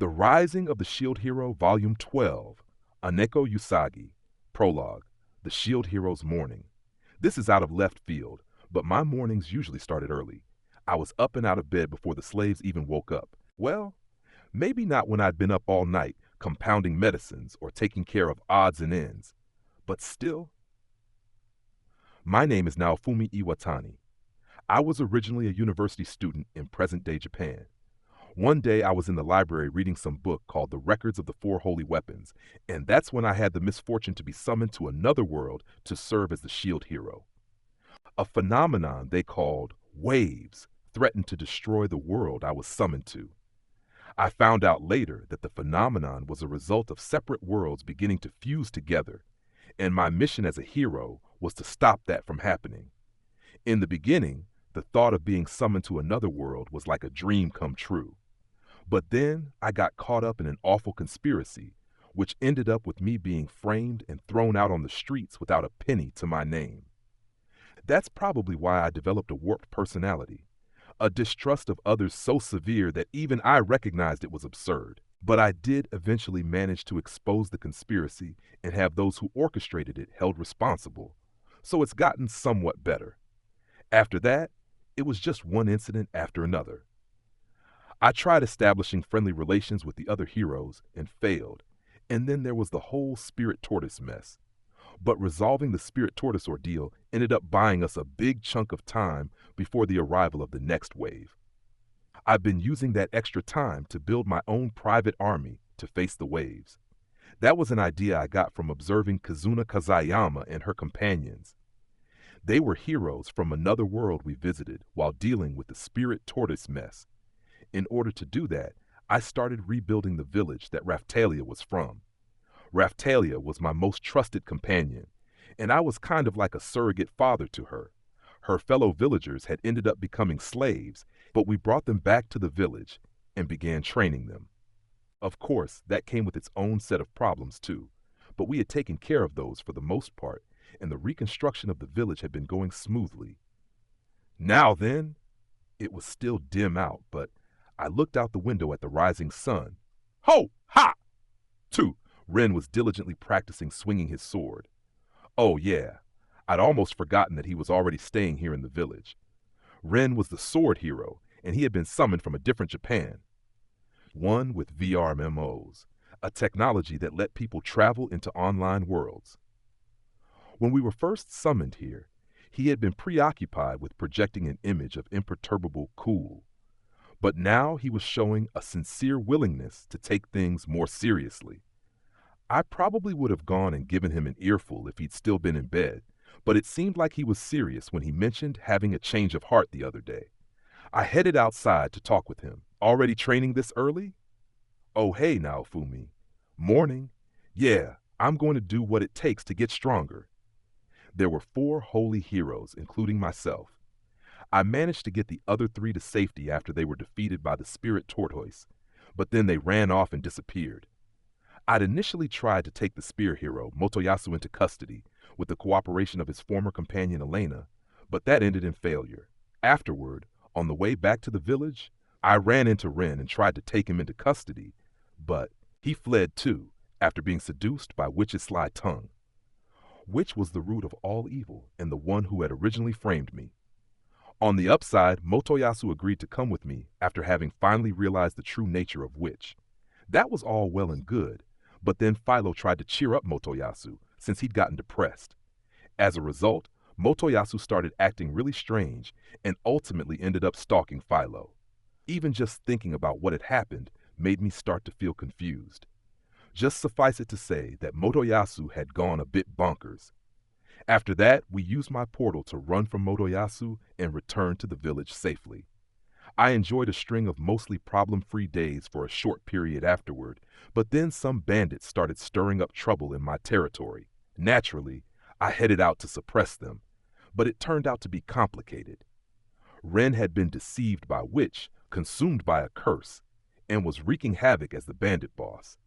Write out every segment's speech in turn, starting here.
The Rising of the Shield Hero, Volume 12, Aneko Usagi, Prologue, The Shield Hero's Morning. This is out of left field, but my mornings usually started early. I was up and out of bed before the slaves even woke up. Well, maybe not when I'd been up all night compounding medicines or taking care of odds and ends, but still. My name is Naofumi Iwatani. I was originally a university student in present-day Japan. One day I was in the library reading some book called The Records of the Four Holy Weapons, and that's when I had the misfortune to be summoned to another world to serve as the shield hero. A phenomenon they called waves threatened to destroy the world I was summoned to. I found out later that the phenomenon was a result of separate worlds beginning to fuse together, and my mission as a hero was to stop that from happening. In the beginning, the thought of being summoned to another world was like a dream come true. But then I got caught up in an awful conspiracy, which ended up with me being framed and thrown out on the streets without a penny to my name. That's probably why I developed a warped personality, a distrust of others so severe that even I recognized it was absurd. But I did eventually manage to expose the conspiracy and have those who orchestrated it held responsible, so it's gotten somewhat better. After that, it was just one incident after another. I tried establishing friendly relations with the other heroes and failed, and then there was the whole Spirit Tortoise mess. But resolving the Spirit Tortoise ordeal ended up buying us a big chunk of time before the arrival of the next wave. I've been using that extra time to build my own private army to face the waves. That was an idea I got from observing Kazuna Kazayama and her companions. They were heroes from another world we visited while dealing with the Spirit Tortoise mess. In order to do that, I started rebuilding the village that Raphtalia was from. Raphtalia was my most trusted companion, and I was kind of like a surrogate father to her. Her fellow villagers had ended up becoming slaves, but we brought them back to the village and began training them. Of course, that came with its own set of problems too, but we had taken care of those for the most part, and the reconstruction of the village had been going smoothly. Now then, it was still dim out, but I looked out the window at the rising sun. Ho! Ha! 2. Ren was diligently practicing swinging his sword. Oh yeah, I'd almost forgotten that he was already staying here in the village. Ren was the sword hero, and he had been summoned from a different Japan. One with VR MMOs, a technology that let people travel into online worlds. When we were first summoned here, he had been preoccupied with projecting an image of imperturbable cool. But now he was showing a sincere willingness to take things more seriously. I probably would have gone and given him an earful if he'd still been in bed, but it seemed like he was serious when he mentioned having a change of heart the other day. I headed outside to talk with him. Already training this early? Oh hey Naofumi. Morning. Yeah, I'm going to do what it takes to get stronger. There were 4 holy heroes, including myself. I managed to get the other 3 to safety after they were defeated by the Spirit Tortoise, but then they ran off and disappeared. I'd initially tried to take the spear hero, Motoyasu, into custody with the cooperation of his former companion Elena, but that ended in failure. Afterward, on the way back to the village, I ran into Ren and tried to take him into custody, but he fled too, after being seduced by Witch's sly tongue. Witch was the root of all evil and the one who had originally framed me. On the upside, Motoyasu agreed to come with me after having finally realized the true nature of Witch. That was all well and good, but then Philo tried to cheer up Motoyasu since he'd gotten depressed. As a result, Motoyasu started acting really strange and ultimately ended up stalking Philo. Even just thinking about what had happened made me start to feel confused. Just suffice it to say that Motoyasu had gone a bit bonkers. After that, we used my portal to run from Motoyasu and return to the village safely. I enjoyed a string of mostly problem-free days for a short period afterward, but then some bandits started stirring up trouble in my territory. Naturally, I headed out to suppress them, but it turned out to be complicated. Ren had been deceived by Witch, consumed by a curse, and was wreaking havoc as the bandit boss.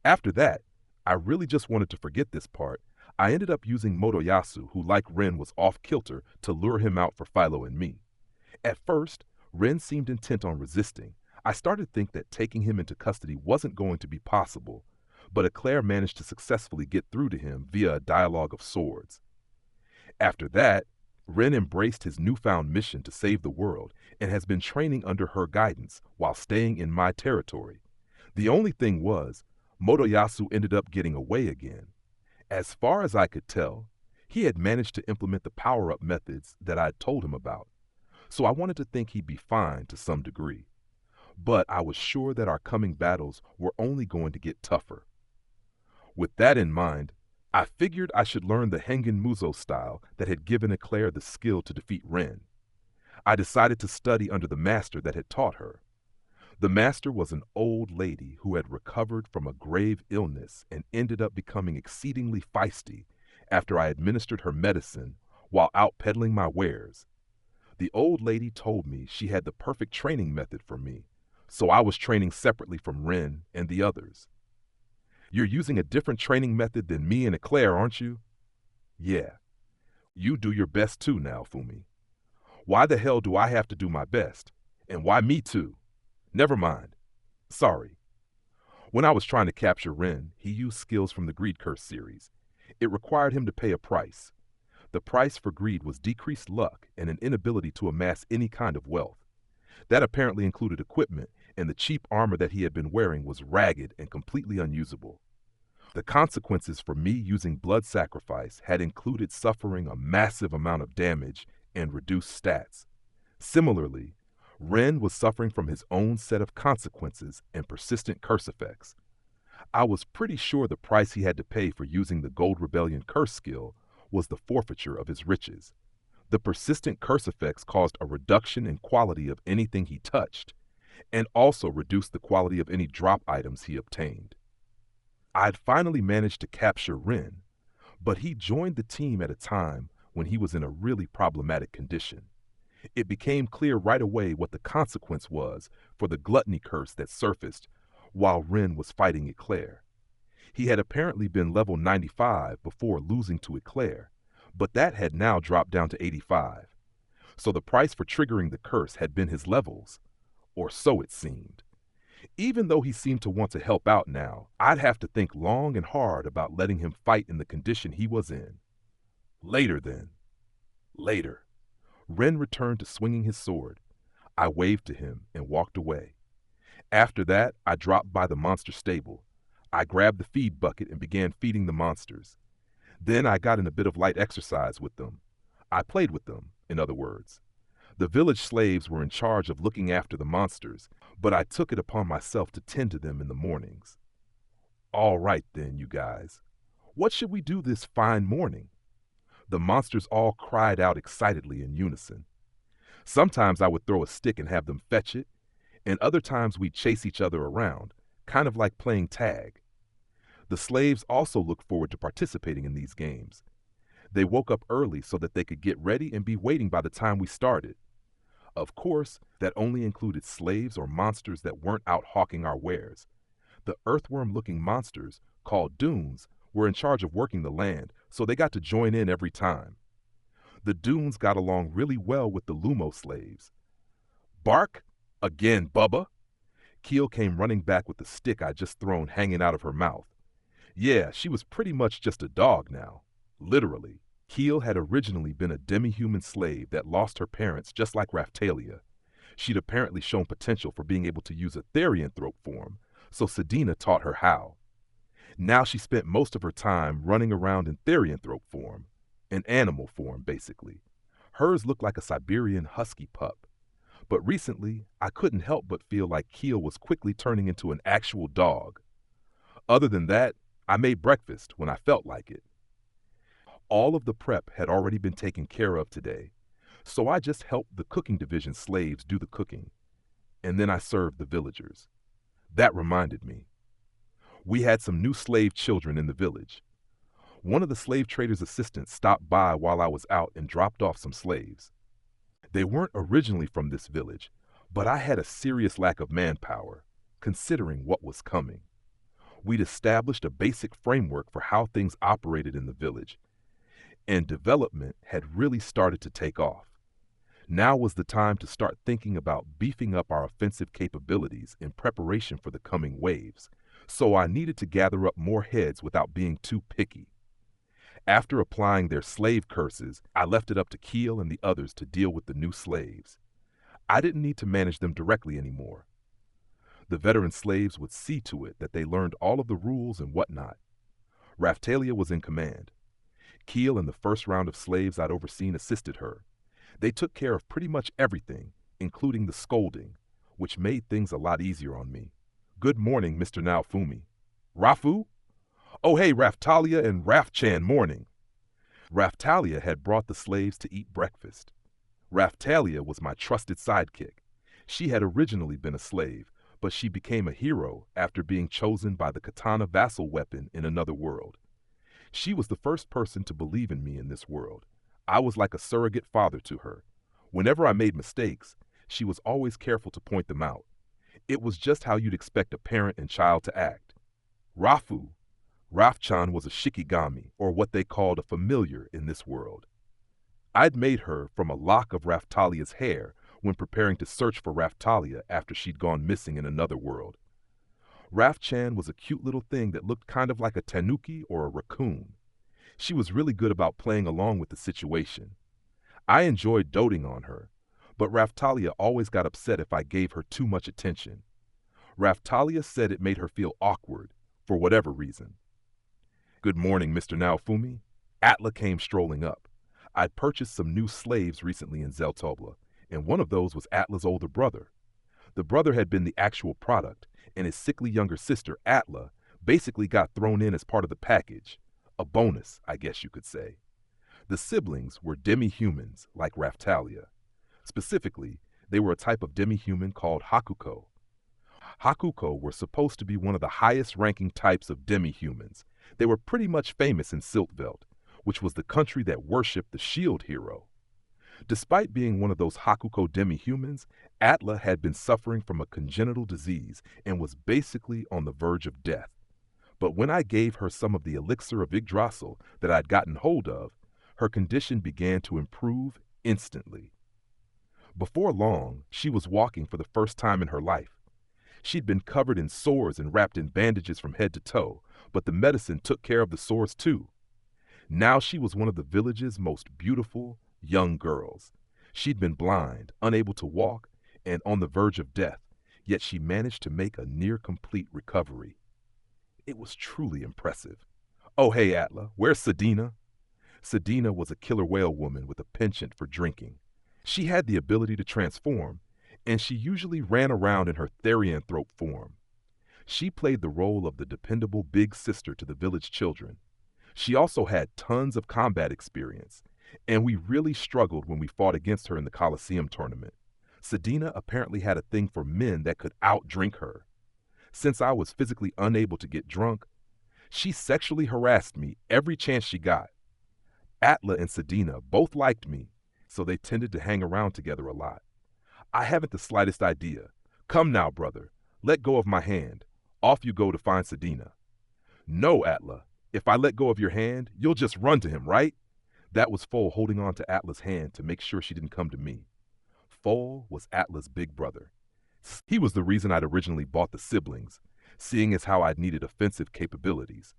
After that, I really just wanted to forget this part. I ended up using Motoyasu, who like Ren was off-kilter, to lure him out for Philo and me. At first, Ren seemed intent on resisting. I started to think that taking him into custody wasn't going to be possible, but Eclair managed to successfully get through to him via a dialogue of swords. After that, Ren embraced his newfound mission to save the world and has been training under her guidance while staying in my territory. The only thing was, Motoyasu ended up getting away again. As far as I could tell, he had managed to implement the power-up methods that I'd told him about, so I wanted to think he'd be fine to some degree. But I was sure that our coming battles were only going to get tougher. With that in mind, I figured I should learn the Hengen Muzo style that had given Eclair the skill to defeat Ren. I decided to study under the master that had taught her. The master was an old lady who had recovered from a grave illness and ended up becoming exceedingly feisty after I administered her medicine while out peddling my wares. The old lady told me she had the perfect training method for me, so I was training separately from Ren and the others. You're using a different training method than me and Eclair, aren't you? Yeah. You do your best too now, Fumi. Why the hell do I have to do my best? And why me too? Never mind. Sorry. When I was trying to capture Ren, he used skills from the Greed Curse series. It required him to pay a price. The price for greed was decreased luck and an inability to amass any kind of wealth. That apparently included equipment, and the cheap armor that he had been wearing was ragged and completely unusable. The consequences for me using blood sacrifice had included suffering a massive amount of damage and reduced stats. Similarly, Ren was suffering from his own set of consequences and persistent curse effects. I was pretty sure the price he had to pay for using the Gold Rebellion curse skill was the forfeiture of his riches. The persistent curse effects caused a reduction in quality of anything he touched, and also reduced the quality of any drop items he obtained. I'd finally managed to capture Ren, but he joined the team at a time when he was in a really problematic condition. It became clear right away what the consequence was for the gluttony curse that surfaced while Ren was fighting Eclair. He had apparently been level 95 before losing to Eclair, but that had now dropped down to 85. So the price for triggering the curse had been his levels, or so it seemed. Even though he seemed to want to help out now, I'd have to think long and hard about letting him fight in the condition he was in. Later then. Later. Ren returned to swinging his sword. I waved to him and walked away. After that, I dropped by the monster stable. I grabbed the feed bucket and began feeding the monsters. Then I got in a bit of light exercise with them. I played with them, in other words. The village slaves were in charge of looking after the monsters, but I took it upon myself to tend to them in the mornings. All right then, you guys. What should we do this fine morning? The monsters all cried out excitedly in unison. Sometimes I would throw a stick and have them fetch it, and other times we'd chase each other around, kind of like playing tag. The slaves also looked forward to participating in these games. They woke up early so that they could get ready and be waiting by the time we started. Of course, that only included slaves or monsters that weren't out hawking our wares. The earthworm-looking monsters, called Dunes, were in charge of working the land, so they got to join in every time. The Dunes got along really well with the Lumo slaves. Bark? Again, Bubba? Keel came running back with the stick I'd just thrown hanging out of her mouth. Yeah, she was pretty much just a dog now. Literally. Keel had originally been a demi-human slave that lost her parents just like Raphtalia. She'd apparently shown potential for being able to use a therianthrope form, so Sedina taught her how. Now she spent most of her time running around in therianthrope form, an animal form basically. Hers looked like a Siberian husky pup. But recently, I couldn't help but feel like Keel was quickly turning into an actual dog. Other than that, I made breakfast when I felt like it. All of the prep had already been taken care of today, so I just helped the cooking division slaves do the cooking, and then I served the villagers. That reminded me. We had some new slave children in the village. One of the slave trader's assistants stopped by while I was out and dropped off some slaves. They weren't originally from this village, but I had a serious lack of manpower, considering what was coming. We'd established a basic framework for how things operated in the village, and development had really started to take off. Now was the time to start thinking about beefing up our offensive capabilities in preparation for the coming waves, so I needed to gather up more heads without being too picky. After applying their slave curses, I left it up to Keel and the others to deal with the new slaves. I didn't need to manage them directly anymore. The veteran slaves would see to it that they learned all of the rules and whatnot. Raphtalia was in command. Keel and the first round of slaves I'd overseen assisted her. They took care of pretty much everything, including the scolding, which made things a lot easier on me. Good morning, Mr. Naofumi. Rafu? Oh, hey, Raphtalia and Raphchan, morning. Raphtalia had brought the slaves to eat breakfast. Raphtalia was my trusted sidekick. She had originally been a slave, but she became a hero after being chosen by the katana vassal weapon in another world. She was the first person to believe in me in this world. I was like a surrogate father to her. Whenever I made mistakes, she was always careful to point them out. It was just how you'd expect a parent and child to act. Rafu, Raphchan was a shikigami, or what they called a familiar in this world. I'd made her from a lock of Raphtalia's hair when preparing to search for Raphtalia after she'd gone missing in another world. Raphchan was a cute little thing that looked kind of like a tanuki or a raccoon. She was really good about playing along with the situation. I enjoyed doting on her, but Raphtalia always got upset if I gave her too much attention. Raphtalia said it made her feel awkward, for whatever reason. Good morning, Mr. Naofumi. Atla came strolling up. I'd purchased some new slaves recently in Zeltobla, and one of those was Atla's older brother. The brother had been the actual product, and his sickly younger sister, Atla, basically got thrown in as part of the package. A bonus, I guess you could say. The siblings were demi-humans, like Raphtalia. Specifically, they were a type of demi-human called Hakuko. Hakuko were supposed to be one of the highest-ranking types of demi-humans. They were pretty much famous in Siltveld, which was the country that worshipped the shield hero. Despite being one of those Hakuko demi-humans, Atla had been suffering from a congenital disease and was basically on the verge of death. But when I gave her some of the elixir of Yggdrasil that I'd gotten hold of, her condition began to improve instantly. Before long, she was walking for the first time in her life. She'd been covered in sores and wrapped in bandages from head to toe, but the medicine took care of the sores too. Now she was one of the village's most beautiful young girls. She'd been blind, unable to walk, and on the verge of death, yet she managed to make a near-complete recovery. It was truly impressive. Oh, hey, Atla, where's Sedina? Sedina was a killer whale woman with a penchant for drinking. She had the ability to transform, and she usually ran around in her therianthrope form. She played the role of the dependable big sister to the village children. She also had tons of combat experience, and we really struggled when we fought against her in the Colosseum tournament. Sedina apparently had a thing for men that could outdrink her. Since I was physically unable to get drunk, she sexually harassed me every chance she got. Atla and Sedina both liked me, so they tended to hang around together a lot. I haven't the slightest idea. Come now, brother. Let go of my hand. Off you go to find Sedina. No, Atla. If I let go of your hand, you'll just run to him, right? That was Foal holding on to Atla's hand to make sure she didn't come to me. Foal was Atla's big brother. He was the reason I'd originally bought the siblings, seeing as how I'd needed offensive capabilities.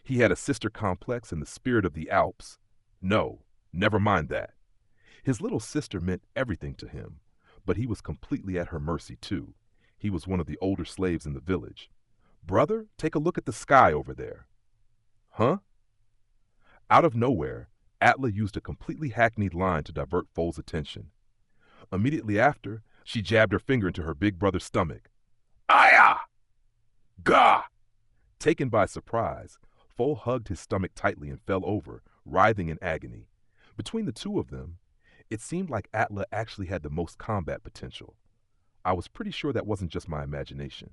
He had a sister complex in the spirit of the Alps. No, never mind that. His little sister meant everything to him, but he was completely at her mercy too. He was one of the older slaves in the village. Brother, take a look at the sky over there. Huh? Out of nowhere, Atla used a completely hackneyed line to divert Foal's attention. Immediately after, she jabbed her finger into her big brother's stomach. Aya! Gah! Taken by surprise, Foal hugged his stomach tightly and fell over, writhing in agony. Between the two of them, it seemed like Atla actually had the most combat potential. I was pretty sure that wasn't just my imagination.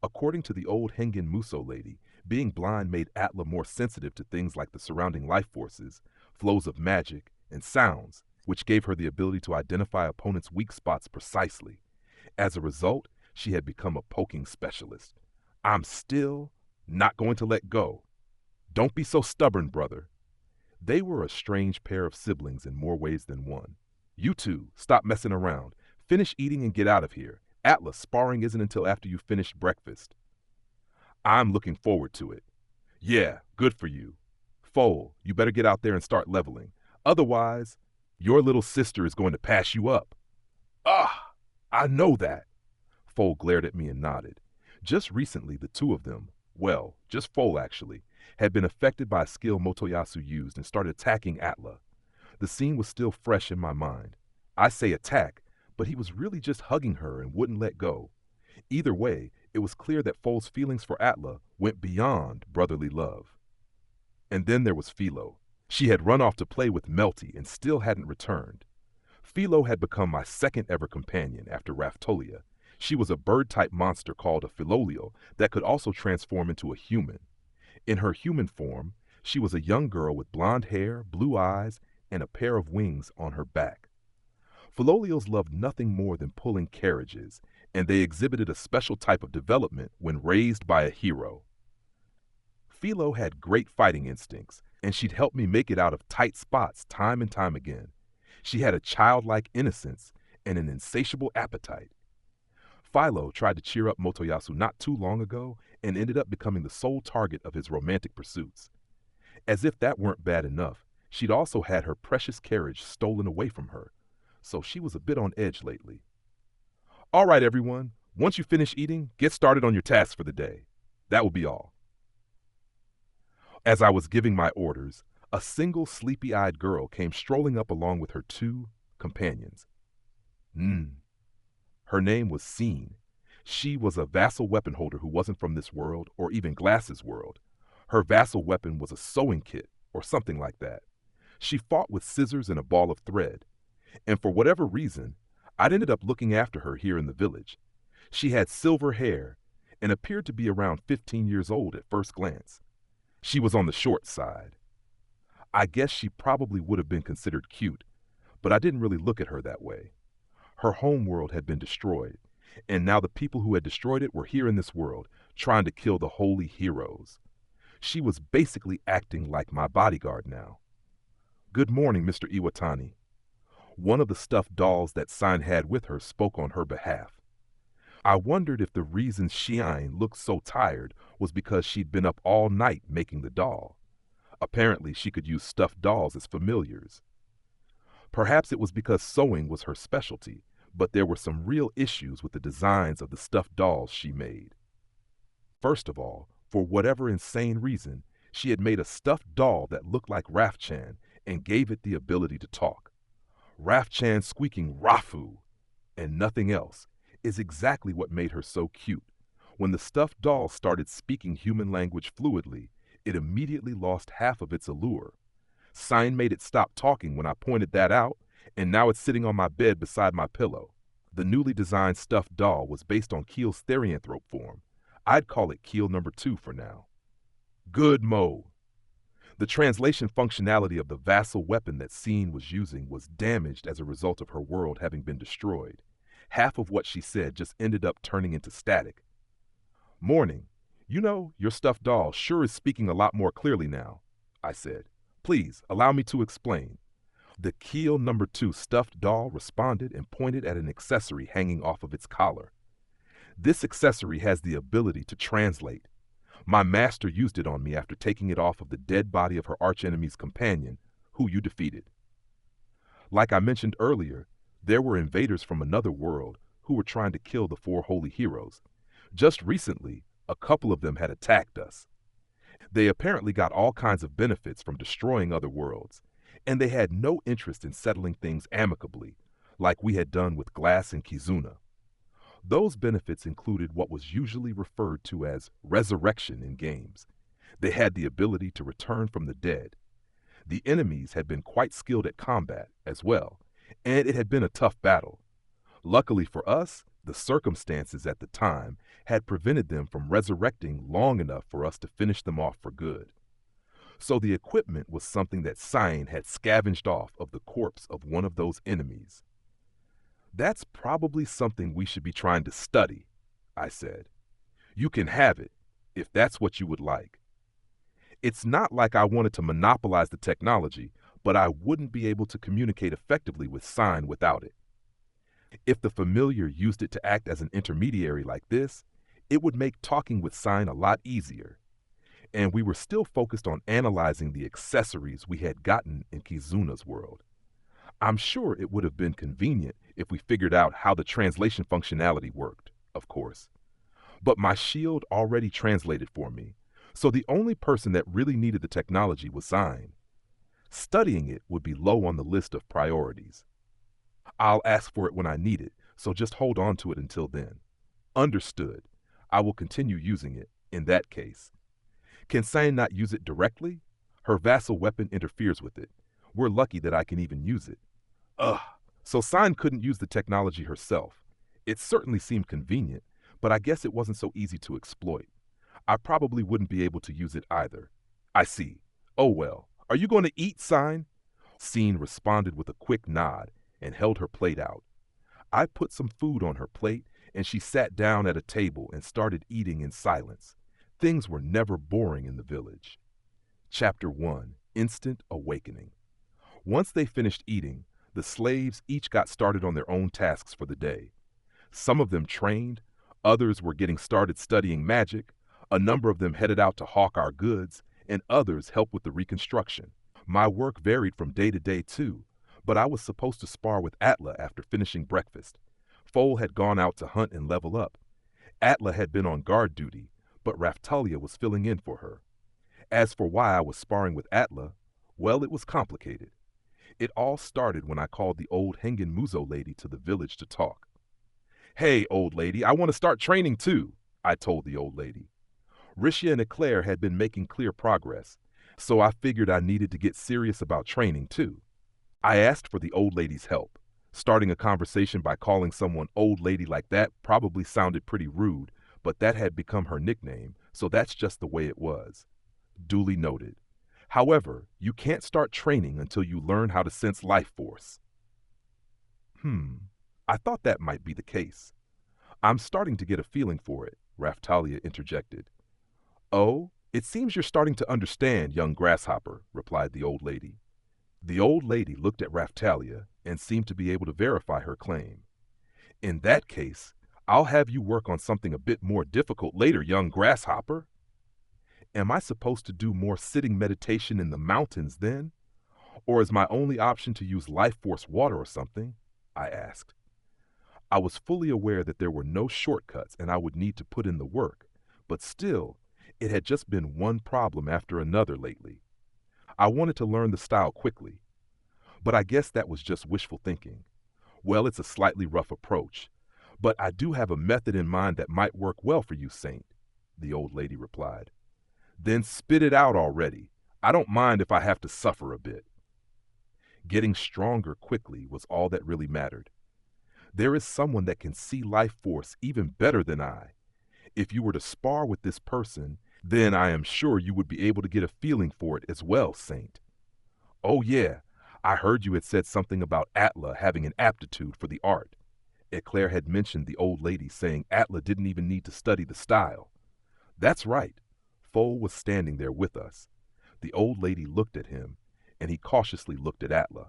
According to the old Hengen Muso lady, being blind made Atla more sensitive to things like the surrounding life forces, flows of magic, and sounds, which gave her the ability to identify opponents' weak spots precisely. As a result, she had become a poking specialist. I'm still not going to let go. Don't be so stubborn, brother. They were a strange pair of siblings in more ways than one. You two, stop messing around. Finish eating and get out of here. Atlas, sparring isn't until after you finish breakfast. I'm looking forward to it. Yeah, good for you. Foal, you better get out there and start leveling. Otherwise, your little sister is going to pass you up. Ah, I know that. Foal glared at me and nodded. Just recently, the two of them, well, just Foal actually, had been affected by a skill Motoyasu used and started attacking Atla. The scene was still fresh in my mind. I say attack, but he was really just hugging her and wouldn't let go. Either way, it was clear that Foal's feelings for Atla went beyond brotherly love. And then there was Philo. She had run off to play with Melty and still hadn't returned. Philo had become my second ever companion after Raftolia. She was a bird-type monster called a Philolio that could also transform into a human. In her human form, she was a young girl with blonde hair, blue eyes, and a pair of wings on her back. Philolios loved nothing more than pulling carriages, and they exhibited a special type of development when raised by a hero. Philo had great fighting instincts, and she'd helped me make it out of tight spots time and time again. She had a childlike innocence and an insatiable appetite. Philo tried to cheer up Motoyasu not too long ago and ended up becoming the sole target of his romantic pursuits. As if that weren't bad enough, she'd also had her precious carriage stolen away from her, so she was a bit on edge lately. All right, everyone, once you finish eating, get started on your tasks for the day. That will be all. As I was giving my orders, a single sleepy-eyed girl came strolling up along with her two companions. Her name was Scene. She was a vassal weapon holder who wasn't from this world or even Glass's world. Her vassal weapon was a sewing kit or something like that. She fought with scissors and a ball of thread. And for whatever reason, I'd ended up looking after her here in the village. She had silver hair and appeared to be around 15 years old at first glance. She was on the short side. I guess she probably would have been considered cute, but I didn't really look at her that way. Her homeworld had been destroyed, and now the people who had destroyed it were here in this world, trying to kill the holy heroes. She was basically acting like my bodyguard now. Good morning, Mr. Iwatani. One of the stuffed dolls that Sign had with her spoke on her behalf. I wondered if the reason Shine looked so tired was because she'd been up all night making the doll. Apparently, she could use stuffed dolls as familiars. Perhaps it was because sewing was her specialty, but there were some real issues with the designs of the stuffed dolls she made. First of all, for whatever insane reason, she had made a stuffed doll that looked like Raf-chan and gave it the ability to talk. Raf-chan squeaking Rafu and nothing else is exactly what made her so cute. When the stuffed doll started speaking human language fluidly, it immediately lost half of its allure. Sign made it stop talking when I pointed that out, and now it's sitting on my bed beside my pillow. The newly designed stuffed doll was based on Keel's therianthrope form. I'd call it Keel number 2 for now. Good Mo. The translation functionality of the vassal weapon that Scene was using was damaged as a result of her world having been destroyed. Half of what she said just ended up turning into static. Morning. You know, your stuffed doll sure is speaking a lot more clearly now, I said. Please, allow me to explain. The Keel number 2 stuffed doll responded and pointed at an accessory hanging off of its collar. This accessory has the ability to translate. My master used it on me after taking it off of the dead body of her archenemy's companion, who you defeated. Like I mentioned earlier, there were invaders from another world who were trying to kill the 4 holy heroes. Just recently, a couple of them had attacked us. They apparently got all kinds of benefits from destroying other worlds, and they had no interest in settling things amicably, like we had done with Glass and Kizuna. Those benefits included what was usually referred to as resurrection in games. They had the ability to return from the dead. The enemies had been quite skilled at combat as well, and it had been a tough battle. Luckily for us, the circumstances at the time had prevented them from resurrecting long enough for us to finish them off for good. So the equipment was something that Sign had scavenged off of the corpse of one of those enemies. That's probably something we should be trying to study, I said. You can have it, if that's what you would like. It's not like I wanted to monopolize the technology, but I wouldn't be able to communicate effectively with sign without it. If the familiar used it to act as an intermediary like this, it would make talking with sign a lot easier. And we were still focused on analyzing the accessories we had gotten in Kizuna's world. I'm sure it would have been convenient if we figured out how the translation functionality worked, of course. But my shield already translated for me, so the only person that really needed the technology was Zine. Studying it would be low on the list of priorities. I'll ask for it when I need it, so just hold on to it until then. Understood. I will continue using it, in that case. Can Zine not use it directly? Her vassal weapon interferes with it. We're lucky that I can even use it. Ugh. So Zine couldn't use the technology herself. It certainly seemed convenient, but I guess it wasn't so easy to exploit. I probably wouldn't be able to use it either. I see. Oh well. Are you going to eat, Zine? Zine responded with a quick nod and held her plate out. I put some food on her plate, and she sat down at a table and started eating in silence. Things were never boring in the village. Chapter 1: Instant Awakening. Once they finished eating, the slaves each got started on their own tasks for the day. Some of them trained, others were getting started studying magic, a number of them headed out to hawk our goods, and others helped with the reconstruction. My work varied from day to day too, but I was supposed to spar with Atla after finishing breakfast. Foal had gone out to hunt and level up. Atla had been on guard duty, but Raftalia was filling in for her. As for why I was sparring with Atla, well, it was complicated. It all started when I called the old Hengen Muzo lady to the village to talk. Hey, old lady, I want to start training too, I told the old lady. Rishia and Eclair had been making clear progress, so I figured I needed to get serious about training too. I asked for the old lady's help. Starting a conversation by calling someone old lady like that probably sounded pretty rude, but that had become her nickname, so that's just the way it was. Duly noted. However, you can't start training until you learn how to sense life force. I thought that might be the case. I'm starting to get a feeling for it, Raftalia interjected. Oh, it seems you're starting to understand, young grasshopper, replied the old lady. The old lady looked at Raftalia and seemed to be able to verify her claim. In that case, I'll have you work on something a bit more difficult later, young grasshopper. Am I supposed to do more sitting meditation in the mountains then? Or is my only option to use life force water or something? I asked. I was fully aware that there were no shortcuts and I would need to put in the work, but still, it had just been one problem after another lately. I wanted to learn the style quickly, but I guess that was just wishful thinking. Well, it's a slightly rough approach, but I do have a method in mind that might work well for you, Saint, the old lady replied. Then spit it out already. I don't mind if I have to suffer a bit. Getting stronger quickly was all that really mattered. There is someone that can see life force even better than I. If you were to spar with this person, then I am sure you would be able to get a feeling for it as well, Saint. Oh yeah, I heard you had said something about Atla having an aptitude for the art. Eclair had mentioned the old lady saying Atla didn't even need to study the style. That's right. Foal was standing there with us. The old lady looked at him, and he cautiously looked at Atla.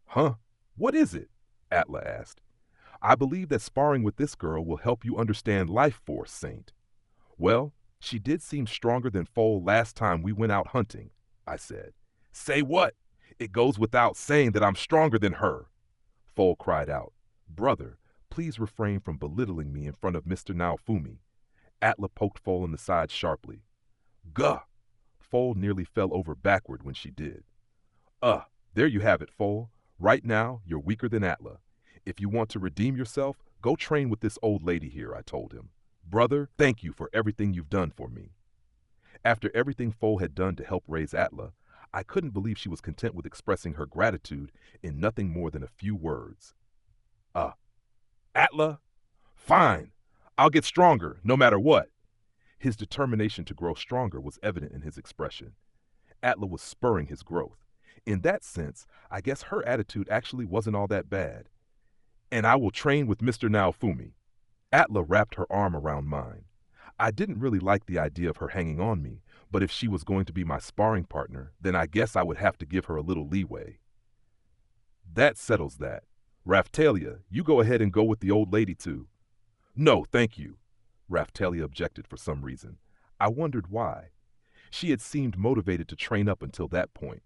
Huh? What is it? Atla asked. I believe that sparring with this girl will help you understand life force, Saint. Well, she did seem stronger than Foal last time we went out hunting, I said. Say what? It goes without saying that I'm stronger than her, Foal cried out. Brother, please refrain from belittling me in front of Mr. Naofumi. Atla poked Foal in the side sharply. Gah! Foal nearly fell over backward when she did. There you have it, Foal. Right now, you're weaker than Atla. If you want to redeem yourself, go train with this old lady here, I told him. Brother, thank you for everything you've done for me. After everything Foal had done to help raise Atla, I couldn't believe she was content with expressing her gratitude in nothing more than a few words. Atla? Fine. I'll get stronger, no matter what. His determination to grow stronger was evident in his expression. Atla was spurring his growth. In that sense, I guess her attitude actually wasn't all that bad. And I will train with Mr. Naofumi. Atla wrapped her arm around mine. I didn't really like the idea of her hanging on me, But if she was going to be my sparring partner, then I guess I would have to give her a little leeway. That settles that. Raphtalia, you go ahead and go with the old lady too. No, thank you. Raphtalia objected for some reason. I wondered why. She had seemed motivated to train up until that point.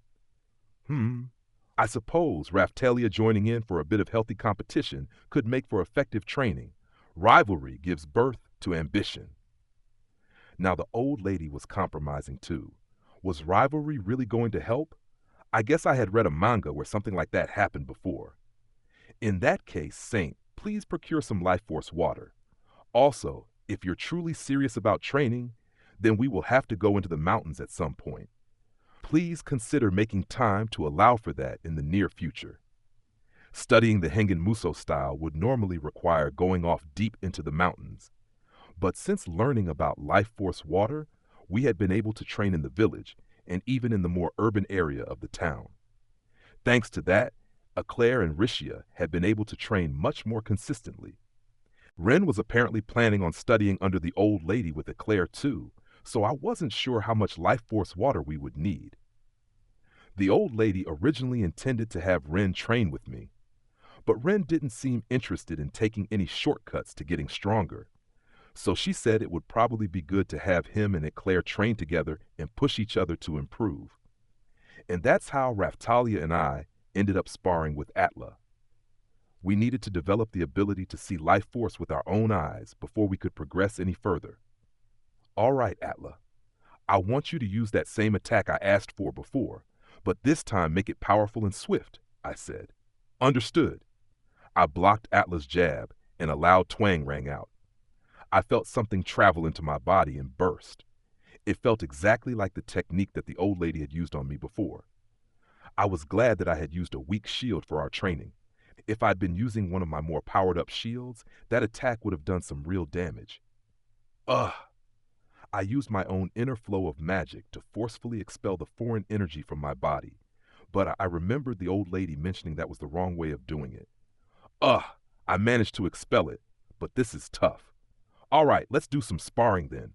I suppose Raphtalia joining in for a bit of healthy competition could make for effective training. Rivalry gives birth to ambition. Now the old lady was compromising too. Was rivalry really going to help? I guess I had read a manga where something like that happened before. In that case, Saint, please procure some life force water. Also, if you're truly serious about training, then we will have to go into the mountains at some point. Please consider making time to allow for that in the near future. Studying the Hengen Muso style would normally require going off deep into the mountains. But since learning about life force water, we had been able to train in the village and even in the more urban area of the town. Thanks to that, Eclair and Rishia had been able to train much more consistently. Ren was apparently planning on studying under the old lady with Eclair too, so I wasn't sure how much life force water we would need. The old lady originally intended to have Ren train with me, but Ren didn't seem interested in taking any shortcuts to getting stronger, so she said it would probably be good to have him and Eclair train together and push each other to improve. And that's how Raphtalia and I ended up sparring with Atla. We needed to develop the ability to see life force with our own eyes before we could progress any further. All right, Atla. I want you to use that same attack I asked for before, but this time make it powerful and swift, I said. Understood. I blocked Atla's jab, and a loud twang rang out. I felt something travel into my body and burst. It felt exactly like the technique that the old lady had used on me before. I was glad that I had used a weak shield for our training. If I'd been using one of my more powered-up shields, that attack would have done some real damage. Ugh! I used my own inner flow of magic to forcefully expel the foreign energy from my body, but I remembered the old lady mentioning that was the wrong way of doing it. Ugh! I managed to expel it, but this is tough. All right, let's do some sparring then.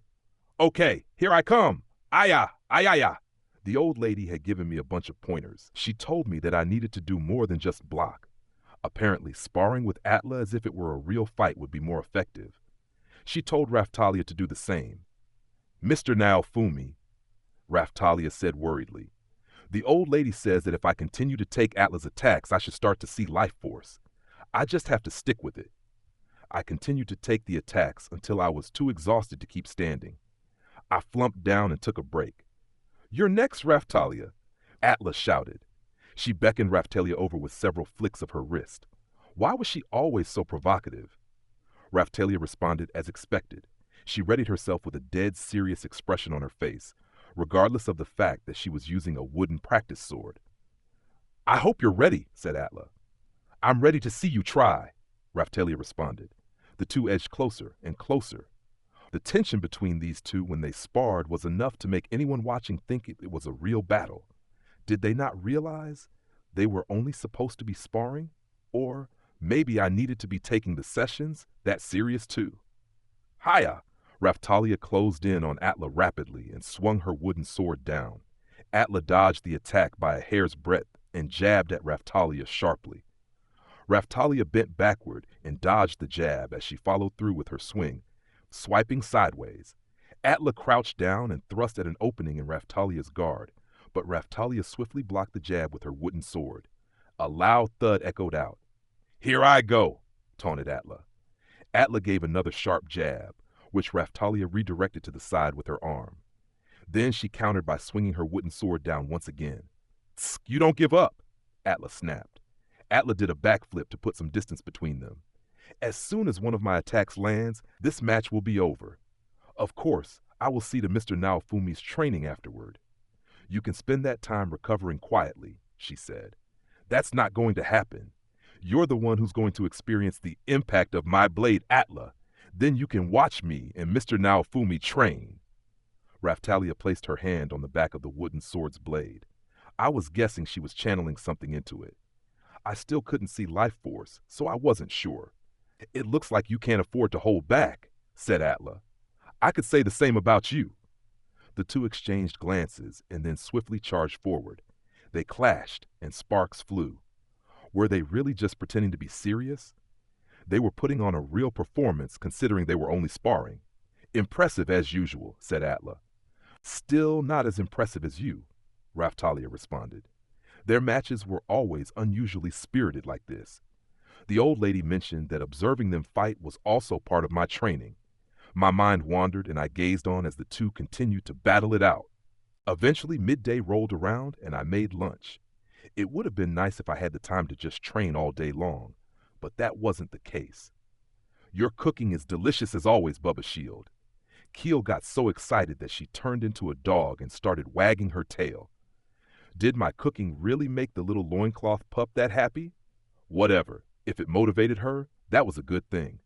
Okay, here I come! Aya! Ayaya! The old lady had given me a bunch of pointers. She told me that I needed to do more than just block. Apparently, sparring with Atla as if it were a real fight would be more effective. She told Raphtalia to do the same. Mr. Naofumi, Raphtalia said worriedly. The old lady says that if I continue to take Atla's attacks, I should start to see life force. I just have to stick with it. I continued to take the attacks until I was too exhausted to keep standing. I flumped down and took a break. You're next, Raphtalia, Atla shouted. She beckoned Raphtalia over with several flicks of her wrist. Why was she always so provocative? Raphtalia responded as expected. She readied herself with a dead serious expression on her face, regardless of the fact that she was using a wooden practice sword. I hope you're ready, said Atla. I'm ready to see you try, Raphtalia responded. The two edged closer and closer. The tension between these two when they sparred was enough to make anyone watching think it was a real battle. Did they not realize they were only supposed to be sparring? Or maybe I needed to be taking the sessions that serious too. Hiya! Raphtalia closed in on Atla rapidly and swung her wooden sword down. Atla dodged the attack by a hair's breadth and jabbed at Raphtalia sharply. Raphtalia bent backward and dodged the jab as she followed through with her swing, swiping sideways. Atla crouched down and thrust at an opening in Raphtalia's guard, but Raphtalia swiftly blocked the jab with her wooden sword. A loud thud echoed out. Here I go, taunted Atla. Atla gave another sharp jab, which Raphtalia redirected to the side with her arm. Then she countered by swinging her wooden sword down once again. Tsk, you don't give up, Atla snapped. Atla did a backflip to put some distance between them. As soon as one of my attacks lands, this match will be over. Of course, I will see to Mr. Naofumi's training afterward. You can spend that time recovering quietly, she said. That's not going to happen. You're the one who's going to experience the impact of my blade, Atla. Then you can watch me and Mr. Naofumi train. Raphtalia placed her hand on the back of the wooden sword's blade. I was guessing she was channeling something into it. I still couldn't see life force, so I wasn't sure. It looks like you can't afford to hold back, said Atla. I could say the same about you. The two exchanged glances and then swiftly charged forward. They clashed, and sparks flew. Were they really just pretending to be serious? They were putting on a real performance considering they were only sparring. Impressive as usual, said Atla. Still not as impressive as you, Raftalia responded. Their matches were always unusually spirited like this. The old lady mentioned that observing them fight was also part of my training. My mind wandered and I gazed on as the two continued to battle it out. Eventually, midday rolled around and I made lunch. It would have been nice if I had the time to just train all day long, but that wasn't the case. Your cooking is delicious as always, Bubba Shield. Keel got so excited that she turned into a dog and started wagging her tail. Did my cooking really make the little loincloth pup that happy? Whatever. If it motivated her, that was a good thing.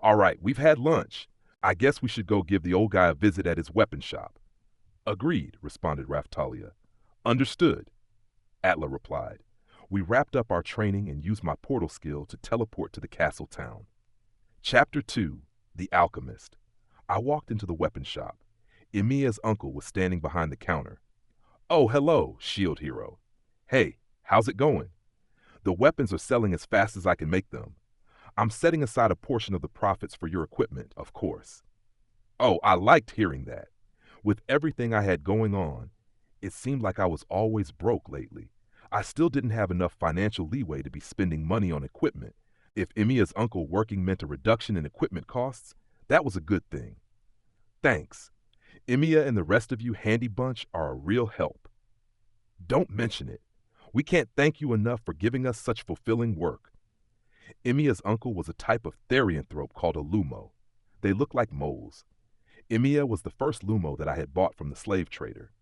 All right, we've had lunch. I guess we should go give the old guy a visit at his weapon shop. Agreed, responded Raftalia. Understood, Atla replied. We wrapped up our training and used my portal skill to teleport to the castle town. Chapter 2, The Alchemist. I walked into the weapon shop. Emiya's uncle was standing behind the counter. Oh, hello, Shield Hero. Hey, how's it going? The weapons are selling as fast as I can make them. I'm setting aside a portion of the profits for your equipment, of course. Oh, I liked hearing that. With everything I had going on, it seemed like I was always broke lately. I still didn't have enough financial leeway to be spending money on equipment. If Emiya's uncle working meant a reduction in equipment costs, that was a good thing. Thanks. Emiya and the rest of you handy bunch are a real help. Don't mention it. We can't thank you enough for giving us such fulfilling work. Emiya's uncle was a type of therianthrope called a lumo. They looked like moles. Emiya was the first lumo that I had bought from the slave trader.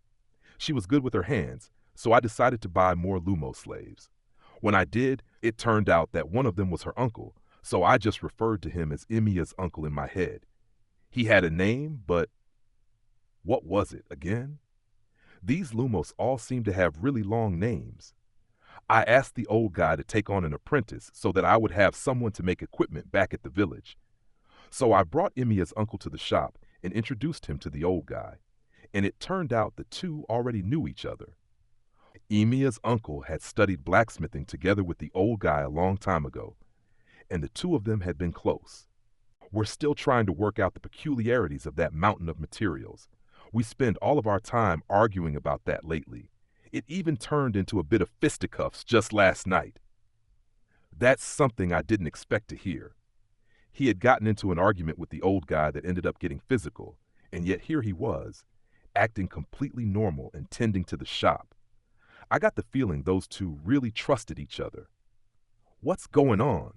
She was good with her hands, so I decided to buy more lumo slaves. When I did, it turned out that one of them was her uncle, so I just referred to him as Emiya's uncle in my head. He had a name, but what was it again? These lumos all seemed to have really long names. I asked the old guy to take on an apprentice so that I would have someone to make equipment back at the village. So I brought Emiya's uncle to the shop and introduced him to the old guy, and it turned out the two already knew each other. Emiya's uncle had studied blacksmithing together with the old guy a long time ago, and the two of them had been close. We're still trying to work out the peculiarities of that mountain of materials. We spend all of our time arguing about that lately. It even turned into a bit of fisticuffs just last night. That's something I didn't expect to hear. He had gotten into an argument with the old guy that ended up getting physical, and yet here he was, acting completely normal and tending to the shop. I got the feeling those two really trusted each other. What's going on?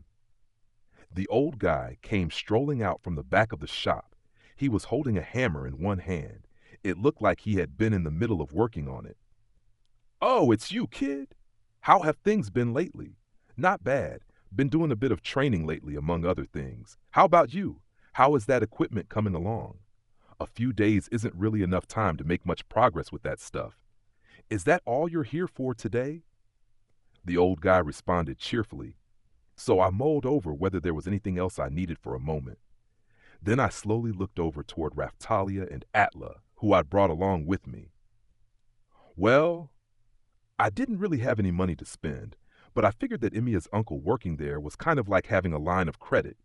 The old guy came strolling out from the back of the shop. He was holding a hammer in one hand. It looked like he had been in the middle of working on it. Oh, it's you, kid. How have things been lately? Not bad. Been doing a bit of training lately, among other things. How about you? How is that equipment coming along? A few days isn't really enough time to make much progress with that stuff. Is that all you're here for today? The old guy responded cheerfully. So I mulled over whether there was anything else I needed for a moment. Then I slowly looked over toward Raftalia and Atla, who I'd brought along with me. Well, I didn't really have any money to spend, but I figured that Emiya's uncle working there was kind of like having a line of credit.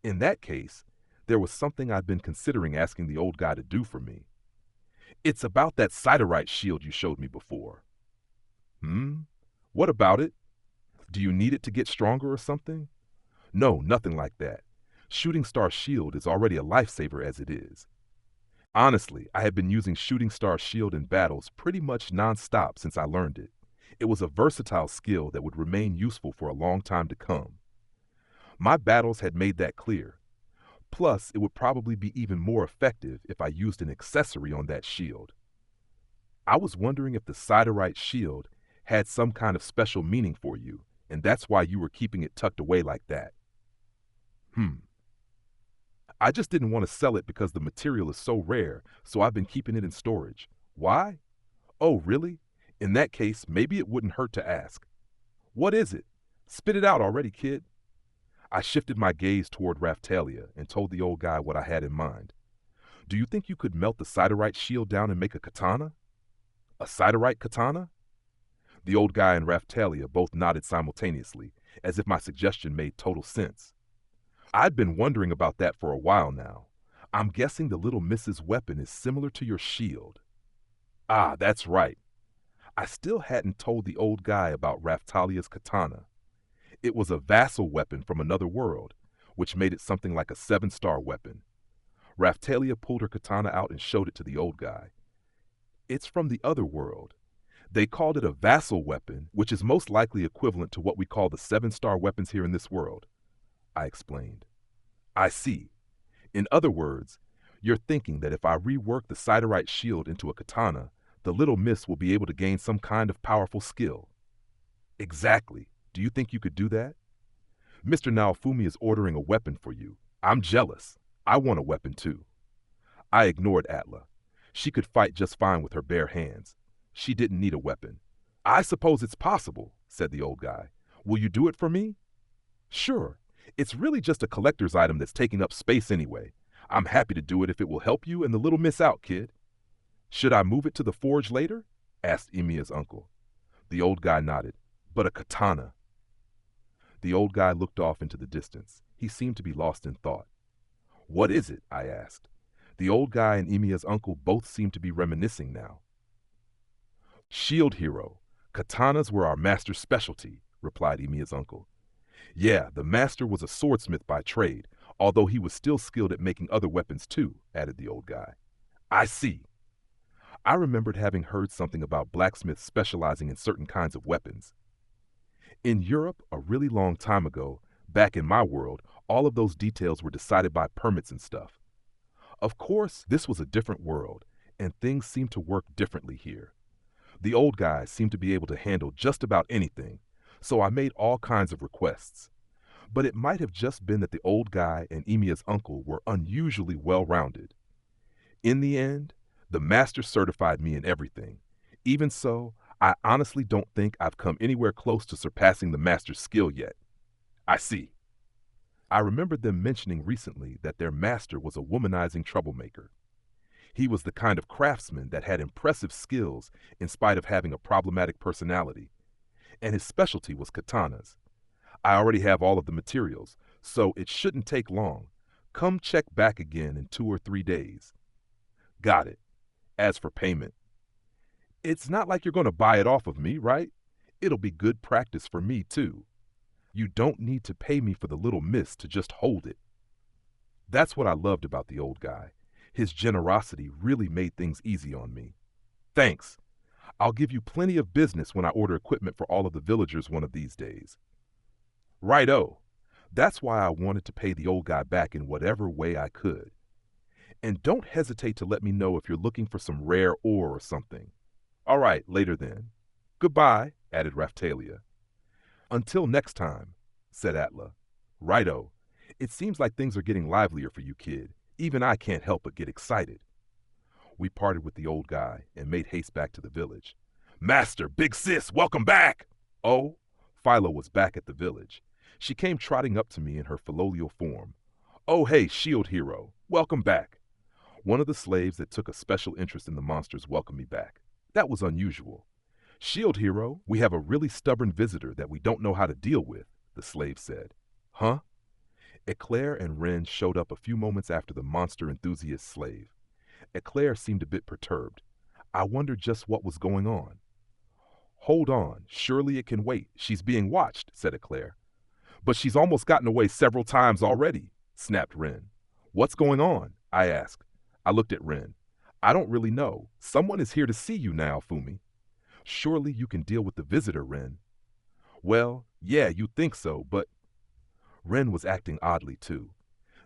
In that case, there was something I'd been considering asking the old guy to do for me. It's about that siderite shield you showed me before. What about it? Do you need it to get stronger or something? No, nothing like that. Shooting Star Shield is already a lifesaver as it is. Honestly, I had been using Shooting Star Shield in battles pretty much non-stop since I learned it. It was a versatile skill that would remain useful for a long time to come. My battles had made that clear. Plus, it would probably be even more effective if I used an accessory on that shield. I was wondering if the siderite shield had some kind of special meaning for you, and that's why you were keeping it tucked away like that. I just didn't want to sell it because the material is so rare, so I've been keeping it in storage. Why? Oh, really? In that case, maybe it wouldn't hurt to ask. What is it? Spit it out already, kid. I shifted my gaze toward Raftalia and told the old guy what I had in mind. Do you think you could melt the siderite shield down and make a katana? A siderite katana? The old guy and Raftalia both nodded simultaneously, as if my suggestion made total sense. I'd been wondering about that for a while now. I'm guessing the little Miss's weapon is similar to your shield. Ah, that's right. I still hadn't told the old guy about Raftalia's katana. It was a vassal weapon from another world, which made it something like a 7-star weapon. Raftalia pulled her katana out and showed it to the old guy. It's from the other world. They called it a vassal weapon, which is most likely equivalent to what we call the 7-star weapons here in this world, I explained. I see. In other words, you're thinking that if I rework the siderite shield into a katana, the little miss will be able to gain some kind of powerful skill. Exactly. Do you think you could do that? Mr. Naofumi is ordering a weapon for you. I'm jealous. I want a weapon too. I ignored Atla. She could fight just fine with her bare hands. She didn't need a weapon. I suppose it's possible, said the old guy. Will you do it for me? Sure. It's really just a collector's item that's taking up space anyway. I'm happy to do it if it will help you and the little miss out, kid. Should I move it to the forge later? Asked Emiya's uncle. The old guy nodded. But a katana. The old guy looked off into the distance. He seemed to be lost in thought. What is it? I asked. The old guy and Emiya's uncle both seemed to be reminiscing now. Shield hero. Katanas were our master's specialty, replied Emiya's uncle. Yeah, the master was a swordsmith by trade, although he was still skilled at making other weapons too, added the old guy. I see. I remembered having heard something about blacksmiths specializing in certain kinds of weapons. In Europe, a really long time ago, back in my world, all of those details were decided by permits and stuff. Of course, this was a different world, and things seemed to work differently here. The old guy seemed to be able to handle just about anything, so I made all kinds of requests. But it might have just been that the old guy and Emiya's uncle were unusually well-rounded. In the end, the master certified me in everything. Even so, I honestly don't think I've come anywhere close to surpassing the master's skill yet. I see. I remembered them mentioning recently that their master was a womanizing troublemaker. He was the kind of craftsman that had impressive skills in spite of having a problematic personality, and his specialty was katanas. I already have all of the materials, so it shouldn't take long. Come check back again in 2 or 3 days. Got it. As for payment, it's not like you're going to buy it off of me, right? It'll be good practice for me, too. You don't need to pay me for the little miss to just hold it. That's what I loved about the old guy. His generosity really made things easy on me. Thanks. I'll give you plenty of business when I order equipment for all of the villagers one of these days. Righto. That's why I wanted to pay the old guy back in whatever way I could. And don't hesitate to let me know if you're looking for some rare ore or something. All right, later then. Goodbye, added Raftalia. Until next time, said Atla. Righto. It seems like things are getting livelier for you, kid. Even I can't help but get excited. We parted with the old guy and made haste back to the village. Master, big sis, welcome back! Oh, Philo was back at the village. She came trotting up to me in her filial form. Oh, hey, shield hero, welcome back. One of the slaves that took a special interest in the monsters welcomed me back. That was unusual. Shield hero, we have a really stubborn visitor that we don't know how to deal with, the slave said. Huh? Eclair and Ren showed up a few moments after the monster enthusiast slave. Eclair seemed a bit perturbed. I wondered just what was going on. Hold on, surely it can wait. She's being watched, said Eclair. But she's almost gotten away several times already, snapped Ren. What's going on? I asked. I looked at Ren. I don't really know. Someone is here to see you now, Fumi. Surely you can deal with the visitor, Ren. Well, yeah, you'd think so, but... Ren was acting oddly, too.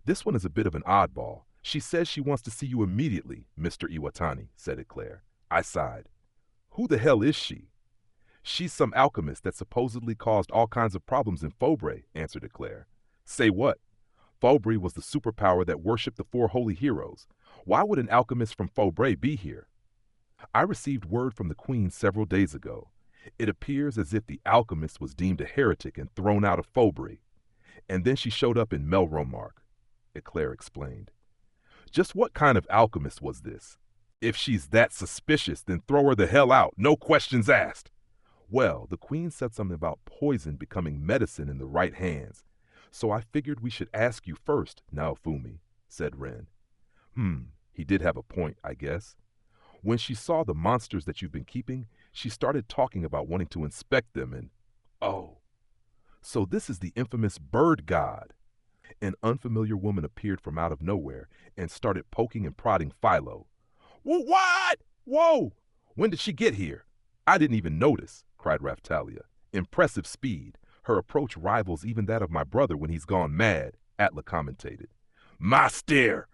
This one is a bit of an oddball. She says she wants to see you immediately, Mr. Iwatani, said Eclair. I sighed. Who the hell is she? She's some alchemist that supposedly caused all kinds of problems in Faubourg, answered Eclair. Say what? Faubourg was the superpower that worshipped the 4 holy heroes. Why would an alchemist from Faubourg be here? I received word from the Queen several days ago. It appears as if the alchemist was deemed a heretic and thrown out of Faubourg. And then she showed up in Melromark, Eclair explained. Just what kind of alchemist was this? If she's that suspicious, then throw her the hell out, no questions asked. Well, the queen said something about poison becoming medicine in the right hands. So I figured we should ask you first, Naofumi, said Ren. He did have a point, I guess. When she saw the monsters that you've been keeping, she started talking about wanting to inspect them and… Oh, so this is the infamous bird god. An unfamiliar woman appeared from out of nowhere and started poking and prodding Philo. What? Whoa! When did she get here? I didn't even notice, cried Raftalia. Impressive speed. Her approach rivals even that of my brother when he's gone mad, Atla commentated. Master!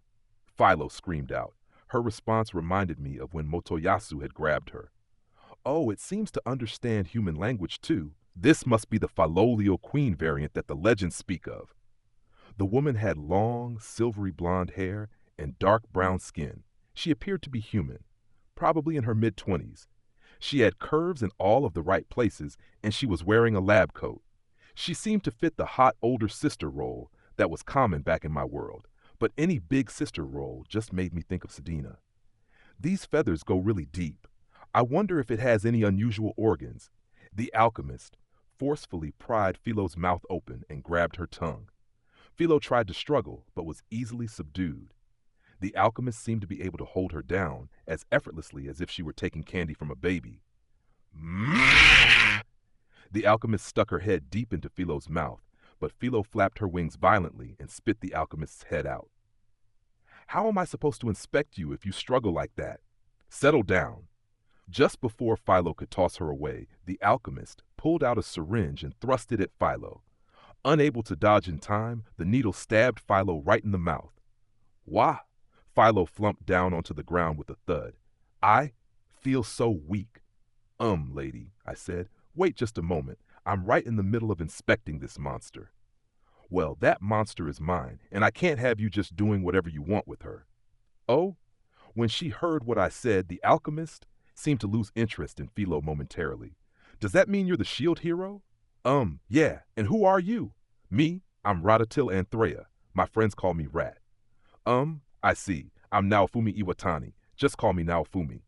Philo screamed out. Her response reminded me of when Motoyasu had grabbed her. Oh, it seems to understand human language too. This must be the Philolio Queen variant that the legends speak of. The woman had long, silvery blonde hair and dark brown skin. She appeared to be human, probably in her mid-20s. She had curves in all of the right places, and she was wearing a lab coat. She seemed to fit the hot older sister role that was common back in my world, but any big sister role just made me think of Sedina. These feathers go really deep. I wonder if it has any unusual organs. The alchemist forcefully pried Philo's mouth open and grabbed her tongue. Philo tried to struggle, but was easily subdued. The alchemist seemed to be able to hold her down as effortlessly as if she were taking candy from a baby. The alchemist stuck her head deep into Philo's mouth, but Philo flapped her wings violently and spit the alchemist's head out. How am I supposed to inspect you if you struggle like that? Settle down. Just before Philo could toss her away, the alchemist pulled out a syringe and thrust it at Philo. Unable to dodge in time, the needle stabbed Philo right in the mouth. Wah! Philo flumped down onto the ground with a thud. I feel so weak. Lady, I said, wait just a moment. I'm right in the middle of inspecting this monster. Well, that monster is mine, and I can't have you just doing whatever you want with her. Oh? When she heard what I said, the alchemist seemed to lose interest in Philo momentarily. Does that mean you're the shield hero? Yeah, and who are you? Me? I'm Radatil Anthrea. My friends call me Rat. I see. I'm Naofumi Iwatani. Just call me Naofumi.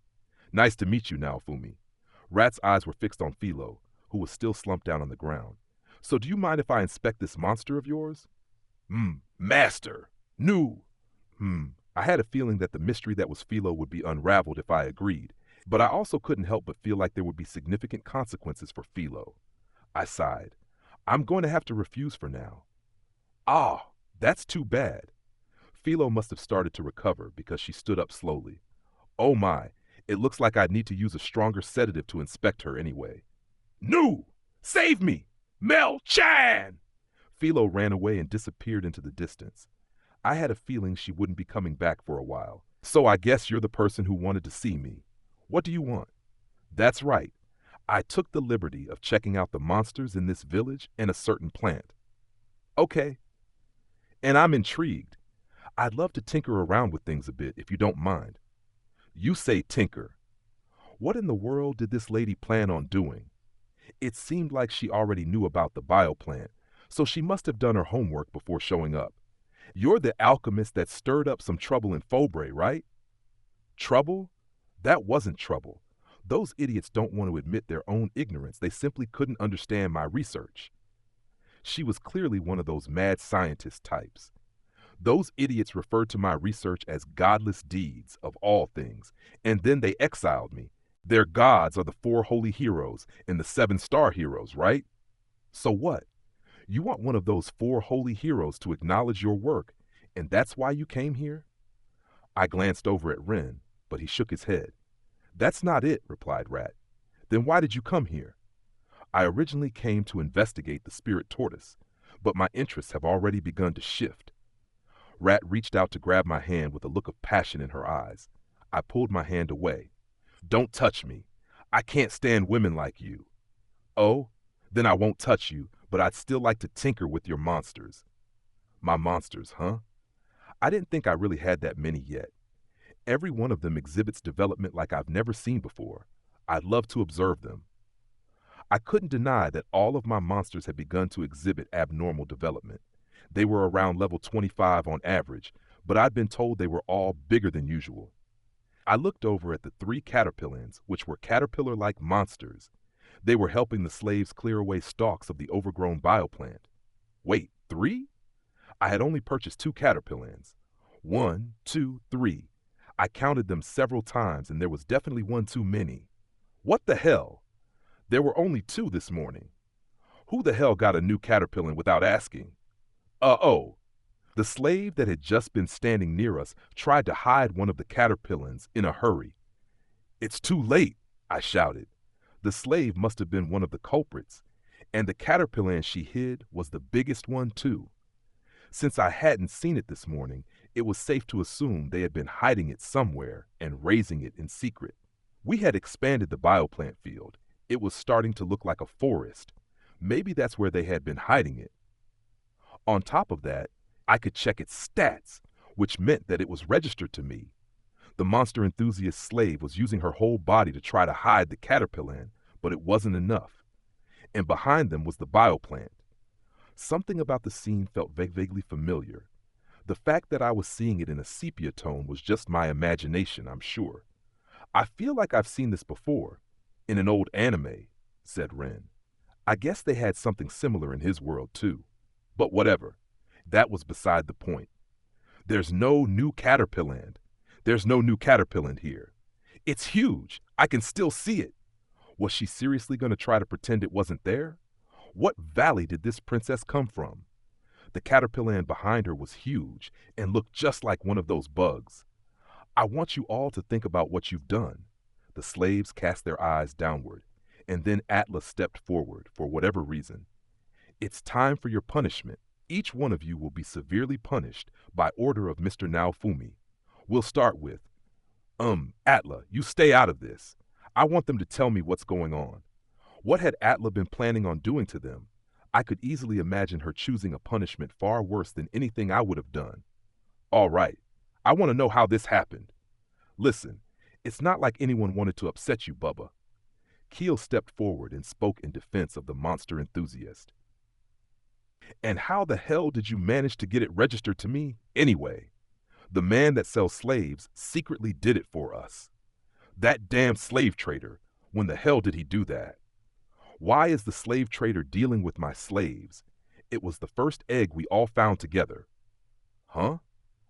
Nice to meet you, Naofumi. Rat's eyes were fixed on Philo, who was still slumped down on the ground. So do you mind if I inspect this monster of yours? Master. New. I had a feeling that the mystery that was Philo would be unraveled if I agreed, but I also couldn't help but feel like there would be significant consequences for Philo. I sighed. I'm going to have to refuse for now. Ah, that's too bad. Philo must have started to recover because she stood up slowly. Oh my, it looks like I'd need to use a stronger sedative to inspect her anyway. No! Save me! Mel Chan! Philo ran away and disappeared into the distance. I had a feeling she wouldn't be coming back for a while. So I guess you're the person who wanted to see me. What do you want? That's right. I took the liberty of checking out the monsters in this village and a certain plant. Okay. And I'm intrigued. I'd love to tinker around with things a bit if you don't mind. You say tinker. What in the world did this lady plan on doing? It seemed like she already knew about the bioplant, so she must have done her homework before showing up. You're the alchemist that stirred up some trouble in Faubourg, right? Trouble? That wasn't trouble. Those idiots don't want to admit their own ignorance. They simply couldn't understand my research. She was clearly one of those mad scientist types. Those idiots referred to my research as godless deeds of all things, and then they exiled me. Their gods are the 4 holy heroes and the 7-star heroes, right? So what? You want one of those 4 holy heroes to acknowledge your work, and that's why you came here? I glanced over at Ren, but he shook his head. That's not it, replied Rat. Then why did you come here? I originally came to investigate the spirit tortoise, but my interests have already begun to shift. Rat reached out to grab my hand with a look of passion in her eyes. I pulled my hand away. Don't touch me. I can't stand women like you. Oh, then I won't touch you, but I'd still like to tinker with your monsters. My monsters, huh? I didn't think I really had that many yet. Every one of them exhibits development like I've never seen before. I'd love to observe them. I couldn't deny that all of my monsters had begun to exhibit abnormal development. They were around level 25 on average, but I'd been told they were all bigger than usual. I looked over at the three caterpillars, which were caterpillar-like monsters. They were helping the slaves clear away stalks of the overgrown bioplant. Wait, three? I had only purchased two caterpillars. 1, 2, 3. I counted them several times, and there was definitely one too many. What the hell? There were only two this morning. Who the hell got a new caterpillar without asking? Oh. The slave that had just been standing near us tried to hide one of the caterpillars in a hurry. It's too late, I shouted. The slave must have been one of the culprits, and the caterpillar she hid was the biggest one too. Since I hadn't seen it this morning, it was safe to assume they had been hiding it somewhere and raising it in secret. We had expanded the bioplant field. It was starting to look like a forest. Maybe that's where they had been hiding it. On top of that, I could check its stats, which meant that it was registered to me. The monster enthusiast slave was using her whole body to try to hide the caterpillar, but it wasn't enough. And behind them was the bioplant. Something about the scene felt vaguely familiar. The fact that I was seeing it in a sepia tone was just my imagination, I'm sure. I feel like I've seen this before, in an old anime, said Ren. I guess they had something similar in his world too. But whatever. That was beside the point. There's no new caterpillar. There's no new caterpillar here. It's huge. I can still see it. Was she seriously going to try to pretend it wasn't there? What valley did this princess come from? The caterpillar behind her was huge and looked just like one of those bugs. I want you all to think about what you've done. The slaves cast their eyes downward, and then Atlas stepped forward for whatever reason. It's time for your punishment. Each one of you will be severely punished by order of Mr. Naofumi. We'll start with, Atla, you stay out of this. I want them to tell me what's going on. What had Atla been planning on doing to them? I could easily imagine her choosing a punishment far worse than anything I would have done. All right, I want to know how this happened. Listen, it's not like anyone wanted to upset you, Bubba. Keel stepped forward and spoke in defense of the monster enthusiast. And how the hell did you manage to get it registered to me anyway? The man that sells slaves secretly did it for us. That damn slave trader, when the hell did he do that? Why is the slave trader dealing with my slaves? It was the first egg we all found together. Huh?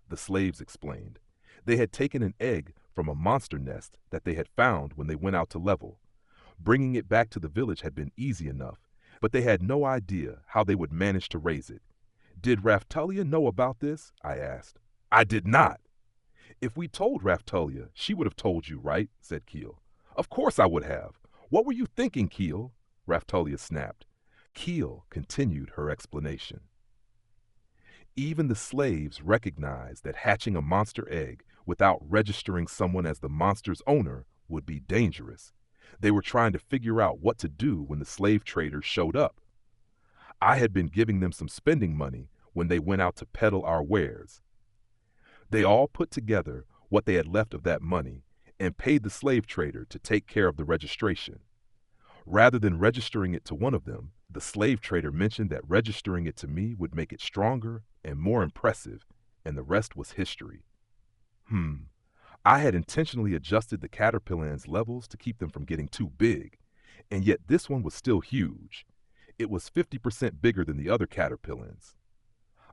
The slaves explained. They had taken an egg from a monster nest that they had found when they went out to level. Bringing it back to the village had been easy enough, but they had no idea how they would manage to raise it. Did Raftalia know about this? I asked. I did not. If we told Raftalia, she would have told you, right? Said Keel. Of course I would have. What were you thinking, Keel? Raftalia snapped. Keel continued her explanation. Even the slaves recognized that hatching a monster egg without registering someone as the monster's owner would be dangerous. They were trying to figure out what to do when the slave traders showed up. I had been giving them some spending money when they went out to peddle our wares. They all put together what they had left of that money and paid the slave trader to take care of the registration. Rather than registering it to one of them, the slave trader mentioned that registering it to me would make it stronger and more impressive, and the rest was history. I had intentionally adjusted the caterpillar's levels to keep them from getting too big, and yet this one was still huge. It was 50% bigger than the other caterpillars.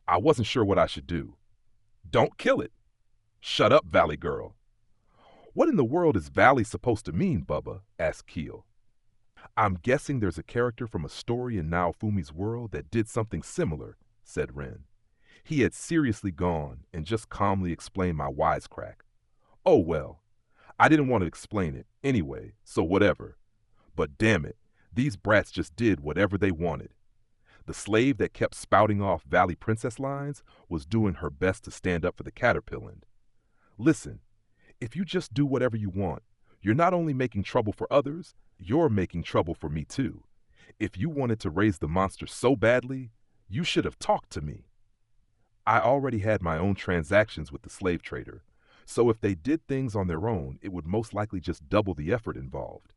I wasn't sure what I should do. Don't kill it. Shut up, Valley Girl. What in the world is Valley supposed to mean, Bubba? Asked Keel. I'm guessing there's a character from a story in Naofumi's world that did something similar, said Ren. He had seriously gone and just calmly explained my wisecrack. Oh well, I didn't want to explain it anyway, so whatever. But damn it, these brats just did whatever they wanted. The slave that kept spouting off Valley Princess lines was doing her best to stand up for the caterpillar. Listen, if you just do whatever you want, you're not only making trouble for others, you're making trouble for me too. If you wanted to raise the monster so badly, you should have talked to me. I already had my own transactions with the slave trader, so if they did things on their own, it would most likely just double the effort involved.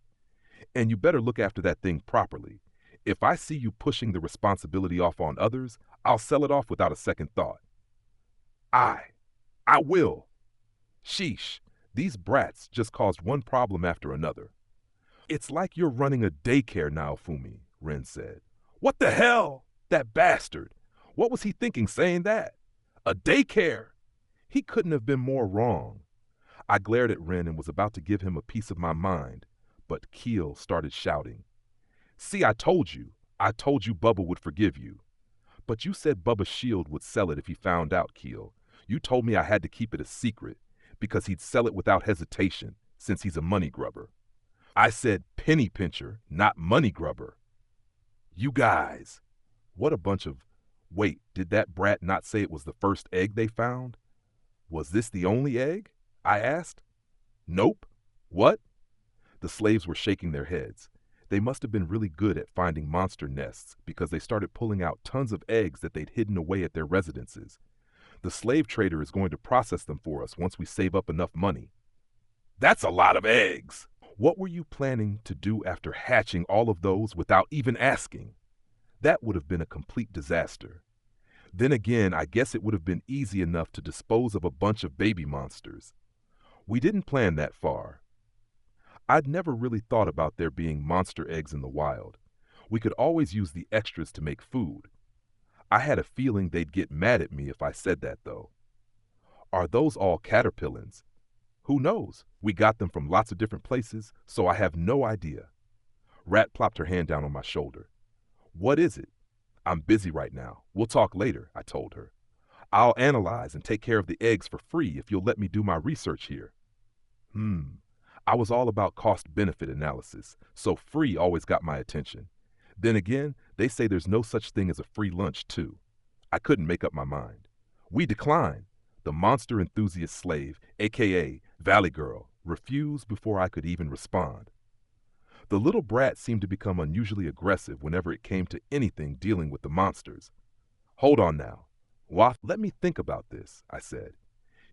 And you better look after that thing properly. If I see you pushing the responsibility off on others, I'll sell it off without a second thought. Aye. I will. Sheesh, these brats just caused one problem after another. It's like you're running a daycare now, Fumi, Ren said. What the hell? That bastard. What was he thinking saying that? A daycare? He couldn't have been more wrong. I glared at Ren and was about to give him a piece of my mind, but Keel started shouting. See, I told you. I told you Bubba would forgive you. But you said Bubba Shield would sell it if he found out, Keel. You told me I had to keep it a secret because he'd sell it without hesitation since he's a money grubber. I said penny pincher, not money grubber. You guys. What a bunch of... Wait, did that brat not say it was the first egg they found? Was this the only egg? I asked. Nope. What? The slaves were shaking their heads. They must have been really good at finding monster nests because they started pulling out tons of eggs that they'd hidden away at their residences. The slave trader is going to process them for us once we save up enough money. That's a lot of eggs. What were you planning to do after hatching all of those without even asking? That would have been a complete disaster. Then again, I guess it would have been easy enough to dispose of a bunch of baby monsters. We didn't plan that far. I'd never really thought about there being monster eggs in the wild. We could always use the extras to make food. I had a feeling they'd get mad at me if I said that, though. Are those all caterpillars? Who knows? We got them from lots of different places, so I have no idea. Rat plopped her hand down on my shoulder. What is it? I'm busy right now. We'll talk later, I told her. I'll analyze and take care of the eggs for free if you'll let me do my research here. I was all about cost-benefit analysis, so free always got my attention. Then again, they say there's no such thing as a free lunch, too. I couldn't make up my mind. We decline. The monster enthusiast slave, a.k.a. Valley Girl, refused before I could even respond. The little brat seemed to become unusually aggressive whenever it came to anything dealing with the monsters. Hold on now. Waff, let me think about this, I said.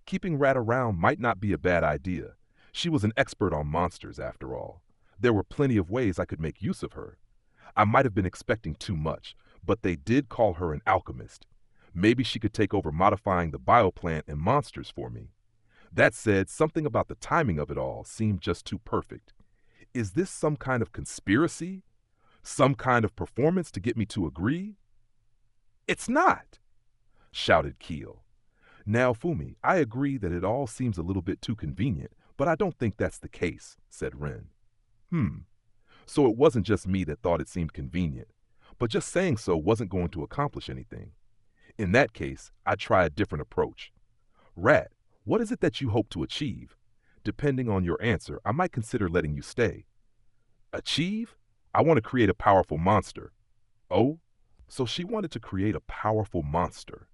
Keeping Rat around might not be a bad idea. She was an expert on monsters, after all. There were plenty of ways I could make use of her. I might have been expecting too much, but they did call her an alchemist. Maybe she could take over modifying the bioplant and monsters for me. That said, something about the timing of it all seemed just too perfect. Is this some kind of conspiracy? Some kind of performance to get me to agree? It's not, shouted Keel. Now, Fumi, I agree that it all seems a little bit too convenient, but I don't think that's the case, said Ren. So it wasn't just me that thought it seemed convenient, but just saying so wasn't going to accomplish anything. In that case, I'd try a different approach. Rat, what is it that you hope to achieve? Depending on your answer, I might consider letting you stay. Achieve? I want to create a powerful monster. Oh? So she wanted to create a powerful monster.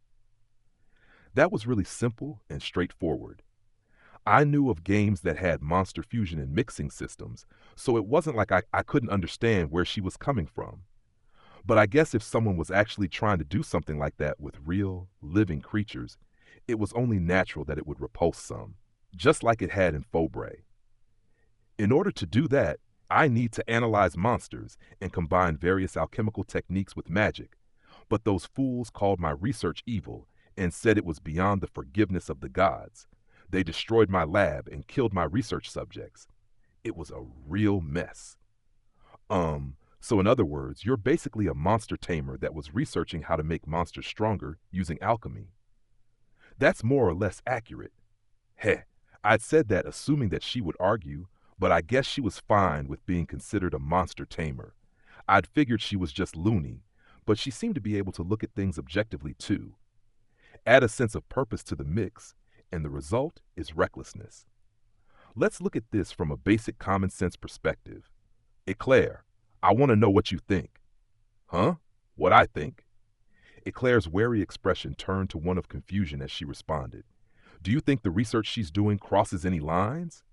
That was really simple and straightforward. I knew of games that had monster fusion and mixing systems, so it wasn't like I couldn't understand where she was coming from. But I guess if someone was actually trying to do something like that with real, living creatures, it was only natural that it would repulse some, just like it had in Fobray. In order to do that, I need to analyze monsters and combine various alchemical techniques with magic, but those fools called my research evil and said it was beyond the forgiveness of the gods. They destroyed my lab and killed my research subjects. It was a real mess. So in other words, you're basically a monster tamer that was researching how to make monsters stronger using alchemy. That's more or less accurate. Heh, I'd said that assuming that she would argue, but I guess she was fine with being considered a monster tamer. I'd figured she was just loony, but she seemed to be able to look at things objectively too. Add a sense of purpose to the mix, and the result is recklessness. Let's look at this from a basic common sense perspective. Eclair, I want to know what you think. Huh? What I think? Eclair's wary expression turned to one of confusion as she responded. Do you think the research she's doing crosses any lines?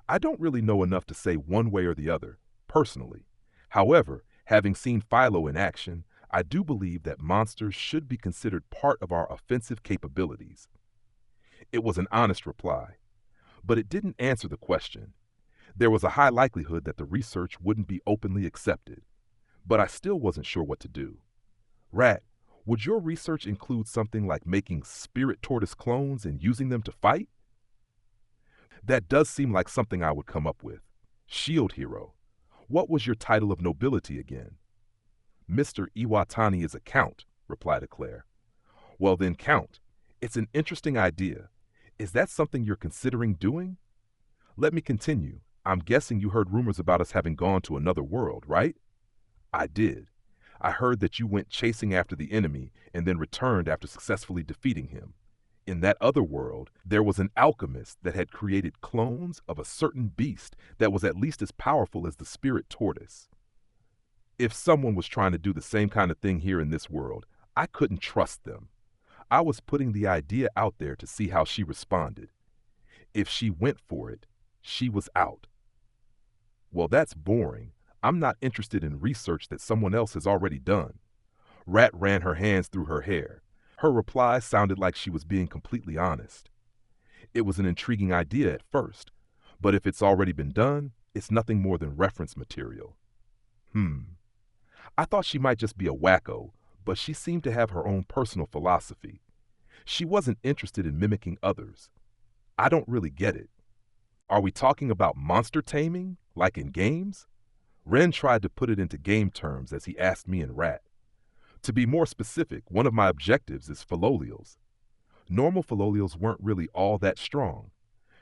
I don't really know enough to say one way or the other, personally. However, having seen Philo in action, I do believe that monsters should be considered part of our offensive capabilities. It was an honest reply, but it didn't answer the question. There was a high likelihood that the research wouldn't be openly accepted, but I still wasn't sure what to do. Rat, Would your research include something like making spirit tortoise clones and using them to fight? That does seem like something I would come up with. Shield hero. What was your title of nobility again? Mr. Iwatani is a count, replied Eclair. Well then, count. It's an interesting idea. Is that something you're considering doing? Let me continue. I'm guessing you heard rumors about us having gone to another world, right? I did. I heard that you went chasing after the enemy and then returned after successfully defeating him. In that other world, there was an alchemist that had created clones of a certain beast that was at least as powerful as the spirit tortoise. If someone was trying to do the same kind of thing here in this world, I couldn't trust them. I was putting the idea out there to see how she responded. If she went for it, she was out. Well, that's boring. I'm not interested in research that someone else has already done. Rat ran her hands through her hair. Her reply sounded like she was being completely honest. It was an intriguing idea at first, but if it's already been done, it's nothing more than reference material. I thought she might just be a wacko, but she seemed to have her own personal philosophy. She wasn't interested in mimicking others. I don't really get it. Are we talking about monster taming, like in games? Ren tried to put it into game terms as he asked me and Rat. To be more specific, one of my objectives is philolials. Normal philolials weren't really all that strong.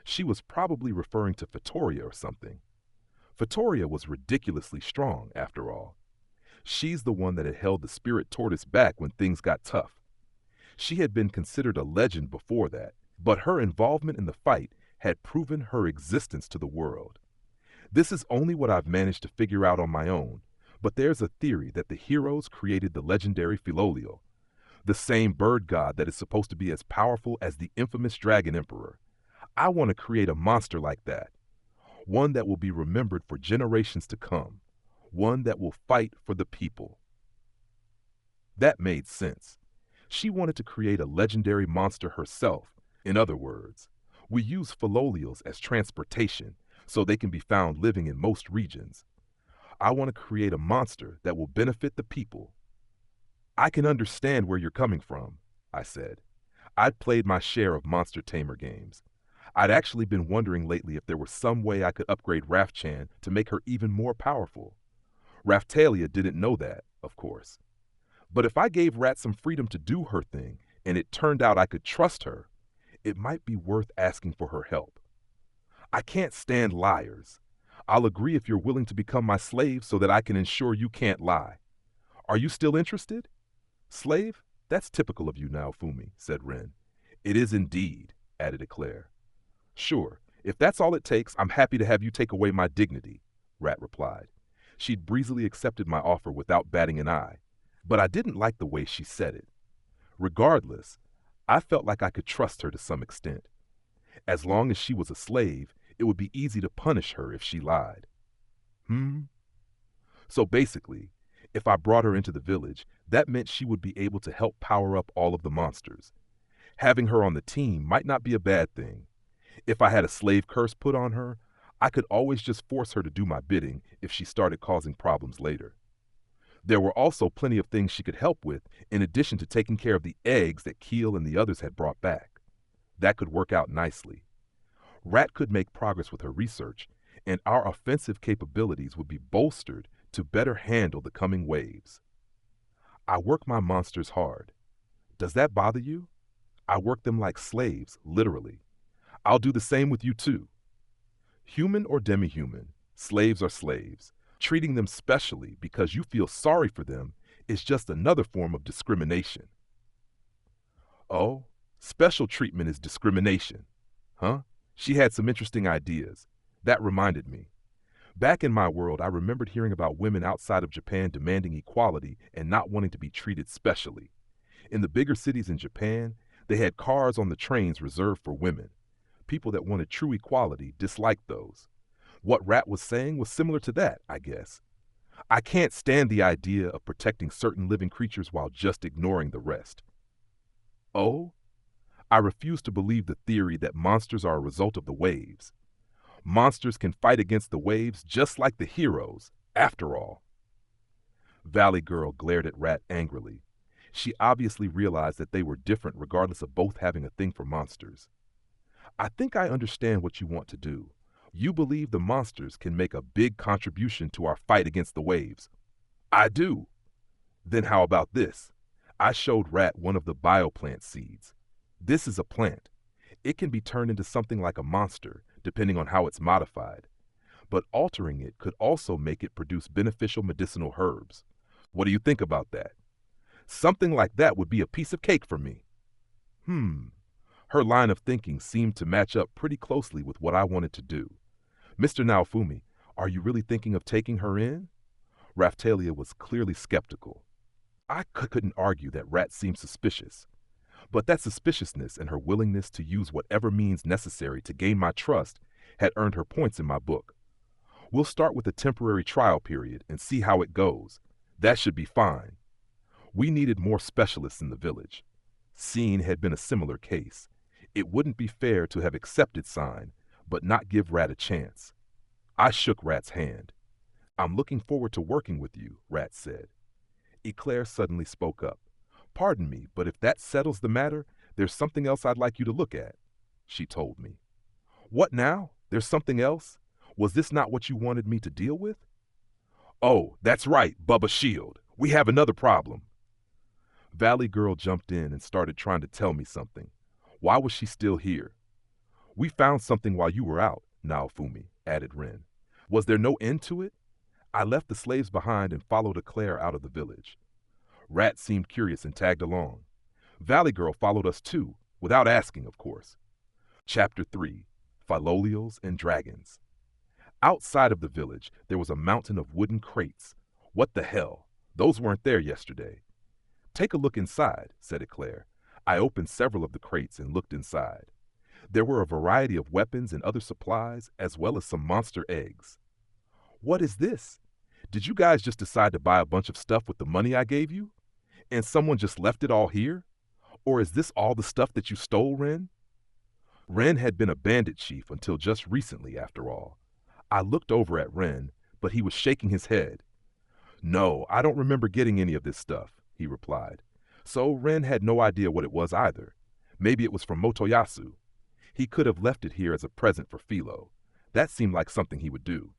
She was probably referring to Fatoria or something. Fatoria was ridiculously strong, after all. She's the one that had held the spirit tortoise back when things got tough. She had been considered a legend before that, but her involvement in the fight had proven her existence to the world. This is only what I've managed to figure out on my own, but there's a theory that the heroes created the legendary Filolio, the same bird god that is supposed to be as powerful as the infamous Dragon Emperor. I want to create a monster like that, one that will be remembered for generations to come, one that will fight for the people. That made sense. She wanted to create a legendary monster herself. In other words, we use Filolials as transportation, so they can be found living in most regions. I want to create a monster that will benefit the people. I can understand where you're coming from, I said. I'd played my share of monster tamer games. I'd actually been wondering lately if there was some way I could upgrade Rafchan to make her even more powerful. Raftalia didn't know that, of course. But if I gave Rat some freedom to do her thing, and it turned out I could trust her, it might be worth asking for her help. I can't stand liars. I'll agree if you're willing to become my slave so that I can ensure you can't lie. Are you still interested? Slave? That's typical of you now, Fumi, said Ren. It is indeed, added Eclair. Sure, if that's all it takes, I'm happy to have you take away my dignity, Rat replied. She'd breezily accepted my offer without batting an eye, but I didn't like the way she said it. Regardless, I felt like I could trust her to some extent. As long as she was a slave, it would be easy to punish her if she lied. So basically, if I brought her into the village, that meant she would be able to help power up all of the monsters. Having her on the team might not be a bad thing. If I had a slave curse put on her, I could always just force her to do my bidding if she started causing problems later. There were also plenty of things she could help with, in addition to taking care of the eggs that Keel and the others had brought back. That could work out nicely. Rat could make progress with her research, and our offensive capabilities would be bolstered to better handle the coming waves. I work my monsters hard. Does that bother you? I work them like slaves, literally. I'll do the same with you too. Human or demi-human, slaves are slaves. Treating them specially because you feel sorry for them is just another form of discrimination. Oh, special treatment is discrimination. Huh? She had some interesting ideas. That reminded me. Back in my world, I remembered hearing about women outside of Japan demanding equality and not wanting to be treated specially. In the bigger cities in Japan, they had cars on the trains reserved for women. People that wanted true equality disliked those. What Rat was saying was similar to that, I guess. I can't stand the idea of protecting certain living creatures while just ignoring the rest. Oh? I refuse to believe the theory that monsters are a result of the waves. Monsters can fight against the waves just like the heroes, after all. Valley Girl glared at Rat angrily. She obviously realized that they were different regardless of both having a thing for monsters. I think I understand what you want to do. You believe the monsters can make a big contribution to our fight against the waves. I do. Then how about this? I showed Rat one of the bioplant seeds. This is a plant. It can be turned into something like a monster, depending on how it's modified. But altering it could also make it produce beneficial medicinal herbs. What do you think about that? Something like that would be a piece of cake for me. Her line of thinking seemed to match up pretty closely with what I wanted to do. Mr. Naofumi, are you really thinking of taking her in? Raphtalia was clearly skeptical. I couldn't argue that Rat seemed suspicious, but that suspiciousness and her willingness to use whatever means necessary to gain my trust had earned her points in my book. We'll start with a temporary trial period and see how it goes. That should be fine. We needed more specialists in the village. Scene had been a similar case. It wouldn't be fair to have accepted Sign, but not give Rat a chance. I shook Rat's hand. I'm looking forward to working with you, Rat said. Eclair suddenly spoke up. Pardon me, but if that settles the matter, there's something else I'd like you to look at, she told me. What now? There's something else? Was this not what you wanted me to deal with? Oh, that's right, Bubba Shield. We have another problem. Valley Girl jumped in and started trying to tell me something. Why was she still here? We found something while you were out, Naofumi, added Ren. Was there no end to it? I left the slaves behind and followed Eclair out of the village. Rat seemed curious and tagged along. Valley Girl followed us too, without asking, of course. Chapter 3, Philolials and Dragons. Outside of the village, there was a mountain of wooden crates. What the hell? Those weren't there yesterday. Take a look inside, said Eclair. I opened several of the crates and looked inside. There were a variety of weapons and other supplies, as well as some monster eggs. What is this? Did you guys just decide to buy a bunch of stuff with the money I gave you? And someone just left it all here? Or is this all the stuff that you stole, Ren? Ren had been a bandit chief until just recently, after all. I looked over at Ren, but he was shaking his head. No, I don't remember getting any of this stuff, he replied. So Ren had no idea what it was either. Maybe it was from Motoyasu. He could have left it here as a present for Philo. That seemed like something he would do.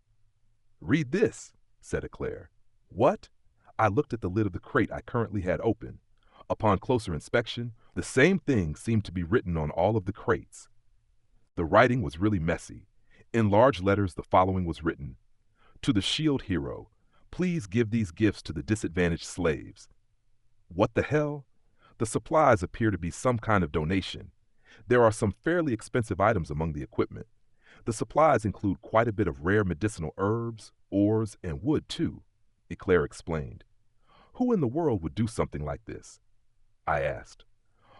Read this, said Eclair. What? I looked at the lid of the crate I currently had open. Upon closer inspection, the same thing seemed to be written on all of the crates. The writing was really messy. In large letters, the following was written. To the shield hero, please give these gifts to the disadvantaged slaves. What the hell? The supplies appear to be some kind of donation. There are some fairly expensive items among the equipment. The supplies include quite a bit of rare medicinal herbs, ores, and wood, too, Eclair explained. Who in the world would do something like this? I asked.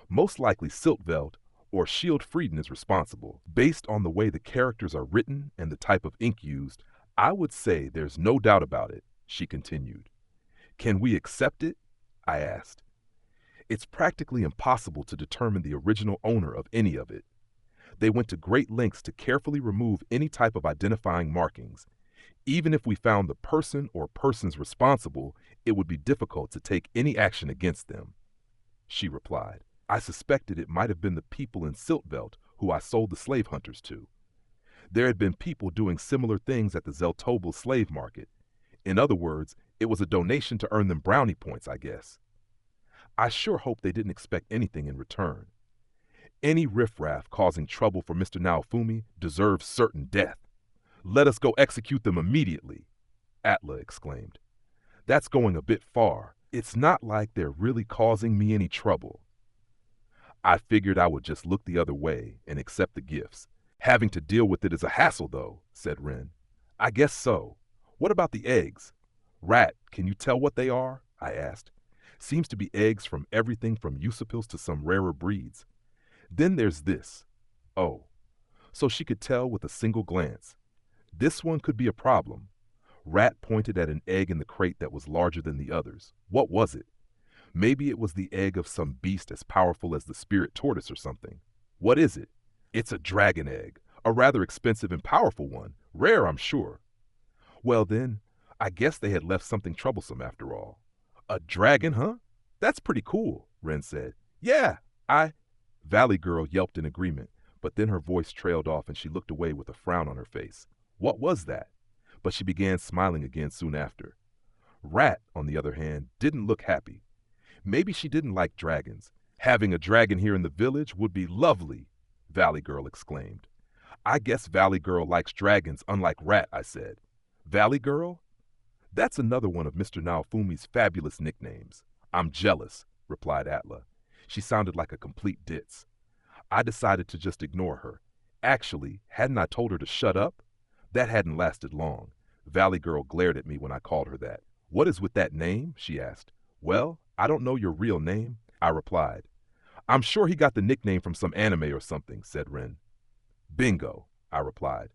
Most likely Siltveld or Shield Frieden is responsible. Based on the way the characters are written and the type of ink used, I would say there's no doubt about it, she continued. Can we accept it? I asked. It's practically impossible to determine the original owner of any of it. They went to great lengths to carefully remove any type of identifying markings. Even if we found the person or persons responsible, it would be difficult to take any action against them. She replied. I suspected it might have been the people in Siltveld who I sold the slave hunters to. There had been people doing similar things at the Zeltobel slave market. In other words, it was a donation to earn them brownie points, I guess. I sure hope they didn't expect anything in return. Any riffraff causing trouble for Mr. Naofumi deserves certain death. Let us go execute them immediately, Atla exclaimed. That's going a bit far. It's not like they're really causing me any trouble. I figured I would just look the other way and accept the gifts. Having to deal with it is a hassle, though, said Ren. I guess so. What about the eggs? Rat, can you tell what they are? I asked. Seems to be eggs from everything from Usapils to some rarer breeds. Then there's this. Oh, so she could tell with a single glance. This one could be a problem. Rat pointed at an egg in the crate that was larger than the others. What was it? Maybe it was the egg of some beast as powerful as the spirit tortoise or something. What is it? It's a dragon egg, a rather expensive and powerful one. Rare, I'm sure. Well then, I guess they had left something troublesome after all. A dragon, huh? That's pretty cool, Ren said. Yeah, I. Valley Girl yelped in agreement, but then her voice trailed off and she looked away with a frown on her face. What was that? But she began smiling again soon after. Rat, on the other hand, didn't look happy. Maybe she didn't like dragons. Having a dragon here in the village would be lovely, Valley Girl exclaimed. I guess Valley Girl likes dragons unlike Rat, I said. Valley Girl? That's another one of Mr. Naofumi's fabulous nicknames. I'm jealous, replied Atla. She sounded like a complete ditz. I decided to just ignore her. Actually, hadn't I told her to shut up? That hadn't lasted long. Valley Girl glared at me when I called her that. What is with that name? She asked. Well, I don't know your real name, I replied. I'm sure he got the nickname from some anime or something, said Ren. Bingo, I replied.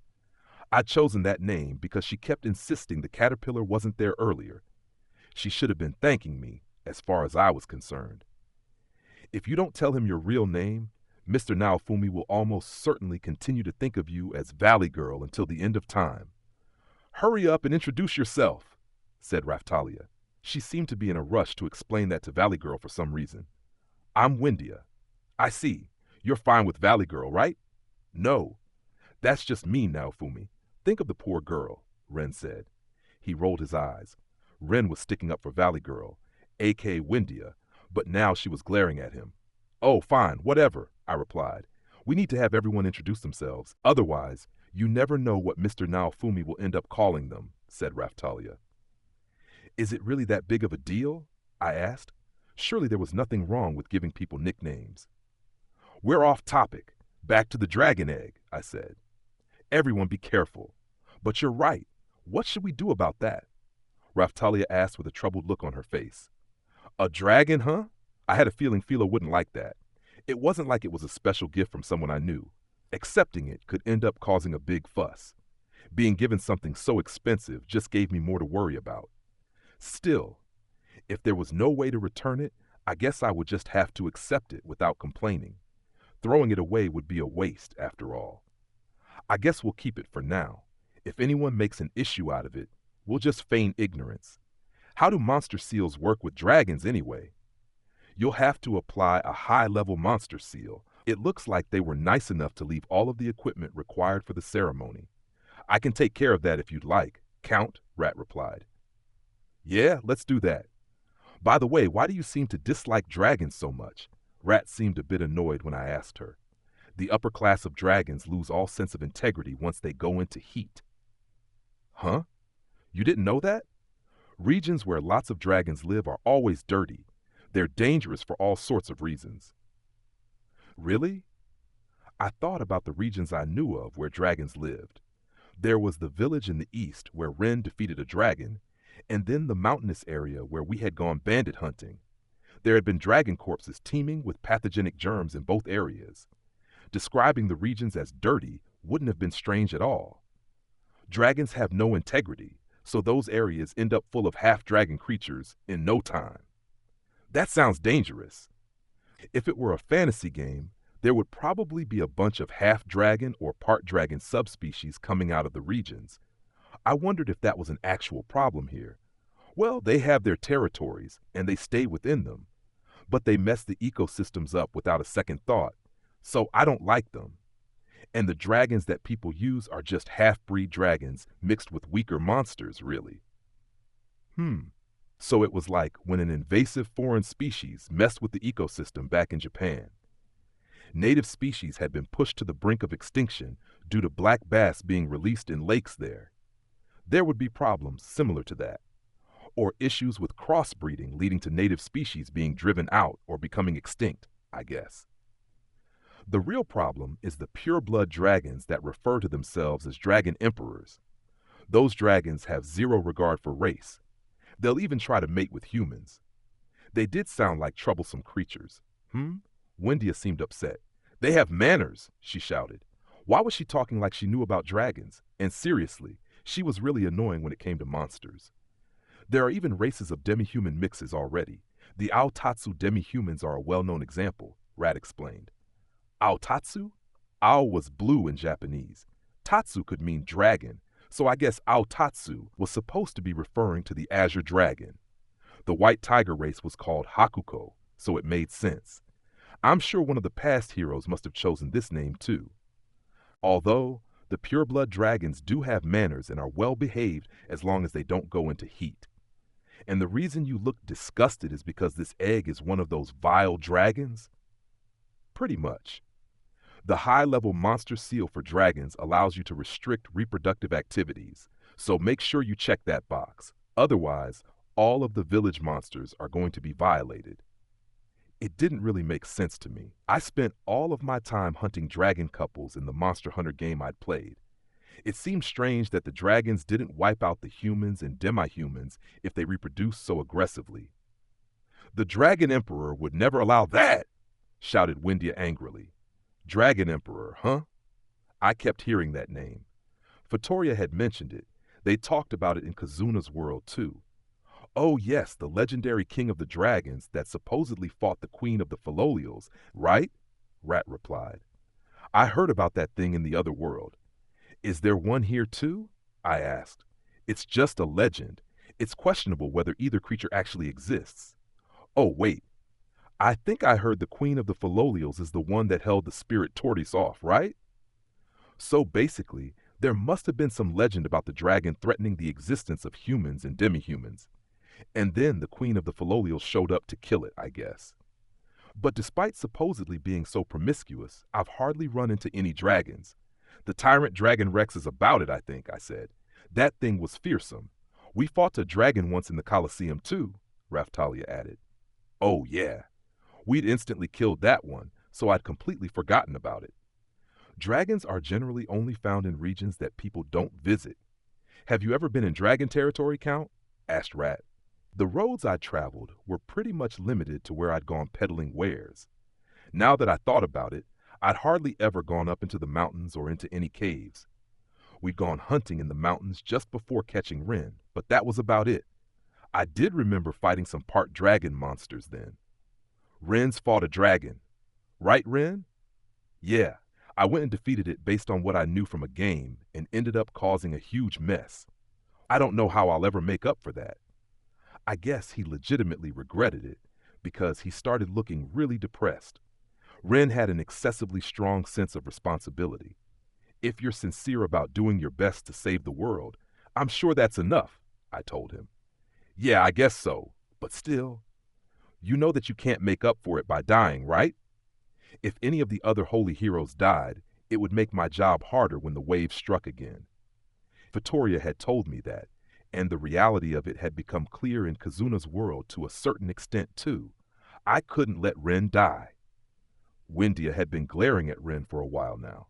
I'd chosen that name because she kept insisting the caterpillar wasn't there earlier. She should have been thanking me, as far as I was concerned. If you don't tell him your real name, Mr. Naofumi will almost certainly continue to think of you as Valley Girl until the end of time. Hurry up and introduce yourself, said Raftalia. She seemed to be in a rush to explain that to Valley Girl for some reason. I'm Windia. I see. You're fine with Valley Girl, right? No. That's just me, Naofumi. Think of the poor girl, Ren said. He rolled his eyes. Ren was sticking up for Valley Girl, a.k.a. Windia, but now she was glaring at him. Oh, fine, whatever, I replied. We need to have everyone introduce themselves. Otherwise, you never know what Mr. Naofumi will end up calling them, said Raftalia. Is it really that big of a deal? I asked. Surely there was nothing wrong with giving people nicknames. We're off topic. Back to the dragon egg, I said. Everyone be careful. But you're right. What should we do about that? Raftalia asked with a troubled look on her face. A dragon, huh? I had a feeling Philo wouldn't like that. It wasn't like it was a special gift from someone I knew. Accepting it could end up causing a big fuss. Being given something so expensive just gave me more to worry about. Still, if there was no way to return it, I guess I would just have to accept it without complaining. Throwing it away would be a waste, after all. I guess we'll keep it for now. If anyone makes an issue out of it, we'll just feign ignorance. How do monster seals work with dragons anyway? You'll have to apply a high-level monster seal. It looks like they were nice enough to leave all of the equipment required for the ceremony. I can take care of that if you'd like, Count, Rat replied. Yeah, let's do that. By the way, why do you seem to dislike dragons so much? Rat seemed a bit annoyed when I asked her. The upper class of dragons lose all sense of integrity once they go into heat. Huh? You didn't know that? Regions where lots of dragons live are always dirty. They're dangerous for all sorts of reasons. Really? I thought about the regions I knew of where dragons lived. There was the village in the east where Ren defeated a dragon, and then the mountainous area where we had gone bandit hunting. There had been dragon corpses teeming with pathogenic germs in both areas. Describing the regions as dirty wouldn't have been strange at all. Dragons have no integrity, so those areas end up full of half-dragon creatures in no time. That sounds dangerous. If it were a fantasy game, there would probably be a bunch of half-dragon or part-dragon subspecies coming out of the regions. I wondered if that was an actual problem here. Well, they have their territories, and they stay within them. But they mess the ecosystems up without a second thought, so I don't like them. And the dragons that people use are just half-breed dragons mixed with weaker monsters, really. So it was like when an invasive foreign species messed with the ecosystem back in Japan. Native species had been pushed to the brink of extinction due to black bass being released in lakes there. There would be problems similar to that, or issues with crossbreeding leading to native species being driven out or becoming extinct, I guess. The real problem is the pure-blood dragons that refer to themselves as dragon emperors. Those dragons have zero regard for race. They'll even try to mate with humans. They did sound like troublesome creatures. Windia seemed upset. They have manners, she shouted. Why was she talking like she knew about dragons? And seriously, she was really annoying when it came to monsters. There are even races of demi-human mixes already. The Aotatsu demi-humans are a well-known example, Rat explained. Aotatsu? Ao was blue in Japanese. Tatsu could mean dragon, so I guess Aotatsu was supposed to be referring to the azure dragon. The white tiger race was called Hakuko, so it made sense. I'm sure one of the past heroes must have chosen this name too. Although, the pureblood dragons do have manners and are well behaved as long as they don't go into heat. And the reason you look disgusted is because this egg is one of those vile dragons? Pretty much. The high-level monster seal for dragons allows you to restrict reproductive activities, so make sure you check that box. Otherwise, all of the village monsters are going to be violated. It didn't really make sense to me. I spent all of my time hunting dragon couples in the Monster Hunter game I'd played. It seemed strange that the dragons didn't wipe out the humans and demi-humans if they reproduced so aggressively. "The Dragon Emperor would never allow that!" shouted Windia angrily. Dragon Emperor, huh? I kept hearing that name. Vittoria had mentioned it. They talked about it in Kazuna's world, too. Oh yes, the legendary king of the dragons that supposedly fought the queen of the Philolials, right? Rat replied. I heard about that thing in the other world. Is there one here too? I asked. It's just a legend. It's questionable whether either creature actually exists. Oh wait, I think I heard the queen of the Philolials is the one that held the spirit tortoise off, right? So basically, there must have been some legend about the dragon threatening the existence of humans and demi-humans. And then the queen of the Philolials showed up to kill it, I guess. But despite supposedly being so promiscuous, I've hardly run into any dragons. The tyrant dragon Rex is about it, I think, I said. That thing was fearsome. We fought a dragon once in the Colosseum too, Raftalia added. Oh yeah. We'd instantly killed that one, so I'd completely forgotten about it. Dragons are generally only found in regions that people don't visit. Have you ever been in dragon territory, Count? Asked Rat. The roads I traveled were pretty much limited to where I'd gone peddling wares. Now that I thought about it, I'd hardly ever gone up into the mountains or into any caves. We'd gone hunting in the mountains just before catching Ren, but that was about it. I did remember fighting some part dragon monsters then. Ren's fought a dragon. Right, Ren? Yeah, I went and defeated it based on what I knew from a game and ended up causing a huge mess. I don't know how I'll ever make up for that. I guess he legitimately regretted it because he started looking really depressed. Ren had an excessively strong sense of responsibility. If you're sincere about doing your best to save the world, I'm sure that's enough, I told him. Yeah, I guess so, but still. You know that you can't make up for it by dying, right? If any of the other holy heroes died, it would make my job harder when the wave struck again. Vittoria had told me that, and the reality of it had become clear in Kazuna's world to a certain extent too. I couldn't let Ren die. Windia had been glaring at Ren for a while now.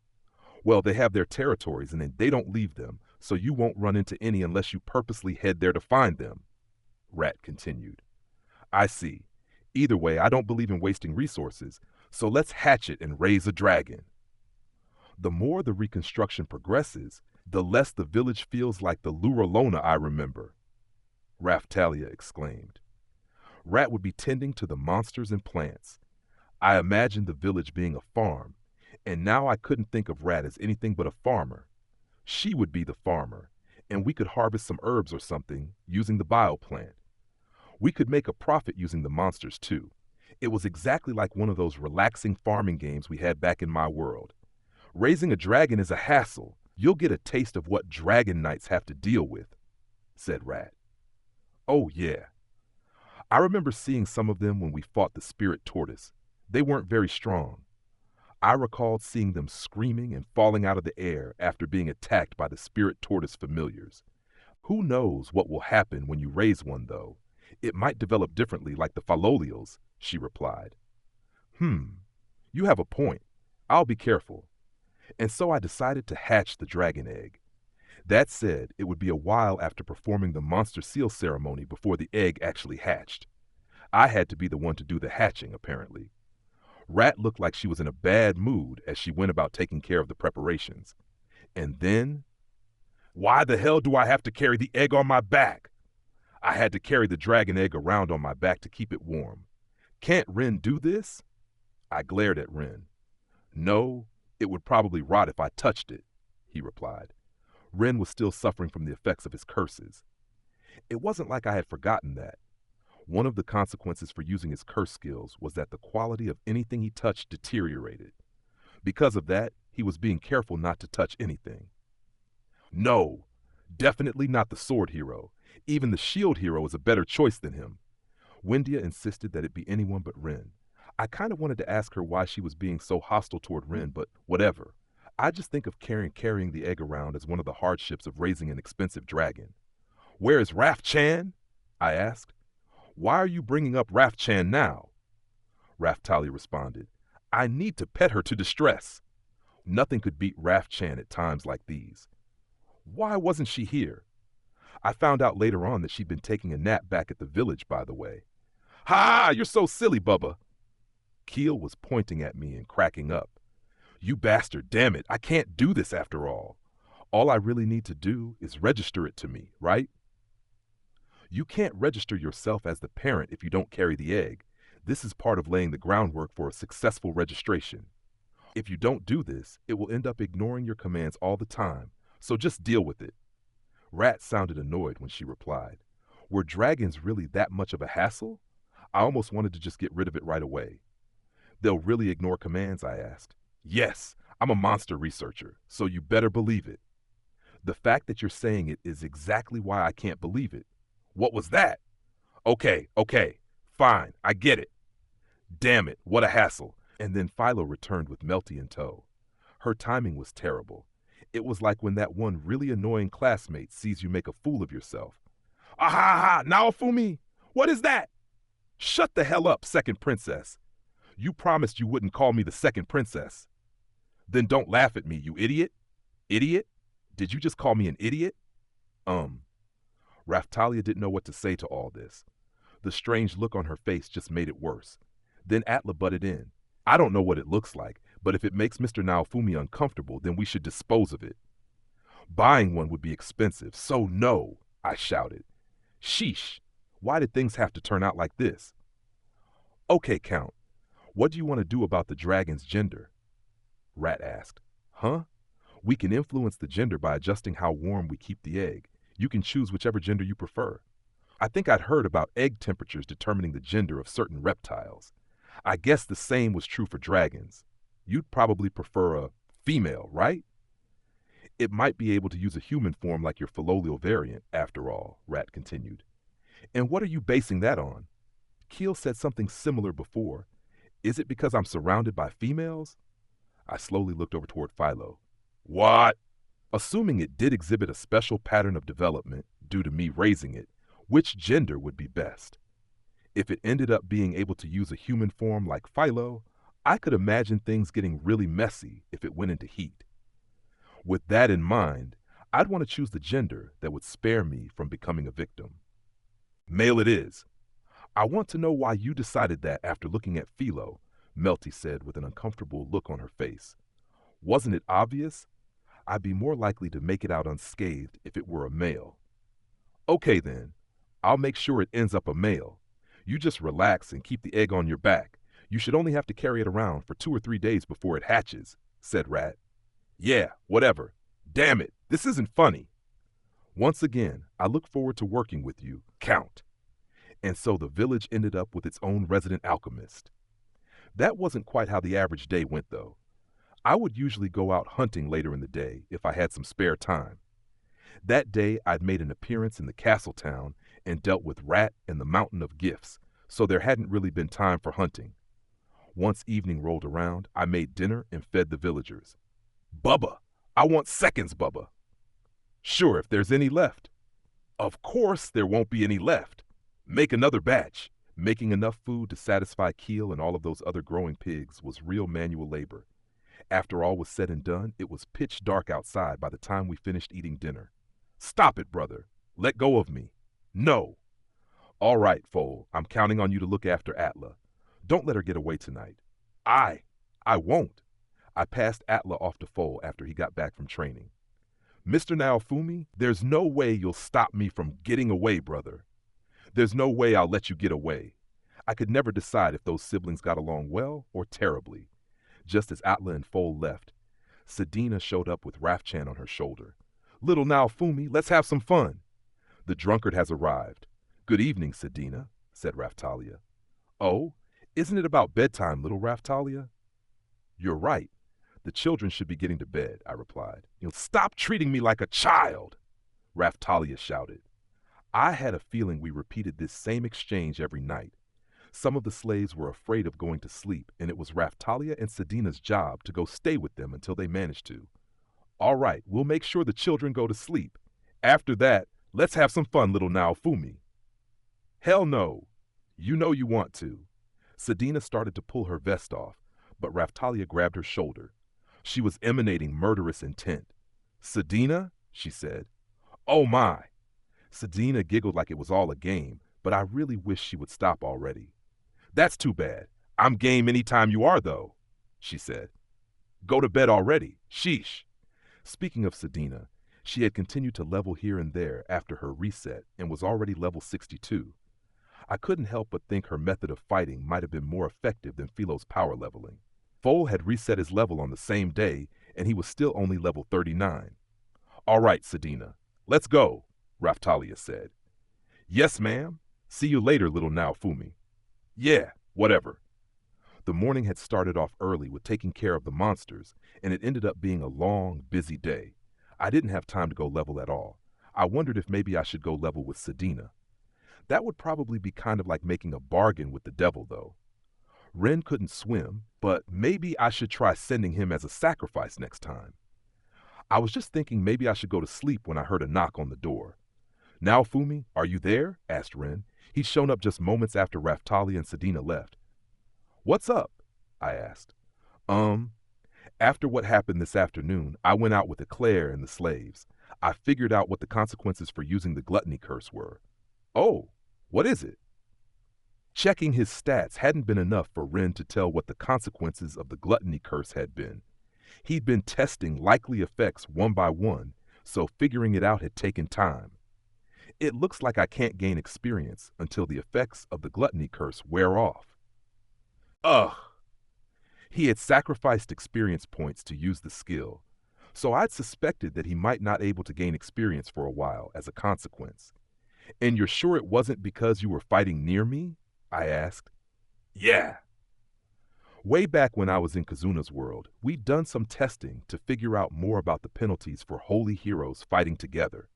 Well, they have their territories and they don't leave them, so you won't run into any unless you purposely head there to find them, Rat continued. I see. Either way, I don't believe in wasting resources, so let's hatch it and raise a dragon. The more the reconstruction progresses, the less the village feels like the Luralona I remember, Raftalia exclaimed. Rat would be tending to the monsters and plants. I imagined the village being a farm, and now I couldn't think of Rat as anything but a farmer. She would be the farmer, and we could harvest some herbs or something using the bioplant. We could make a profit using the monsters too. It was exactly like one of those relaxing farming games we had back in my world. Raising a dragon is a hassle. You'll get a taste of what dragon knights have to deal with, said Rat. Oh yeah. I remember seeing some of them when we fought the spirit tortoise. They weren't very strong. I recalled seeing them screaming and falling out of the air after being attacked by the spirit tortoise familiars. Who knows what will happen when you raise one, though? It might develop differently like the Philolials, she replied. You have a point. I'll be careful. And so I decided to hatch the dragon egg. That said, it would be a while after performing the monster seal ceremony before the egg actually hatched. I had to be the one to do the hatching, apparently. Rat looked like she was in a bad mood as she went about taking care of the preparations. And then, why the hell do I have to carry the egg on my back? I had to carry the dragon egg around on my back to keep it warm. Can't Ren do this? I glared at Ren. No, it would probably rot if I touched it, he replied. Ren was still suffering from the effects of his curses. It wasn't like I had forgotten that. One of the consequences for using his curse skills was that the quality of anything he touched deteriorated. Because of that, he was being careful not to touch anything. No, definitely not the sword hero. Even the shield hero is a better choice than him. Windia insisted that it be anyone but Ren. I kind of wanted to ask her why she was being so hostile toward Ren, but whatever. I just think of carrying the egg around as one of the hardships of raising an expensive dragon. Where is Raf Chan? I asked. Why are you bringing up Raf Chan now? Raftali responded. I need to pet her to distress. Nothing could beat Raf Chan at times like these. Why wasn't she here? I found out later on that she'd been taking a nap back at the village, by the way. Ha! You're so silly, Bubba. Keel was pointing at me and cracking up. You bastard, damn it, I can't do this after all. All I really need to do is register it to me, right? You can't register yourself as the parent if you don't carry the egg. This is part of laying the groundwork for a successful registration. If you don't do this, it will end up ignoring your commands all the time, so just deal with it. Rat sounded annoyed when she replied. Were dragons really that much of a hassle? I almost wanted to just get rid of it right away. They'll really ignore commands, I asked. Yes, I'm a monster researcher, so you better believe it. The fact that you're saying it is exactly why I can't believe it. What was that? Okay, fine, I get it. Damn it, what a hassle. And then Philo returned with Melty in tow. Her timing was terrible. It was like when that one really annoying classmate sees you make a fool of yourself. Aha, Naofumi! What is that? Shut the hell up, second princess. You promised you wouldn't call me the second princess. Then don't laugh at me, you idiot. Idiot? Did you just call me an idiot? Raftalia didn't know what to say to all this. The strange look on her face just made it worse. Then Atla butted in. I don't know what it looks like, but if it makes Mr. Naofumi uncomfortable, then we should dispose of it. Buying one would be expensive, so no, I shouted. Sheesh, why did things have to turn out like this? Okay, Count, what do you want to do about the dragon's gender? Rat asked. Huh? We can influence the gender by adjusting how warm we keep the egg. You can choose whichever gender you prefer. I think I'd heard about egg temperatures determining the gender of certain reptiles. I guess the same was true for dragons. You'd probably prefer a female, right? It might be able to use a human form like your Philolial variant, after all, Rat continued. And what are you basing that on? Keel said something similar before. Is it because I'm surrounded by females? I slowly looked over toward Philo. What? Assuming it did exhibit a special pattern of development due to me raising it, which gender would be best? If it ended up being able to use a human form like Philo, I could imagine things getting really messy if it went into heat. With that in mind, I'd want to choose the gender that would spare me from becoming a victim. Male it is. I want to know why you decided that after looking at Philo, Melty said with an uncomfortable look on her face. Wasn't it obvious? I'd be more likely to make it out unscathed if it were a male. Okay then, I'll make sure it ends up a male. You just relax and keep the egg on your back. You should only have to carry it around for 2 or 3 days before it hatches, said Rat. Yeah, whatever. Damn it, this isn't funny. Once again, I look forward to working with you, Count. And so the village ended up with its own resident alchemist. That wasn't quite how the average day went, though. I would usually go out hunting later in the day if I had some spare time. That day, I'd made an appearance in the castle town and dealt with Rat and the Mountain of Gifts, so there hadn't really been time for hunting. Once evening rolled around, I made dinner and fed the villagers. Bubba, I want seconds, Bubba. Sure, if there's any left. Of course there won't be any left. Make another batch. Making enough food to satisfy Keel and all of those other growing pigs was real manual labor. After all was said and done, it was pitch dark outside by the time we finished eating dinner. Stop it, brother. Let go of me. No. All right, Foal, I'm counting on you to look after Atla. Don't let her get away tonight. I won't. I passed Atla off to Foal after he got back from training. Mr. Naofumi, there's no way you'll stop me from getting away, brother. There's no way I'll let you get away. I could never decide if those siblings got along well or terribly. Just as Atla and Foal left, Sedina showed up with Rafchan on her shoulder. Little Naofumi, let's have some fun. The drunkard has arrived. Good evening, Sedina, said Raftalia. Oh, isn't it about bedtime, little Raftalia? You're right. The children should be getting to bed, I replied. You'll stop treating me like a child, Raftalia shouted. I had a feeling we repeated this same exchange every night. Some of the slaves were afraid of going to sleep, and it was Raftalia and Sedina's job to go stay with them until they managed to. All right, we'll make sure the children go to sleep. After that, let's have some fun, little Naofumi. Hell no. You know you want to. Sedina started to pull her vest off, but Raftalia grabbed her shoulder. She was emanating murderous intent. Sedina, she said. Oh my. Sedina giggled like it was all a game, but I really wish she would stop already. That's too bad. I'm game any time you are, though, she said. Go to bed already. Sheesh. Speaking of Sedina, she had continued to level here and there after her reset and was already level 62. I couldn't help but think her method of fighting might have been more effective than Philo's power leveling. Foal had reset his level on the same day, and he was still only level 39. All right, Sedina, let's go, Raftalia said. Yes, ma'am. See you later, little Naofumi. Yeah, whatever. The morning had started off early with taking care of the monsters, and it ended up being a long, busy day. I didn't have time to go level at all. I wondered if maybe I should go level with Sedina. That would probably be kind of like making a bargain with the devil, though. Ren couldn't swim, but maybe I should try sending him as a sacrifice next time. I was just thinking maybe I should go to sleep when I heard a knock on the door. Naofumi, are you there? Asked Ren. He'd shown up just moments after Raftalia and Sedina left. What's up? I asked. After what happened this afternoon, I went out with Eclair and the slaves. I figured out what the consequences for using the gluttony curse were. Oh, what is it? Checking his stats hadn't been enough for Ren to tell what the consequences of the gluttony curse had been. He'd been testing likely effects one by one, so figuring it out had taken time. It looks like I can't gain experience until the effects of the gluttony curse wear off. Ugh! He had sacrificed experience points to use the skill, so I'd suspected that he might not able to gain experience for a while as a consequence. And you're sure it wasn't because you were fighting near me? I asked. Yeah. Way back when I was in Kazuna's world, we'd done some testing to figure out more about the penalties for holy heroes fighting together.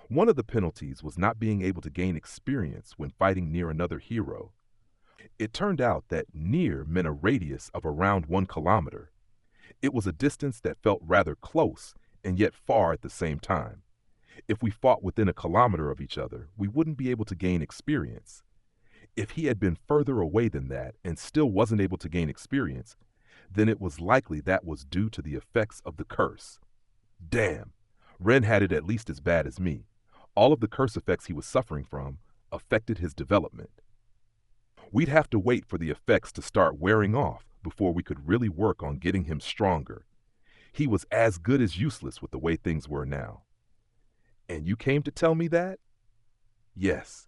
One of the penalties was not being able to gain experience when fighting near another hero. It turned out that near meant a radius of around 1 kilometer. It was a distance that felt rather close and yet far at the same time. If we fought within a kilometer of each other, we wouldn't be able to gain experience. If he had been further away than that and still wasn't able to gain experience, then it was likely that was due to the effects of the curse. Damn, Ren had it at least as bad as me. All of the curse effects he was suffering from affected his development. We'd have to wait for the effects to start wearing off before we could really work on getting him stronger. He was as good as useless with the way things were now. And you came to tell me that? Yes.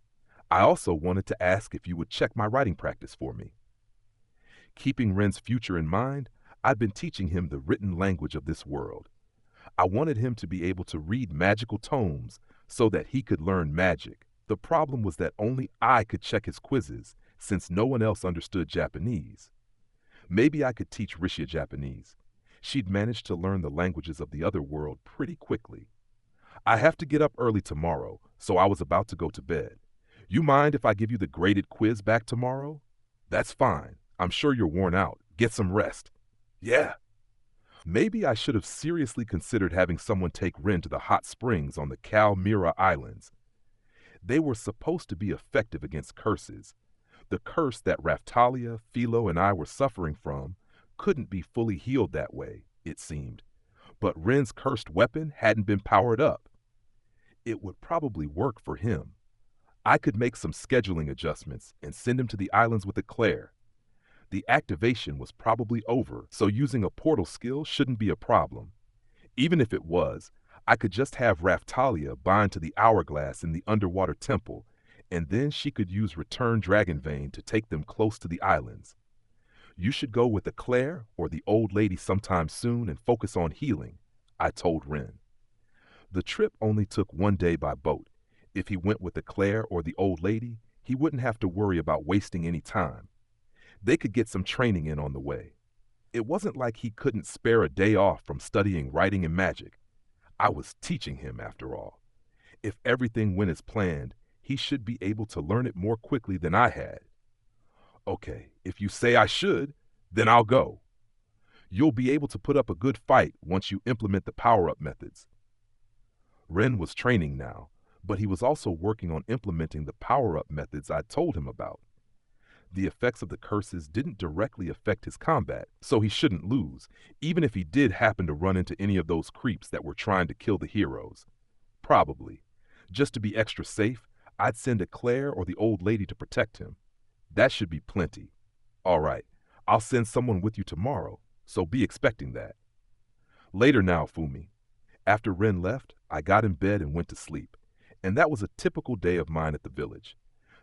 I also wanted to ask if you would check my writing practice for me. Keeping Ren's future in mind, I'd been teaching him the written language of this world. I wanted him to be able to read magical tomes so that he could learn magic. The problem was that only I could check his quizzes, since no one else understood Japanese. Maybe I could teach Rishia Japanese. She'd managed to learn the languages of the other world pretty quickly. I have to get up early tomorrow, so I was about to go to bed. You mind if I give you the graded quiz back tomorrow? That's fine. I'm sure you're worn out. Get some rest. Yeah. Maybe I should have seriously considered having someone take Ren to the hot springs on the Kalmira Islands. They were supposed to be effective against curses. The curse that Raftalia, Philo, and I were suffering from couldn't be fully healed that way, it seemed. But Ren's cursed weapon hadn't been powered up. It would probably work for him. I could make some scheduling adjustments and send him to the islands with Eclair. The activation was probably over, so using a portal skill shouldn't be a problem. Even if it was, I could just have Raftalia bind to the hourglass in the underwater temple, and then she could use Return Dragon Vein to take them close to the islands. You should go with Eclair or the old lady sometime soon and focus on healing, I told Ren. The trip only took 1 day by boat. If he went with Eclair or the old lady, He wouldn't have to worry about wasting any time. They could get some training in on the way. It wasn't like he couldn't spare a day off from studying writing and magic. I was teaching him, after all. If everything went as planned, he should be able to learn it more quickly than I had. Okay, if you say I should, then I'll go. You'll be able to put up a good fight once you implement the power-up methods. Ren was training now, but he was also working on implementing the power-up methods I told him about. The effects of the curses didn't directly affect his combat, so he shouldn't lose, even if he did happen to run into any of those creeps that were trying to kill the heroes. Probably. Just to be extra safe, I'd send a Claire or the old lady to protect him. That should be plenty. All right, I'll send someone with you tomorrow, so be expecting that. Later now, Fumi. After Ren left, I got in bed and went to sleep, and that was a typical day of mine at the village.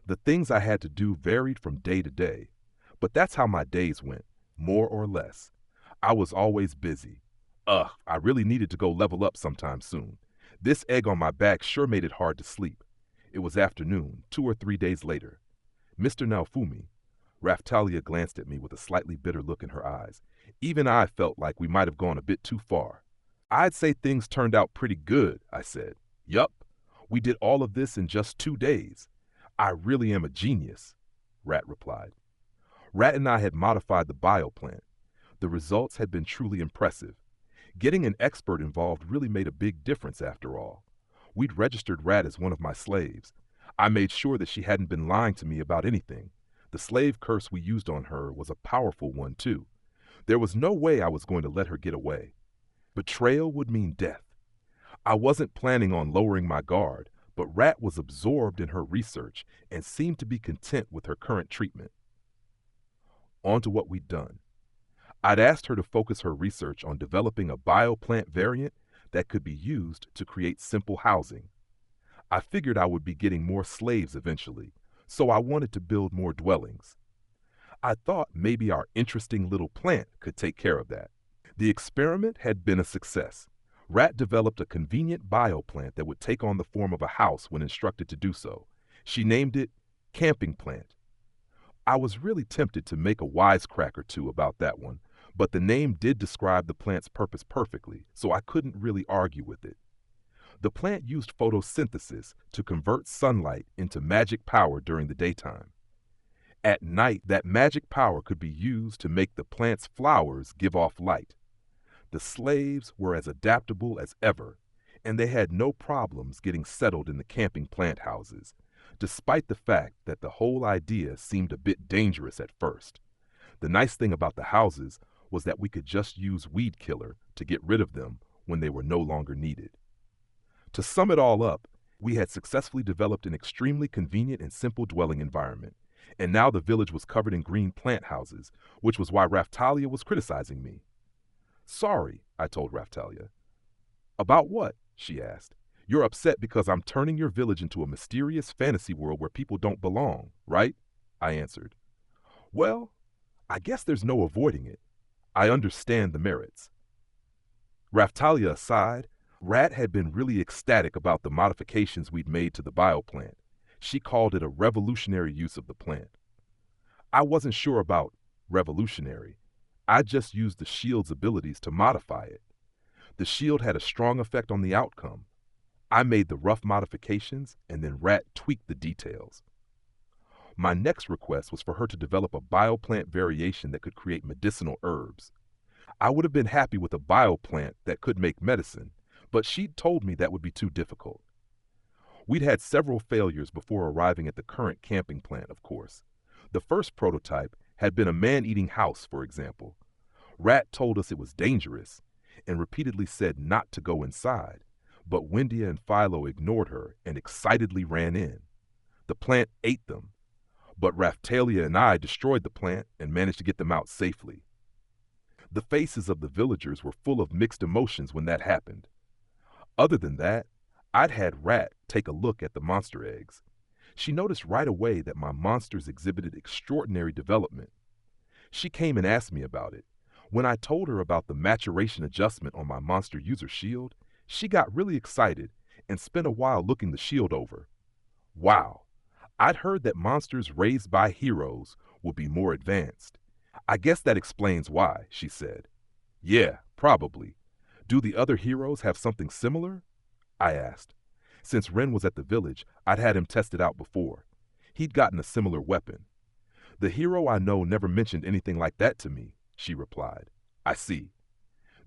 The things I had to do varied from day to day, but that's how my days went, more or less. I was always busy. I really needed to go level up sometime soon. This egg on my back sure made it hard to sleep. It was afternoon, 2 or 3 days later. Mr. Naofumi. Raftalia glanced at me with a slightly bitter look in her eyes. Even I felt like we might have gone a bit too far. I'd say things turned out pretty good, I said. Yup, we did all of this in just 2 days. I really am a genius, Rat replied. Rat and I had modified the bioplant. The results had been truly impressive. Getting an expert involved really made a big difference after all. We'd registered Rat as one of my slaves. I made sure that she hadn't been lying to me about anything. The slave curse we used on her was a powerful one, too. There was no way I was going to let her get away. Betrayal would mean death. I wasn't planning on lowering my guard, but Rat was absorbed in her research and seemed to be content with her current treatment. On to what we'd done. I'd asked her to focus her research on developing a bioplant variant that could be used to create simple housing. I figured I would be getting more slaves eventually, so I wanted to build more dwellings. I thought maybe our interesting little plant could take care of that. The experiment had been a success. Rat developed a convenient bioplant that would take on the form of a house when instructed to do so. She named it Camping Plant. I was really tempted to make a wisecrack or two about that one, but the name did describe the plant's purpose perfectly, so I couldn't really argue with it. The plant used photosynthesis to convert sunlight into magic power during the daytime. At night, that magic power could be used to make the plant's flowers give off light. The slaves were as adaptable as ever, and they had no problems getting settled in the camping plant houses, despite the fact that the whole idea seemed a bit dangerous at first. The nice thing about the houses was that we could just use weed killer to get rid of them when they were no longer needed. To sum it all up, we had successfully developed an extremely convenient and simple dwelling environment, and now the village was covered in green plant houses, which was why Raftalia was criticizing me. Sorry, I told Raftalia. About what? She asked. You're upset because I'm turning your village into a mysterious fantasy world where people don't belong, right? I answered. Well, I guess there's no avoiding it. I understand the merits. Raftalia aside, Rat had been really ecstatic about the modifications we'd made to the bioplant. She called it a revolutionary use of the plant. I wasn't sure about revolutionary. I just used the shield's abilities to modify it. The shield had a strong effect on the outcome. I made the rough modifications, and then Rat tweaked the details. My next request was for her to develop a bioplant variation that could create medicinal herbs. I would have been happy with a bioplant that could make medicine, but she'd told me that would be too difficult. We'd had several failures before arriving at the current camping plant, of course. The first prototype had been a man-eating house, for example. Rat told us it was dangerous and repeatedly said not to go inside, but Wendia and Philo ignored her and excitedly ran in. The plant ate them, but Raftalia and I destroyed the plant and managed to get them out safely. The faces of the villagers were full of mixed emotions when that happened. Other than that, I'd had Rat take a look at the monster eggs. She noticed right away that my monsters exhibited extraordinary development. She came and asked me about it. When I told her about the maturation adjustment on my monster user shield, she got really excited and spent a while looking the shield over. Wow, I'd heard that monsters raised by heroes would be more advanced. I guess that explains why, she said. Yeah, probably. Do the other heroes have something similar? I asked. Since Ren was at the village, I'd had him test it out before. He'd gotten a similar weapon. The hero I know never mentioned anything like that to me, she replied. I see.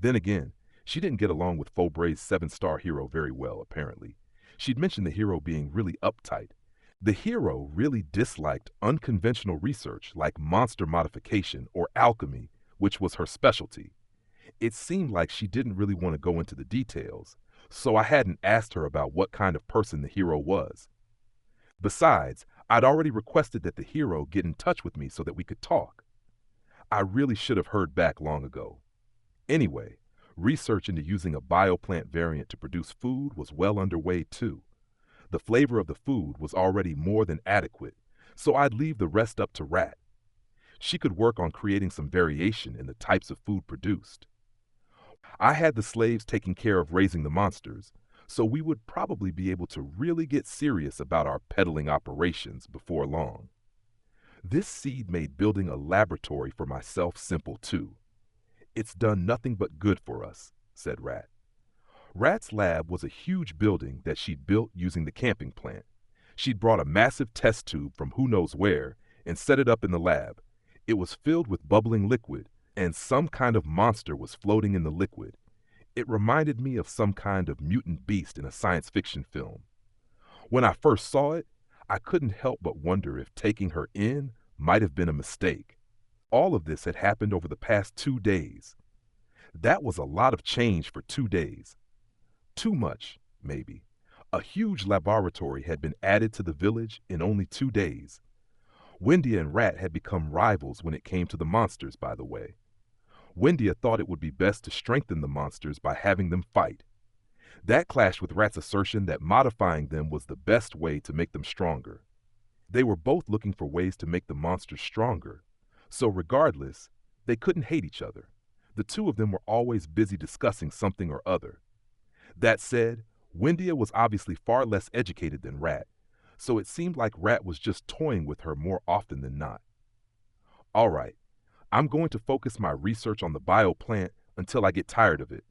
Then again, she didn't get along with Faubray's 7-star hero very well, apparently. She'd mentioned the hero being really uptight. The hero really disliked unconventional research like monster modification or alchemy, which was her specialty. It seemed like she didn't really want to go into the details, so I hadn't asked her about what kind of person the hero was. Besides, I'd already requested that the hero get in touch with me so that we could talk. I really should have heard back long ago. Anyway, research into using a bioplant variant to produce food was well underway too. The flavor of the food was already more than adequate, so I'd leave the rest up to Rat. She could work on creating some variation in the types of food produced. I had the slaves taking care of raising the monsters, so we would probably be able to really get serious about our peddling operations before long. This seed made building a laboratory for myself simple too. It's done nothing but good for us, said Rat. Rat's lab was a huge building that she'd built using the camping plant. She'd brought a massive test tube from who knows where and set it up in the lab. It was filled with bubbling liquid, and some kind of monster was floating in the liquid. It reminded me of some kind of mutant beast in a science fiction film. When I first saw it, I couldn't help but wonder if taking her in might have been a mistake. All of this had happened over the past 2 days. That was a lot of change for 2 days. Too much, maybe. A huge laboratory had been added to the village in only 2 days. Wendia and Rat had become rivals when it came to the monsters, by the way. Wendia thought it would be best to strengthen the monsters by having them fight. That clashed with Rat's assertion that modifying them was the best way to make them stronger. They were both looking for ways to make the monsters stronger. So regardless, they couldn't hate each other. The two of them were always busy discussing something or other. That said, Wendia was obviously far less educated than Rat, so it seemed like Rat was just toying with her more often than not. All right, I'm going to focus my research on the bioplant until I get tired of it.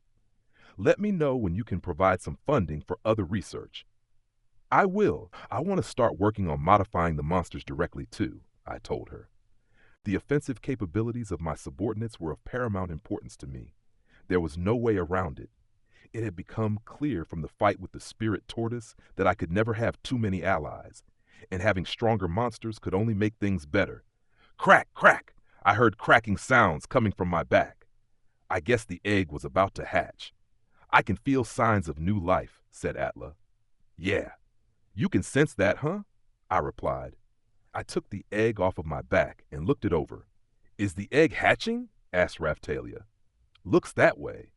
Let me know when you can provide some funding for other research. I will. I want to start working on modifying the monsters directly too, I told her. The offensive capabilities of my subordinates were of paramount importance to me. There was no way around it. It had become clear from the fight with the spirit tortoise that I could never have too many allies, and having stronger monsters could only make things better. Crack, crack! I heard cracking sounds coming from my back. I guess the egg was about to hatch. I can feel signs of new life, said Atla. Yeah. You can sense that, huh? I replied. I took the egg off of my back and looked it over. Is the egg hatching? Asked Raphtalia. Looks that way.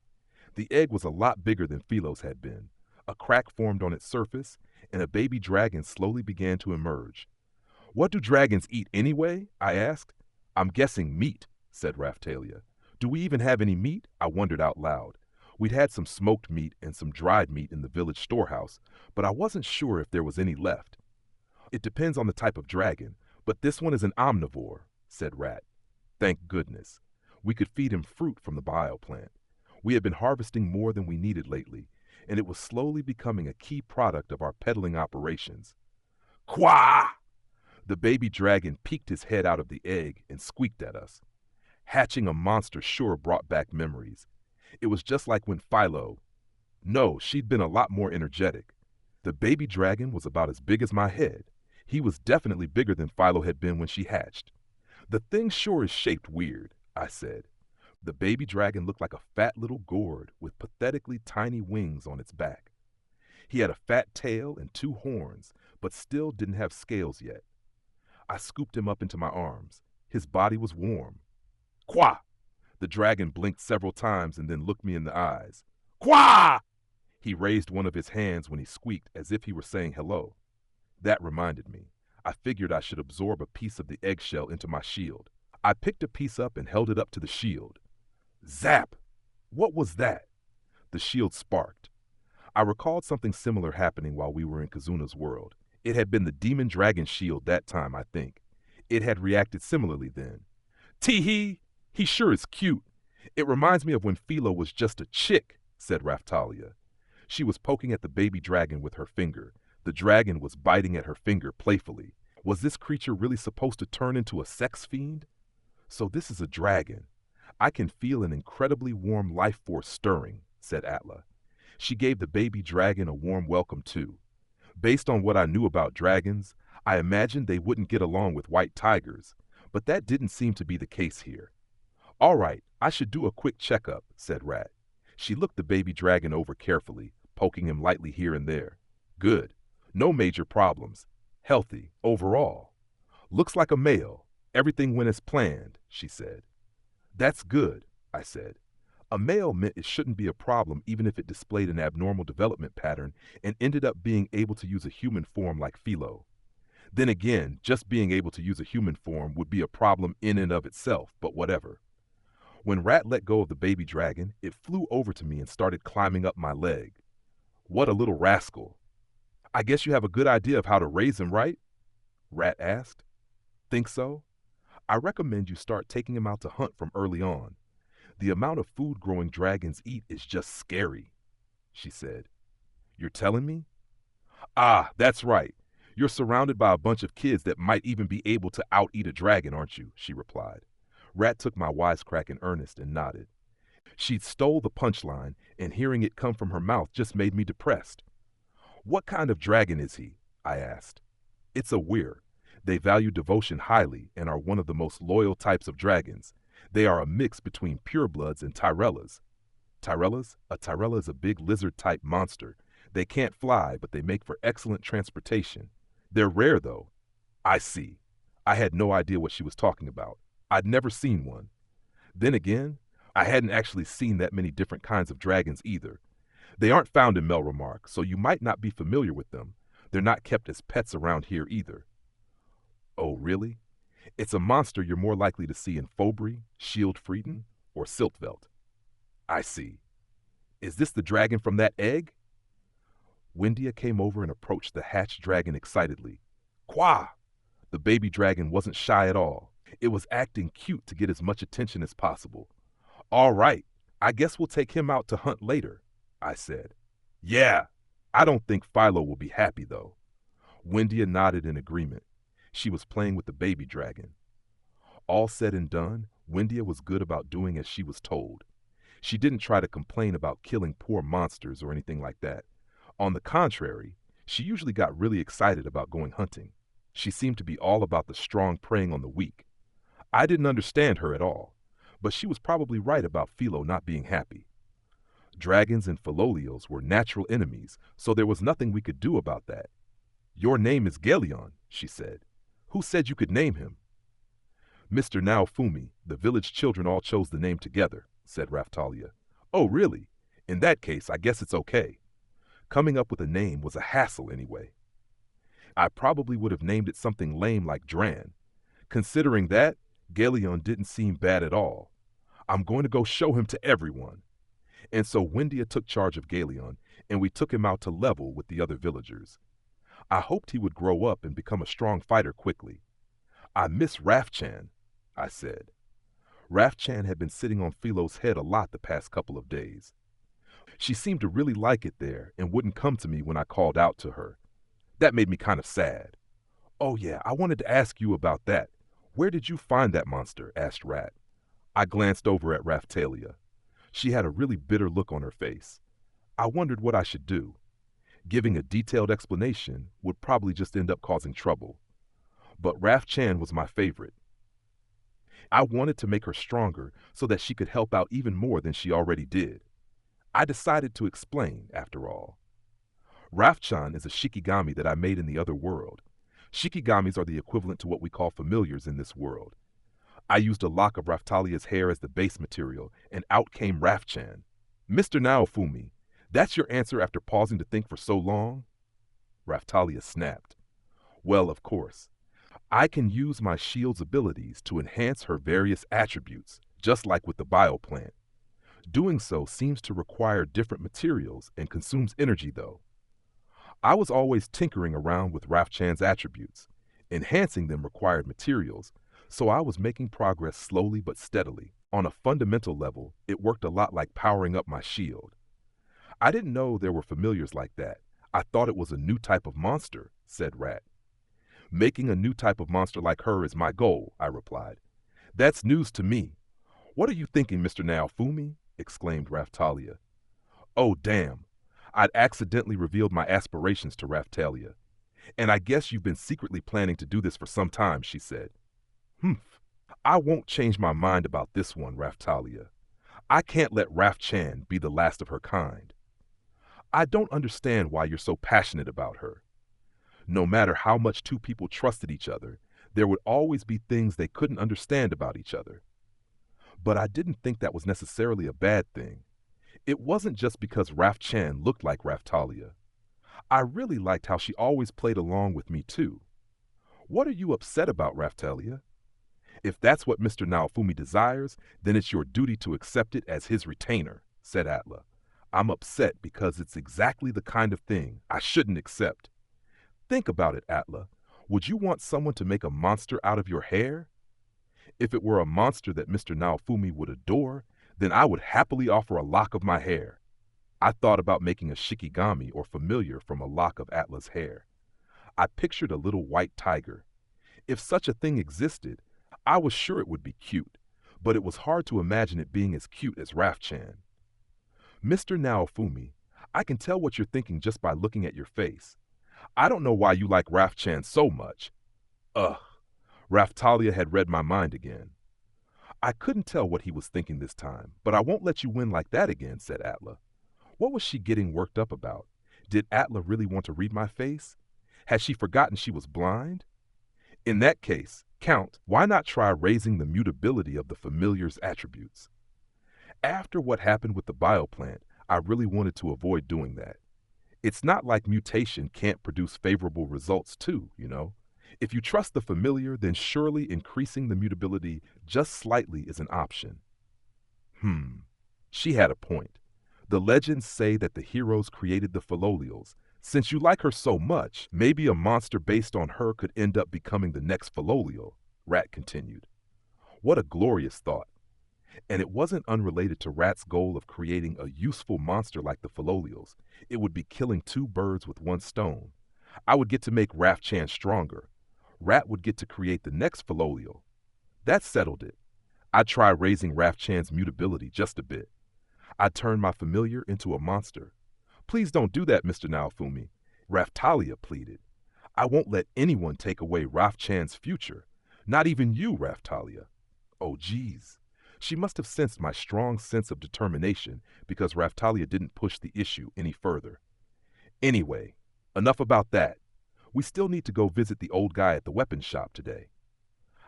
The egg was a lot bigger than Philo's had been. A crack formed on its surface, and a baby dragon slowly began to emerge. What do dragons eat anyway? I asked. I'm guessing meat, said Raphtalia. Do we even have any meat? I wondered out loud. We'd had some smoked meat and some dried meat in the village storehouse, but I wasn't sure if there was any left. It depends on the type of dragon, but this one is an omnivore, said Rat. Thank goodness. We could feed him fruit from the bioplant. We had been harvesting more than we needed lately, and it was slowly becoming a key product of our peddling operations. Quah! The baby dragon peeked his head out of the egg and squeaked at us. Hatching a monster sure brought back memories. It was just like when Philo... No, she'd been a lot more energetic. The baby dragon was about as big as my head. He was definitely bigger than Philo had been when she hatched. The thing sure is shaped weird, I said. The baby dragon looked like a fat little gourd with pathetically tiny wings on its back. He had a fat tail and 2 horns, but still didn't have scales yet. I scooped him up into my arms. His body was warm. Quah! The dragon blinked several times and then looked me in the eyes. Quah! He raised one of his hands when he squeaked as if he were saying hello. That reminded me. I figured I should absorb a piece of the eggshell into my shield. I picked a piece up and held it up to the shield. Zap! What was that? The shield sparked. I recalled something similar happening while we were in Kazuna's world. It had been the demon dragon shield that time, I think. It had reacted similarly then. Tee-hee! He sure is cute. It reminds me of when Philo was just a chick, said Raftalia. She was poking at the baby dragon with her finger. The dragon was biting at her finger playfully. Was this creature really supposed to turn into a sex fiend? So this is a dragon. I can feel an incredibly warm life force stirring, said Atla. She gave the baby dragon a warm welcome too. Based on what I knew about dragons, I imagined they wouldn't get along with white tigers, but that didn't seem to be the case here. All right, I should do a quick checkup, said Rat. She looked the baby dragon over carefully, poking him lightly here and there. Good. No major problems. Healthy, overall. Looks like a male. Everything went as planned, she said. That's good, I said. A male meant it shouldn't be a problem even if it displayed an abnormal development pattern and ended up being able to use a human form like Philo. Then again, just being able to use a human form would be a problem in and of itself, but whatever. When Rat let go of the baby dragon, it flew over to me and started climbing up my leg. What a little rascal. I guess you have a good idea of how to raise him, right? Rat asked. Think so? I recommend you start taking him out to hunt from early on. The amount of food growing dragons eat is just scary, she said. You're telling me? Ah, that's right. You're surrounded by a bunch of kids that might even be able to out-eat a dragon, aren't you? She replied. Rat took my wisecrack in earnest and nodded. She'd stole the punchline, and hearing it come from her mouth just made me depressed. What kind of dragon is he? I asked. It's a weir. They value devotion highly and are one of the most loyal types of dragons. They are a mix between purebloods and Tyrellas. Tyrellas? A Tyrella is a big lizard-type monster. They can't fly, but they make for excellent transportation. They're rare, though. I see. I had no idea what she was talking about. I'd never seen one. Then again, I hadn't actually seen that many different kinds of dragons either. They aren't found in Melremark, so you might not be familiar with them. They're not kept as pets around here either. Oh, really? It's a monster you're more likely to see in Fobry, Shieldfrieden, or Siltveld. I see. Is this the dragon from that egg? Windia came over and approached the hatched dragon excitedly. Qua! The baby dragon wasn't shy at all. It was acting cute to get as much attention as possible. All right, I guess we'll take him out to hunt later, I said. Yeah, I don't think Philo will be happy, though. Windia nodded in agreement. She was playing with the baby dragon. All said and done, Windia was good about doing as she was told. She didn't try to complain about killing poor monsters or anything like that. On the contrary, she usually got really excited about going hunting. She seemed to be all about the strong preying on the weak. I didn't understand her at all, but she was probably right about Philo not being happy. Dragons and Philolios were natural enemies, so there was nothing we could do about that. Your name is Gelion, she said. Who said you could name him? Mr. Naofumi, the village children all chose the name together, said Raftalia. Oh, really? In that case, I guess it's okay. Coming up with a name was a hassle anyway. I probably would have named it something lame like Dran. Considering that, Gelion didn't seem bad at all. I'm going to go show him to everyone. And so Windia took charge of Gelion, and we took him out to level with the other villagers. I hoped he would grow up and become a strong fighter quickly. I miss Rafchan, I said. Rafchan had been sitting on Philo's head a lot the past couple of days. She seemed to really like it there and wouldn't come to me when I called out to her. That made me kind of sad. Oh yeah, I wanted to ask you about that. Where did you find that monster? Asked Rat. I glanced over at Raftalia. She had a really bitter look on her face. I wondered what I should do. Giving a detailed explanation would probably just end up causing trouble. But Rafchan was my favorite. I wanted to make her stronger so that she could help out even more than she already did. I decided to explain, after all. Rafchan is a shikigami that I made in the other world. Shikigamis are the equivalent to what we call familiars in this world. I used a lock of Raftalia's hair as the base material, and out came Rafchan. Mr. Naofumi, that's your answer after pausing to think for so long? Raftalia snapped. Well, of course. I can use my shield's abilities to enhance her various attributes, just like with the bioplant. Doing so seems to require different materials and consumes energy, though. I was always tinkering around with Rafchan's attributes. Enhancing them required materials, so I was making progress slowly but steadily. On a fundamental level, it worked a lot like powering up my shield. I didn't know there were familiars like that. I thought it was a new type of monster, said Rat. Making a new type of monster like her is my goal, I replied. That's news to me. What are you thinking, Mr. Naofumi? Exclaimed Raftalia. Oh, damn. I'd accidentally revealed my aspirations to Raftalia. And I guess you've been secretly planning to do this for some time, she said. Humph. I won't change my mind about this one, Raftalia. I can't let Rafchan be the last of her kind. I don't understand why you're so passionate about her. No matter how much two people trusted each other, there would always be things they couldn't understand about each other. But I didn't think that was necessarily a bad thing. It wasn't just because Rafchan looked like Raftalia. I really liked how she always played along with me too. What are you upset about, Raftalia? If that's what Mr. Naofumi desires, then it's your duty to accept it as his retainer, said Atla. I'm upset because it's exactly the kind of thing I shouldn't accept. Think about it, Atla. Would you want someone to make a monster out of your hair? If it were a monster that Mr. Naofumi would adore, then I would happily offer a lock of my hair. I thought about making a shikigami or familiar from a lock of Atla's hair. I pictured a little white tiger. If such a thing existed, I was sure it would be cute, but it was hard to imagine it being as cute as Rafchan. Mr. Naofumi, I can tell what you're thinking just by looking at your face. I don't know why you like Rafchan so much. Ugh. Raftalia had read my mind again. I couldn't tell what he was thinking this time, but I won't let you win like that again, said Atla. What was she getting worked up about? Did Atla really want to read my face? Had she forgotten she was blind? In that case, Count, why not try raising the mutability of the familiar's attributes? After what happened with the bioplant, I really wanted to avoid doing that. It's not like mutation can't produce favorable results too, you know? If you trust the familiar, then surely increasing the mutability just slightly is an option. She had a point. The legends say that the heroes created the Philolials. Since you like her so much, maybe a monster based on her could end up becoming the next Philolial, Rat continued. What a glorious thought. And it wasn't unrelated to Rat's goal of creating a useful monster like the Philolials. It would be killing two birds with one stone. I would get to make Rafchan stronger. Rat would get to create the next Philolial. That settled it. I'd try raising Rafchan's mutability just a bit. I'd turn my familiar into a monster. Please don't do that, Mr. Naofumi, Raftalia pleaded. I won't let anyone take away Rafchan's future. Not even you, Raftalia. Oh, geez. She must have sensed my strong sense of determination because Raftalia didn't push the issue any further. Anyway, enough about that. We still need to go visit the old guy at the weapons shop today.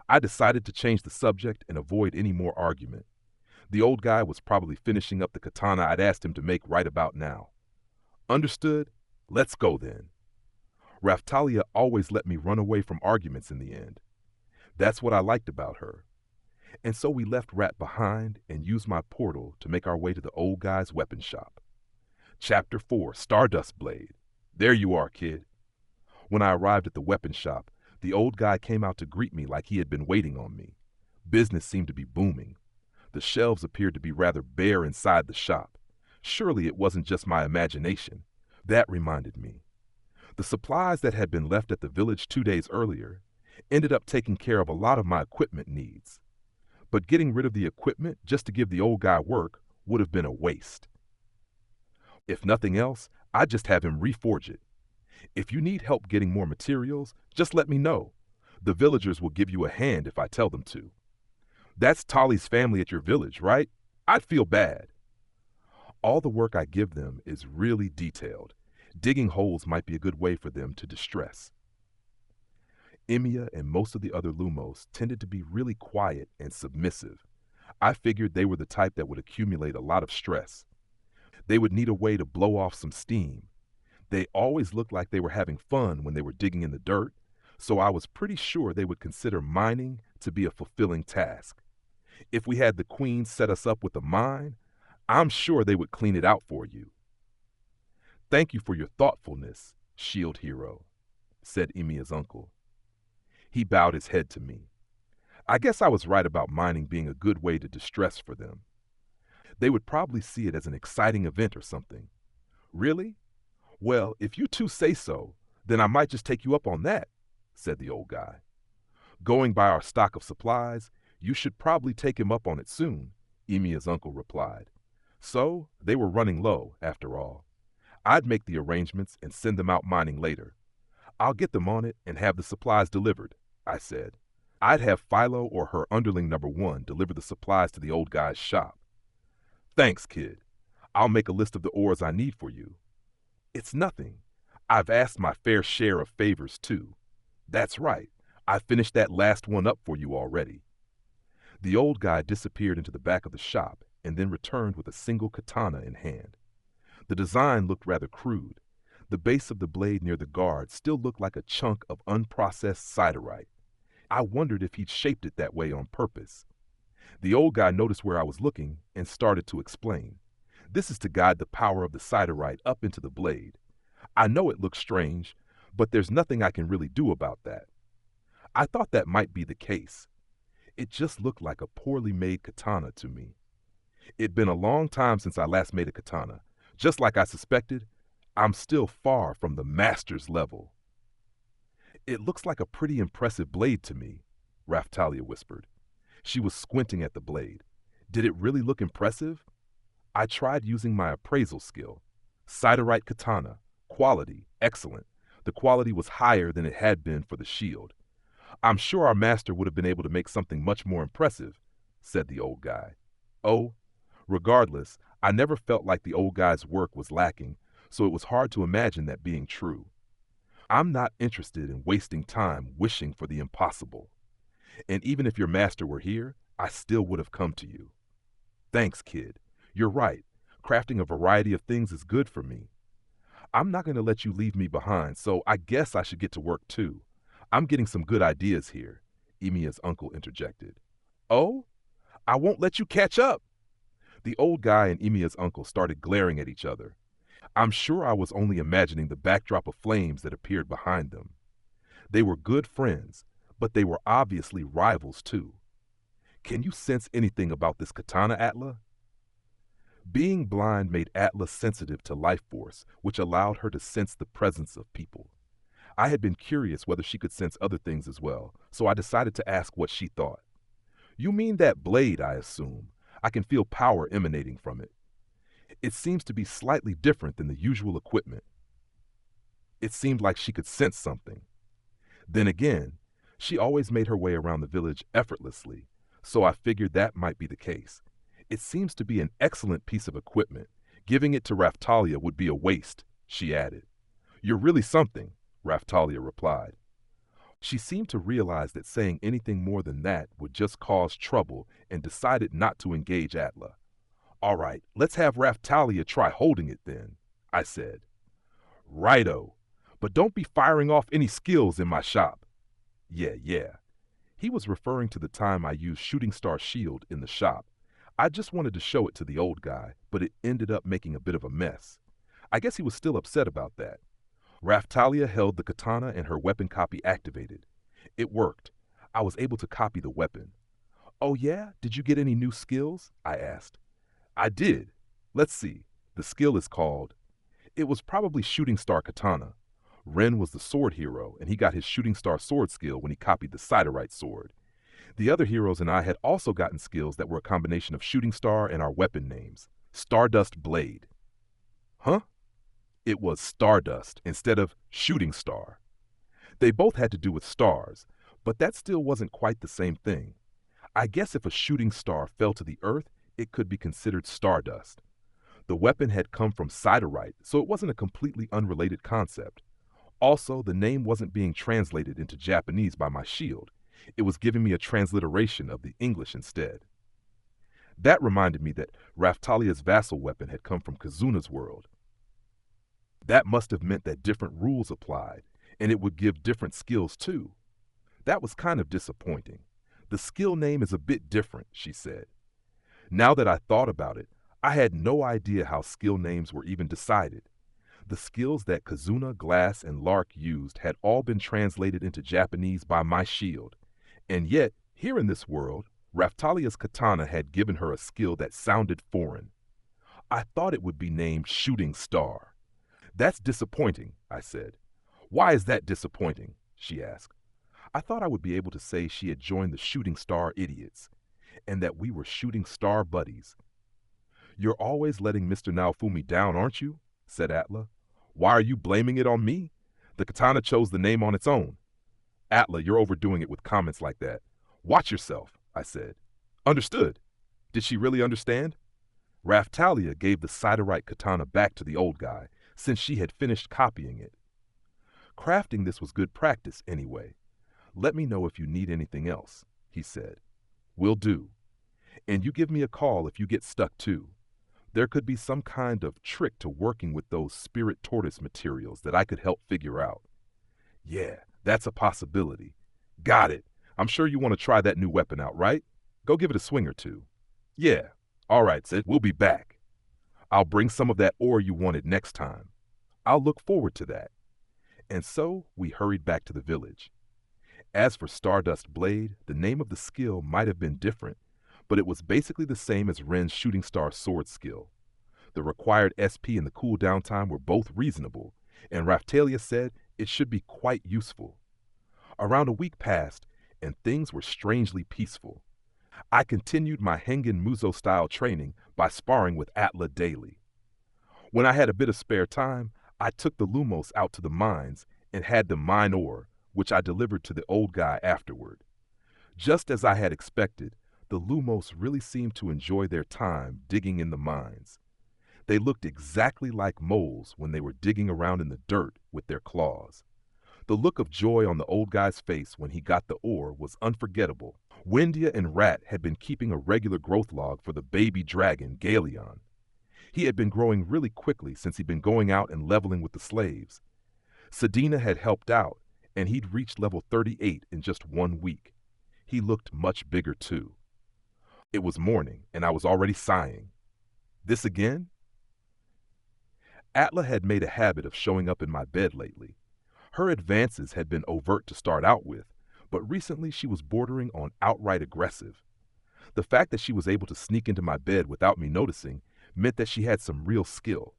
I decided to change the subject and avoid any more argument. The old guy was probably finishing up the katana I'd asked him to make right about now. Understood? Let's go then. Raftalia always let me run away from arguments in the end. That's what I liked about her. And so we left Rat behind and used my portal to make our way to the old guy's weapons shop. Chapter 4, Stardust Blade. There you are, kid. When I arrived at the weapons shop, the old guy came out to greet me like he had been waiting on me. Business seemed to be booming. The shelves appeared to be rather bare inside the shop. Surely it wasn't just my imagination. That reminded me. The supplies that had been left at the village 2 days earlier ended up taking care of a lot of my equipment needs. But getting rid of the equipment just to give the old guy work would have been a waste. If nothing else, I'd just have him reforge it. If you need help getting more materials, just let me know. The villagers will give you a hand if I tell them to. That's Tali's family at your village, right? I'd feel bad. All the work I give them is really detailed. Digging holes might be a good way for them to distress. Emiya and most of the other Lumos tended to be really quiet and submissive. I figured they were the type that would accumulate a lot of stress. They would need a way to blow off some steam. They always looked like they were having fun when they were digging in the dirt, so I was pretty sure they would consider mining to be a fulfilling task. If we had the queen set us up with a mine, I'm sure they would clean it out for you. Thank you for your thoughtfulness. Shield hero, said Emiya's uncle. He bowed his head to me. I guess I was right about mining being a good way to distress for them. They would probably see it as an exciting event or something. Really? Well, if you two say so, then I might just take you up on that, said the old guy. Going by our stock of supplies, you should probably take him up on it soon, Emiya's uncle replied. So, they were running low, after all. I'd make the arrangements and send them out mining later. I'll get them on it and have the supplies delivered, I said. I'd have Philo or her underling number 1 deliver the supplies to the old guy's shop. Thanks, kid. I'll make a list of the ores I need for you. It's nothing. I've asked my fair share of favors, too. That's right. I finished that last one up for you already. The old guy disappeared into the back of the shop and then returned with a single katana in hand. The design looked rather crude. The base of the blade near the guard still looked like a chunk of unprocessed siderite. I wondered if he'd shaped it that way on purpose. The old guy noticed where I was looking and started to explain. This is to guide the power of the siderite up into the blade. I know it looks strange, but there's nothing I can really do about that. I thought that might be the case. It just looked like a poorly made katana to me. It'd been a long time since I last made a katana. Just like I suspected, I'm still far from the master's level. It looks like a pretty impressive blade to me, Raftalia whispered. She was squinting at the blade. Did it really look impressive? I tried using my appraisal skill. Siderite katana. Quality, excellent. The quality was higher than it had been for the shield. I'm sure our master would have been able to make something much more impressive, said the old guy. Oh, regardless, I never felt like the old guy's work was lacking, so it was hard to imagine that being true. I'm not interested in wasting time wishing for the impossible. And even if your master were here, I still would have come to you. Thanks, kid. You're right. Crafting a variety of things is good for me. I'm not going to let you leave me behind, so I guess I should get to work too. I'm getting some good ideas here, Emiya's uncle interjected. Oh? I won't let you catch up. The old guy and Emiya's uncle started glaring at each other. I'm sure I was only imagining the backdrop of flames that appeared behind them. They were good friends, but they were obviously rivals too. Can you sense anything about this katana, Atla? Being blind made Atla sensitive to life force, which allowed her to sense the presence of people. I had been curious whether she could sense other things as well, so I decided to ask what she thought. You mean that blade, I assume. I can feel power emanating from it. It seems to be slightly different than the usual equipment. It seemed like she could sense something. Then again, she always made her way around the village effortlessly, so I figured that might be the case. It seems to be an excellent piece of equipment. Giving it to Raftalia would be a waste, she added. You're really something, Raftalia replied. She seemed to realize that saying anything more than that would just cause trouble and decided not to engage Atla. All right, let's have Raftalia try holding it then, I said. Righto, but don't be firing off any skills in my shop. Yeah. He was referring to the time I used Shooting Star Shield in the shop. I just wanted to show it to the old guy, but it ended up making a bit of a mess. I guess he was still upset about that. Raftalia held the katana and her weapon copy activated. It worked. I was able to copy the weapon. Oh yeah? Did you get any new skills? I asked. I did. Let's see. The skill is called... It was probably Shooting Star Katana. Ren was the sword hero, and he got his Shooting Star sword skill when he copied the Siderite sword. The other heroes and I had also gotten skills that were a combination of Shooting Star and our weapon names. Stardust Blade. Huh? It was Stardust instead of Shooting Star. They both had to do with stars, but that still wasn't quite the same thing. I guess if a shooting star fell to the earth, it could be considered stardust. The weapon had come from Siderite, so it wasn't a completely unrelated concept. Also, the name wasn't being translated into Japanese by my shield. It was giving me a transliteration of the English instead. That reminded me that Raftalia's vassal weapon had come from Kazuna's world. That must have meant that different rules applied, and it would give different skills too. That was kind of disappointing. The skill name is a bit different, she said. Now that I thought about it, I had no idea how skill names were even decided. The skills that Kazuna, Glass, and Lark used had all been translated into Japanese by my shield, and yet, here in this world, Raphtalia's katana had given her a skill that sounded foreign. I thought it would be named Shooting Star. That's disappointing, I said. Why is that disappointing? She asked. I thought I would be able to say she had joined the Shooting Star Idiots, and that we were Shooting Star buddies. You're always letting Mr. Naofumi down, aren't you? Said Atla. Why are you blaming it on me? The katana chose the name on its own. Atla, you're overdoing it with comments like that. Watch yourself, I said. Understood. Did she really understand? Raphtalia gave the Siderite katana back to the old guy, since she had finished copying it. Crafting this was good practice, anyway. Let me know if you need anything else, he said. Will do. And you give me a call if you get stuck too. There could be some kind of trick to working with those spirit tortoise materials that I could help figure out. Yeah, that's a possibility. Got it. I'm sure you want to try that new weapon out, right? Go give it a swing or two. Yeah. All right, Sid, we'll be back. I'll bring some of that ore you wanted next time. I'll look forward to that. And so we hurried back to the village. As for Stardust Blade, the name of the skill might have been different, but it was basically the same as Ren's Shooting Star Sword skill. The required SP and the cooldown time were both reasonable, and Raphtalia said it should be quite useful. Around a week passed, and things were strangely peaceful. I continued my Hengen Muzo-style training by sparring with Atla daily. When I had a bit of spare time, I took the Lumos out to the mines and had them mine ore, which I delivered to the old guy afterward. Just as I had expected, the Lumos really seemed to enjoy their time digging in the mines. They looked exactly like moles when they were digging around in the dirt with their claws. The look of joy on the old guy's face when he got the ore was unforgettable. Wendia and Rat had been keeping a regular growth log for the baby dragon, Galeon. He had been growing really quickly since he'd been going out and leveling with the slaves. Sedina had helped out, and he'd reached level 38 in just 1 week. He looked much bigger too. It was morning, and I was already sighing. This again? Atla had made a habit of showing up in my bed lately. Her advances had been overt to start out with, but recently she was bordering on outright aggressive. The fact that she was able to sneak into my bed without me noticing meant that she had some real skill.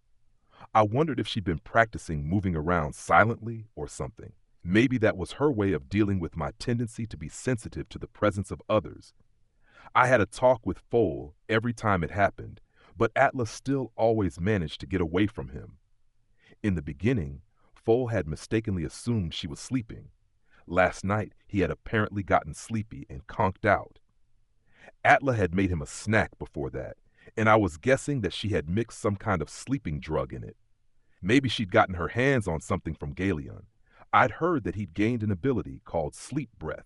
I wondered if she'd been practicing moving around silently or something. Maybe that was her way of dealing with my tendency to be sensitive to the presence of others. I had a talk with Foal every time it happened, but Atlas still always managed to get away from him. In the beginning, Foal had mistakenly assumed she was sleeping. Last night, he had apparently gotten sleepy and conked out. Atla had made him a snack before that, and I was guessing that she had mixed some kind of sleeping drug in it. Maybe she'd gotten her hands on something from Galeon. I'd heard that he'd gained an ability called Sleep Breath.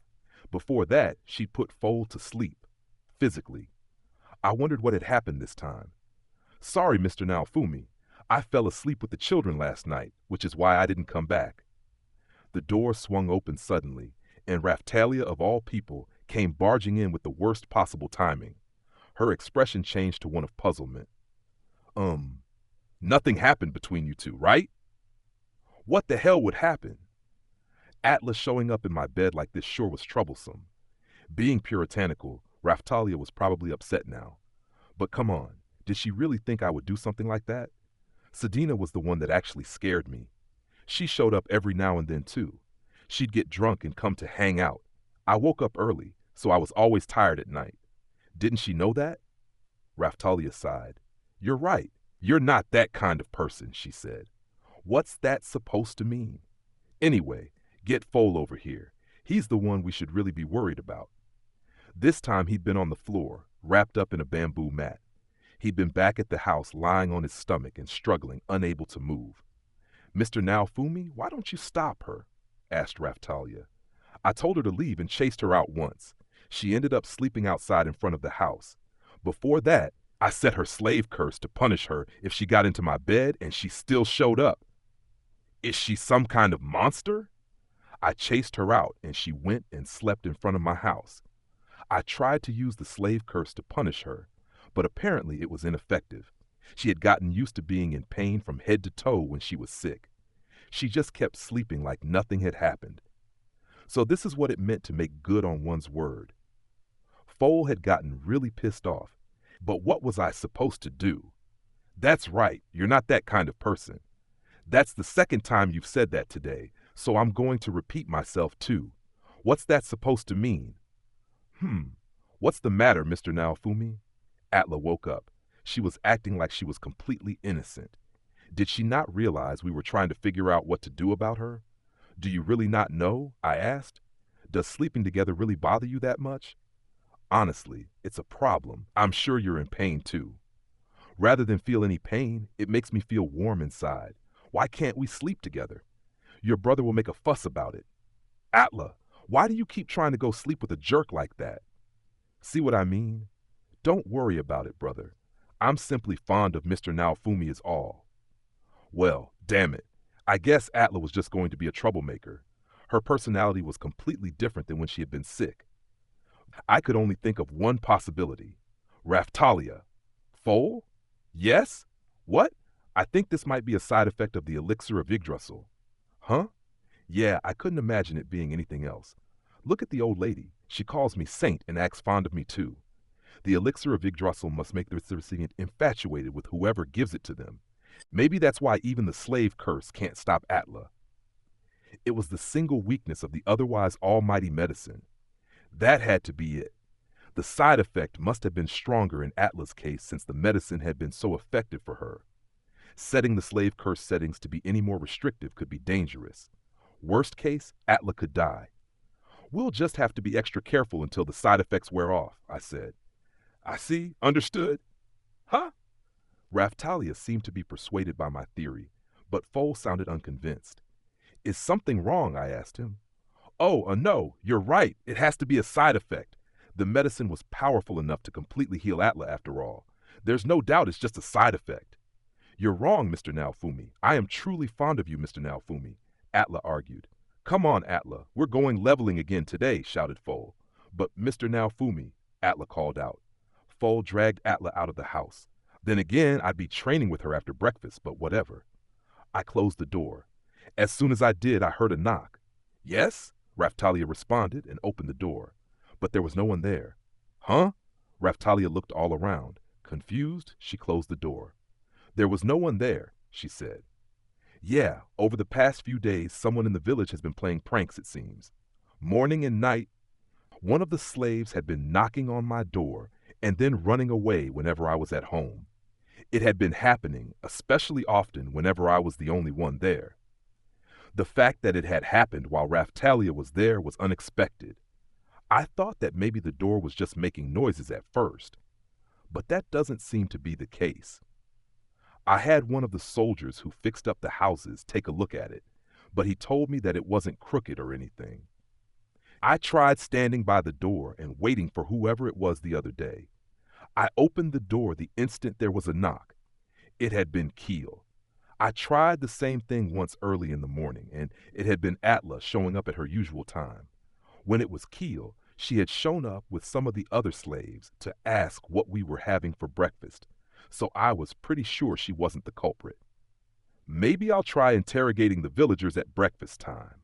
Before that, she'd put Foal to sleep, physically. I wondered what had happened this time. Sorry, Mr. Naofumi. I fell asleep with the children last night, which is why I didn't come back. The door swung open suddenly, and Raphtalia, of all people, came barging in with the worst possible timing. Her expression changed to one of puzzlement. Nothing happened between you two, right? What the hell would happen? Atlas showing up in my bed like this sure was troublesome. Being puritanical, Raphtalia was probably upset now. But come on, did she really think I would do something like that? Sedina was the one that actually scared me. She showed up every now and then too. She'd get drunk and come to hang out. I woke up early, so I was always tired at night. Didn't she know that? Raphtalia sighed. You're right. You're not that kind of person, she said. What's that supposed to mean? Anyway, get Foal over here. He's the one we should really be worried about. This time he'd been on the floor, wrapped up in a bamboo mat. He'd been back at the house lying on his stomach and struggling, unable to move. Mr. Naofumi, why don't you stop her? Asked Raphtalia. I told her to leave and chased her out once. She ended up sleeping outside in front of the house. Before that, I set her slave curse to punish her if she got into my bed, and she still showed up. Is she some kind of monster? I chased her out, and she went and slept in front of my house. I tried to use the slave curse to punish her, but apparently it was ineffective. She had gotten used to being in pain from head to toe when she was sick. She just kept sleeping like nothing had happened. So this is what it meant to make good on one's word. Foal had gotten really pissed off. But what was I supposed to do? That's right, you're not that kind of person. That's the second time you've said that today, so I'm going to repeat myself too. What's that supposed to mean? What's the matter, Mr. Naofumi? Atla woke up. She was acting like she was completely innocent. Did she not realize we were trying to figure out what to do about her? Do you really not know? I asked. Does sleeping together really bother you that much? Honestly, it's a problem. I'm sure you're in pain too. Rather than feel any pain, it makes me feel warm inside. Why can't we sleep together? Your brother will make a fuss about it. Atla, why do you keep trying to go sleep with a jerk like that? See what I mean? Don't worry about it, brother. I'm simply fond of Mr. Naofumi is all. Well, damn it. I guess Atla was just going to be a troublemaker. Her personality was completely different than when she had been sick. I could only think of one possibility. Raftalia. Foal? Yes? What? I think this might be a side effect of the elixir of Yggdrasil. Huh? Yeah, I couldn't imagine it being anything else. Look at the old lady. She calls me saint and acts fond of me too. The elixir of Yggdrasil must make the recipient infatuated with whoever gives it to them. Maybe that's why even the slave curse can't stop Atla. It was the single weakness of the otherwise almighty medicine. That had to be it. The side effect must have been stronger in Atla's case since the medicine had been so effective for her. Setting the slave curse settings to be any more restrictive could be dangerous. Worst case, Atla could die. We'll just have to be extra careful until the side effects wear off, I said. I see. Understood. Huh? Raftalia seemed to be persuaded by my theory, but Foal sounded unconvinced. Is something wrong? I asked him. Oh, no, you're right. It has to be a side effect. The medicine was powerful enough to completely heal Atla after all. There's no doubt it's just a side effect. You're wrong, Mr. Naofumi. I am truly fond of you, Mr. Naofumi, Atla argued. Come on, Atla. We're going leveling again today, shouted Foal. But Mr. Naofumi, Atla called out. Foal dragged Atla out of the house. Then again, I'd be training with her after breakfast, but whatever. I closed the door. As soon as I did, I heard a knock. Yes? Raftalia responded and opened the door. But there was no one there. Huh? Raftalia looked all around. Confused, she closed the door. There was no one there, she said. Yeah, over the past few days, someone in the village has been playing pranks, it seems. Morning and night, one of the slaves had been knocking on my door and then running away whenever I was at home. It had been happening, especially often whenever I was the only one there. The fact that it had happened while Raftalia was there was unexpected. I thought that maybe the door was just making noises at first, but that doesn't seem to be the case. I had one of the soldiers who fixed up the houses take a look at it, but he told me that it wasn't crooked or anything. I tried standing by the door and waiting for whoever it was the other day. I opened the door the instant there was a knock. It had been Keel. I tried the same thing once early in the morning, and it had been Atla showing up at her usual time. When it was Keel, she had shown up with some of the other slaves to ask what we were having for breakfast, so I was pretty sure she wasn't the culprit. Maybe I'll try interrogating the villagers at breakfast time.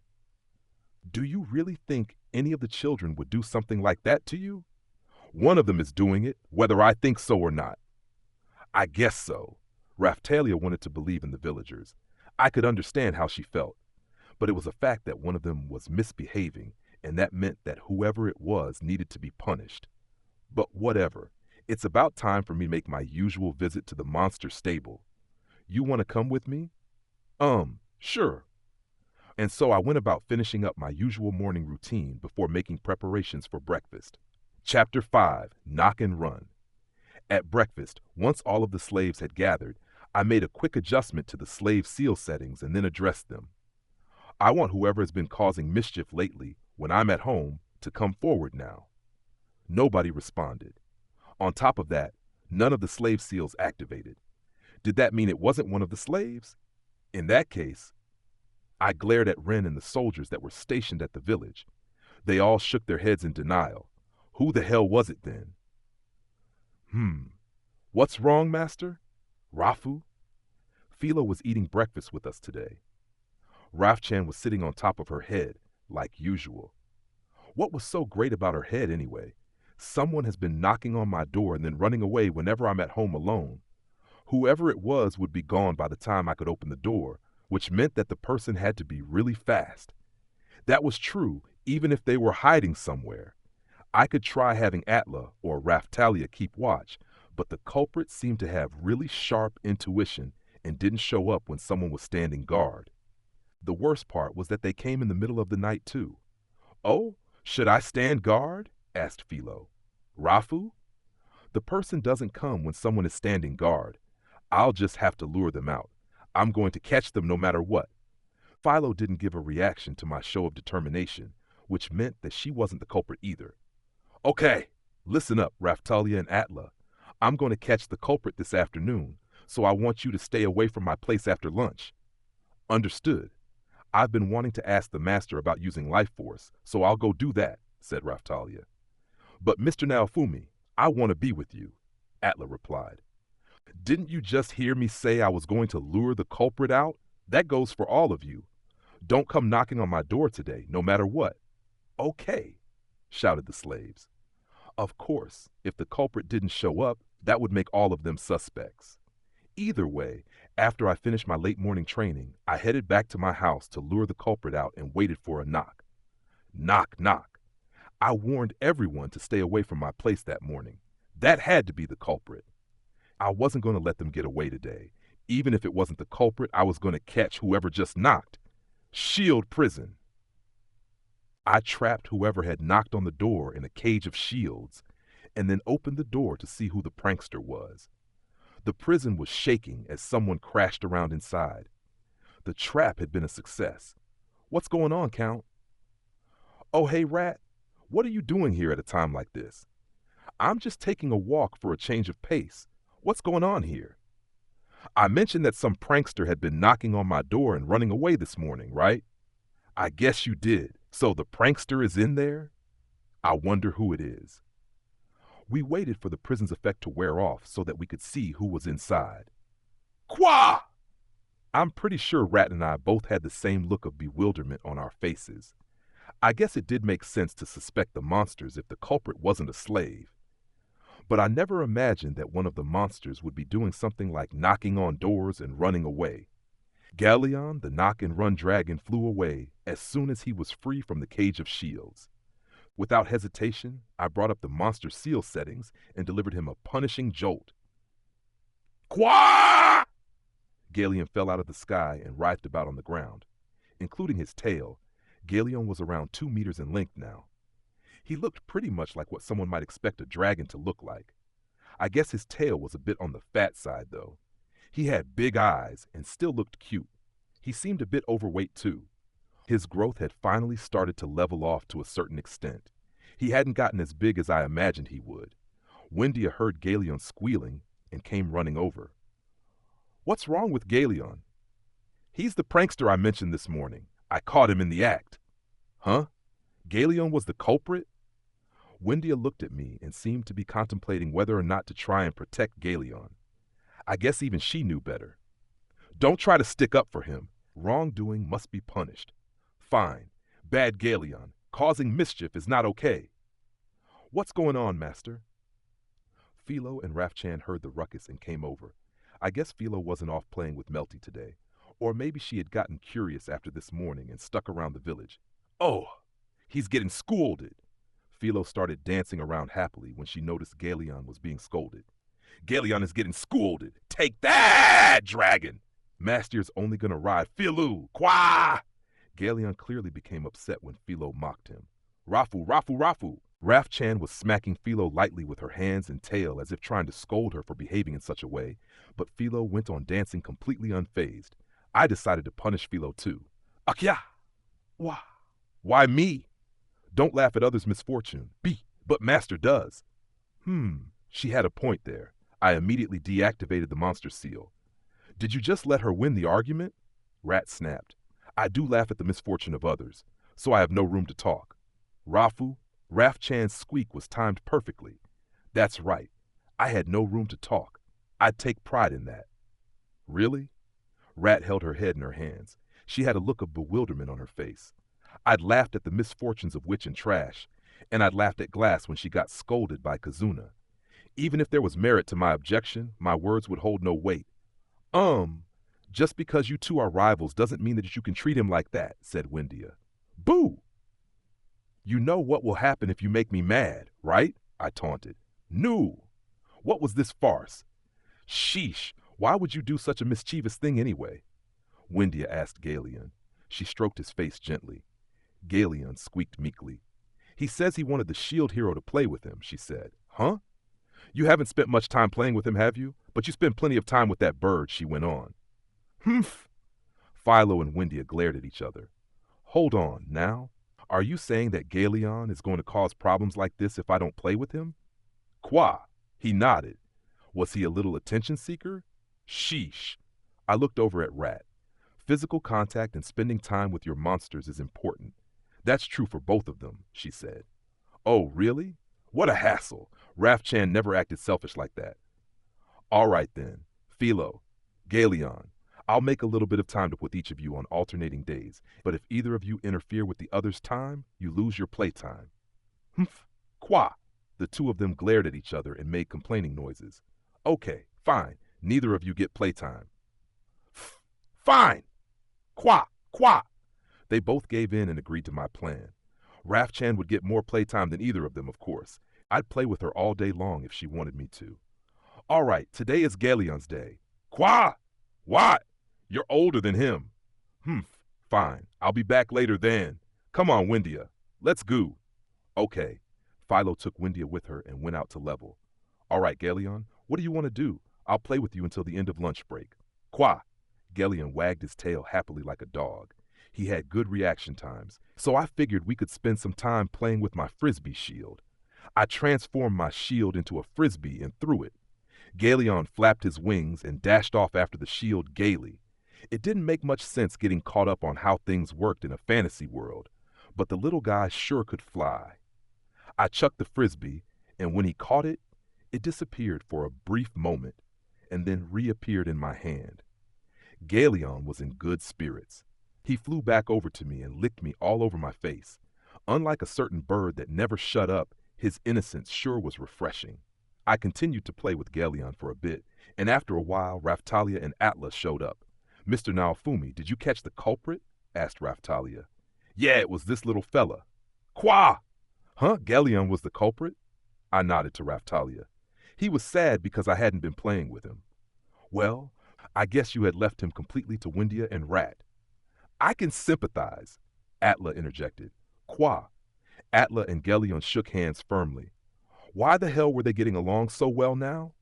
Do you really think any of the children would do something like that to you? One of them is doing it, whether I think so or not. I guess so. Raftalia wanted to believe in the villagers. I could understand how she felt, but it was a fact that one of them was misbehaving, and that meant that whoever it was needed to be punished. But whatever. It's about time for me to make my usual visit to the monster stable. You want to come with me? Sure. And so I went about finishing up my usual morning routine before making preparations for breakfast. Chapter 5, Knock and Run. At breakfast, once all of the slaves had gathered, I made a quick adjustment to the slave seal settings and then addressed them. I want whoever has been causing mischief lately, when I'm at home, to come forward now. Nobody responded. On top of that, none of the slave seals activated. Did that mean it wasn't one of the slaves? In that case, I glared at Ren and the soldiers that were stationed at the village. They all shook their heads in denial. Who the hell was it then? What's wrong, master? Rafu? Philo was eating breakfast with us today. Raf-chan was sitting on top of her head, like usual. What was so great about her head anyway? Someone has been knocking on my door and then running away whenever I'm at home alone. Whoever it was would be gone by the time I could open the door, which meant that the person had to be really fast. That was true even if they were hiding somewhere. I could try having Atla or Raftalia keep watch, but the culprit seemed to have really sharp intuition and didn't show up when someone was standing guard. The worst part was that they came in the middle of the night too. "Oh, should I stand guard?" asked Philo. "Rafu?" "The person doesn't come when someone is standing guard. I'll just have to lure them out. I'm going to catch them no matter what." Philo didn't give a reaction to my show of determination, which meant that she wasn't the culprit either. "Okay, listen up, Raftalia and Atla. I'm going to catch the culprit this afternoon, so I want you to stay away from my place after lunch." "Understood. I've been wanting to ask the master about using life force, so I'll go do that," said Raftalia. "But Mr. Naofumi, I want to be with you," Atla replied. "Didn't you just hear me say I was going to lure the culprit out? That goes for all of you. Don't come knocking on my door today, no matter what." "Okay," shouted the slaves. Of course, if the culprit didn't show up, that would make all of them suspects. Either way, after I finished my late morning training, I headed back to my house to lure the culprit out and waited for a knock. Knock, knock. I warned everyone to stay away from my place that morning. That had to be the culprit. I wasn't going to let them get away today. Even if it wasn't the culprit, I was going to catch whoever just knocked. Shield prison. I trapped whoever had knocked on the door in a cage of shields, and then opened the door to see who the prankster was. The prison was shaking as someone crashed around inside. The trap had been a success. "What's going on, Count?" "Oh, hey, Rat. What are you doing here at a time like this?" "I'm just taking a walk for a change of pace. What's going on here?" "I mentioned that some prankster had been knocking on my door and running away this morning, right?" "I guess you did. So the prankster is in there?" "I wonder who it is." We waited for the prison's effect to wear off so that we could see who was inside. Qua! I'm pretty sure Rat and I both had the same look of bewilderment on our faces. I guess it did make sense to suspect the monsters if the culprit wasn't a slave. But I never imagined that one of the monsters would be doing something like knocking on doors and running away. Galleon, the knock-and-run dragon, flew away as soon as he was free from the cage of shields. Without hesitation, I brought up the monster seal settings and delivered him a punishing jolt. Qua! Galleon fell out of the sky and writhed about on the ground. Including his tail, Galleon was around 2 meters in length now. He looked pretty much like what someone might expect a dragon to look like. I guess his tail was a bit on the fat side, though. He had big eyes and still looked cute. He seemed a bit overweight, too. His growth had finally started to level off to a certain extent. He hadn't gotten as big as I imagined he would. Wendia heard Galleon squealing and came running over. "What's wrong with Galleon?" "He's the prankster I mentioned this morning. I caught him in the act." "Huh? Galleon was the culprit?" Wendia looked at me and seemed to be contemplating whether or not to try and protect Galleon. I guess even she knew better. "Don't try to stick up for him. Wrongdoing must be punished." "Fine. Bad Galleon. Causing mischief is not okay." "What's going on, Master?" Philo and Raf-chan heard the ruckus and came over. I guess Philo wasn't off playing with Melty today. Or maybe she had gotten curious after this morning and stuck around the village. "Oh, he's getting scolded." Philo started dancing around happily when she noticed Galleon was being scolded. "Galleon is getting scolded. Take that, dragon! Master's only gonna ride Philo. Qua!" Galleon clearly became upset when Philo mocked him. "Rafu, Rafu, Rafu!" Raf-chan was smacking Philo lightly with her hands and tail as if trying to scold her for behaving in such a way, but Philo went on dancing completely unfazed. I decided to punish Philo too. "Akya! Wah! Why me?" "Don't laugh at others' misfortune. But Master does." She had a point there. I immediately deactivated the monster seal. "Did you just let her win the argument?" Rat snapped. "I do laugh at the misfortune of others, so I have no room to talk." "Rafu, Raf-chan's squeak was timed perfectly." "That's right. I had no room to talk. I'd take pride in that." Really? Rat held her head in her hands. She had a look of bewilderment on her face. I'd laughed at the misfortunes of Witch and Trash, and I'd laughed at Glass when she got scolded by Kazuna. Even if there was merit to my objection, my words would hold no weight. Um, just because you two are rivals doesn't mean that you can treat him like that, said Windia. Boo! You know what will happen if you make me mad, right? I taunted. No! What was this farce? Sheesh, why would you do such a mischievous thing anyway? Windia asked Galeon. She stroked his face gently. Galeon squeaked meekly. He says he wanted the shield hero to play with him, she said. Huh? You haven't spent much time playing with him, have you? But you spend plenty of time with that bird, she went on. Humph! Philo and Windia glared at each other. Hold on, now. Are you saying that Galeon is going to cause problems like this if I don't play with him? Qua! He nodded. Was he a little attention seeker? Sheesh! I looked over at Rat. Physical contact and spending time with your monsters is important. That's true for both of them, she said. Oh, really? What a hassle. Raf-chan never acted selfish like that. All right then. Philo, Galeon, I'll make a little bit of time with each of you on alternating days, but if either of you interfere with the other's time, you lose your playtime. Humph! Qua! The two of them glared at each other and made complaining noises. Okay, fine. Neither of you get playtime. Fine! Qua! Qua! They both gave in and agreed to my plan. Raf-chan would get more playtime than either of them, of course. I'd play with her all day long if she wanted me to. All right, today is Galeon's day. Qua! What? You're older than him. Humph, fine. I'll be back later then. Come on, Windia. Let's go. Okay. Philo took Windia with her and went out to level. All right, Galeon, what do you want to do? I'll play with you until the end of lunch break. Qua! Galeon wagged his tail happily like a dog. He had good reaction times, so I figured we could spend some time playing with my frisbee shield. I transformed my shield into a frisbee and threw it. Galeon flapped his wings and dashed off after the shield gaily. It didn't make much sense getting caught up on how things worked in a fantasy world, but the little guy sure could fly. I chucked the frisbee, and when he caught it, it disappeared for a brief moment and then reappeared in my hand. Galeon was in good spirits. He flew back over to me and licked me all over my face. Unlike a certain bird that never shut up, his innocence sure was refreshing. I continued to play with Galeon for a bit, and after a while, Raftalia and Atlas showed up. Mr. Naofumi, did you catch the culprit? Asked Raftalia. Yeah, it was this little fella. Qua! Huh? Galeon was the culprit? I nodded to Raftalia. He was sad because I hadn't been playing with him. Well, I guess you had left him completely to Windia and Rat. I can sympathize, Atla interjected. Qua? Atla and Galeon shook hands firmly. Why the hell were they getting along so well now?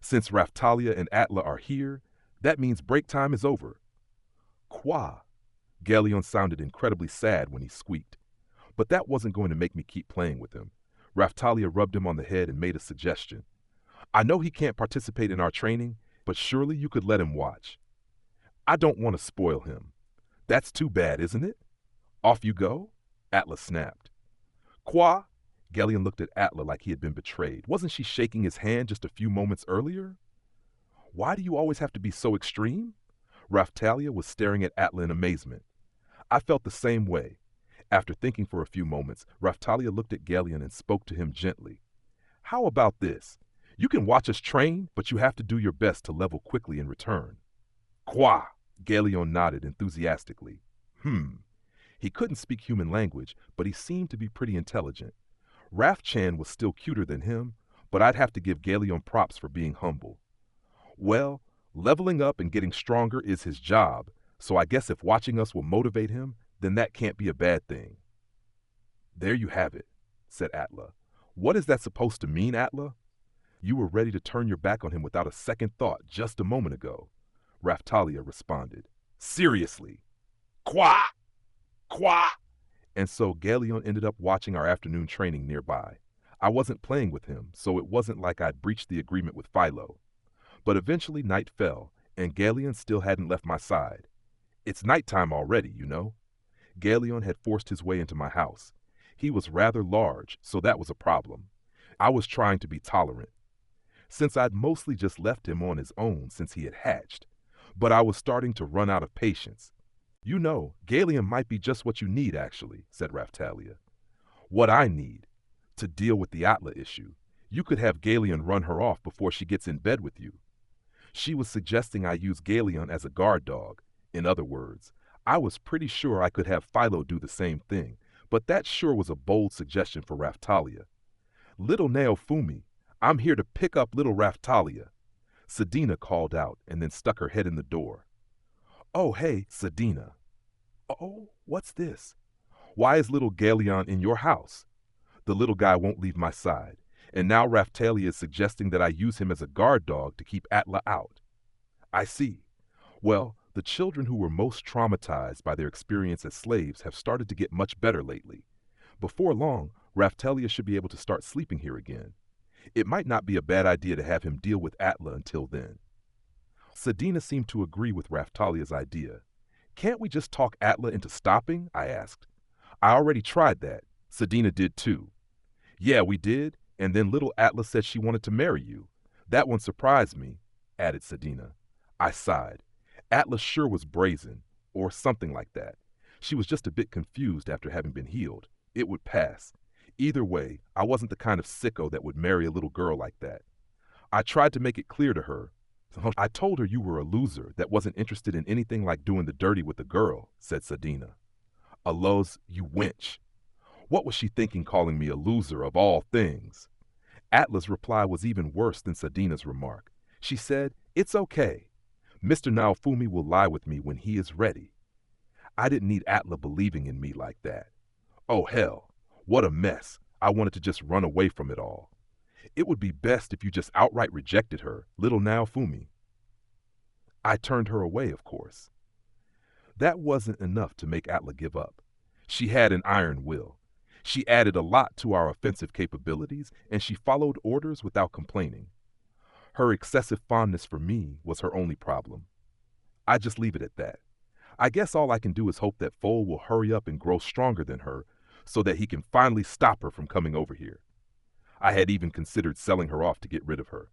Since Raftalia and Atla are here, that means break time is over. Qua? Galeon sounded incredibly sad when he squeaked. But that wasn't going to make me keep playing with him. Raftalia rubbed him on the head and made a suggestion. I know he can't participate in our training, but surely you could let him watch. I don't want to spoil him. That's too bad, isn't it? Off you go? Atla snapped. Qua? Galeon looked at Atla like he had been betrayed. Wasn't she shaking his hand just a few moments earlier? Why do you always have to be so extreme? Raftalia was staring at Atla in amazement. I felt the same way. After thinking for a few moments, Raftalia looked at Galeon and spoke to him gently. How about this? You can watch us train, but you have to do your best to level quickly in return. Qua? Galeon nodded enthusiastically. He couldn't speak human language, but he seemed to be pretty intelligent. Raf-chan was still cuter than him, but I'd have to give Galeon props for being humble. Well, leveling up and getting stronger is his job, so I guess if watching us will motivate him, then that can't be a bad thing. There you have it, said Atla. What is that supposed to mean, Atla? You were ready to turn your back on him without a second thought just a moment ago. Raftalia responded. Seriously. Qua! Qua! And so Galeon ended up watching our afternoon training nearby. I wasn't playing with him, so it wasn't like I'd breached the agreement with Philo. But eventually night fell, and Galeon still hadn't left my side. It's nighttime already, you know. Galeon had forced his way into my house. He was rather large, so that was a problem. I was trying to be tolerant. Since I'd mostly just left him on his own since he had hatched, But I was starting to run out of patience. You know, Galion might be just what you need, actually, said Raftalia. What I need, to deal with the Atla issue. You could have Galion run her off before she gets in bed with you. She was suggesting I use Galion as a guard dog. In other words, I was pretty sure I could have Philo do the same thing, but that sure was a bold suggestion for Raftalia. Little Naofumi, I'm here to pick up little Raftalia. Sedina called out and then stuck her head in the door. Oh, hey, Sedina. Oh, what's this? Why is little Galion in your house? The little guy won't leave my side, and now Raftalia is suggesting that I use him as a guard dog to keep Atla out. I see. Well, the children who were most traumatized by their experience as slaves have started to get much better lately. Before long, Raftalia should be able to start sleeping here again. It might not be a bad idea to have him deal with Atla until then. Sedina seemed to agree with Raftalia's idea. Can't we just talk Atla into stopping? I asked. I already tried that. Sedina did too. Yeah, we did, and then little Atla said she wanted to marry you. That one surprised me, added Sedina. I sighed. Atla sure was brazen, or something like that. She was just a bit confused after having been healed. It would pass. Either way, I wasn't the kind of sicko that would marry a little girl like that. I tried to make it clear to her. I told her you were a loser that wasn't interested in anything like doing the dirty with a girl, said Sedina. A loz, you wench. What was she thinking calling me a loser of all things? Atla's reply was even worse than Sedina's remark. She said, it's okay. Mr. Naofumi will lie with me when he is ready. I didn't need Atla believing in me like that. Oh hell, what a mess. I wanted to just run away from it all. It would be best if you just outright rejected her, little Naofumi. I turned her away, of course. That wasn't enough to make Atla give up. She had an iron will. She added a lot to our offensive capabilities, and she followed orders without complaining. Her excessive fondness for me was her only problem. I just leave it at that. I guess all I can do is hope that Foal will hurry up and grow stronger than her so that he can finally stop her from coming over here. I had even considered selling her off to get rid of her.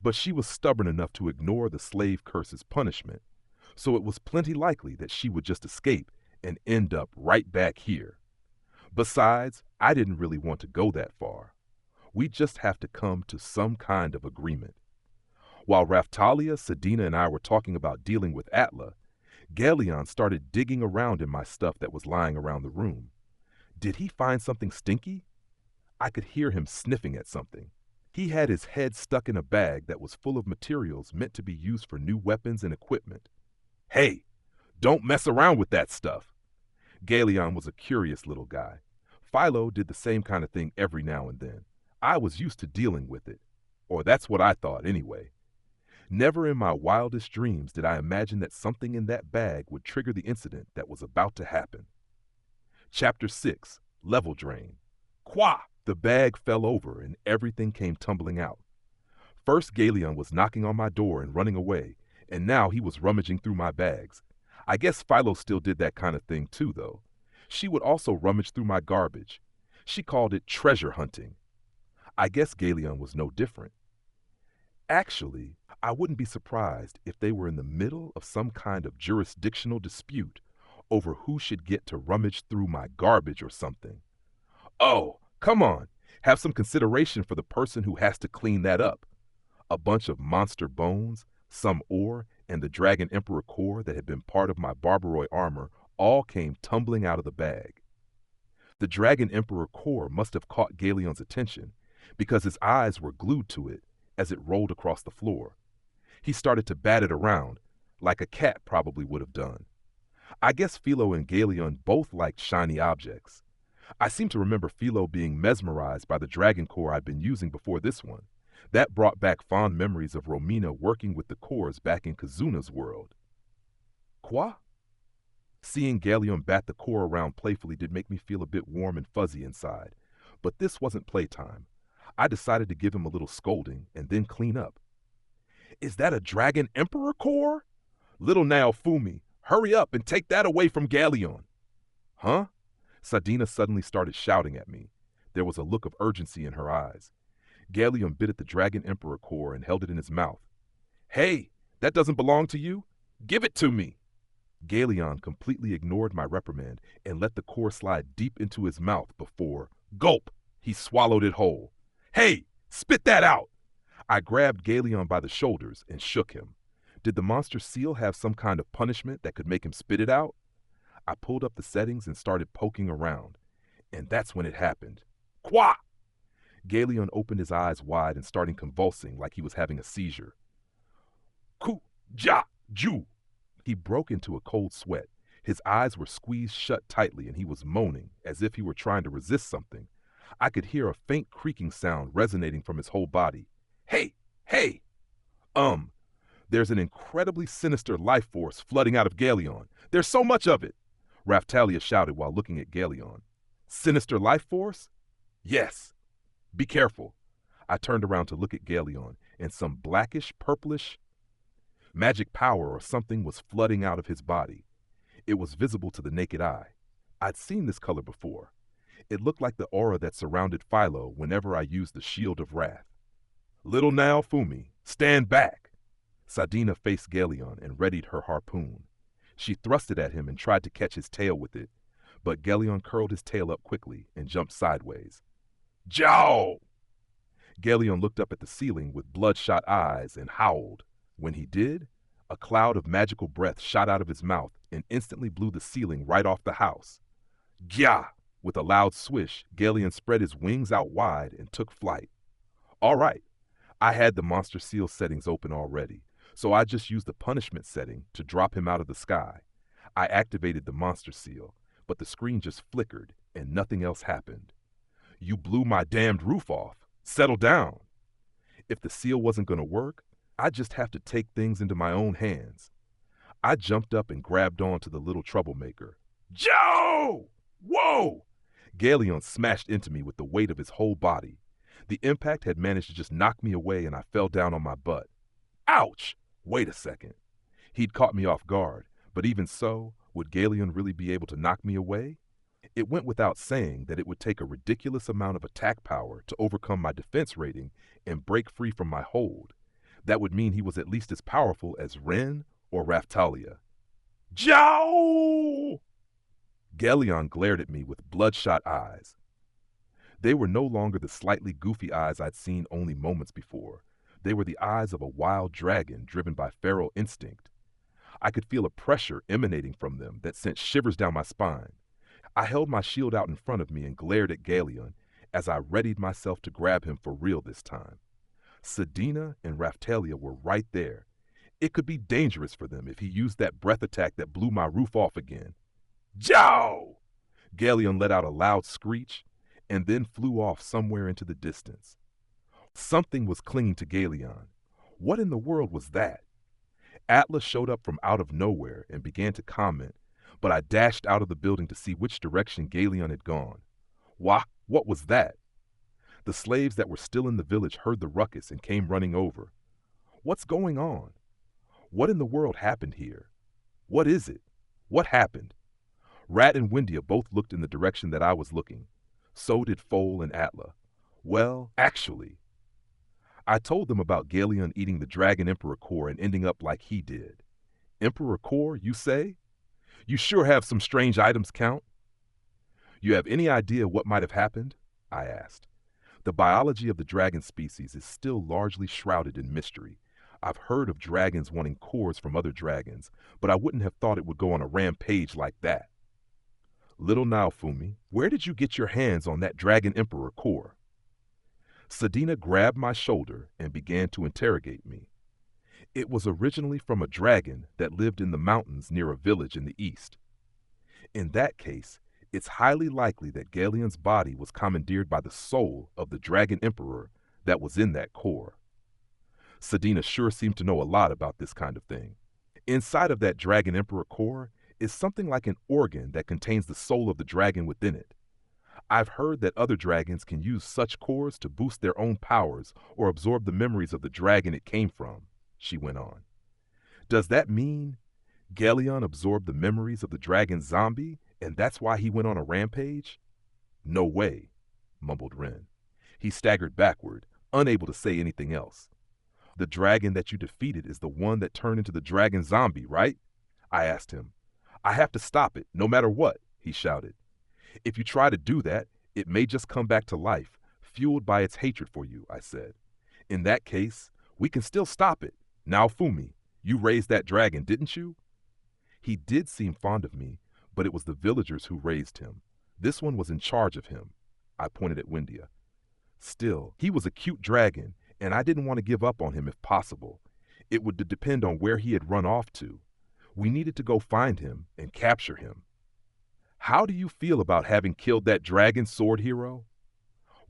But she was stubborn enough to ignore the slave curse's punishment, so it was plenty likely that she would just escape and end up right back here. Besides, I didn't really want to go that far. We just have to come to some kind of agreement. While Raftalia, Sedina, and I were talking about dealing with Atla, Galion started digging around in my stuff that was lying around the room. Did he find something stinky? I could hear him sniffing at something. He had his head stuck in a bag that was full of materials meant to be used for new weapons and equipment. Hey, don't mess around with that stuff. Galion was a curious little guy. Philo did the same kind of thing every now and then. I was used to dealing with it. Or that's what I thought anyway. Never in my wildest dreams did I imagine that something in that bag would trigger the incident that was about to happen. Chapter 6, Level Drain. Qua! The bag fell over and everything came tumbling out. First Galion was knocking on my door and running away, and now he was rummaging through my bags. I guess Philo still did that kind of thing too, though. She would also rummage through my garbage. She called it treasure hunting. I guess Galion was no different. Actually, I wouldn't be surprised if they were in the middle of some kind of jurisdictional dispute over who should get to rummage through my garbage or something. Oh, come on, have some consideration for the person who has to clean that up. A bunch of monster bones, some ore, and the Dragon Emperor core that had been part of my Barbaroi armor all came tumbling out of the bag. The Dragon Emperor core must have caught Galion's attention because his eyes were glued to it as it rolled across the floor. He started to bat it around, like a cat probably would have done. I guess Philo and Galion both liked shiny objects. I seem to remember Philo being mesmerized by the dragon core I'd been using before this one. That brought back fond memories of Romina working with the cores back in Kazuna's world. Quoi? Seeing Galion bat the core around playfully did make me feel a bit warm and fuzzy inside. But this wasn't playtime. I decided to give him a little scolding and then clean up. Is that a Dragon Emperor core? Little Naofumi, hurry up and take that away from Galion. Huh? Sedina suddenly started shouting at me. There was a look of urgency in her eyes. Galion bit at the Dragon Emperor core and held it in his mouth. Hey, that doesn't belong to you. Give it to me. Galeon completely ignored my reprimand and let the core slide deep into his mouth before, gulp, he swallowed it whole. Hey, spit that out! I grabbed Galeon by the shoulders and shook him. Did the monster seal have some kind of punishment that could make him spit it out? I pulled up the settings and started poking around, and that's when it happened. Qua! Galeon opened his eyes wide and started convulsing like he was having a seizure. Ku, ja, ju. He broke into a cold sweat. His eyes were squeezed shut tightly and he was moaning as if he were trying to resist something. I could hear a faint creaking sound resonating from his whole body. Hey, hey! There's an incredibly sinister life force flooding out of Galeon. There's so much of it! Raftalia shouted while looking at Galeon. Sinister life force? Yes. Be careful. I turned around to look at Galeon, and some blackish, purplish magic power or something was flooding out of his body. It was visible to the naked eye. I'd seen this color before. It looked like the aura that surrounded Philo whenever I used the Shield of Wrath. Little Nao Fumi, stand back! Sadina faced Galeon and readied her harpoon. She thrust it at him and tried to catch his tail with it, but Galeon curled his tail up quickly and jumped sideways. Jow! Galeon looked up at the ceiling with bloodshot eyes and howled. When he did, a cloud of magical breath shot out of his mouth and instantly blew the ceiling right off the house. Gya! With a loud swish, Galeon spread his wings out wide and took flight. All right, I had the monster seal settings open already, so I just used the punishment setting to drop him out of the sky. I activated the monster seal, but the screen just flickered and nothing else happened. You blew my damned roof off. Settle down. If the seal wasn't going to work, I'd just have to take things into my own hands. I jumped up and grabbed on to the little troublemaker. Joe! Whoa! Galeon smashed into me with the weight of his whole body. The impact had managed to just knock me away and I fell down on my butt. Ouch! Wait a second. He'd caught me off guard, but even so, would Galeon really be able to knock me away? It went without saying that it would take a ridiculous amount of attack power to overcome my defense rating and break free from my hold. That would mean he was at least as powerful as Ren or Raftalia. Jow! Galeon glared at me with bloodshot eyes. They were no longer the slightly goofy eyes I'd seen only moments before. They were the eyes of a wild dragon driven by feral instinct. I could feel a pressure emanating from them that sent shivers down my spine. I held my shield out in front of me and glared at Galeon as I readied myself to grab him for real this time. Sadina and Raftalia were right there. It could be dangerous for them if he used that breath attack that blew my roof off again. Jow! Galeon let out a loud screech and then flew off somewhere into the distance. Something was clinging to Galeon. What in the world was that? Atlas showed up from out of nowhere and began to comment, but I dashed out of the building to see which direction Galeon had gone. Why, what was that? The slaves that were still in the village heard the ruckus and came running over. What's going on? What in the world happened here? What is it? What happened? Rat and Windia both looked in the direction that I was looking. So did Foal and Atla. Well, actually, I told them about Galeon eating the Dragon Emperor core and ending up like he did. Emperor core, you say? You sure have some strange items, Count. You have any idea what might have happened? I asked. The biology of the dragon species is still largely shrouded in mystery. I've heard of dragons wanting cores from other dragons, but I wouldn't have thought it would go on a rampage like that. Little Naofumi, where did you get your hands on that Dragon Emperor core? Sadina grabbed my shoulder and began to interrogate me. It was originally from a dragon that lived in the mountains near a village in the east. In that case, it's highly likely that Galeon's body was commandeered by the soul of the Dragon Emperor that was in that core. Sadina sure seemed to know a lot about this kind of thing. Inside of that Dragon Emperor core is something like an organ that contains the soul of the dragon within it. I've heard that other dragons can use such cores to boost their own powers or absorb the memories of the dragon it came from, she went on. Does that mean Galeon absorbed the memories of the dragon zombie, and that's why he went on a rampage? No way, mumbled Ren. He staggered backward, unable to say anything else. The dragon that you defeated is the one that turned into the dragon zombie, right? I asked him. I have to stop it, no matter what, he shouted. If you try to do that, it may just come back to life, fueled by its hatred for you, I said. In that case, we can still stop it. Now, Fumi, you raised that dragon, didn't you? He did seem fond of me, but it was the villagers who raised him. This one was in charge of him. I pointed at Windia. Still, he was a cute dragon, and I didn't want to give up on him if possible. It would depend on where he had run off to. We needed to go find him and capture him. How do you feel about having killed that dragon, sword hero?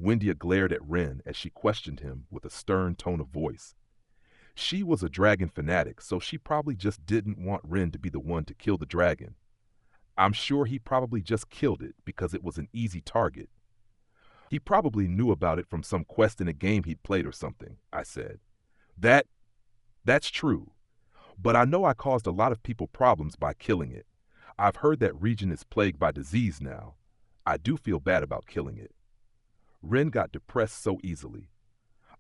Windia glared at Ren as she questioned him with a stern tone of voice. She was a dragon fanatic, so she probably just didn't want Ren to be the one to kill the dragon. I'm sure he probably just killed it because it was an easy target. He probably knew about it from some quest in a game he'd played or something, I said. That's true. But I know I caused a lot of people problems by killing it. I've heard that region is plagued by disease now. I do feel bad about killing it. Ren got depressed so easily.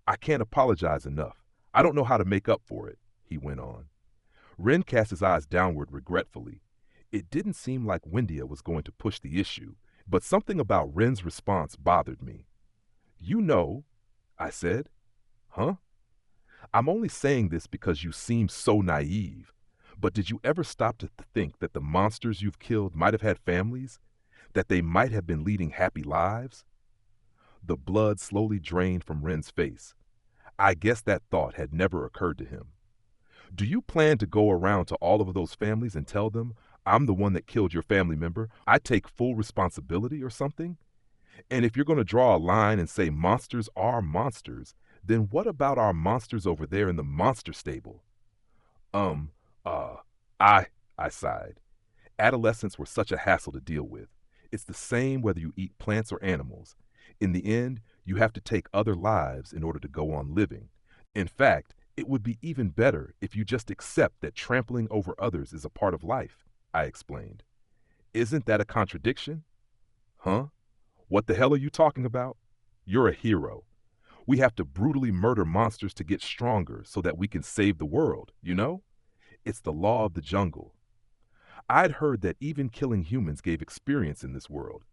I can't apologize enough. I don't know how to make up for it, he went on. Ren cast his eyes downward regretfully. It didn't seem like Windia was going to push the issue, but something about Ren's response bothered me. You know, I said. Huh? I'm only saying this because you seem so naive. But did you ever stop to think that the monsters you've killed might have had families? That they might have been leading happy lives? The blood slowly drained from Ren's face. I guess that thought had never occurred to him. Do you plan to go around to all of those families and tell them, I'm the one that killed your family member, I take full responsibility or something? And if you're going to draw a line and say monsters are monsters, then what about our monsters over there in the monster stable? I sighed. Adolescents were such a hassle to deal with. It's the same whether you eat plants or animals. In the end, you have to take other lives in order to go on living. In fact, it would be even better if you just accept that trampling over others is a part of life, I explained. Isn't that a contradiction? Huh? What the hell are you talking about? You're a hero. We have to brutally murder monsters to get stronger so that we can save the world, you know? It's the law of the jungle. I'd heard that even killing humans gave experience in this world.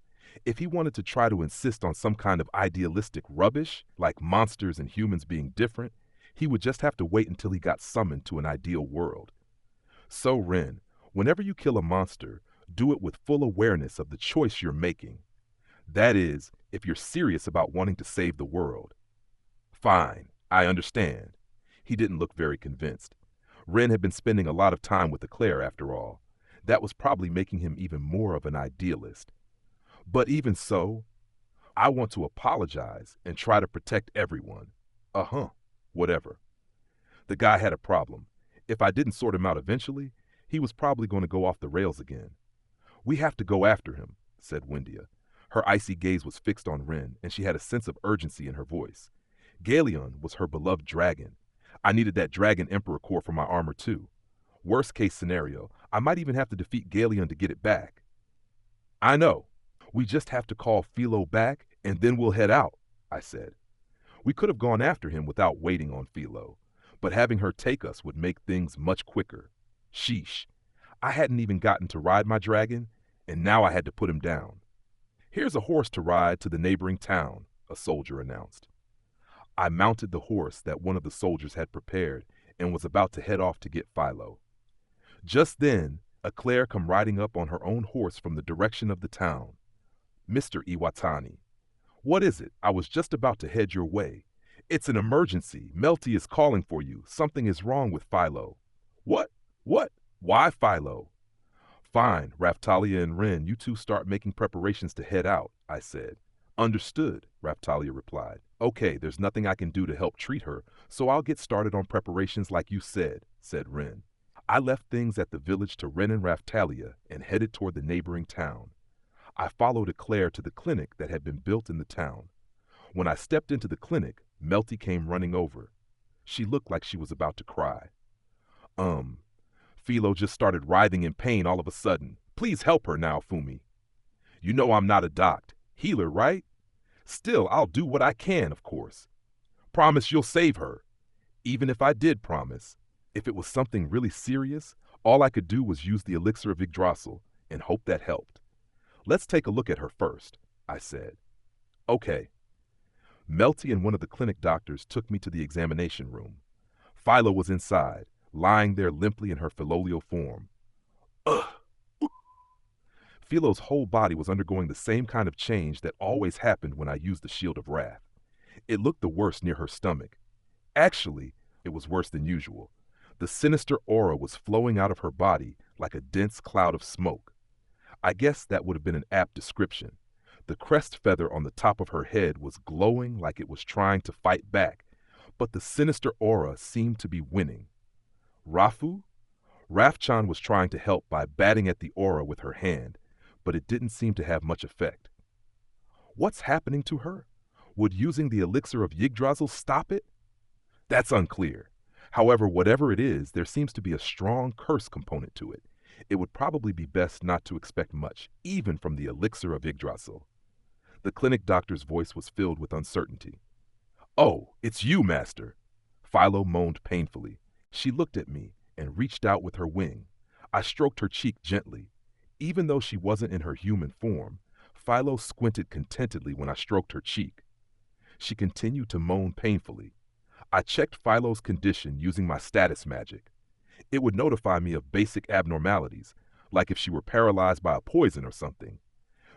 If he wanted to try to insist on some kind of idealistic rubbish, like monsters and humans being different, he would just have to wait until he got summoned to an ideal world. So, Ren, whenever you kill a monster, do it with full awareness of the choice you're making. That is, if you're serious about wanting to save the world. Fine, I understand. He didn't look very convinced. Ren had been spending a lot of time with Eclair after all. That was probably making him even more of an idealist. But even so, I want to apologize and try to protect everyone. Whatever. The guy had a problem. If I didn't sort him out eventually, he was probably going to go off the rails again. We have to go after him, said Windia. Her icy gaze was fixed on Ren, and she had a sense of urgency in her voice. Galeon was her beloved dragon. I needed that dragon emperor core for my armor too. Worst case scenario, I might even have to defeat Galeon to get it back. I know. We just have to call Philo back, and then we'll head out, I said. We could have gone after him without waiting on Philo, but having her take us would make things much quicker. Sheesh. I hadn't even gotten to ride my dragon, and now I had to put him down. Here's a horse to ride to the neighboring town, a soldier announced. I mounted the horse that one of the soldiers had prepared and was about to head off to get Philo. Just then, Eclair come riding up on her own horse from the direction of the town. Mr. Iwatani. What is it? I was just about to head your way. It's an emergency. Melty is calling for you. Something is wrong with Philo. What? Why Philo? Fine, Raftalia and Ren, you two start making preparations to head out, I said. Understood, Raftalia replied. Okay, there's nothing I can do to help treat her, so I'll get started on preparations like you said Ren. I left things at the village to Ren and Raftalia and headed toward the neighboring town. I followed Eclair to the clinic that had been built in the town. When I stepped into the clinic, Melty came running over. She looked like she was about to cry. Philo just started writhing in pain all of a sudden. Please help her now, Fumi. You know I'm not a healer, right? Still, I'll do what I can, of course. Promise you'll save her. Even if I did promise, if it was something really serious, all I could do was use the elixir of Yggdrasil and hope that helped. Let's take a look at her first, I said. Okay. Melty and one of the clinic doctors took me to the examination room. Philo was inside, lying there limply in her filial form. Ugh! Philo's whole body was undergoing the same kind of change that always happened when I used the Shield of Wrath. It looked the worst near her stomach. Actually, it was worse than usual. The sinister aura was flowing out of her body like a dense cloud of smoke. I guess that would have been an apt description. The crest feather on the top of her head was glowing like it was trying to fight back, but the sinister aura seemed to be winning. Rafu? Rafchan was trying to help by batting at the aura with her hand, but it didn't seem to have much effect. What's happening to her? Would using the elixir of Yggdrasil stop it? That's unclear. However, whatever it is, there seems to be a strong curse component to it. It would probably be best not to expect much, even from the elixir of Yggdrasil. The clinic doctor's voice was filled with uncertainty. Oh, it's you, Master. Philo moaned painfully. She looked at me and reached out with her wing. I stroked her cheek gently. Even though she wasn't in her human form, Philo squinted contentedly when I stroked her cheek. She continued to moan painfully. I checked Philo's condition using my status magic. It would notify me of basic abnormalities, like if she were paralyzed by a poison or something.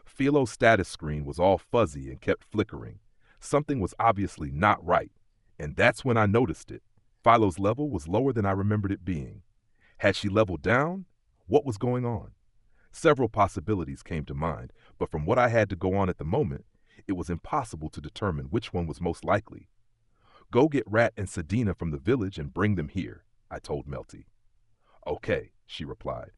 Philo's status screen was all fuzzy and kept flickering. Something was obviously not right, and that's when I noticed it. Philo's level was lower than I remembered it being. Had she leveled down? What was going on? Several possibilities came to mind, but from what I had to go on at the moment, it was impossible to determine which one was most likely. Go get Rat and Sedina from the village and bring them here, I told Melty. Okay, she replied.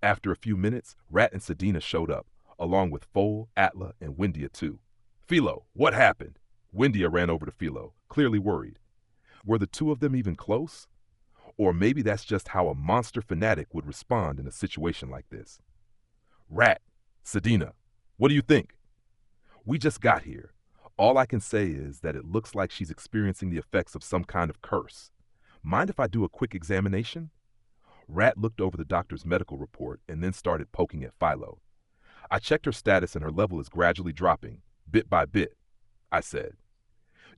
After a few minutes, Rat and Sedina showed up, along with Foal, Atla, and Windia too. Philo, what happened? Windia ran over to Philo, clearly worried. Were the two of them even close? Or maybe that's just how a monster fanatic would respond in a situation like this. Rat, Sedina, what do you think? We just got here. All I can say is that it looks like she's experiencing the effects of some kind of curse. Mind if I do a quick examination? Rat looked over the doctor's medical report and then started poking at Philo. I checked her status and her level is gradually dropping, bit by bit, I said.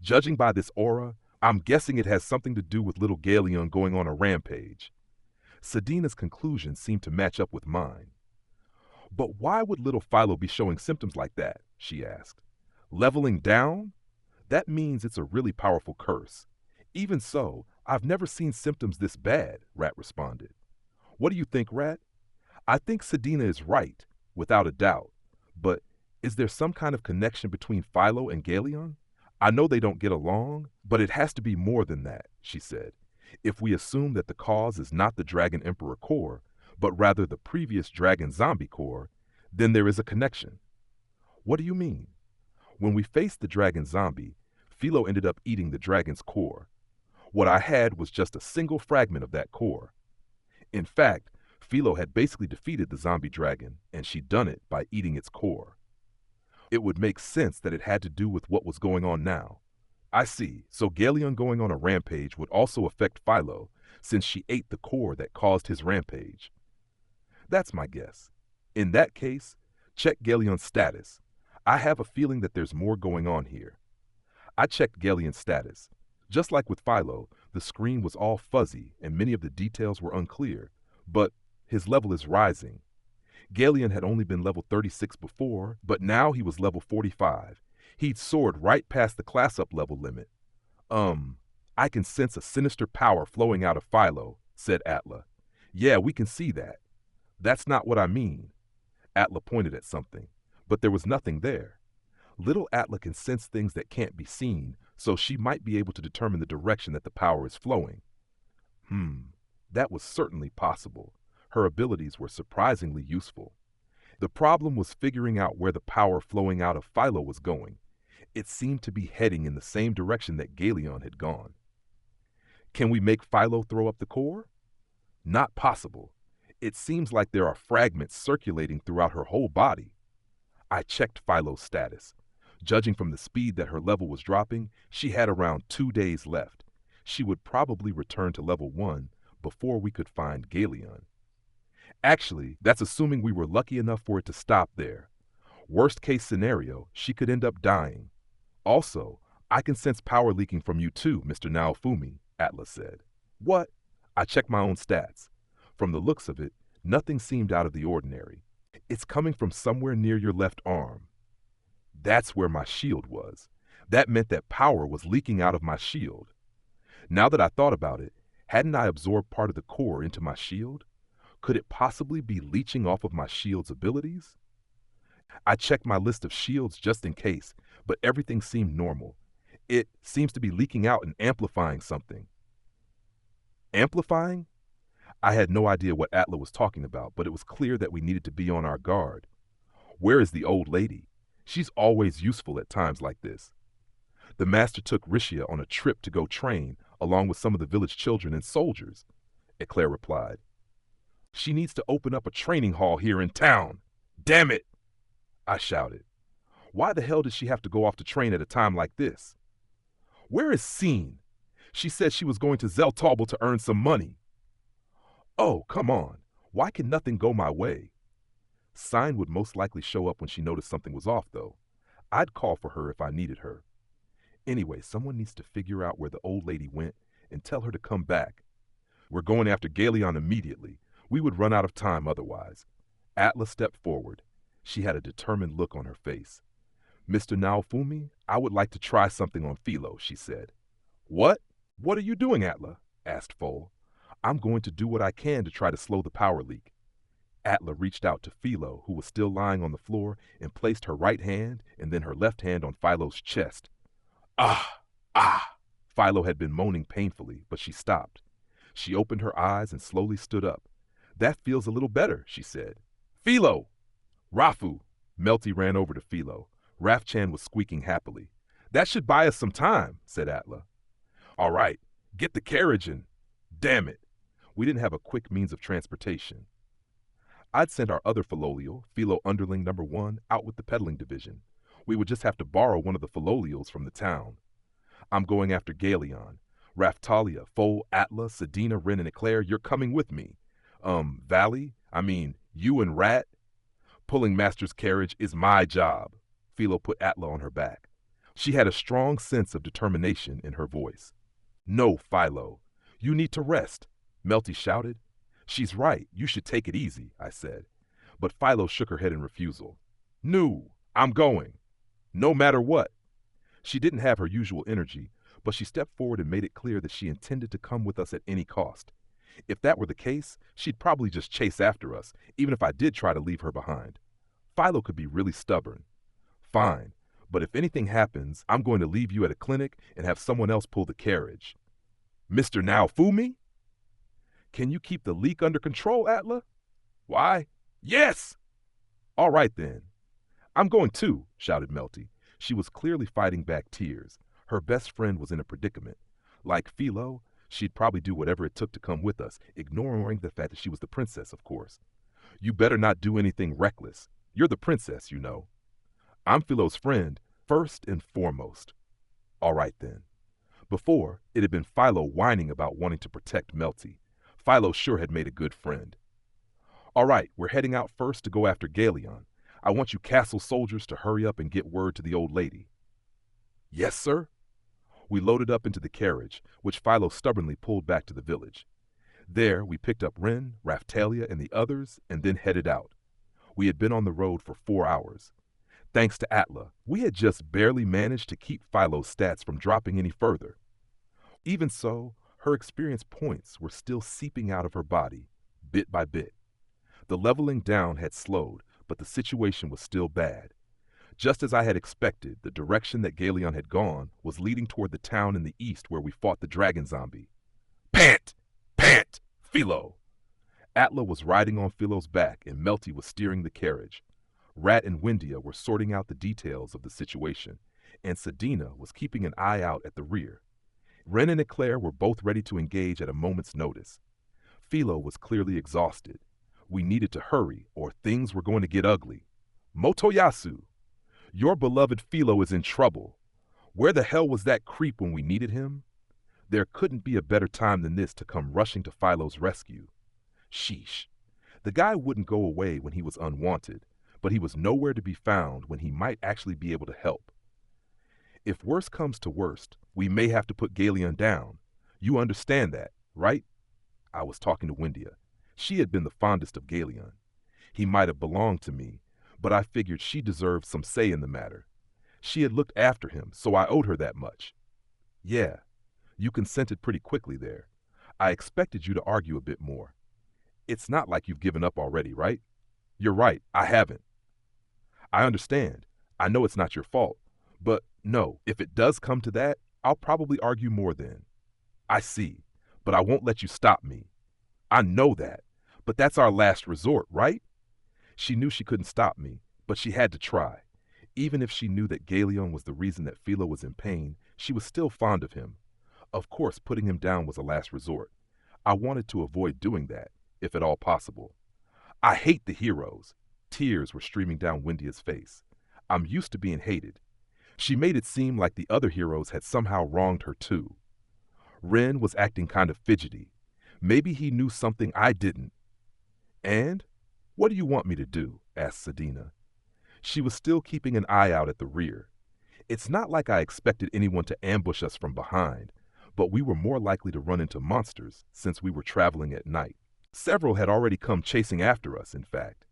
Judging by this aura, I'm guessing it has something to do with little Galeon going on a rampage. Sedina's conclusion seemed to match up with mine. But why would little Philo be showing symptoms like that? She asked. Leveling down? That means it's a really powerful curse. Even so, I've never seen symptoms this bad, Rat responded. What do you think, Rat? I think Sedina is right, without a doubt. But is there some kind of connection between Philo and Galeon? I know they don't get along, but it has to be more than that, she said. If we assume that the cause is not the Dragon Emperor core, but rather the previous Dragon Zombie core, then there is a connection. What do you mean? When we faced the Dragon Zombie, Philo ended up eating the dragon's core. What I had was just a single fragment of that core. In fact, Philo had basically defeated the zombie dragon, and she'd done it by eating its core. It would make sense that it had to do with what was going on now. I see, so Galeon going on a rampage would also affect Philo, since she ate the core that caused his rampage. That's my guess. In that case, check Galeon's status. I have a feeling that there's more going on here. I checked Galeon's status. Just like with Philo, the screen was all fuzzy and many of the details were unclear, but his level is rising. Galeon had only been level 36 before, but now he was level 45. He'd soared right past the class-up level limit. I can sense a sinister power flowing out of Philo, said Atla. Yeah, we can see that. That's not what I mean. Atla pointed at something, but there was nothing there. Little Atla can sense things that can't be seen, so she might be able to determine the direction that the power is flowing. That was certainly possible. Her abilities were surprisingly useful. The problem was figuring out where the power flowing out of Philo was going. It seemed to be heading in the same direction that Galeon had gone. Can we make Philo throw up the core? Not possible. It seems like there are fragments circulating throughout her whole body. I checked Philo's status. Judging from the speed that her level was dropping, she had around 2 days left. she would probably return to level 1 before we could find Galeon. Actually, that's assuming we were lucky enough for it to stop there. Worst case scenario, she could end up dying. Also, I can sense power leaking from you too, Mr. Naofumi, Atlas said. What? I checked my own stats. From the looks of it, nothing seemed out of the ordinary. It's coming from somewhere near your left arm. That's where my shield was. That meant that power was leaking out of my shield. Now that I thought about it, hadn't I absorbed part of the core into my shield? Could it possibly be leeching off of my shield's abilities? I checked my list of shields just in case, but everything seemed normal. It seems to be leaking out and amplifying something. Amplifying? I had no idea what Atla was talking about, but it was clear that we needed to be on our guard. Where is the old lady? She's always useful at times like this. The master took Rishia on a trip to go train, along with some of the village children and soldiers, Eclair replied. She needs to open up a training hall here in town. Damn it! I shouted. Why the hell did she have to go off to train at a time like this? Where is Scene? She said she was going to Zeltobel to earn some money. Oh, come on. Why can nothing go my way? Sign would most likely show up when she noticed something was off, though. I'd call for her if I needed her. Anyway, someone needs to figure out where the old lady went and tell her to come back. We're going after Galeon immediately. We would run out of time otherwise. Atla stepped forward. She had a determined look on her face. Mr. Naofumi, I would like to try something on Philo, she said. What? What are you doing, Atla? Asked Foal. I'm going to do what I can to try to slow the power leak. Atla reached out to Philo, who was still lying on the floor, and placed her right hand and then her left hand on Philo's chest. Ah! Ah! Philo had been moaning painfully, but she stopped. She opened her eyes and slowly stood up. That feels a little better, she said. Philo! Rafu! Melty ran over to Philo. Rafchan was squeaking happily. That should buy us some time, said Atla. All right, get the carriage and... Damn it! We didn't have a quick means of transportation. I'd sent our other Philolial, Philo Underling No. 1, out with the peddling division. We would just have to borrow one of the Philolials from the town. I'm going after Galeon. Raftalia, Foal, Atla, Sedina, Ren, and Eclair, you're coming with me. Valley? You and Rat? Pulling Master's carriage is my job. Philo put Atla on her back. She had a strong sense of determination in her voice. No, Philo. You need to rest, Melty shouted. She's right. You should take it easy, I said. But Philo shook her head in refusal. No, I'm going. No matter what. She didn't have her usual energy, but she stepped forward and made it clear that she intended to come with us at any cost. If that were the case, she'd probably just chase after us, even if I did try to leave her behind. Philo could be really stubborn. Fine, but if anything happens, I'm going to leave you at a clinic and have someone else pull the carriage. Mr. Naofumi? Can you keep the leak under control, Atla? Why? Yes! All right then. I'm going too, shouted Melty. She was clearly fighting back tears. Her best friend was in a predicament. Like Philo, she'd probably do whatever it took to come with us, ignoring the fact that she was the princess, of course. You better not do anything reckless. You're the princess, you know. I'm Philo's friend, first and foremost. All right then. Before, it had been Philo whining about wanting to protect Melty. Philo sure had made a good friend. All right, we're heading out first to go after Galeon. I want you castle soldiers to hurry up and get word to the old lady. Yes, sir. We loaded up into the carriage, which Philo stubbornly pulled back to the village. There, we picked up Ren, Raftalia, and the others, and then headed out. We had been on the road for 4 hours. Thanks to Atla, we had just barely managed to keep Philo's stats from dropping any further. Even so, her experience points were still seeping out of her body, bit by bit. The leveling down had slowed, but the situation was still bad. Just as I had expected, the direction that Galeon had gone was leading toward the town in the east where we fought the dragon zombie. Pant! Pant! Philo! Atla was riding on Philo's back and Melty was steering the carriage. Rat and Windia were sorting out the details of the situation, and Sedina was keeping an eye out at the rear. Ren and Eclair were both ready to engage at a moment's notice. Philo was clearly exhausted. We needed to hurry, or things were going to get ugly. Motoyasu! Your beloved Philo is in trouble. Where the hell was that creep when we needed him? There couldn't be a better time than this to come rushing to Philo's rescue. Sheesh. The guy wouldn't go away when he was unwanted, but he was nowhere to be found when he might actually be able to help. If worst comes to worst, we may have to put Galeon down. You understand that, right? I was talking to Windia. She had been the fondest of Galeon. He might have belonged to me, but I figured she deserved some say in the matter. She had looked after him, so I owed her that much. Yeah, you consented pretty quickly there. I expected you to argue a bit more. It's not like you've given up already, right? You're right, I haven't. I understand. I know it's not your fault. But no, if it does come to that, I'll probably argue more then. I see, but I won't let you stop me. I know that, but that's our last resort, right? She knew she couldn't stop me, but she had to try. Even if she knew that Galeon was the reason that Philo was in pain, she was still fond of him. Of course, putting him down was a last resort. I wanted to avoid doing that, if at all possible. I hate the heroes. Tears were streaming down Windia's face. I'm used to being hated. She made it seem like the other heroes had somehow wronged her too. Ren was acting kind of fidgety. Maybe he knew something I didn't. And? What do you want me to do? Asked Sedina. She was still keeping an eye out at the rear. It's not like I expected anyone to ambush us from behind, but we were more likely to run into monsters since we were traveling at night. Several had already come chasing after us, in fact.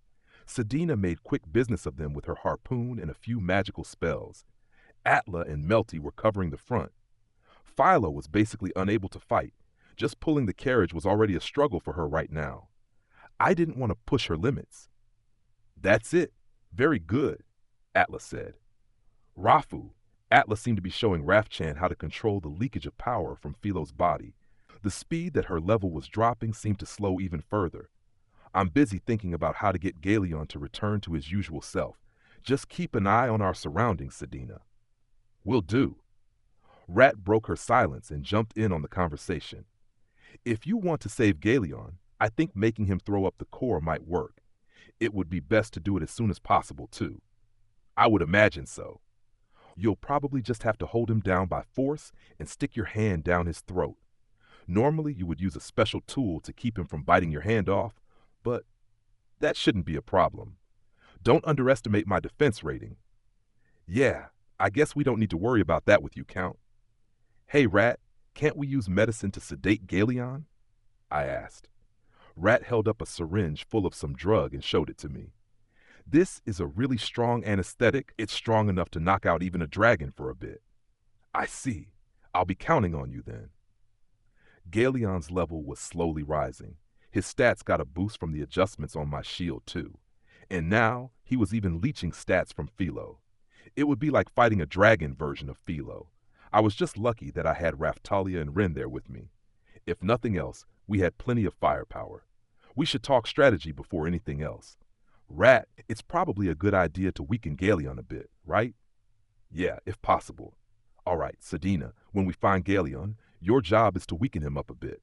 Sedina made quick business of them with her harpoon and a few magical spells. Atla and Melty were covering the front. Philo was basically unable to fight. Just pulling the carriage was already a struggle for her right now. I didn't want to push her limits. That's it. Very good, Atla said. Rafu, Atla seemed to be showing Rafchan how to control the leakage of power from Philo's body. The speed that her level was dropping seemed to slow even further. I'm busy thinking about how to get Galeon to return to his usual self. Just keep an eye on our surroundings, Sedina. Will do. Rat broke her silence and jumped in on the conversation. If you want to save Galeon, I think making him throw up the core might work. It would be best to do it as soon as possible, too. I would imagine so. You'll probably just have to hold him down by force and stick your hand down his throat. Normally, you would use a special tool to keep him from biting your hand off, but that shouldn't be a problem. Don't underestimate my defense rating. Yeah, I guess we don't need to worry about that with you, Count. Hey, Rat, can't we use medicine to sedate Galeon? I asked. Rat held up a syringe full of some drug and showed it to me. This is a really strong anesthetic. It's strong enough to knock out even a dragon for a bit. I see. I'll be counting on you then. Galeon's level was slowly rising. His stats got a boost from the adjustments on my shield too. And now he was even leeching stats from Philo. It would be like fighting a dragon version of Philo. I was just lucky that I had Raftalia and Ren there with me. If nothing else, we had plenty of firepower. We should talk strategy before anything else. Rat, it's probably a good idea to weaken Galeon a bit, right? Yeah, if possible. All right, Sedina, when we find Galeon, your job is to weaken him up a bit.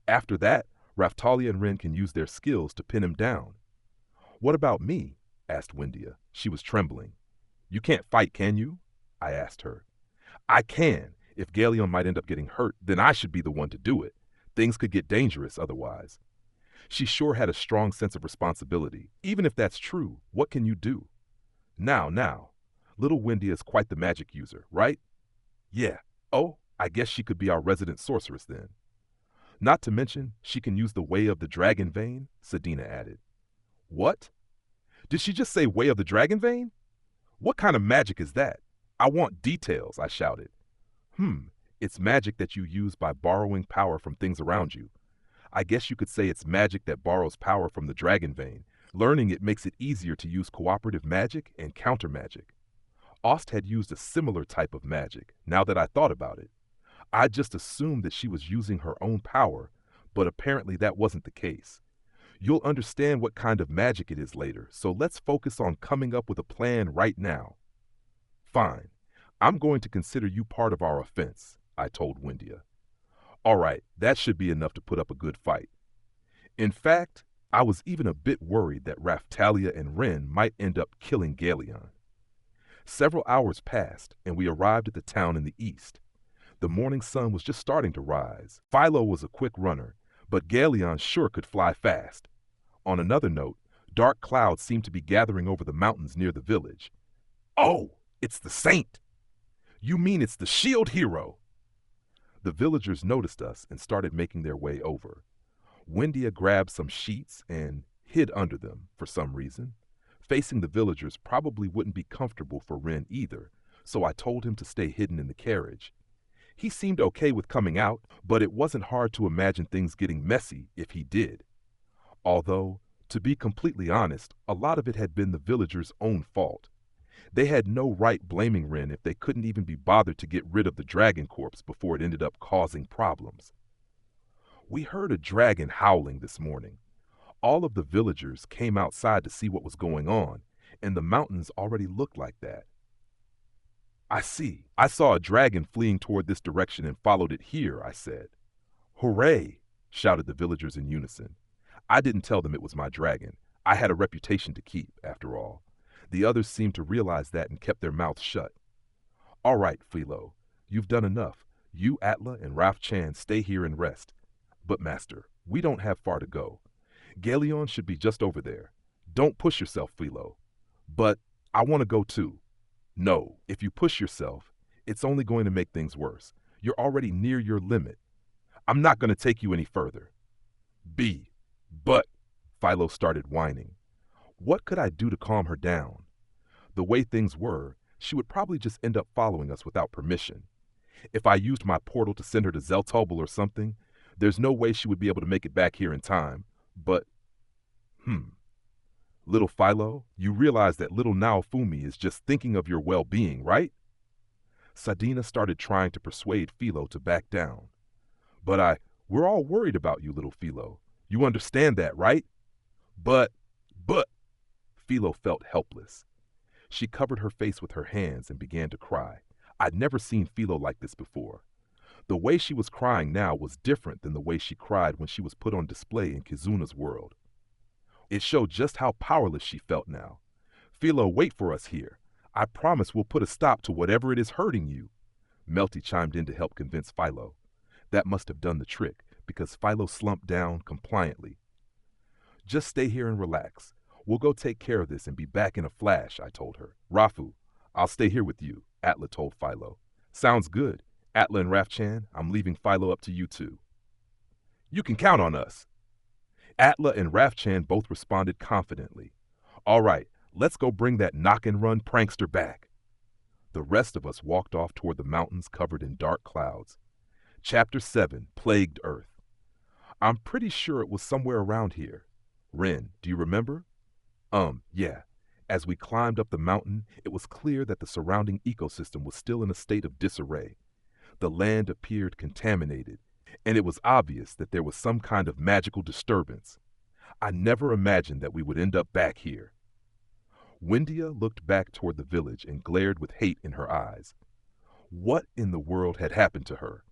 After that, Raftalia and Ren can use their skills to pin him down. What about me? Asked Windia. She was trembling. You can't fight, can you? I asked her. I can. If Galeon might end up getting hurt, then I should be the one to do it. Things could get dangerous otherwise. She sure had a strong sense of responsibility. Even if that's true, what can you do? Now, little Windia is quite the magic user, right? Yeah. Oh, I guess she could be our resident sorceress then. Not to mention, she can use the Way of the Dragon Vein, Sedina added. What? Did she just say Way of the Dragon Vein? What kind of magic is that? I want details, I shouted. It's magic that you use by borrowing power from things around you. I guess you could say it's magic that borrows power from the Dragon Vein. Learning it makes it easier to use cooperative magic and counter magic. Ost had used a similar type of magic, now that I thought about it. I just assumed that she was using her own power, but apparently that wasn't the case. You'll understand what kind of magic it is later, so let's focus on coming up with a plan right now. Fine. I'm going to consider you part of our offense, I told Windia. All right, that should be enough to put up a good fight. In fact, I was even a bit worried that Raftalia and Ren might end up killing Galeon. Several hours passed, and we arrived at the town in the east. The morning sun was just starting to rise. Philo was a quick runner, but Galeon sure could fly fast. On another note, dark clouds seemed to be gathering over the mountains near the village. "Oh, it's the saint! You mean it's the shield hero!" The villagers noticed us and started making their way over. Windia grabbed some sheets and hid under them for some reason. Facing the villagers probably wouldn't be comfortable for Ren either, so I told him to stay hidden in the carriage. He seemed okay with coming out, but it wasn't hard to imagine things getting messy if he did. Although, to be completely honest, a lot of it had been the villagers' own fault. They had no right blaming Ren if they couldn't even be bothered to get rid of the dragon corpse before it ended up causing problems. We heard a dragon howling this morning. All of the villagers came outside to see what was going on, and the mountains already looked like that. "I see. I saw a dragon fleeing toward this direction and followed it here," I said. "Hooray!" shouted the villagers in unison. I didn't tell them it was my dragon. I had a reputation to keep, after all. The others seemed to realize that and kept their mouths shut. "All right, Philo, you've done enough. You, Atla, and Ralph Chan stay here and rest. But, Master, we don't have far to go. Galeon should be just over there. Don't push yourself, Philo." "But I want to go too." "No, if you push yourself, it's only going to make things worse. You're already near your limit. I'm not going to take you any further." But, Philo started whining. What could I do to calm her down? The way things were, she would probably just end up following us without permission. If I used my portal to send her to Zeltobel or something, there's no way she would be able to make it back here in time. But, Little Philo, you realize that little Naofumi is just thinking of your well-being, right? Sadina started trying to persuade Philo to back down. We're all worried about you, little Philo. You understand that, right? But, Philo felt helpless. She covered her face with her hands and began to cry. I'd never seen Philo like this before. The way she was crying now was different than the way she cried when she was put on display in Kizuna's world. It showed just how powerless she felt now. "Philo, wait for us here. I promise we'll put a stop to whatever it is hurting you." Melty chimed in to help convince Philo. That must have done the trick, because Philo slumped down compliantly. "Just stay here and relax. We'll go take care of this and be back in a flash," I told her. "Rafu, I'll stay here with you," Atla told Philo. "Sounds good. Atla and Rafchan, I'm leaving Philo up to you two." "You can count on us." Atla and Rafchan both responded confidently. "All right, let's go bring that knock-and-run prankster back." The rest of us walked off toward the mountains covered in dark clouds. Chapter 7, Plagued Earth. I'm pretty sure it was somewhere around here. Ren, do you remember? Yeah. As we climbed up the mountain, it was clear that the surrounding ecosystem was still in a state of disarray. The land appeared contaminated, and it was obvious that there was some kind of magical disturbance. I never imagined that we would end up back here. Windia looked back toward the village and glared with hate in her eyes. What in the world had happened to her?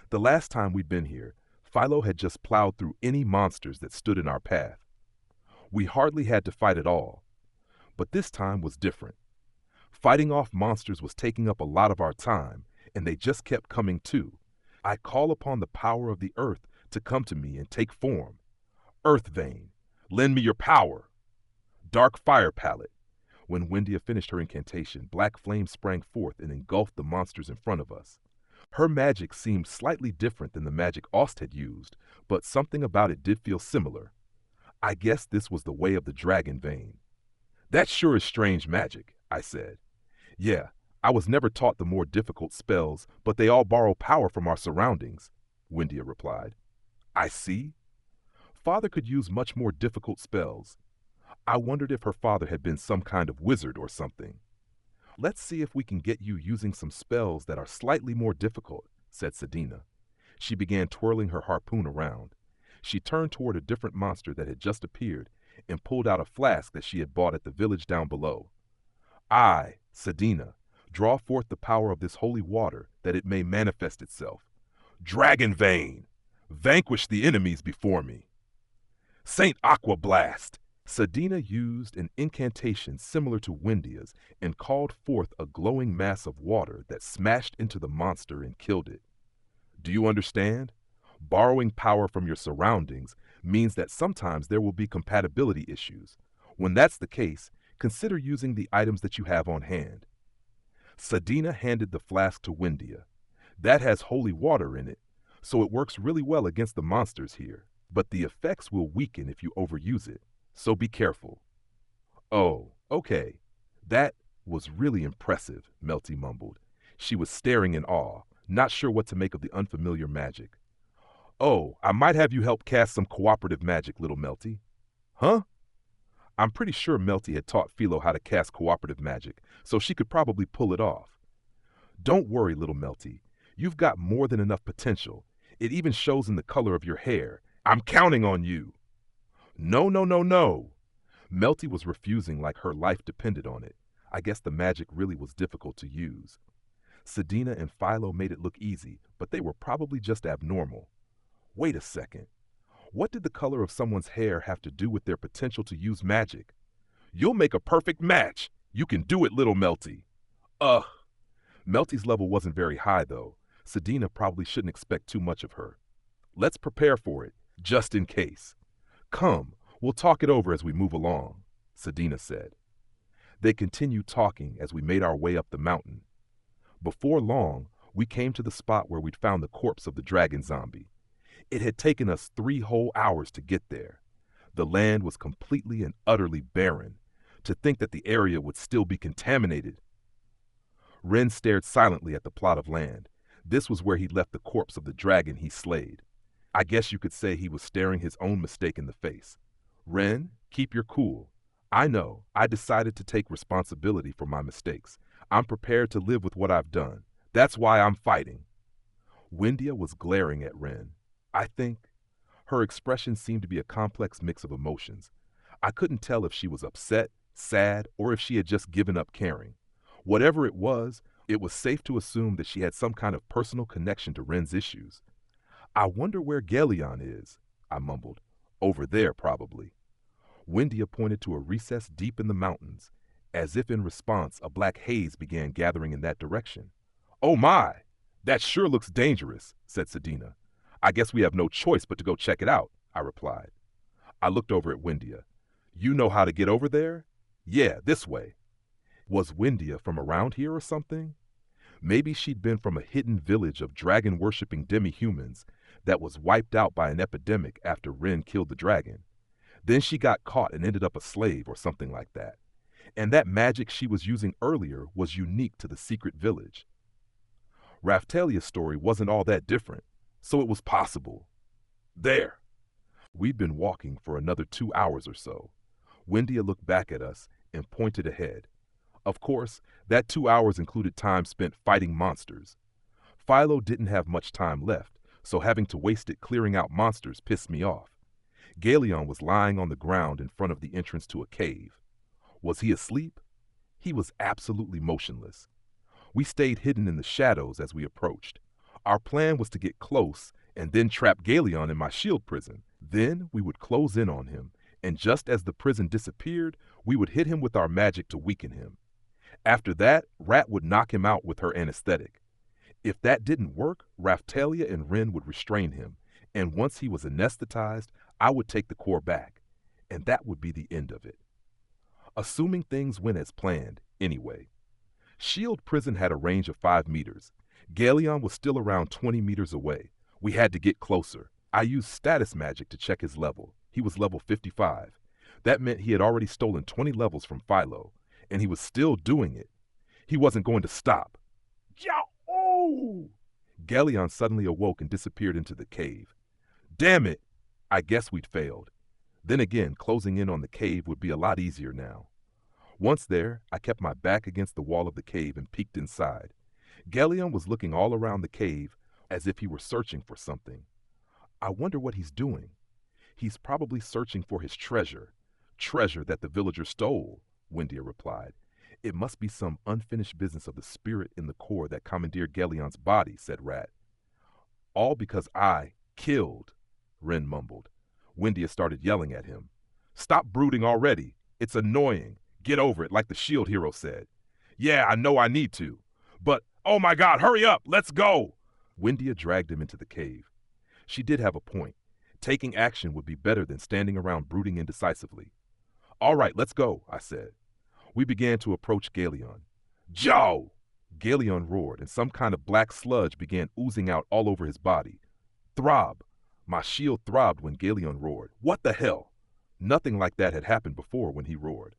The last time we'd been here, Philo had just plowed through any monsters that stood in our path. We hardly had to fight at all. But this time was different. Fighting off monsters was taking up a lot of our time, and they just kept coming too. I call upon the power of the earth to come to me and take form. Earth Vein, lend me your power. Dark Fire Palette. When Windia finished her incantation, black flames sprang forth and engulfed the monsters in front of us. Her magic seemed slightly different than the magic Ost had used, but something about it did feel similar. I guess this was the way of the dragon vein. That sure is strange magic, I said. Yeah, I was never taught the more difficult spells, but they all borrow power from our surroundings, Windia replied. I see. Father could use much more difficult spells. I wondered if her father had been some kind of wizard or something. Let's see if we can get you using some spells that are slightly more difficult, said Sadina. She began twirling her harpoon around. She turned toward a different monster that had just appeared and pulled out a flask that she had bought at the village down below. I, Sadina, draw forth the power of this holy water that it may manifest itself. Dragon Vein! Vanquish the enemies before me. Saint Aqua Blast! Sadina used an incantation similar to Windia's and called forth a glowing mass of water that smashed into the monster and killed it. Do you understand? Borrowing power from your surroundings means that sometimes there will be compatibility issues. When that's the case, consider using the items that you have on hand. Sadina handed the flask to Windia. That has holy water in it, so it works really well against the monsters here, but the effects will weaken if you overuse it, so be careful. Oh, okay. That was really impressive, Melty mumbled. She was staring in awe, not sure what to make of the unfamiliar magic. Oh, I might have you help cast some cooperative magic, little Melty. Huh? I'm pretty sure Melty had taught Philo how to cast cooperative magic, so she could probably pull it off. Don't worry, little Melty. You've got more than enough potential. It even shows in the color of your hair. I'm counting on you. No, no, no, no. Melty was refusing like her life depended on it. I guess the magic really was difficult to use. Sadina and Philo made it look easy, but they were probably just abnormal. Wait a second. What did the color of someone's hair have to do with their potential to use magic? You'll make a perfect match. You can do it, little Melty. Ugh. Melty's level wasn't very high, though. Sadina probably shouldn't expect too much of her. Let's prepare for it, just in case. Come, we'll talk it over as we move along, Sadina said. They continued talking as we made our way up the mountain. Before long, we came to the spot where we'd found the corpse of the dragon zombie. It had taken us 3 whole hours to get there. The land was completely and utterly barren. To think that the area would still be contaminated. Ren stared silently at the plot of land. This was where he'd left the corpse of the dragon he slayed. I guess you could say he was staring his own mistake in the face. Ren, keep your cool. I know, I decided to take responsibility for my mistakes. I'm prepared to live with what I've done. That's why I'm fighting. Windia was glaring at Ren. I think her expression seemed to be a complex mix of emotions. I couldn't tell if she was upset, sad, or if she had just given up caring. Whatever it was safe to assume that she had some kind of personal connection to Ren's issues. I wonder where Galeon is, I mumbled. Over there, probably. Windia pointed to a recess deep in the mountains. As if in response, a black haze began gathering in that direction. Oh my! That sure looks dangerous, said Sadina. I guess we have no choice but to go check it out, I replied. I looked over at Windia. You know how to get over there? Yeah, this way. Was Windia from around here or something? Maybe she'd been from a hidden village of dragon-worshipping demi-humans that was wiped out by an epidemic after Ren killed the dragon. Then she got caught and ended up a slave or something like that. And that magic she was using earlier was unique to the secret village. Raphtalia's story wasn't all that different, so it was possible. There! We'd been walking for another 2 hours or so. Windia looked back at us and pointed ahead. Of course, that 2 hours included time spent fighting monsters. Philo didn't have much time left, so having to waste it clearing out monsters pissed me off. Galeon was lying on the ground in front of the entrance to a cave. Was he asleep? He was absolutely motionless. We stayed hidden in the shadows as we approached. Our plan was to get close and then trap Galeon in my shield prison. Then we would close in on him, and just as the prison disappeared, we would hit him with our magic to weaken him. After that, Rat would knock him out with her anesthetic. If that didn't work, Raphtalia and Ren would restrain him, and once he was anesthetized, I would take the core back, and that would be the end of it. Assuming things went as planned, anyway. Shield Prison had a range of 5 meters. Galeon was still around 20 meters away. We had to get closer. I used status magic to check his level. He was level 55. That meant he had already stolen 20 levels from Philo, and he was still doing it. He wasn't going to stop. Yow! Galeon suddenly awoke and disappeared into the cave. Damn it! I guess we'd failed. Then again, closing in on the cave would be a lot easier now. Once there, I kept my back against the wall of the cave and peeked inside. Galeon was looking all around the cave as if he were searching for something. I wonder what he's doing. He's probably searching for his treasure. Treasure that the villager stole, Windia replied. It must be some unfinished business of the spirit in the core that commandeered Galeon's body, said Rat. All because I killed, Ren mumbled. Windia started yelling at him. Stop brooding already. It's annoying. Get over it, like the shield hero said. Yeah, I know I need to. But, oh my God, hurry up, let's go! Windia dragged him into the cave. She did have a point. Taking action would be better than standing around brooding indecisively. All right, let's go, I said. We began to approach Galeon. Joe! Galeon roared, and some kind of black sludge began oozing out all over his body. Throb! My shield throbbed when Galeon roared. What the hell? Nothing like that had happened before when he roared.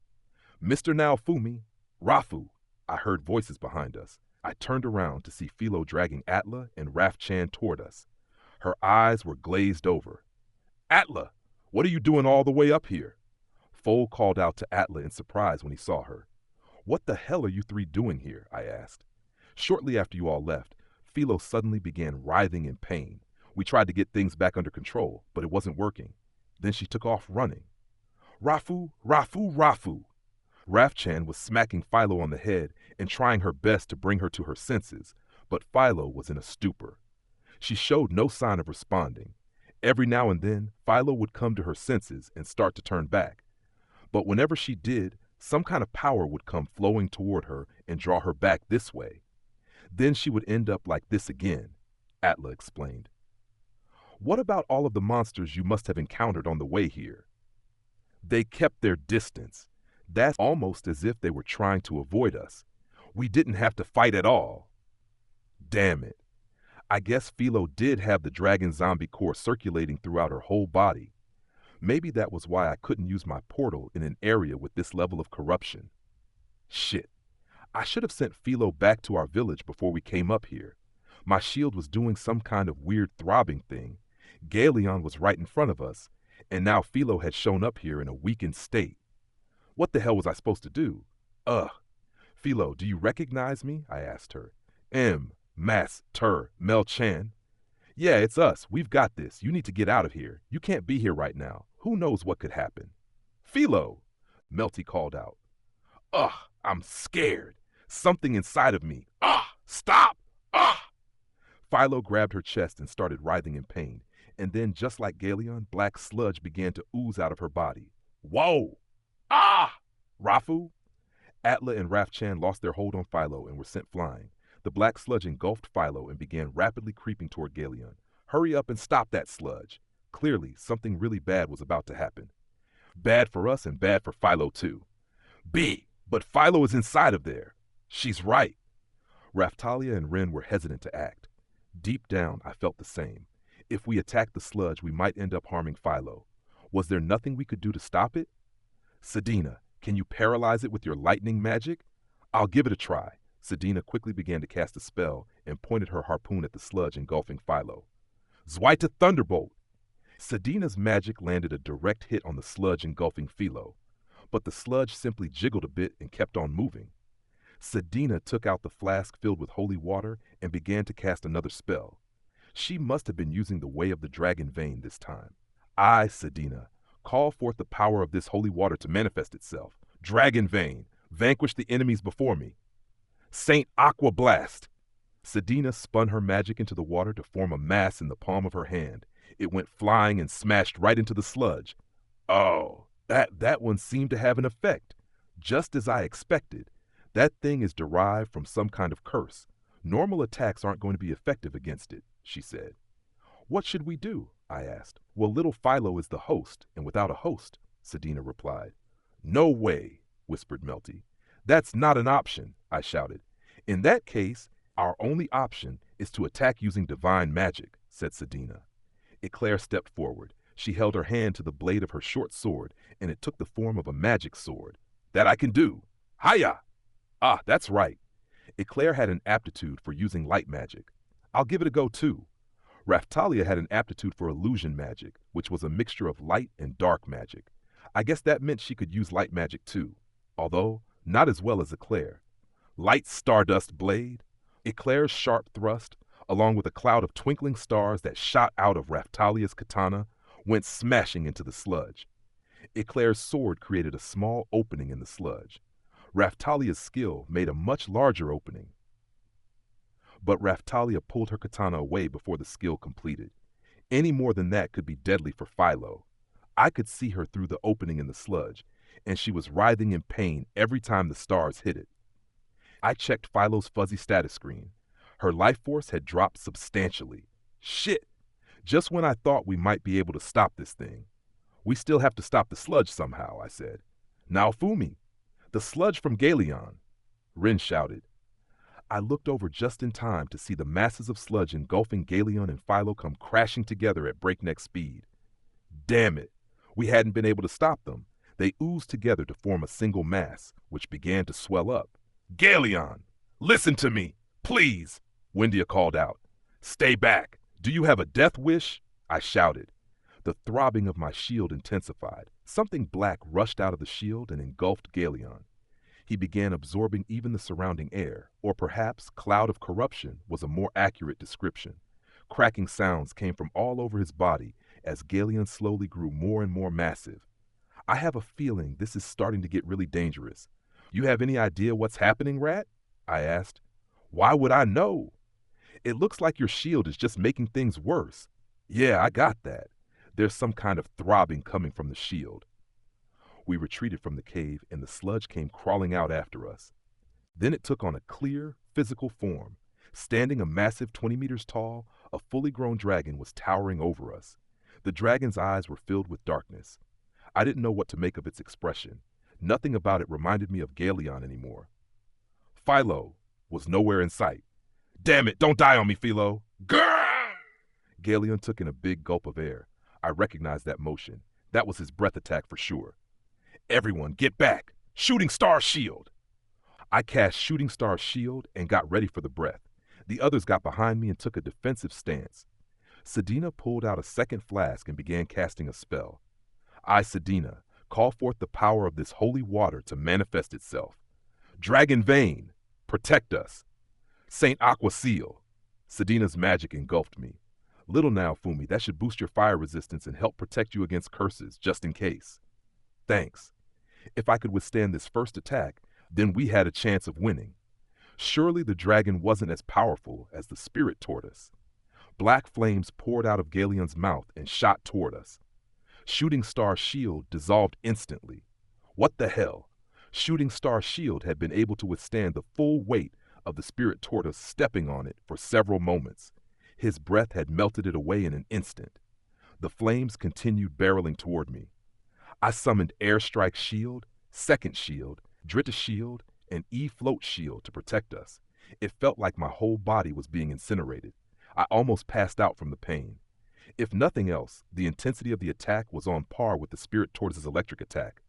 Mr. Naofumi, Rafu! I heard voices behind us. I turned around to see Philo dragging Atla and Raf-Chan toward us. Her eyes were glazed over. Atla, what are you doing all the way up here? Foal called out to Atla in surprise when he saw her. What the hell are you three doing here? I asked. Shortly after you all left, Philo suddenly began writhing in pain. We tried to get things back under control, but it wasn't working. Then she took off running. Rafu, Rafu, Rafu! Raf-Chan was smacking Philo on the head and trying her best to bring her to her senses, but Philo was in a stupor. She showed no sign of responding. Every now and then, Philo would come to her senses and start to turn back. But whenever she did, some kind of power would come flowing toward her and draw her back this way. Then she would end up like this again, Atla explained. What about all of the monsters you must have encountered on the way here? They kept their distance. That's almost as if they were trying to avoid us. We didn't have to fight at all. Damn it. I guess Philo did have the dragon zombie core circulating throughout her whole body. Maybe that was why I couldn't use my portal in an area with this level of corruption. Shit. I should have sent Philo back to our village before we came up here. My shield was doing some kind of weird throbbing thing. Galeon was right in front of us, and now Philo had shown up here in a weakened state. What the hell was I supposed to do? Philo, do you recognize me? I asked her. Mel Chan. Yeah, it's us. We've got this. You need to get out of here. You can't be here right now. Who knows what could happen? Philo, Melty called out. I'm scared. Something inside of me. Stop! Philo grabbed her chest and started writhing in pain, and then, just like Galeon, black sludge began to ooze out of her body. Whoa! Rafu? Atla and Raf-Chan lost their hold on Philo and were sent flying. The black sludge engulfed Philo and began rapidly creeping toward Galeon. Hurry up and stop that sludge. Clearly, something really bad was about to happen. Bad for us and bad for Philo too. But Philo is inside of there. She's right. Raftalia and Ren were hesitant to act. Deep down, I felt the same. If we attacked the sludge, we might end up harming Philo. Was there nothing we could do to stop it? Sedina, can you paralyze it with your lightning magic? I'll give it a try. Sedina quickly began to cast a spell and pointed her harpoon at the sludge engulfing Philo. Zweite Thunderbolt! Sedina's magic landed a direct hit on the sludge engulfing Philo, but the sludge simply jiggled a bit and kept on moving. Sedina took out the flask filled with holy water and began to cast another spell. She must have been using the way of the dragon vein this time. I, Sedina, call forth the power of this holy water to manifest itself. Dragon vein, vanquish the enemies before me. Saint Aqua Blast! Sedina spun her magic into the water to form a mass in the palm of her hand. It went flying and smashed right into the sludge. Oh, that one seemed to have an effect. Just as I expected. That thing is derived from some kind of curse. Normal attacks aren't going to be effective against it, she said. What should we do? I asked. Well, little Philo is the host, and without a host, Sedina replied. No way, whispered Melty. That's not an option, I shouted. In that case, our only option is to attack using divine magic, said Sedina. Eclair stepped forward. She held her hand to the blade of her short sword, and it took the form of a magic sword. That I can do. Hiya! Ah, that's right. Eclair had an aptitude for using light magic. I'll give it a go too. Raftalia had an aptitude for illusion magic, which was a mixture of light and dark magic. I guess that meant she could use light magic too, although not as well as Eclair. Light Stardust Blade. Eclair's sharp thrust, along with a cloud of twinkling stars that shot out of Raftalia's katana, went smashing into the sludge. Eclair's sword created a small opening in the sludge. Raftalia's skill made a much larger opening. But Raftalia pulled her katana away before the skill completed. Any more than that could be deadly for Philo. I could see her through the opening in the sludge, and she was writhing in pain every time the stars hit it. I checked Philo's fuzzy status screen. Her life force had dropped substantially. Shit! Just when I thought we might be able to stop this thing. We still have to stop the sludge somehow, I said. Naofumi, the sludge from Galeon, Rin shouted. I looked over just in time to see the masses of sludge engulfing Galeon and Philo come crashing together at breakneck speed. Damn it! We hadn't been able to stop them. They oozed together to form a single mass, which began to swell up. Galeon, listen to me, please, Wendia called out. Stay back. Do you have a death wish? I shouted. The throbbing of my shield intensified. Something black rushed out of the shield and engulfed Galeon. He began absorbing even the surrounding air, or perhaps cloud of corruption was a more accurate description. Cracking sounds came from all over his body as Galeon slowly grew more and more massive. I have a feeling this is starting to get really dangerous. You have any idea what's happening, Rat? I asked. Why would I know? It looks like your shield is just making things worse. Yeah, I got that. There's some kind of throbbing coming from the shield. We retreated from the cave and the sludge came crawling out after us. Then it took on a clear, physical form. Standing a massive 20 meters tall, a fully grown dragon was towering over us. The dragon's eyes were filled with darkness. I didn't know what to make of its expression. Nothing about it reminded me of Galeon anymore. Philo was nowhere in sight. Damn it, don't die on me, Philo. Grrr! Galeon took in a big gulp of air. I recognized that motion. That was his breath attack for sure. Everyone, get back! Shooting Star Shield! I cast Shooting Star Shield and got ready for the breath. The others got behind me and took a defensive stance. Sedina pulled out a second flask and began casting a spell. I, Sedina, call forth the power of this holy water to manifest itself. Dragon Vein, protect us. Saint Aqua Seal. Sedina's magic engulfed me. Little Naofumi, that should boost your fire resistance and help protect you against curses, just in case. Thanks. If I could withstand this first attack, then we had a chance of winning. Surely the dragon wasn't as powerful as the spirit tortoise. Black flames poured out of Galeon's mouth and shot toward us. Shooting Star Shield dissolved instantly. What the hell? Shooting Star Shield had been able to withstand the full weight of the spirit tortoise stepping on it for several moments. His breath had melted it away in an instant. The flames continued barreling toward me. I summoned Airstrike Shield, Second Shield, Dritta Shield, and E-Float Shield to protect us. It felt like my whole body was being incinerated. I almost passed out from the pain. If nothing else, the intensity of the attack was on par with the spirit tortoise's electric attack.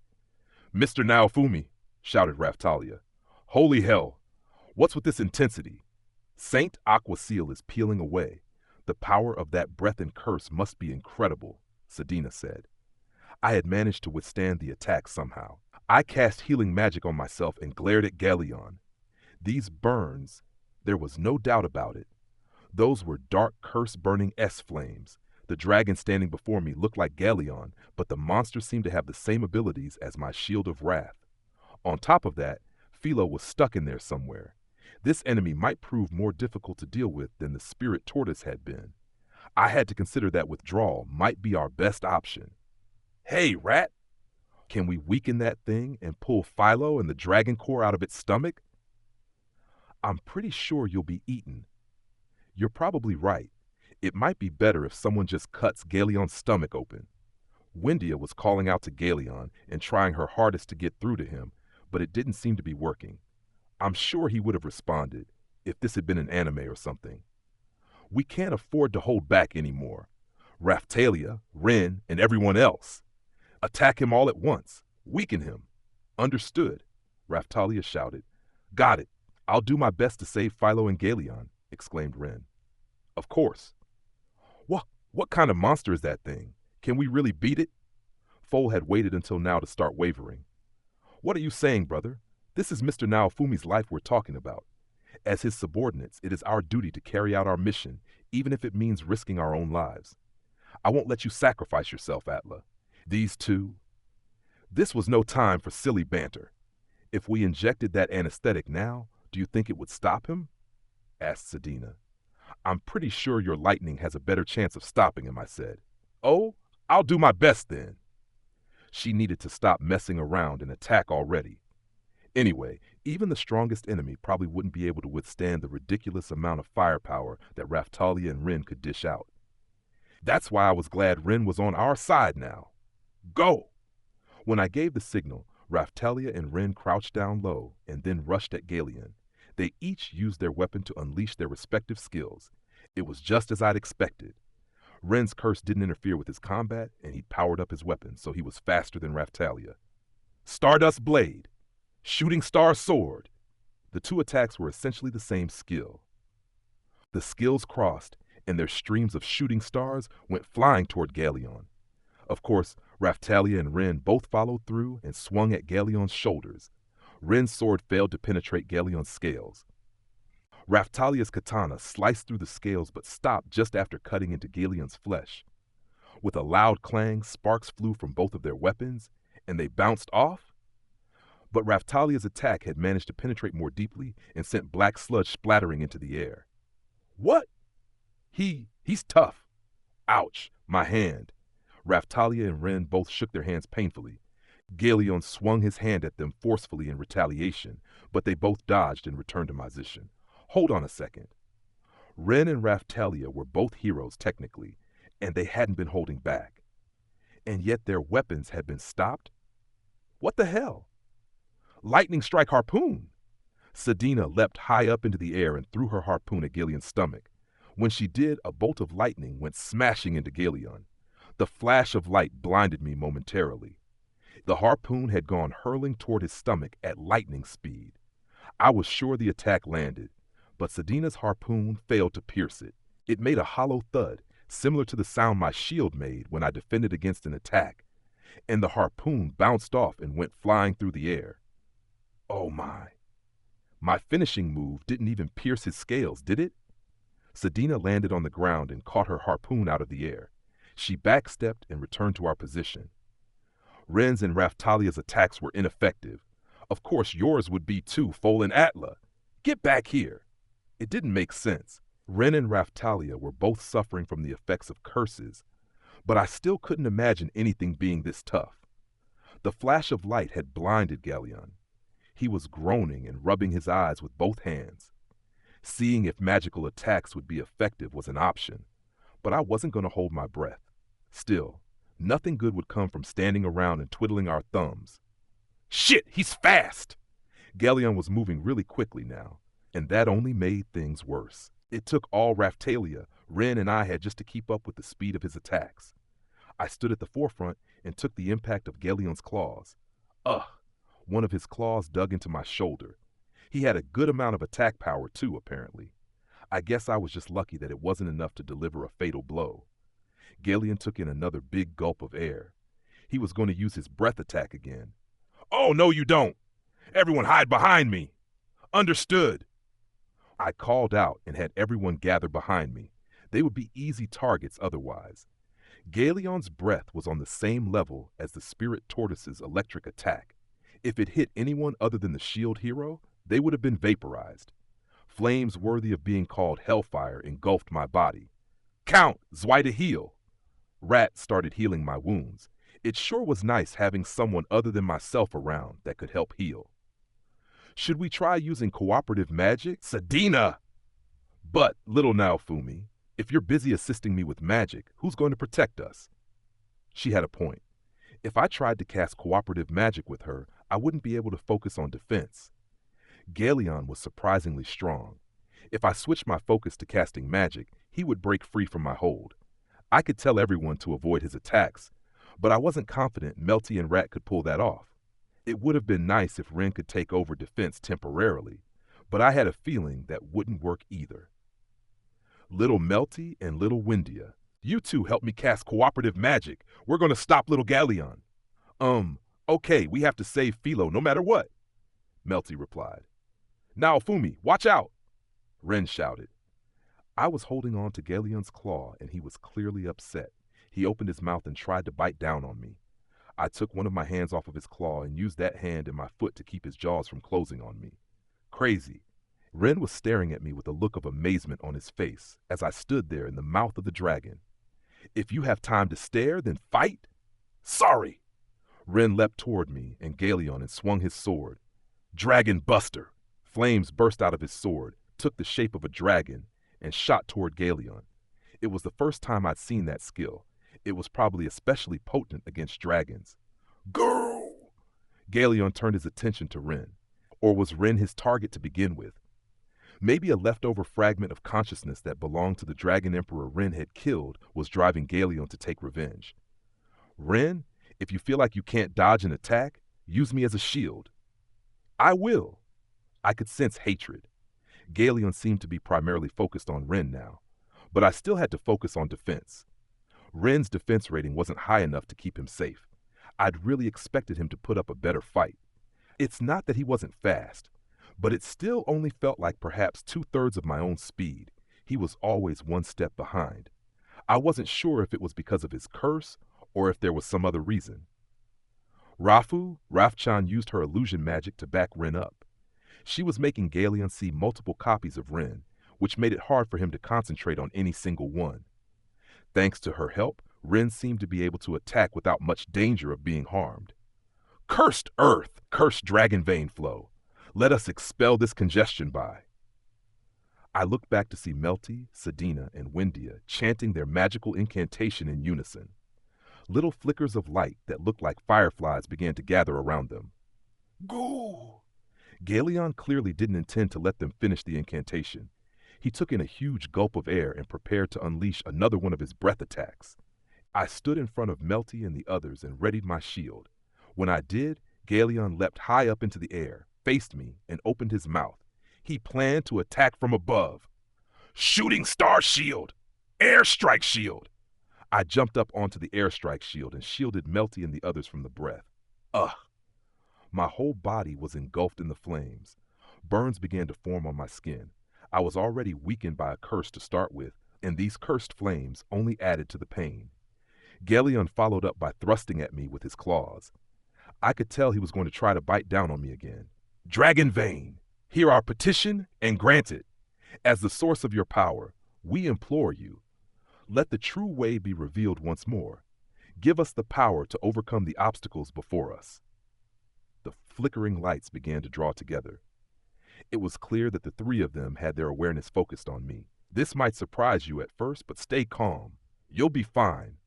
Mr. Naofumi, shouted Raftalia. Holy hell! What's with this intensity? Saint Aqua Seal is peeling away. The power of that breath and curse must be incredible, Sedina said. I had managed to withstand the attack somehow. I cast healing magic on myself and glared at Galeon. These burns, there was no doubt about it. Those were dark curse-burning S-flames. The dragon standing before me looked like Galeon, but the monster seemed to have the same abilities as my Shield of Wrath. On top of that, Philo was stuck in there somewhere. This enemy might prove more difficult to deal with than the spirit tortoise had been. I had to consider that withdrawal might be our best option. Hey, Rat! Can we weaken that thing and pull Philo and the dragon core out of its stomach? I'm pretty sure you'll be eaten. You're probably right. It might be better if someone just cuts Galeon's stomach open. Wendia was calling out to Galeon and trying her hardest to get through to him, but it didn't seem to be working. I'm sure he would have responded if this had been an anime or something. We can't afford to hold back anymore. Raftalia, Ren, and everyone else. Attack him all at once. Weaken him. Understood, Raftalia shouted. Got it. I'll do my best to save Philo and Galeon, exclaimed Ren. Of course. What kind of monster is that thing? Can we really beat it? Foal had waited until now to start wavering. What are you saying, brother? This is Mr. Naofumi's life we're talking about. As his subordinates, it is our duty to carry out our mission, even if it means risking our own lives. I won't let you sacrifice yourself, Atla. These two... This was no time for silly banter. If we injected that anesthetic now, do you think it would stop him? Asked Sedina. I'm pretty sure your lightning has a better chance of stopping him, I said. Oh, I'll do my best then. She needed to stop messing around and attack already. Anyway, even the strongest enemy probably wouldn't be able to withstand the ridiculous amount of firepower that Raftalia and Ren could dish out. That's why I was glad Ren was on our side now. Go! When I gave the signal, Raftalia and Ren crouched down low and then rushed at Galeon. They each used their weapon to unleash their respective skills. It was just as I'd expected. Ren's curse didn't interfere with his combat, and he powered up his weapon, so he was faster than Raftalia. Stardust Blade, Shooting Star Sword. The two attacks were essentially the same skill. The skills crossed, and their streams of shooting stars went flying toward Galeon. Of course, Raftalia and Ren both followed through and swung at Galeon's shoulders. Ren's sword failed to penetrate Galeon's scales. Raftalia's katana sliced through the scales but stopped just after cutting into Galeon's flesh. With a loud clang, sparks flew from both of their weapons, and they bounced off. But Raftalia's attack had managed to penetrate more deeply and sent black sludge splattering into the air. What? He's tough. Ouch, my hand. Raftalia and Ren both shook their hands painfully. Galeon swung his hand at them forcefully in retaliation, but they both dodged and returned to position. Hold on a second. Ren and Raftalia were both heroes technically, and they hadn't been holding back. And yet their weapons had been stopped? What the hell? Lightning strike harpoon! Sedina leapt high up into the air and threw her harpoon at Galeon's stomach. When she did, a bolt of lightning went smashing into Galeon. The flash of light blinded me momentarily. The harpoon had gone hurling toward his stomach at lightning speed. I was sure the attack landed, but Sedina's harpoon failed to pierce it. It made a hollow thud, similar to the sound my shield made when I defended against an attack, and the harpoon bounced off and went flying through the air. Oh my. My finishing move didn't even pierce his scales, did it? Sedina landed on the ground and caught her harpoon out of the air. She backstepped and returned to our position. Ren's and Raftalia's attacks were ineffective. Of course yours would be too, Foal and Atla. Get back here. It didn't make sense. Ren and Raftalia were both suffering from the effects of curses, but I still couldn't imagine anything being this tough. The flash of light had blinded Galeon. He was groaning and rubbing his eyes with both hands. Seeing if magical attacks would be effective was an option, but I wasn't going to hold my breath. Still, nothing good would come from standing around and twiddling our thumbs. Shit, he's fast! Galeon was moving really quickly now, and that only made things worse. It took all Raftalia, Ren, and I had just to keep up with the speed of his attacks. I stood at the forefront and took the impact of Galeon's claws. Ugh! One of his claws dug into my shoulder. He had a good amount of attack power too, apparently. I guess I was just lucky that it wasn't enough to deliver a fatal blow. Galeon took in another big gulp of air. He was going to use his breath attack again. Oh, no you don't! Everyone hide behind me! Understood! I called out and had everyone gather behind me. They would be easy targets otherwise. Galeon's breath was on the same level as the spirit tortoise's electric attack. If it hit anyone other than the shield hero, they would have been vaporized. Flames worthy of being called hellfire engulfed my body. Count, Zweite heal! Rat started healing my wounds. It sure was nice having someone other than myself around that could help heal. Should we try using cooperative magic? Sedina! But, little Naofumi, if you're busy assisting me with magic, who's going to protect us? She had a point. If I tried to cast cooperative magic with her, I wouldn't be able to focus on defense. Galeon was surprisingly strong. If I switched my focus to casting magic, he would break free from my hold. I could tell everyone to avoid his attacks, but I wasn't confident Melty and Rat could pull that off. It would have been nice if Ren could take over defense temporarily, but I had a feeling that wouldn't work either. Little Melty and Little Windia, you two help me cast cooperative magic. We're going to stop Little Galeon. Okay, we have to save Philo no matter what, Melty replied. Naofumi, watch out! Ren shouted. I was holding on to Galeon's claw, and he was clearly upset. He opened his mouth and tried to bite down on me. I took one of my hands off of his claw and used that hand and my foot to keep his jaws from closing on me. Crazy. Ren was staring at me with a look of amazement on his face as I stood there in the mouth of the dragon. If you have time to stare, then fight? Sorry! Ren leapt toward me and Galeon and swung his sword. Dragon Buster! Flames burst out of his sword, took the shape of a dragon, and shot toward Galeon. It was the first time I'd seen that skill. It was probably especially potent against dragons. Go! Galeon turned his attention to Ren. Or was Ren his target to begin with? Maybe a leftover fragment of consciousness that belonged to the Dragon Emperor Ren had killed was driving Galeon to take revenge. Ren, if you feel like you can't dodge an attack, use me as a shield. I will. I could sense hatred. Galeon seemed to be primarily focused on Ren now, but I still had to focus on defense. Ren's defense rating wasn't high enough to keep him safe. I'd really expected him to put up a better fight. It's not that he wasn't fast, but it still only felt like perhaps 2/3 of my own speed. He was always one step behind. I wasn't sure if it was because of his curse or if there was some other reason. Rafchan used her illusion magic to back Ren up. She was making Galeon see multiple copies of Ren, which made it hard for him to concentrate on any single one. Thanks to her help, Ren seemed to be able to attack without much danger of being harmed. Cursed earth, cursed dragon vein flow. Let us expel this congestion by. I looked back to see Melty, Sedina, and Windia chanting their magical incantation in unison. Little flickers of light that looked like fireflies began to gather around them. Go! Galeon clearly didn't intend to let them finish the incantation. He took in a huge gulp of air and prepared to unleash another one of his breath attacks. I stood in front of Melty and the others and readied my shield. When I did, Galeon leapt high up into the air, faced me, and opened his mouth. He planned to attack from above. Shooting star shield! Airstrike shield! I jumped up onto the airstrike shield and shielded Melty and the others from the breath. Ugh! My whole body was engulfed in the flames. Burns began to form on my skin. I was already weakened by a curse to start with, and these cursed flames only added to the pain. Galeon followed up by thrusting at me with his claws. I could tell he was going to try to bite down on me again. Dragon Vein, hear our petition and grant it. As the source of your power, we implore you. Let the true way be revealed once more. Give us the power to overcome the obstacles before us. The flickering lights began to draw together. It was clear that the three of them had their awareness focused on me. This might surprise you at first, but stay calm. You'll be fine.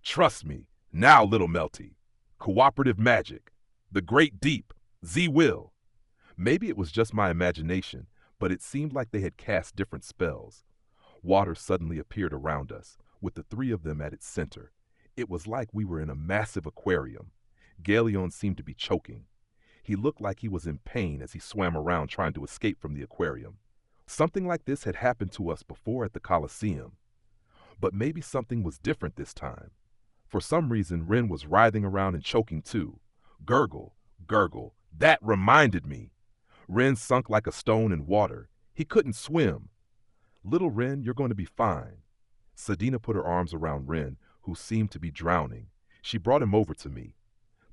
Trust me, now, little Melty. Cooperative magic. The great deep. Z-Will. Maybe it was just my imagination, but it seemed like they had cast different spells. Water suddenly appeared around us, with the three of them at its center. It was like we were in a massive aquarium. Galeon seemed to be choking. He looked like he was in pain as he swam around trying to escape from the aquarium. Something like this had happened to us before at the Colosseum. But maybe something was different this time. For some reason, Ren was writhing around and choking too. Gurgle, gurgle, that reminded me. Ren sunk like a stone in water. He couldn't swim. Little Ren, you're going to be fine. Sedina put her arms around Ren, who seemed to be drowning. She brought him over to me.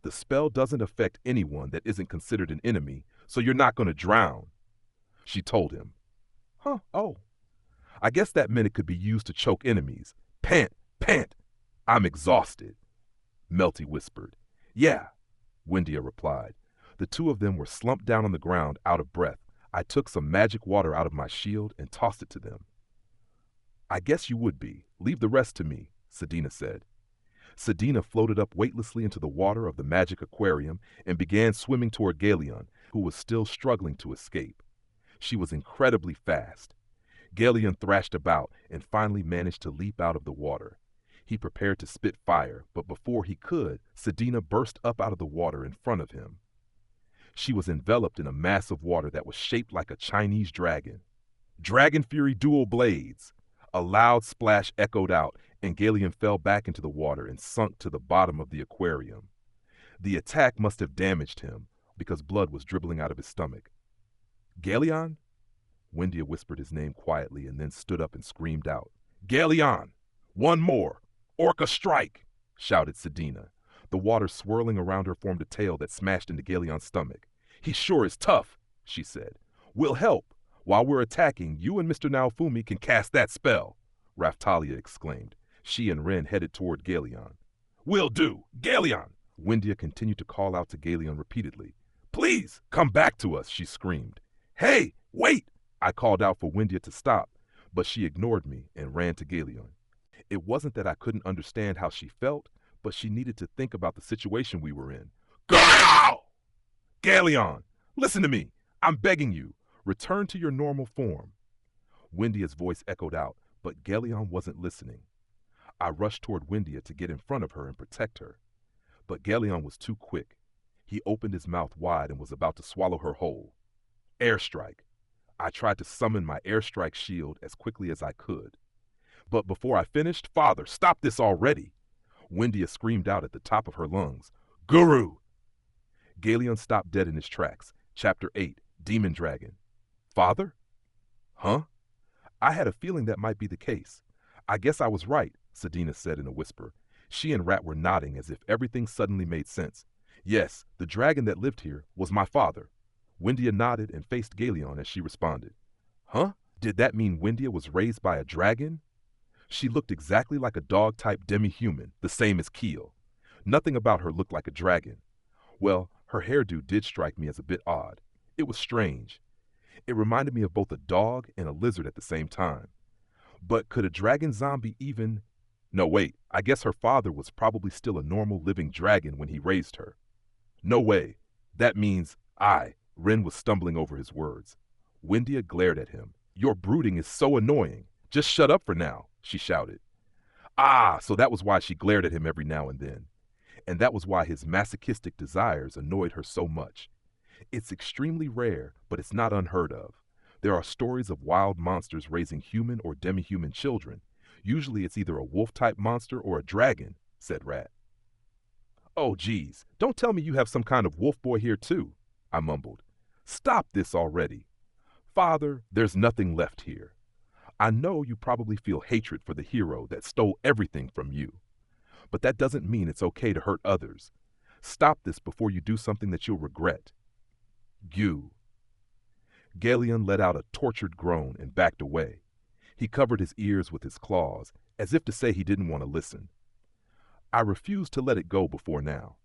The spell doesn't affect anyone that isn't considered an enemy, so you're not going to drown, she told him. Huh, oh. I guess that meant it could be used to choke enemies. Pant, pant. I'm exhausted, Melty whispered. Yeah, Windia replied. The two of them were slumped down on the ground, out of breath. I took some magic water out of my shield and tossed it to them. I guess you would be. Leave the rest to me, Sedina said. Sedina floated up weightlessly into the water of the magic aquarium and began swimming toward Galeon, who was still struggling to escape. She was incredibly fast. Galeon thrashed about and finally managed to leap out of the water. He prepared to spit fire, but before he could, Sedina burst up out of the water in front of him. She was enveloped in a mass of water that was shaped like a Chinese dragon. Dragon Fury Dual Blades! A loud splash echoed out, and Galeon fell back into the water and sunk to the bottom of the aquarium. The attack must have damaged him, because blood was dribbling out of his stomach. Galeon? Windia whispered his name quietly and then stood up and screamed out. Galeon! One more! Orca strike! Shouted Sedina. The water swirling around her formed a tail that smashed into Galeon's stomach. He sure is tough, she said. We'll help. While we're attacking, you and Mr. Naofumi can cast that spell, Raftalia exclaimed. She and Ren headed toward Galeon. Will do! Galeon! Windia continued to call out to Galeon repeatedly. Please, come back to us, she screamed. Hey, wait! I called out for Windia to stop, but she ignored me and ran to Galeon. It wasn't that I couldn't understand how she felt, but she needed to think about the situation we were in. Go! Galeon, listen to me. I'm begging you. Return to your normal form. Windia's voice echoed out, but Galeon wasn't listening. I rushed toward Windia to get in front of her and protect her. But Galeon was too quick. He opened his mouth wide and was about to swallow her whole. Airstrike. I tried to summon my airstrike shield as quickly as I could. But before I finished, Father, stop this already! Windia screamed out at the top of her lungs. Guru! Galeon stopped dead in his tracks. Chapter 8, Demon Dragon. Father? Huh? I had a feeling that might be the case. I guess I was right, Sedina said in a whisper. She and Rat were nodding as if everything suddenly made sense. Yes, the dragon that lived here was my father. Windia nodded and faced Galeon as she responded. Huh? Did that mean Windia was raised by a dragon? She looked exactly like a dog-type demi-human, the same as Keel. Nothing about her looked like a dragon. Well, her hairdo did strike me as a bit odd. It was strange. It reminded me of both a dog and a lizard at the same time. But could a dragon zombie even... No, wait, I guess her father was probably still a normal living dragon when he raised her. No way. That means Ren was stumbling over his words. Windia glared at him. Your brooding is so annoying. Just shut up for now, she shouted. So that was why she glared at him every now and then. And that was why his masochistic desires annoyed her so much. It's extremely rare, but it's not unheard of. There are stories of wild monsters raising human or demi-human children. Usually it's either a wolf-type monster or a dragon, said Rat. Oh, geez, don't tell me you have some kind of wolf boy here too, I mumbled. Stop this already. Father, there's nothing left here. I know you probably feel hatred for the hero that stole everything from you. But that doesn't mean it's okay to hurt others. Stop this before you do something that you'll regret. Goo. Galeon let out a tortured groan and backed away. He covered his ears with his claws, as if to say he didn't want to listen. I refused to let it go before now.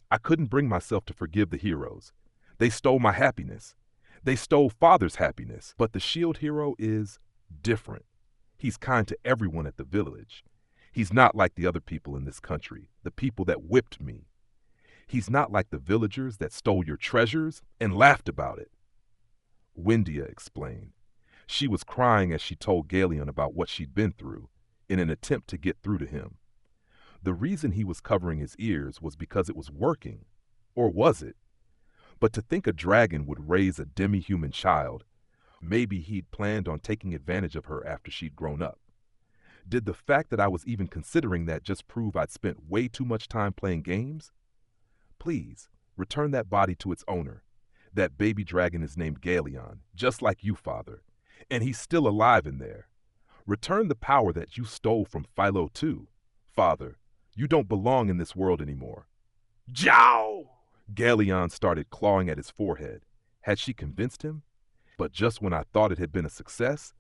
I couldn't bring myself to forgive the heroes. They stole my happiness. They stole Father's happiness. But the shield hero is different. He's kind to everyone at the village. He's not like the other people in this country, the people that whipped me. He's not like the villagers that stole your treasures and laughed about it. Windia explained. She was crying as she told Galeon about what she'd been through in an attempt to get through to him. The reason he was covering his ears was because it was working. Or was it? But to think a dragon would raise a demi-human child, maybe he'd planned on taking advantage of her after she'd grown up. Did the fact that I was even considering that just prove I'd spent way too much time playing games? Please, return that body to its owner. That baby dragon is named Galeon, just like you, Father. And he's still alive in there. Return the power that you stole from Philo too. Father, you don't belong in this world anymore. Jow! Galeon started clawing at his forehead. Had she convinced him? But just when I thought it had been a success...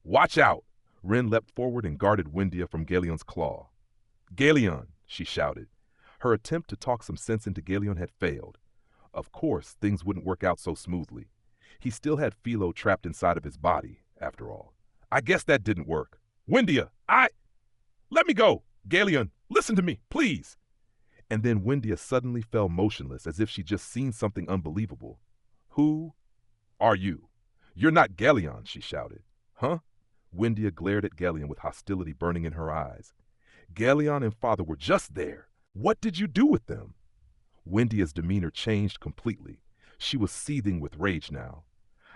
Watch out! Ren leapt forward and guarded Windia from Galeon's claw. Galeon, she shouted. Her attempt to talk some sense into Galeon had failed. Of course, things wouldn't work out so smoothly. He still had Philo trapped inside of his body, after all. I guess that didn't work. Windia, Let me go! Galeon, listen to me, please! And then Windia suddenly fell motionless as if she'd just seen something unbelievable. Who are you? You're not Galeon, she shouted. Huh? Windia glared at Galeon with hostility burning in her eyes. Galeon and Father were just there. What did you do with them? Windia's demeanor changed completely. She was seething with rage now.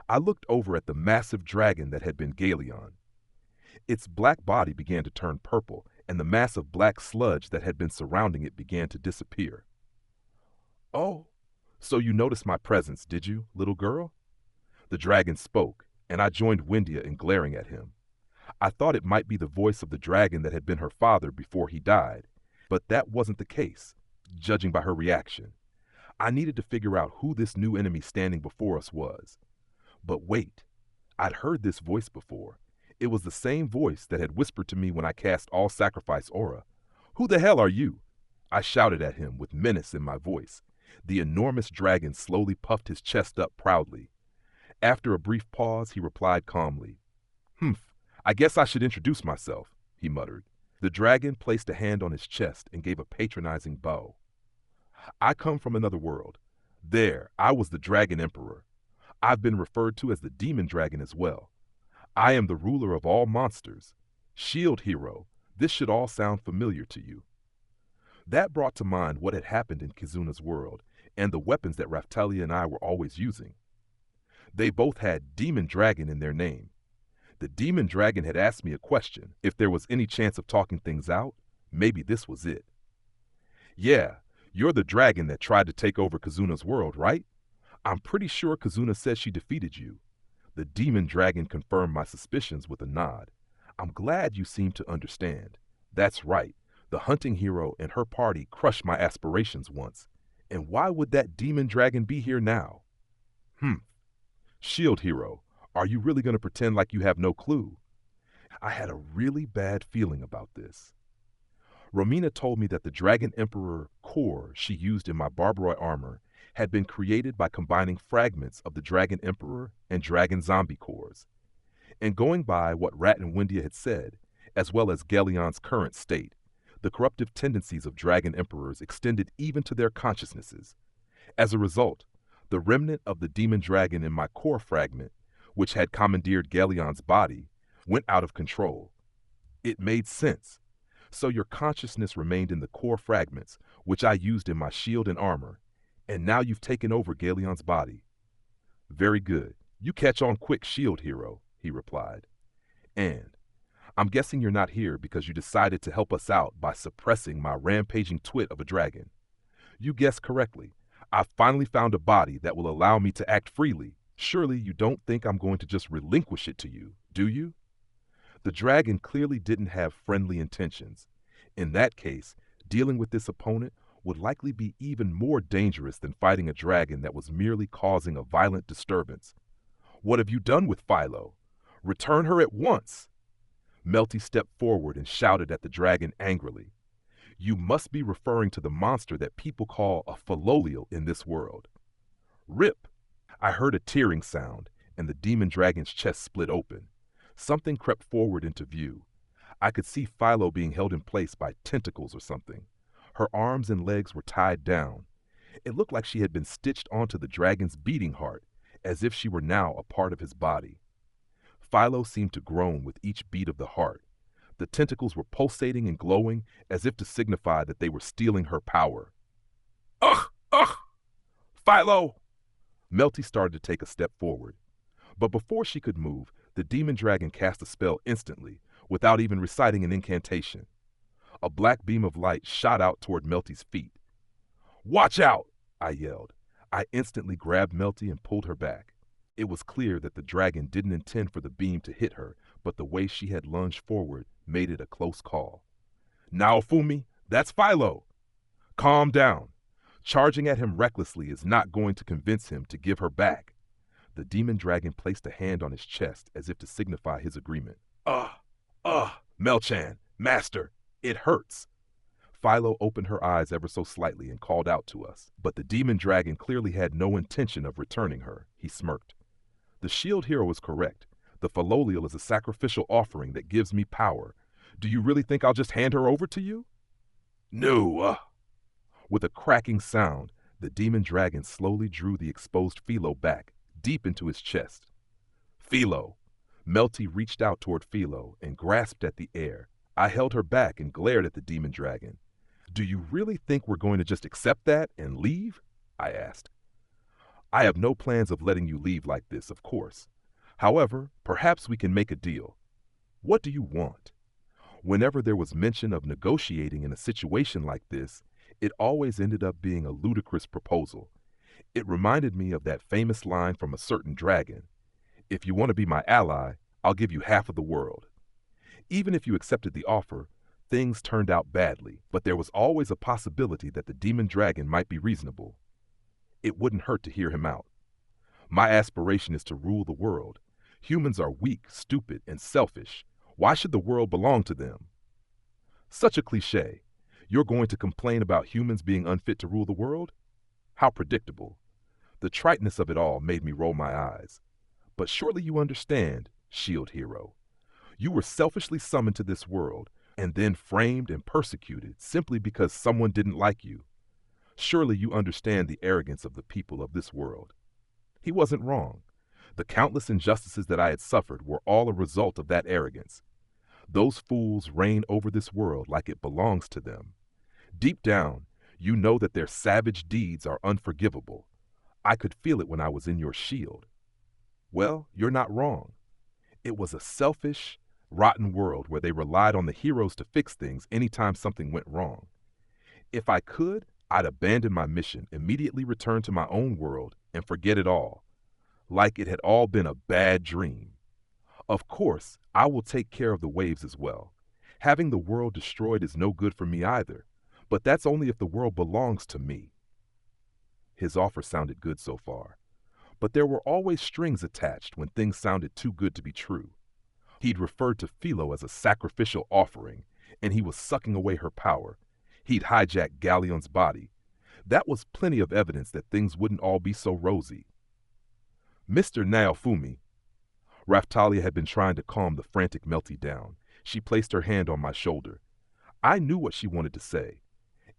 I looked over at the massive dragon that had been Galeon. Its black body began to turn purple, and the mass of black sludge that had been surrounding it began to disappear. Oh, so you noticed my presence, did you, little girl? The dragon spoke, and I joined Windia in glaring at him. I thought it might be the voice of the dragon that had been her father before he died, but that wasn't the case, judging by her reaction. I needed to figure out who this new enemy standing before us was. But wait, I'd heard this voice before. It was the same voice that had whispered to me when I cast all sacrifice aura. Who the hell are you? I shouted at him with menace in my voice. The enormous dragon slowly puffed his chest up proudly. After a brief pause, he replied calmly, "Humph, I guess I should introduce myself," he muttered. The dragon placed a hand on his chest and gave a patronizing bow. "I come from another world. There, I was the Dragon Emperor. I've been referred to as the Demon Dragon as well. I am the ruler of all monsters. Shield hero, this should all sound familiar to you." That brought to mind what had happened in Kizuna's world and the weapons that Raftalia and I were always using. They both had Demon Dragon in their name. The Demon Dragon had asked me a question. If there was any chance of talking things out, maybe this was it. "Yeah, you're the dragon that tried to take over Kizuna's world, right? I'm pretty sure Kizuna says she defeated you." The Demon Dragon confirmed my suspicions with a nod. "I'm glad you seem to understand. That's right. The hunting hero and her party crushed my aspirations once. And why would that Demon Dragon be here now?" Shield hero, are you really going to pretend like you have no clue?" I had a really bad feeling about this. Romina told me that the Dragon Emperor core she used in my Barbaroi armor had been created by combining fragments of the Dragon Emperor and Dragon Zombie cores. And going by what Rat and Wendia had said, as well as Galleon's current state, the corruptive tendencies of Dragon Emperors extended even to their consciousnesses. As a result, the remnant of the Demon Dragon in my core fragment, which had commandeered Galleon's body, went out of control. It made sense. So your consciousness remained in the core fragments, which I used in my shield and armor, and now you've taken over Galleon's body. "Very good. You catch on quick, shield hero," he replied. "And I'm guessing you're not here because you decided to help us out by suppressing my rampaging twit of a dragon. You guessed correctly. I've finally found a body that will allow me to act freely. Surely you don't think I'm going to just relinquish it to you, do you?" The dragon clearly didn't have friendly intentions. In that case, dealing with this opponent would likely be even more dangerous than fighting a dragon that was merely causing a violent disturbance. "What have you done with Philo? Return her at once!" Melty stepped forward and shouted at the dragon angrily. "You must be referring to the monster that people call a Philolial in this world." "Rip!" I heard a tearing sound, and the demon dragon's chest split open. Something crept forward into view. I could see Philo being held in place by tentacles or something. Her arms and legs were tied down. It looked like she had been stitched onto the dragon's beating heart, as if she were now a part of his body. Philo seemed to groan with each beat of the heart. The tentacles were pulsating and glowing, as if to signify that they were stealing her power. "Ugh! Ugh! Philo!" Melty started to take a step forward. But before she could move, the demon dragon cast a spell instantly, without even reciting an incantation. A black beam of light shot out toward Melty's feet. "Watch out!" I yelled. I instantly grabbed Melty and pulled her back. It was clear that the dragon didn't intend for the beam to hit her, but the way she had lunged forward made it a close call. "Naofumi, that's Philo!" "Calm down. Charging at him recklessly is not going to convince him to give her back." The demon dragon placed a hand on his chest as if to signify his agreement. Melchan, master, it hurts." Philo opened her eyes ever so slightly and called out to us, but the demon dragon clearly had no intention of returning her. He smirked. "The shield hero is correct. The Philolial is a sacrificial offering that gives me power. Do you really think I'll just hand her over to you?" "No." With a cracking sound, the demon dragon slowly drew the exposed Philo back, deep into his chest. "Philo." Melty reached out toward Philo and grasped at the air. I held her back and glared at the demon dragon. "Do you really think we're going to just accept that and leave?" I asked. "I have no plans of letting you leave like this, of course. However, perhaps we can make a deal. What do you want?" Whenever there was mention of negotiating in a situation like this, it always ended up being a ludicrous proposal. It reminded me of that famous line from a certain dragon: "If you want to be my ally, I'll give you half of the world." Even if you accepted the offer, things turned out badly, but there was always a possibility that the demon dragon might be reasonable. It wouldn't hurt to hear him out. "My aspiration is to rule the world. Humans are weak, stupid, and selfish. Why should the world belong to them?" "Such a cliché. You're going to complain about humans being unfit to rule the world? How predictable. The triteness of it all made me roll my eyes. But surely you understand, shield hero. You were selfishly summoned to this world and then framed and persecuted simply because someone didn't like you. Surely you understand the arrogance of the people of this world. He wasn't wrong. The countless injustices that I had suffered were all a result of that arrogance. Those fools reign over this world like it belongs to them. Deep down, you know that their savage deeds are unforgivable. I could feel it when I was in your shield. Well, you're not wrong. It was a selfish, rotten world where they relied on the heroes to fix things anytime something went wrong. If I could, I'd abandon my mission, immediately return to my own world, and forget it all, like it had all been a bad dream. Of course, I will take care of the waves as well. Having the world destroyed is no good for me either, but that's only if the world belongs to me. His offer sounded good so far, but there were always strings attached when things sounded too good to be true. He'd referred to Philo as a sacrificial offering, and he was sucking away her power. He'd hijacked Galleon's body. That was plenty of evidence that things wouldn't all be so rosy. Mr. Naofumi. Raftalia had been trying to calm the frantic Melty down. She placed her hand on my shoulder. I knew what she wanted to say.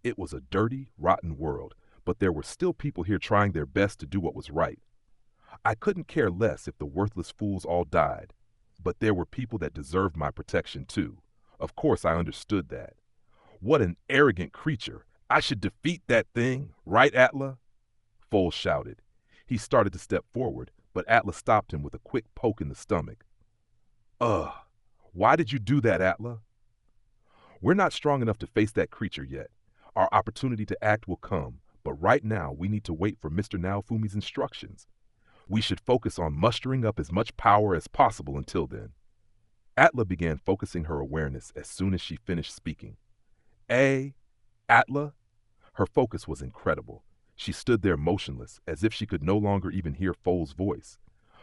It was a dirty, rotten world, but there were still people here trying their best to do what was right. I couldn't care less if the worthless fools all died, but there were people that deserved my protection too. Of course I understood that. What an arrogant creature! I should defeat that thing, right, Atla? Foal shouted. He started to step forward, but Atla stopped him with a quick poke in the stomach. Ugh, why did you do that, Atla? We're not strong enough to face that creature yet. Our opportunity to act will come, but right now we need to wait for Mr. Naofumi's instructions. We should focus on mustering up as much power as possible until then. Atla began focusing her awareness as soon as she finished speaking. Atla? Her focus was incredible. She stood there motionless, as if she could no longer even hear Foal's voice.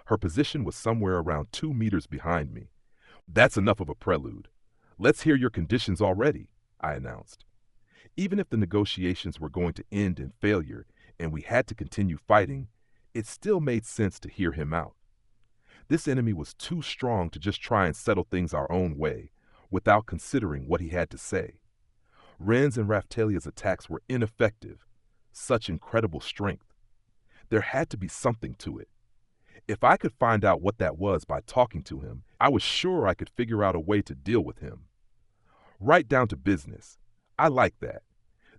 Her position was somewhere around 2 meters behind me. That's enough of a prelude. Let's hear your conditions already, I announced. Even if the negotiations were going to end in failure and we had to continue fighting, it still made sense to hear him out. This enemy was too strong to just try and settle things our own way, without considering what he had to say. Ren's and Raftalia's attacks were ineffective. Such incredible strength. There had to be something to it. If I could find out what that was by talking to him, I was sure I could figure out a way to deal with him. Right down to business. I like that.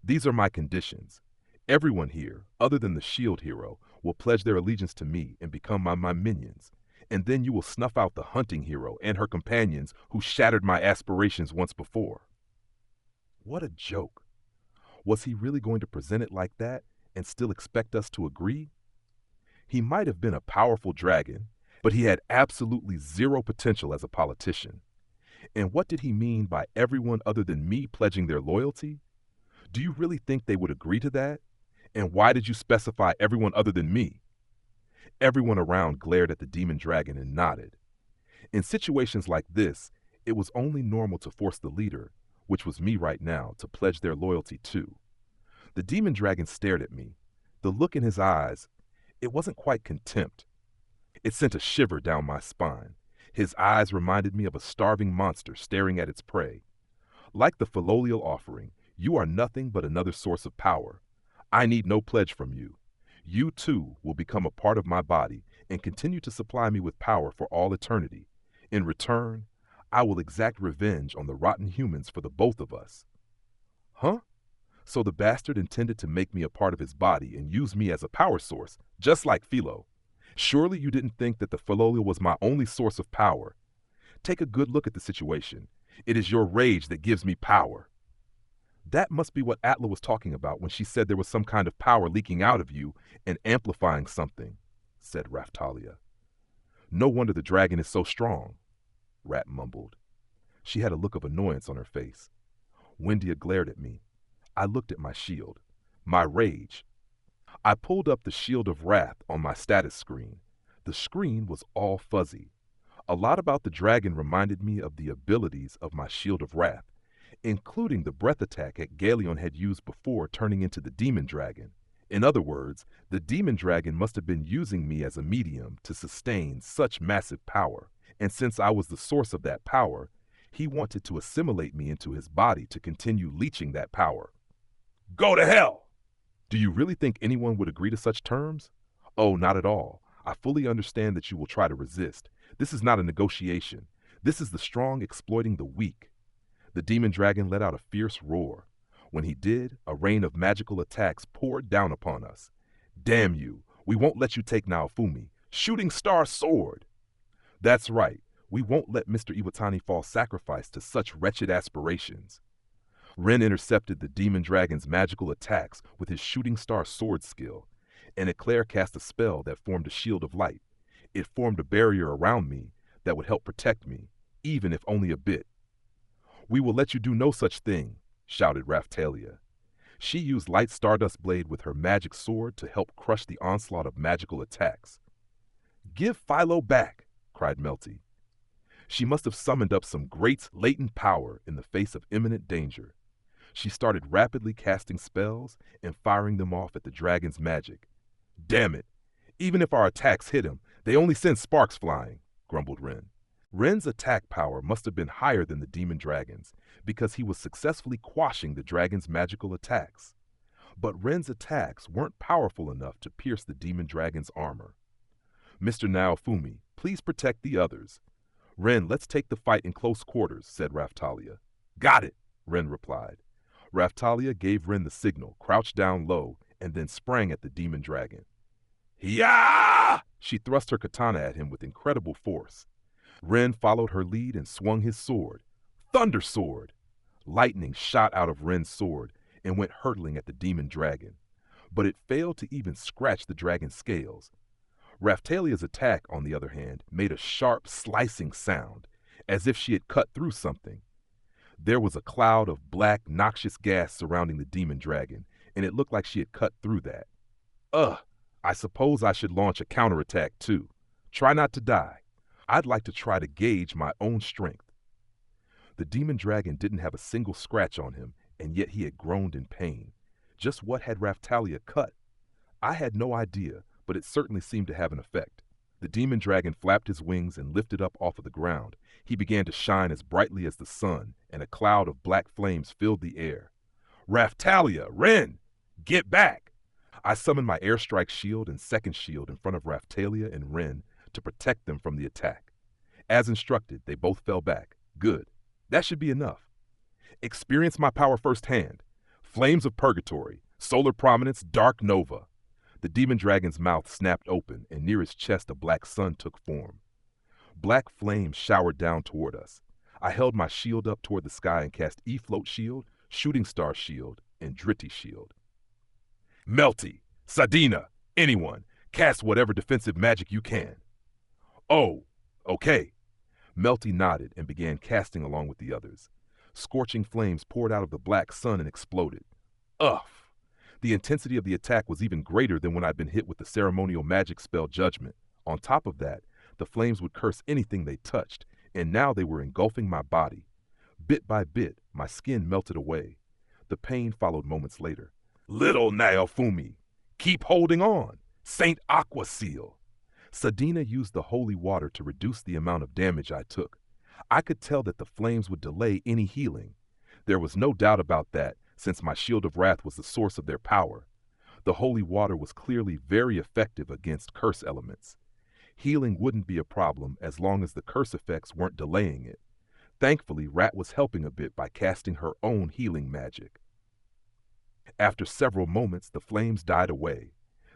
These are my conditions. Everyone here, other than the shield hero, will pledge their allegiance to me and become my minions. And then you will snuff out the hunting hero and her companions who shattered my aspirations once before. What a joke. Was he really going to present it like that and still expect us to agree? He might have been a powerful dragon, but he had absolutely zero potential as a politician. And what did he mean by everyone other than me pledging their loyalty? Do you really think they would agree to that? And why did you specify everyone other than me? Everyone around glared at the demon dragon and nodded. In situations like this, it was only normal to force the leader, which was me right now, to pledge their loyalty too. The demon dragon stared at me. The look in his eyes, it wasn't quite contempt. It sent a shiver down my spine. His eyes reminded me of a starving monster staring at its prey. Like the Philolial offering, you are nothing but another source of power. I need no pledge from you. You too will become a part of my body and continue to supply me with power for all eternity. In return, I will exact revenge on the rotten humans for the both of us. Huh? So the bastard intended to make me a part of his body and use me as a power source, just like Philo. Surely you didn't think that the Philolial was my only source of power. Take a good look at the situation. It is your rage that gives me power. That must be what Atla was talking about when she said there was some kind of power leaking out of you and amplifying something, said Raftalia. No wonder the dragon is so strong, Rat mumbled. She had a look of annoyance on her face. Wendia glared at me. I looked at my shield, my rage. I pulled up the Shield of Wrath on my status screen. The screen was all fuzzy. A lot about the dragon reminded me of the abilities of my Shield of Wrath. including the breath attack that Galeon had used before turning into the demon dragon. In other words, the demon dragon must have been using me as a medium to sustain such massive power, and since I was the source of that power, he wanted to assimilate me into his body to continue leeching that power. Go to hell! Do you really think anyone would agree to such terms? Oh, not at all. I fully understand that you will try to resist. This is not a negotiation. This is the strong exploiting the weak. The demon dragon let out a fierce roar. When he did, a rain of magical attacks poured down upon us. Damn you, we won't let you take Naofumi. Shooting star sword! That's right, we won't let Mr. Iwatani fall sacrifice to such wretched aspirations. Ren intercepted the demon dragon's magical attacks with his shooting star sword skill, and Eclair cast a spell that formed a shield of light. It formed a barrier around me that would help protect me, even if only a bit. We will let you do no such thing, shouted Raphtalia. She used Light Stardust Blade with her magic sword to help crush the onslaught of magical attacks. Give Philo back, cried Melty. She must have summoned up some great latent power in the face of imminent danger. She started rapidly casting spells and firing them off at the dragon's magic. Damn it! Even if our attacks hit him, they only send sparks flying, grumbled Ren. Ren's attack power must have been higher than the demon dragon's, because he was successfully quashing the dragon's magical attacks. But Ren's attacks weren't powerful enough to pierce the demon dragon's armor. Mr. Naofumi, please protect the others. Ren, let's take the fight in close quarters, said Raphtalia. Got it, Ren replied. Raphtalia gave Ren the signal, crouched down low, and then sprang at the demon dragon. Yah! She thrust her katana at him with incredible force. Ren followed her lead and swung his sword. Thunder Sword! Lightning shot out of Ren's sword and went hurtling at the demon dragon, but it failed to even scratch the dragon's scales. Raphtalia's attack, on the other hand, made a sharp, slicing sound, as if she had cut through something. There was a cloud of black, noxious gas surrounding the demon dragon, and it looked like she had cut through that. I suppose I should launch a counterattack too. Try not to die. I'd like to try to gauge my own strength. The demon dragon didn't have a single scratch on him, and yet he had groaned in pain. Just what had Raphtalia cut? I had no idea, but it certainly seemed to have an effect. The demon dragon flapped his wings and lifted up off of the ground. He began to shine as brightly as the sun, and a cloud of black flames filled the air. Raphtalia! Ren! Get back! I summoned my airstrike shield and second shield in front of Raphtalia and Ren to protect them from the attack. As instructed, they both fell back. Good. That should be enough. Experience my power firsthand. Flames of Purgatory, Solar Prominence, Dark Nova. The demon dragon's mouth snapped open, and near his chest a black sun took form. Black flames showered down toward us. I held my shield up toward the sky and cast E-Float Shield, Shooting Star Shield, and Dritti Shield. Melty, Sadina, anyone, cast whatever defensive magic you can. Oh, okay. Melty nodded and began casting along with the others. Scorching flames poured out of the black sun and exploded. Ugh! The intensity of the attack was even greater than when I'd been hit with the ceremonial magic spell Judgment. On top of that, the flames would curse anything they touched, and now they were engulfing my body. Bit by bit, my skin melted away. The pain followed moments later. Little Naofumi, keep holding on. Saint Aqua Seal. Sadina used the holy water to reduce the amount of damage I took. I could tell that the flames would delay any healing. There was no doubt about that, since my Shield of Wrath was the source of their power. The holy water was clearly very effective against curse elements. Healing wouldn't be a problem as long as the curse effects weren't delaying it. Thankfully, Rat was helping a bit by casting her own healing magic. After several moments, the flames died away.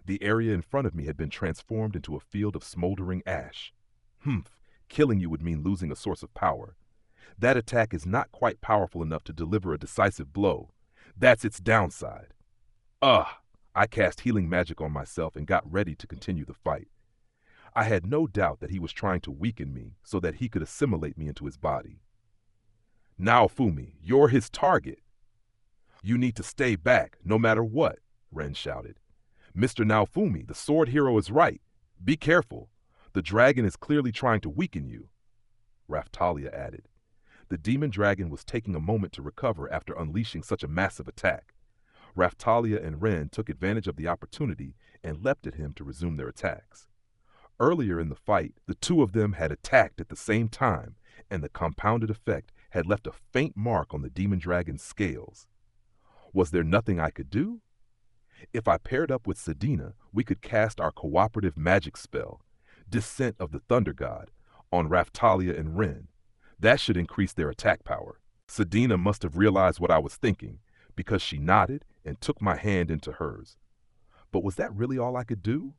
The area in front of me had been transformed into a field of smoldering ash. Killing you would mean losing a source of power. That attack is not quite powerful enough to deliver a decisive blow. That's its downside. I cast healing magic on myself and got ready to continue the fight. I had no doubt that he was trying to weaken me so that he could assimilate me into his body. Naofumi, you're his target. You need to stay back, no matter what, Ren shouted. Mr. Naofumi, the sword hero is right. Be careful. The dragon is clearly trying to weaken you, Raphtalia added. The demon dragon was taking a moment to recover after unleashing such a massive attack. Raftalia and Ren took advantage of the opportunity and leapt at him to resume their attacks. Earlier in the fight, the two of them had attacked at the same time, and the compounded effect had left a faint mark on the demon dragon's scales. Was there nothing I could do? If I paired up with Sedina, we could cast our cooperative magic spell, Descent of the Thunder God, on Raftalia and Ren. That should increase their attack power. Sedina must have realized what I was thinking, because she nodded and took my hand into hers. But was that really all I could do?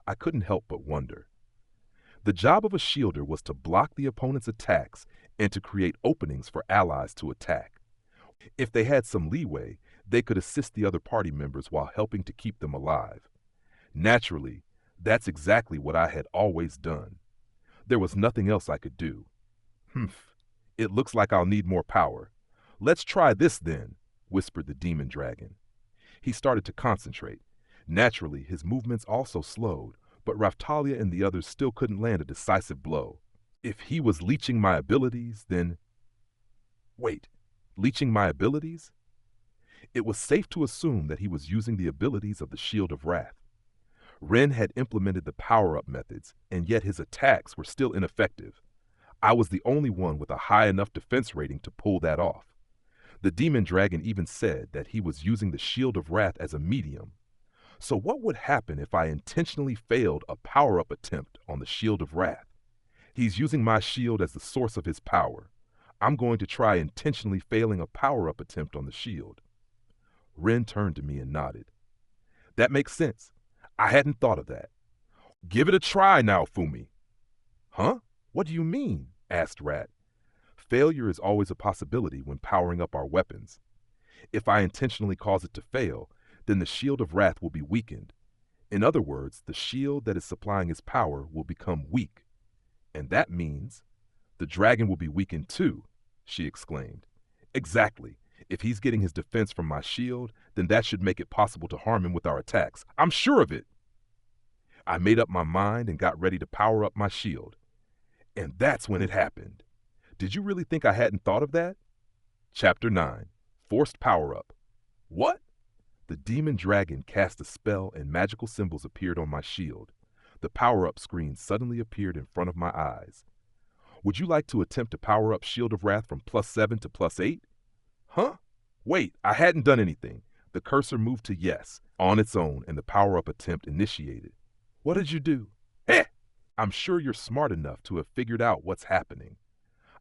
I couldn't help but wonder. The job of a shielder was to block the opponent's attacks and to create openings for allies to attack. If they had some leeway, they could assist the other party members while helping to keep them alive. Naturally, that's exactly what I had always done. There was nothing else I could do. Humph, it looks like I'll need more power. Let's try this then, whispered the demon dragon. He started to concentrate. Naturally, his movements also slowed, but Raftalia and the others still couldn't land a decisive blow. If he was leeching my abilities, then... Wait, leeching my abilities? It was safe to assume that he was using the abilities of the Shield of Wrath. Ren had implemented the power-up methods, and yet his attacks were still ineffective. I was the only one with a high enough defense rating to pull that off. The demon dragon even said that he was using the Shield of Wrath as a medium. So what would happen if I intentionally failed a power-up attempt on the Shield of Wrath? He's using my shield as the source of his power. I'm going to try intentionally failing a power-up attempt on the shield. Ren turned to me and nodded. That makes sense. I hadn't thought of that. Give it a try now, Fumi. Huh? What do you mean? Asked Rat. Failure is always a possibility when powering up our weapons. If I intentionally cause it to fail, then the Shield of Wrath will be weakened. In other words, the shield that is supplying his power will become weak. And that means the dragon will be weakened too, she exclaimed. Exactly. If he's getting his defense from my shield, then that should make it possible to harm him with our attacks. I'm sure of it. I made up my mind and got ready to power up my shield. And that's when it happened. Did you really think I hadn't thought of that? Chapter 9. Forced Power-Up. What? The demon dragon cast a spell and magical symbols appeared on my shield. The power-up screen suddenly appeared in front of my eyes. Would you like to attempt to power up Shield of Wrath from +7 to +8? Huh? Wait, I hadn't done anything. The cursor moved to yes on its own and the power-up attempt initiated. What did you do? Heh! I'm sure you're smart enough to have figured out what's happening.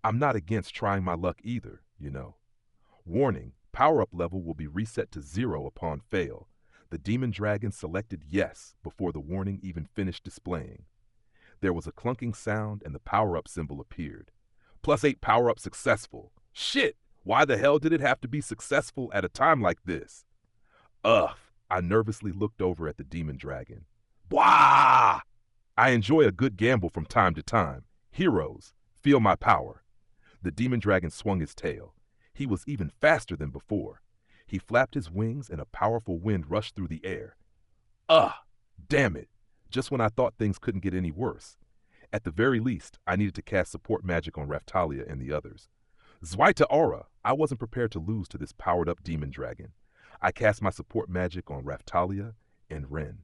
I'm not against trying my luck either, you know. Warning, power-up level will be reset to 0 upon fail. The demon dragon selected yes before the warning even finished displaying. There was a clunking sound and the power-up symbol appeared. +8 power-up successful. Shit! Why the hell did it have to be successful at a time like this? Ugh! I nervously looked over at the demon dragon. Blah! I enjoy a good gamble from time to time. Heroes, feel my power. The demon dragon swung his tail. He was even faster than before. He flapped his wings and a powerful wind rushed through the air. Ugh! Damn it! Just when I thought things couldn't get any worse. At the very least, I needed to cast support magic on Raftalia and the others. Zweite Aura! I wasn't prepared to lose to this powered-up demon dragon. I cast my support magic on Raftalia and Ren.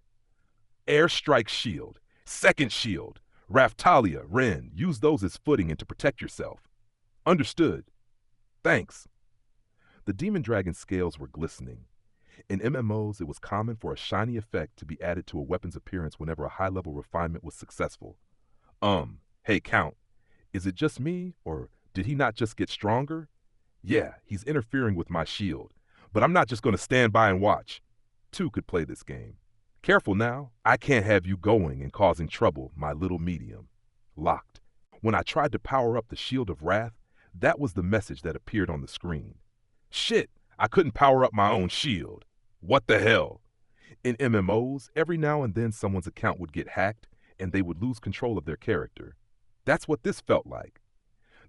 Airstrike Shield. Second Shield. Raftalia, Ren, use those as footing and to protect yourself. Understood. Thanks. The demon dragon's scales were glistening. In MMOs, it was common for a shiny effect to be added to a weapon's appearance whenever a high-level refinement was successful. Hey, Count, is it just me, or did he not just get stronger? Yeah, he's interfering with my shield, but I'm not just going to stand by and watch. Two could play this game. Careful now, I can't have you going and causing trouble, my little medium. Locked. When I tried to power up the Shield of Wrath, that was the message that appeared on the screen. Shit, I couldn't power up my own shield. What the hell? In MMOs, every now and then someone's account would get hacked and they would lose control of their character. That's what this felt like.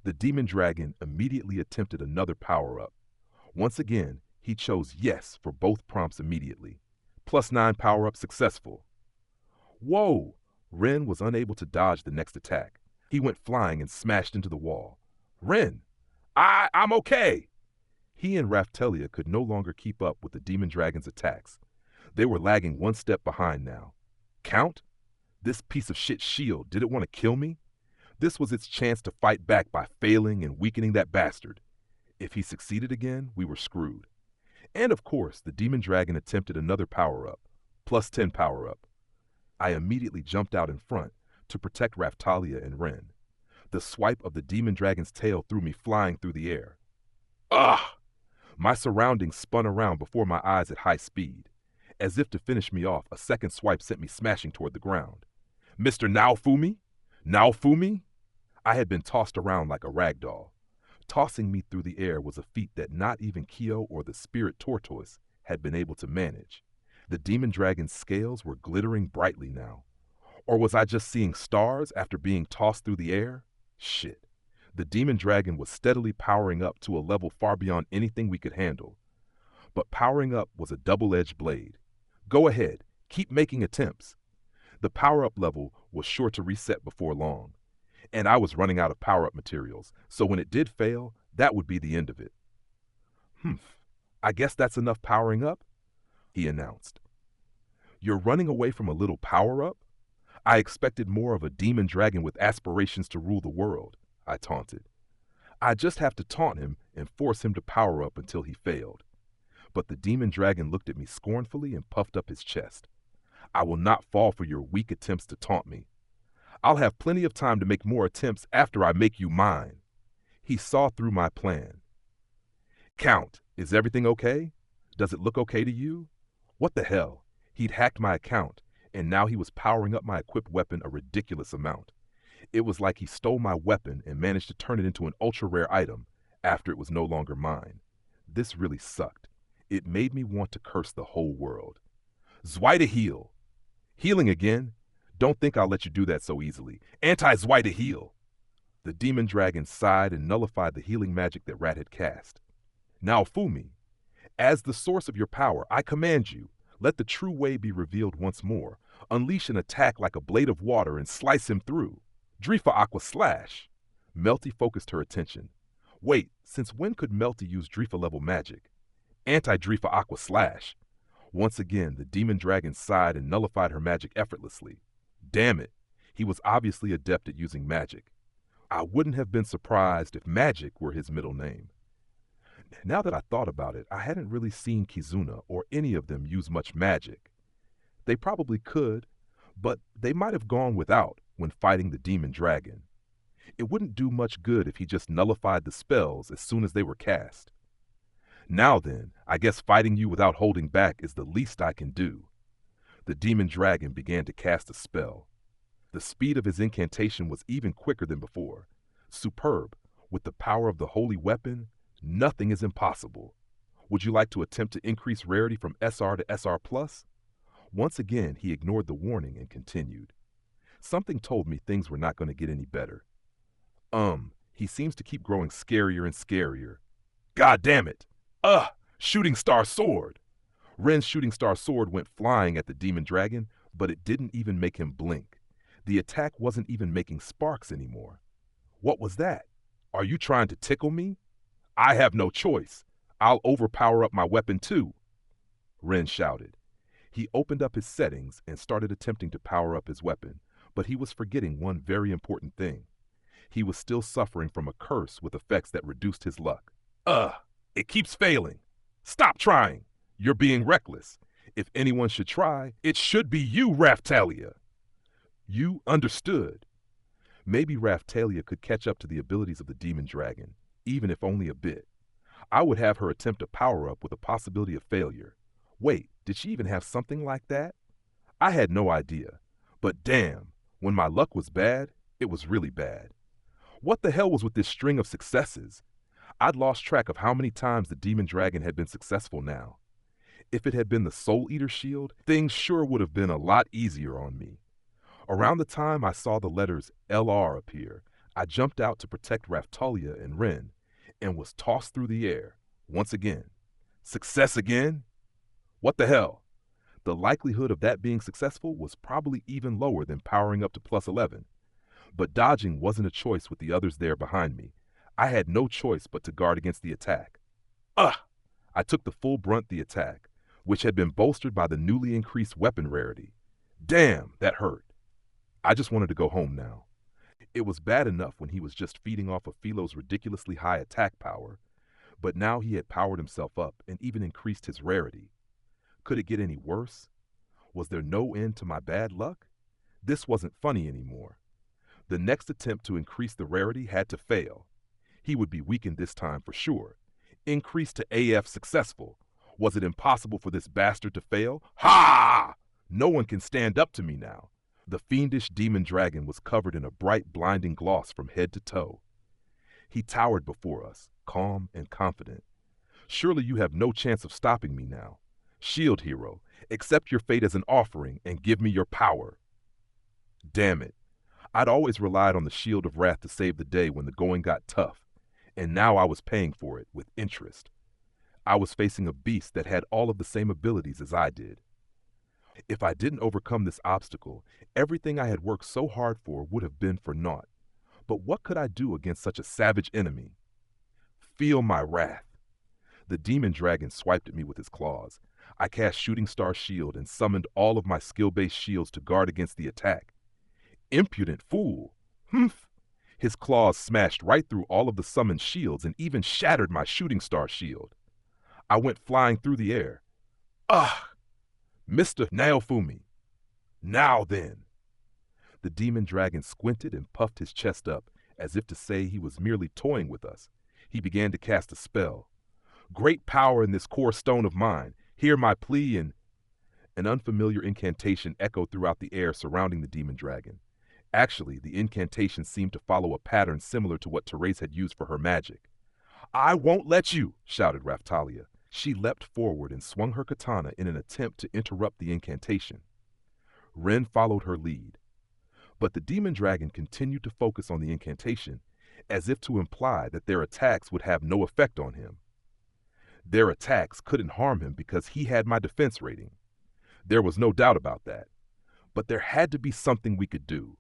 The demon dragon immediately attempted another power-up. Once again, he chose yes for both prompts immediately. +9 power-up successful. Whoa! Ren was unable to dodge the next attack. He went flying and smashed into the wall. Ren! I'm okay. He and Raftelia could no longer keep up with the demon dragon's attacks. They were lagging one step behind now. Count? This piece of shit shield, did it want to kill me? This was its chance to fight back by failing and weakening that bastard. If he succeeded again, we were screwed. And of course, the demon dragon attempted another power-up. Plus 10 power-up. I immediately jumped out in front to protect Raftalia and Ren. The swipe of the demon dragon's tail threw me flying through the air. Ugh! My surroundings spun around before my eyes at high speed. As if to finish me off, a second swipe sent me smashing toward the ground. Mr. Naofumi? Naofumi? I had been tossed around like a rag doll. Tossing me through the air was a feat that not even Kyo or the spirit tortoise had been able to manage. The demon dragon's scales were glittering brightly now. Or was I just seeing stars after being tossed through the air? Shit. The demon dragon was steadily powering up to a level far beyond anything we could handle. But powering up was a double-edged blade. Go ahead, keep making attempts. The power-up level was sure to reset before long. And I was running out of power-up materials, so when it did fail, that would be the end of it. I guess that's enough powering up, he announced. You're running away from a little power-up? I expected more of a demon dragon with aspirations to rule the world, I taunted. I just have to taunt him and force him to power up until he failed. But the demon dragon looked at me scornfully and puffed up his chest. I will not fall for your weak attempts to taunt me. I'll have plenty of time to make more attempts after I make you mine. He saw through my plan. Count, is everything okay? Does it look okay to you? What the hell? He'd hacked my account, and now he was powering up my equipped weapon a ridiculous amount. It was like he stole my weapon and managed to turn it into an ultra-rare item after it was no longer mine. This really sucked. It made me want to curse the whole world. Zweite heal. Healing again? Don't think I'll let you do that so easily. Anti-Zweite heal. The demon dragon sighed and nullified the healing magic that Rat had cast. Now, Fumi, as the source of your power, I command you, let the true way be revealed once more. Unleash an attack like a blade of water and slice him through. Drifa Aqua Slash. Melty focused her attention. Wait, since when could Melty use Drifa-level magic? Anti-Drifa Aqua Slash. Once again, the demon dragon sighed and nullified her magic effortlessly. Damn it, he was obviously adept at using magic. I wouldn't have been surprised if magic were his middle name. Now that I thought about it, I hadn't really seen Kizuna or any of them use much magic. They probably could, but they might have gone without when fighting the demon dragon. It wouldn't do much good if he just nullified the spells as soon as they were cast. Now then, I guess fighting you without holding back is the least I can do. The demon dragon began to cast a spell. The speed of his incantation was even quicker than before. Superb. With the power of the holy weapon, nothing is impossible. Would you like to attempt to increase rarity from SR to SR+? Once again, he ignored the warning and continued. Something told me things were not going to get any better. He seems to keep growing scarier and scarier. God damn it! Shooting star sword! Ren's shooting star sword went flying at the demon dragon, but it didn't even make him blink. The attack wasn't even making sparks anymore. What was that? Are you trying to tickle me? I have no choice. I'll overpower up my weapon too, Ren shouted. He opened up his settings and started attempting to power up his weapon, but he was forgetting one very important thing. He was still suffering from a curse with effects that reduced his luck. It keeps failing. Stop trying. You're being reckless. If anyone should try, it should be you, Raftalia. You understood. Maybe Raftalia could catch up to the abilities of the demon dragon, even if only a bit. I would have her attempt a power-up with a possibility of failure. Wait, did she even have something like that? I had no idea. But damn, when my luck was bad, it was really bad. What the hell was with this string of successes? I'd lost track of how many times the demon dragon had been successful now. If it had been the Soul Eater shield, things sure would have been a lot easier on me. Around the time I saw the letters LR appear, I jumped out to protect Raftalia and Ren, and was tossed through the air, once again. Success again? What the hell? The likelihood of that being successful was probably even lower than powering up to +11. But dodging wasn't a choice with the others there behind me. I had no choice but to guard against the attack. Ugh! I took the full brunt of the attack, which had been bolstered by the newly increased weapon rarity. Damn, that hurt. I just wanted to go home now. It was bad enough when he was just feeding off of Philo's ridiculously high attack power, but now he had powered himself up and even increased his rarity. Could it get any worse? Was there no end to my bad luck? This wasn't funny anymore. The next attempt to increase the rarity had to fail. He would be weakened this time for sure. Increased to AF successful. Was it impossible for this bastard to fail? Ha! No one can stand up to me now. The fiendish demon dragon was covered in a bright, blinding gloss from head to toe. He towered before us, calm and confident. Surely you have no chance of stopping me now. Shield hero, accept your fate as an offering and give me your power. Damn it. I'd always relied on the shield of wrath to save the day when the going got tough, and now I was paying for it with interest. I was facing a beast that had all of the same abilities as I did. If I didn't overcome this obstacle, everything I had worked so hard for would have been for naught. But what could I do against such a savage enemy? Feel my wrath. The demon dragon swiped at me with his claws. I cast Shooting Star Shield and summoned all of my skill-based shields to guard against the attack. Impudent fool! Humph! His claws smashed right through all of the summoned shields and even shattered my Shooting Star Shield. I went flying through the air. Ugh! Mr. Naofumi. Now then! The demon dragon squinted and puffed his chest up, as if to say he was merely toying with us. He began to cast a spell. Great power in this core stone of mine. Hear my plea, and an unfamiliar incantation echoed throughout the air surrounding the demon dragon. Actually, the incantation seemed to follow a pattern similar to what Therese had used for her magic. I won't let you, shouted Raftalia. She leapt forward and swung her katana in an attempt to interrupt the incantation. Ren followed her lead. But the demon dragon continued to focus on the incantation, as if to imply that their attacks would have no effect on him. Their attacks couldn't harm him because he had my defense rating. There was no doubt about that. But there had to be something we could do.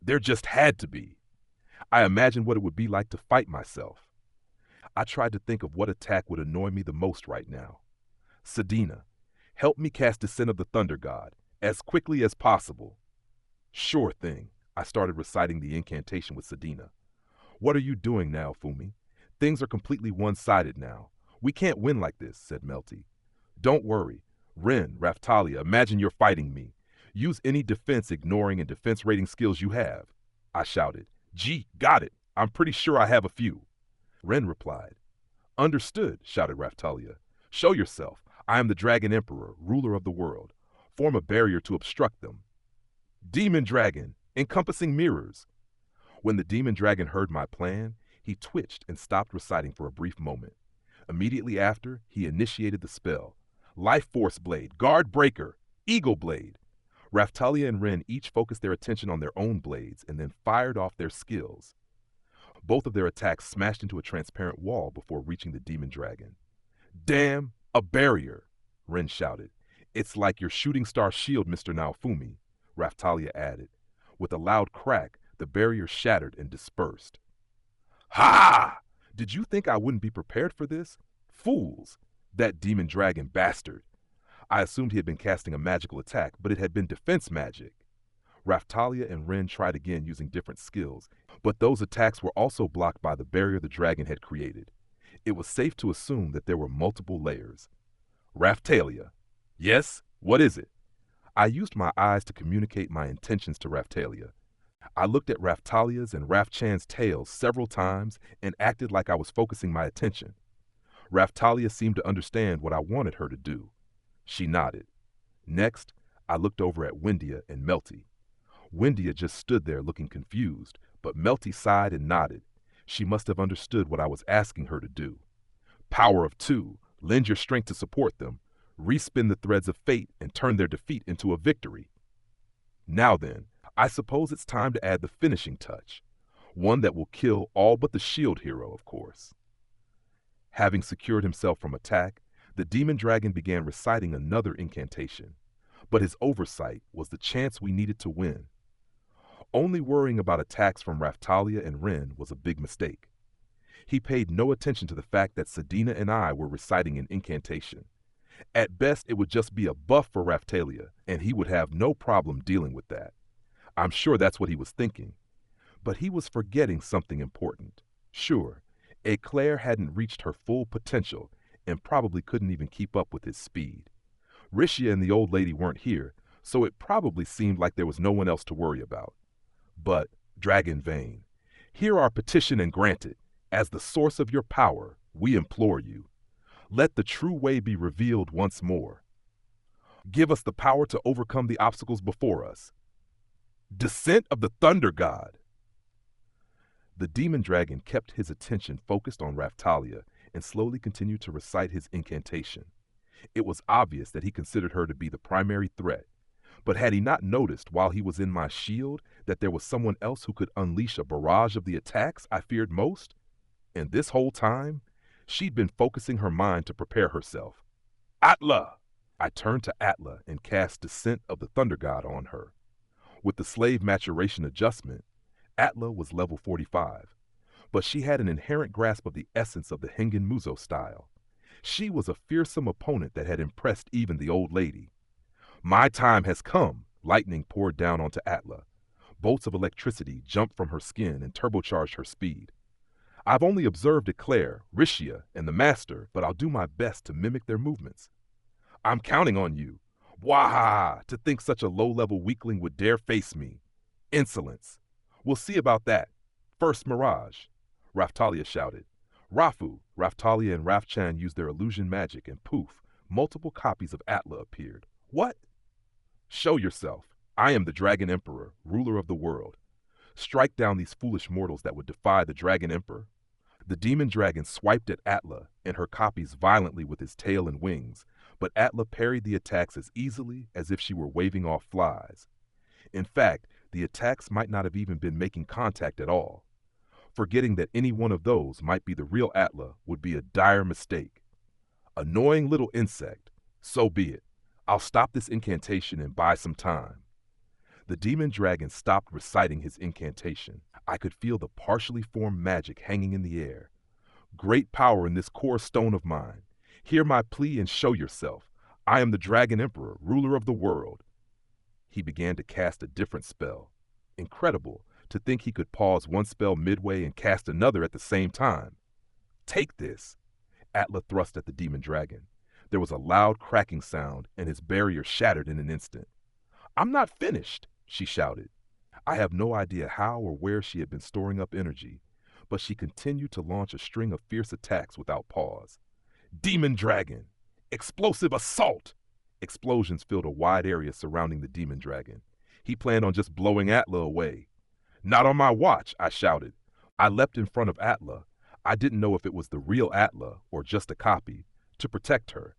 There just had to be. I imagined what it would be like to fight myself. I tried to think of what attack would annoy me the most right now. Sedina, help me cast Descent of the Thunder God, as quickly as possible. Sure thing. I started reciting the incantation with Sedina. What are you doing now, Fumi? Things are completely one-sided now. We can't win like this, said Melty. Don't worry. Ren, Raftalia, imagine you're fighting me. Use any defense ignoring and defense rating skills you have. I shouted. Gee, got it. I'm pretty sure I have a few. Ren replied. Understood, shouted Raftalia. Show yourself. I am the Dragon Emperor, ruler of the world. Form a barrier to obstruct them. Demon Dragon, encompassing mirrors. When the demon dragon heard my plan, he twitched and stopped reciting for a brief moment. Immediately after, he initiated the spell. Life Force Blade, Guard Breaker, Eagle Blade. Raftalia and Ren each focused their attention on their own blades and then fired off their skills. Both of their attacks smashed into a transparent wall before reaching the demon dragon. Damn, a barrier, Ren shouted. It's like your Shooting Star Shield, Mr. Naofumi, Raftalia added. With a loud crack, the barrier shattered and dispersed. Ha! Did you think I wouldn't be prepared for this? Fools! That demon dragon bastard. I assumed he had been casting a magical attack, but it had been defense magic. Raftalia and Ren tried again using different skills, but those attacks were also blocked by the barrier the dragon had created. It was safe to assume that there were multiple layers. Raftalia. Yes? What is it? I used my eyes to communicate my intentions to Raftalia. I looked at Raftalia's and Rafchan's tails several times and acted like I was focusing my attention. Raftalia seemed to understand what I wanted her to do. She nodded. Next, I looked over at Windia and Melty. Windia just stood there looking confused, but Melty sighed and nodded. She must have understood what I was asking her to do. Power of two, lend your strength to support them, respin the threads of fate and turn their defeat into a victory. Now then, I suppose it's time to add the finishing touch, one that will kill all but the shield hero, of course. Having secured himself from attack, the demon dragon began reciting another incantation, but his oversight was the chance we needed to win. Only worrying about attacks from Raftalia and Ren was a big mistake. He paid no attention to the fact that Sedina and I were reciting an incantation. At best, it would just be a buff for Raphtalia, and he would have no problem dealing with that. I'm sure that's what he was thinking. But he was forgetting something important. Sure, Eclair hadn't reached her full potential and probably couldn't even keep up with his speed. Rishia and the old lady weren't here, so it probably seemed like there was no one else to worry about. But, Dragon Vein, hear our petition and grant it. As the source of your power, we implore you. Let the true way be revealed once more. Give us the power to overcome the obstacles before us. Descent of the Thunder God. The demon dragon kept his attention focused on Raphtalia and slowly continued to recite his incantation. It was obvious that he considered her to be the primary threat, but had he not noticed while he was in my shield that there was someone else who could unleash a barrage of the attacks I feared most? And this whole time, she'd been focusing her mind to prepare herself. Atla! I turned to Atla and cast Descent of the Thunder God on her. With the slave maturation adjustment, Atla was level 45, but she had an inherent grasp of the essence of the Hengen Muzo style. She was a fearsome opponent that had impressed even the old lady. My time has come, lightning poured down onto Atla. Bolts of electricity jumped from her skin and turbocharged her speed. I've only observed Eclair, Rishia, and the Master, but I'll do my best to mimic their movements. I'm counting on you. Waha! To think such a low-level weakling would dare face me. Insolence. We'll see about that. First Mirage. Raphtalia shouted. Rafu, Raphtalia, and Raphchan used their illusion magic, and poof, multiple copies of Atla appeared. What? Show yourself. I am the Dragon Emperor, ruler of the world. Strike down these foolish mortals that would defy the Dragon Emperor. The demon dragon swiped at Atla and her copies violently with his tail and wings, but Atla parried the attacks as easily as if she were waving off flies. In fact, the attacks might not have even been making contact at all. Forgetting that any one of those might be the real Atla would be a dire mistake. Annoying little insect. So be it. I'll stop this incantation and buy some time. The demon dragon stopped reciting his incantation. I could feel the partially formed magic hanging in the air. Great power in this core stone of mine. Hear my plea and show yourself. I am the Dragon Emperor, ruler of the world. He began to cast a different spell. Incredible to think he could pause one spell midway and cast another at the same time. Take this. Atla thrust at the demon dragon. There was a loud cracking sound, and his barrier shattered in an instant. I'm not finished, she shouted. I have no idea how or where she had been storing up energy, but she continued to launch a string of fierce attacks without pause. Demon dragon! Explosive assault! Explosions filled a wide area surrounding the demon dragon. He planned on just blowing Atla away. Not on my watch, I shouted. I leapt in front of Atla. I didn't know if it was the real Atla or just a copy, to protect her.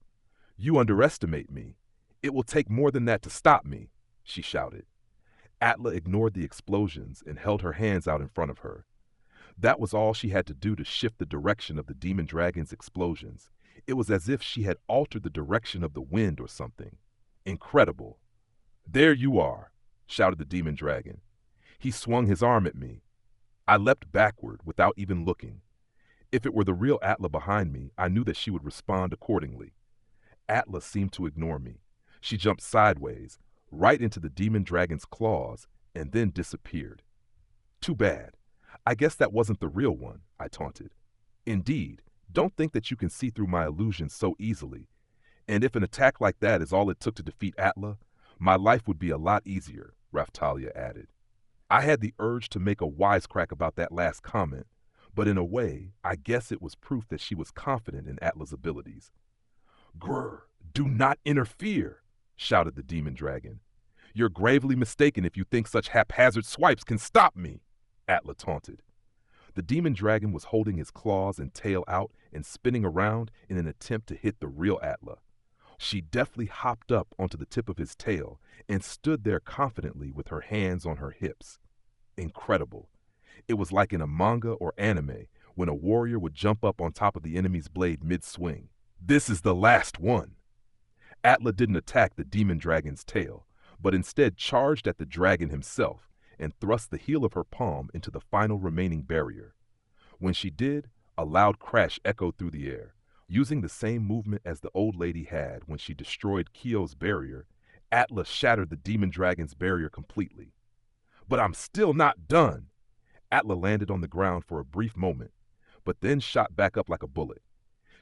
You underestimate me. It will take more than that to stop me, she shouted. Atla ignored the explosions and held her hands out in front of her. That was all she had to do to shift the direction of the demon dragon's explosions. It was as if she had altered the direction of the wind or something. Incredible. There you are, shouted the demon dragon. He swung his arm at me. I leapt backward without even looking. If it were the real Atla behind me, I knew that she would respond accordingly. Atla seemed to ignore me. She jumped sideways, right into the demon dragon's claws, and then disappeared. Too bad. I guess that wasn't the real one, I taunted. Indeed, don't think that you can see through my illusions so easily. And if an attack like that is all it took to defeat Atla, my life would be a lot easier, Raphtalia added. I had the urge to make a wisecrack about that last comment, but in a way, I guess it was proof that she was confident in Atla's abilities. Grr, do not interfere, shouted the demon dragon. You're gravely mistaken if you think such haphazard swipes can stop me, Atla taunted. The demon dragon was holding his claws and tail out and spinning around in an attempt to hit the real Atla. She deftly hopped up onto the tip of his tail and stood there confidently with her hands on her hips. Incredible. It was like in a manga or anime when a warrior would jump up on top of the enemy's blade mid-swing. This is the last one. Atla didn't attack the demon dragon's tail, but instead charged at the dragon himself and thrust the heel of her palm into the final remaining barrier. When she did, A loud crash echoed through the air. Using the same movement as the old lady had when she destroyed Kyo's barrier, Atla shattered the demon dragon's barrier completely. But I'm still not done. Atla landed on the ground for a brief moment, but then shot back up like a bullet.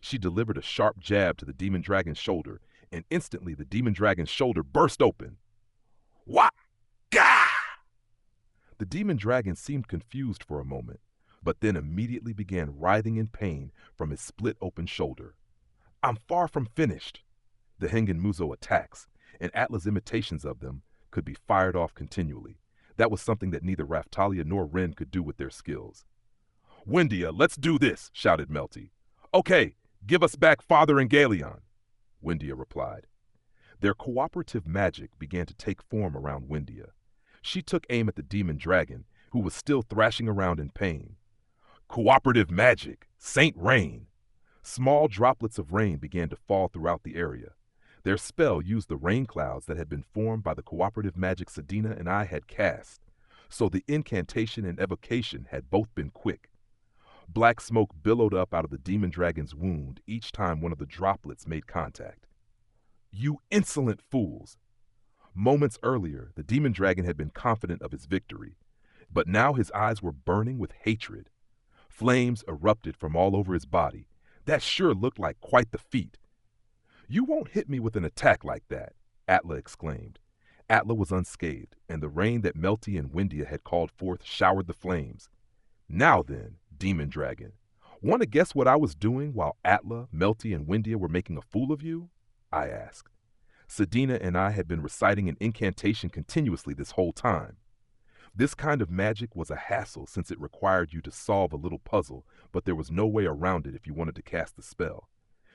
She delivered a sharp jab to the demon dragon's shoulder, and instantly the demon dragon's shoulder burst open. Wah! Gah! The demon dragon seemed confused for a moment, but then immediately began writhing in pain from his split-open shoulder. I'm far from finished. The Hengen Muzo attacks, and Atla's imitations of them, could be fired off continually. That was something that neither Raftalia nor Ren could do with their skills. Windia, let's do this, shouted Melty. Okay, give us back Father and Galeon, Windia replied. Their cooperative magic began to take form around Windia. She took aim at the demon dragon, who was still thrashing around in pain. Cooperative magic, Saint Rain. Small droplets of rain began to fall throughout the area. Their spell used the rain clouds that had been formed by the cooperative magic Sedina and I had cast, so the incantation and evocation had both been quick. Black smoke billowed up out of the demon dragon's wound each time one of the droplets made contact. You insolent fools! Moments earlier, the demon dragon had been confident of his victory, but now his eyes were burning with hatred. Flames erupted from all over his body. That sure looked like quite the feat. You won't hit me with an attack like that, Atla exclaimed. Atla was unscathed, and the rain that Melty and Windia had called forth showered the flames. Now then, demon dragon, want to guess what I was doing while Atla, Melty, and Windia were making a fool of you? I asked. Sedina and I had been reciting an incantation continuously this whole time. This kind of magic was a hassle since it required you to solve a little puzzle, but there was no way around it if you wanted to cast the spell.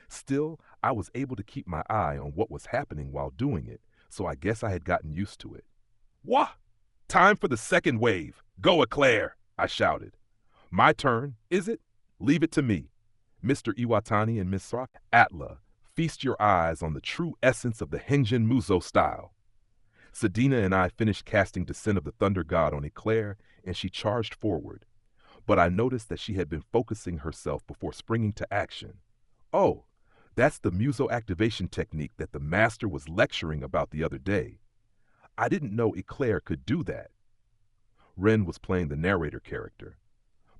Still, I was able to keep my eye on what was happening while doing it, so I guess I had gotten used to it. Wah! Time for the second wave. Go, Eclair! I shouted. My turn, is it? Leave it to me. Mr. Iwatani and Miss Sock, Atla, feast your eyes on the true essence of the Hengen Muzo style. Sedina and I finished casting Descent of the Thunder God on Eclair, and she charged forward. But I noticed that she had been focusing herself before springing to action. Oh, that's the Muzo activation technique that the master was lecturing about the other day. I didn't know Eclair could do that. Ren was playing the narrator character,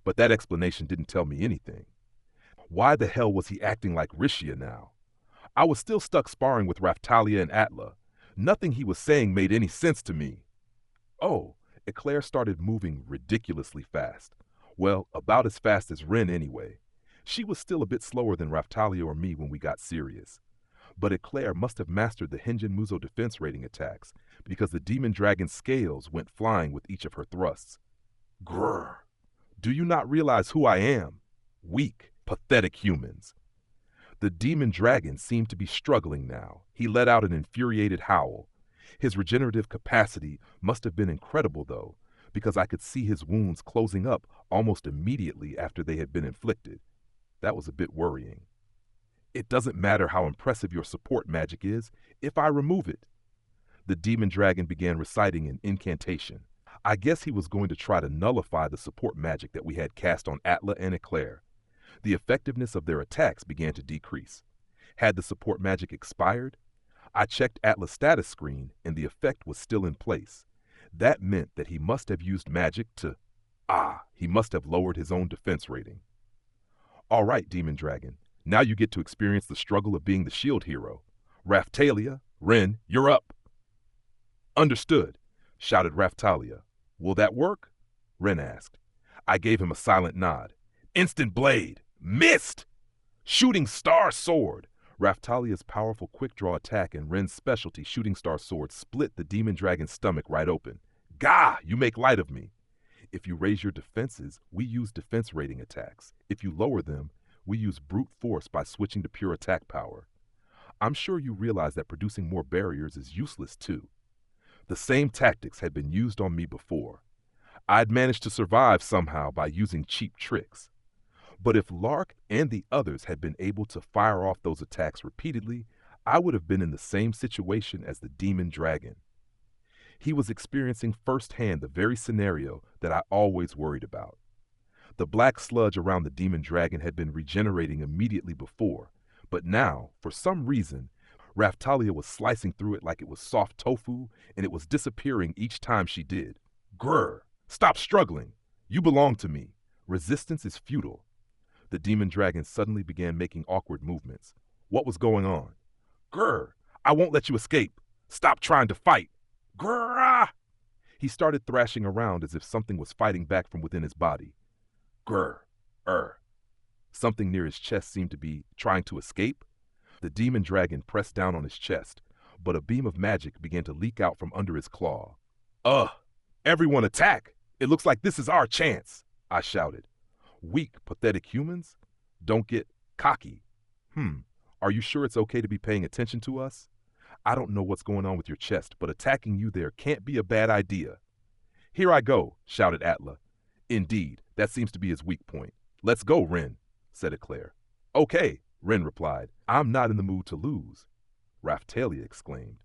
but that explanation didn't tell me anything. Why the hell was he acting like Rishia now? I was still stuck sparring with Raftalia and Atla. Nothing he was saying made any sense to me. Oh, Eclair started moving ridiculously fast. Well, about as fast as Ren anyway. She was still a bit slower than Raftalia or me when we got serious. But Eclair must have mastered the Hengen Muzo defense rating attacks, because the demon dragon's scales went flying with each of her thrusts. Grrr! Do you not realize who I am? Weak, pathetic humans. The demon dragon seemed to be struggling now. He let out an infuriated howl. His regenerative capacity must have been incredible, though, because I could see his wounds closing up almost immediately after they had been inflicted. That was a bit worrying. It doesn't matter how impressive your support magic is if I remove it. The demon dragon began reciting an incantation. I guess he was going to try to nullify the support magic that we had cast on Atla and Eclair. The effectiveness of their attacks began to decrease. Had the support magic expired? I checked Atla's status screen, and the effect was still in place. That meant that he must have used magic to... he must have lowered his own defense rating. All right, Demon Dragon, now you get to experience the struggle of being the shield hero. Raftalia, Ren, you're up. Understood, shouted Raftalia. Will that work? Ren asked. I gave him a silent nod. Instant blade! Missed! Shooting star sword! Raftalia's powerful quick-draw attack and Ren's specialty shooting star sword split the demon dragon's stomach right open. Gah! You make light of me. If you raise your defenses, we use defense rating attacks. If you lower them, we use brute force by switching to pure attack power. I'm sure you realize that producing more barriers is useless too. The same tactics had been used on me before. I'd managed to survive somehow by using cheap tricks. But if Lark and the others had been able to fire off those attacks repeatedly, I would have been in the same situation as the demon dragon. He was experiencing firsthand the very scenario that I always worried about. The black sludge around the demon dragon had been regenerating immediately before, but now, for some reason, Raftalia was slicing through it like it was soft tofu, and it was disappearing each time she did. Grr! Stop struggling! You belong to me. Resistance is futile. The demon dragon suddenly began making awkward movements. What was going on? Grr! I won't let you escape! Stop trying to fight! Grr! He started thrashing around as if something was fighting back from within his body. Grr! Something near his chest seemed to be trying to escape. The demon dragon pressed down on his chest, but a beam of magic began to leak out from under his claw. Ugh! Everyone attack! It looks like this is our chance! I shouted. Weak, pathetic humans? Don't get cocky. Are you sure it's okay to be paying attention to us? I don't know what's going on with your chest, but attacking you there can't be a bad idea. Here I go, shouted Atla. Indeed, that seems to be his weak point. Let's go, Ren, said Eclair. Okay, Ren replied. I'm not in the mood to lose. Raftalia exclaimed.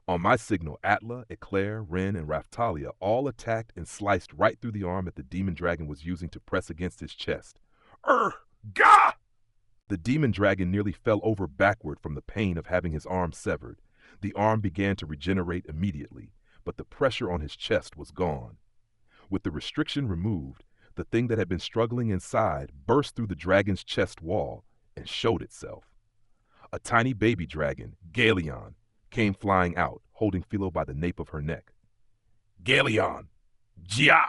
On my signal, Atla, Eclair, Ren, and Raftalia all attacked and sliced right through the arm that the demon dragon was using to press against his chest. Gah! The demon dragon nearly fell over backward from the pain of having his arm severed. The arm began to regenerate immediately, but the pressure on his chest was gone. With the restriction removed, the thing that had been struggling inside burst through the dragon's chest wall and showed itself. A tiny baby dragon, Galeon, came flying out, holding Philo by the nape of her neck. Galeon! Jia!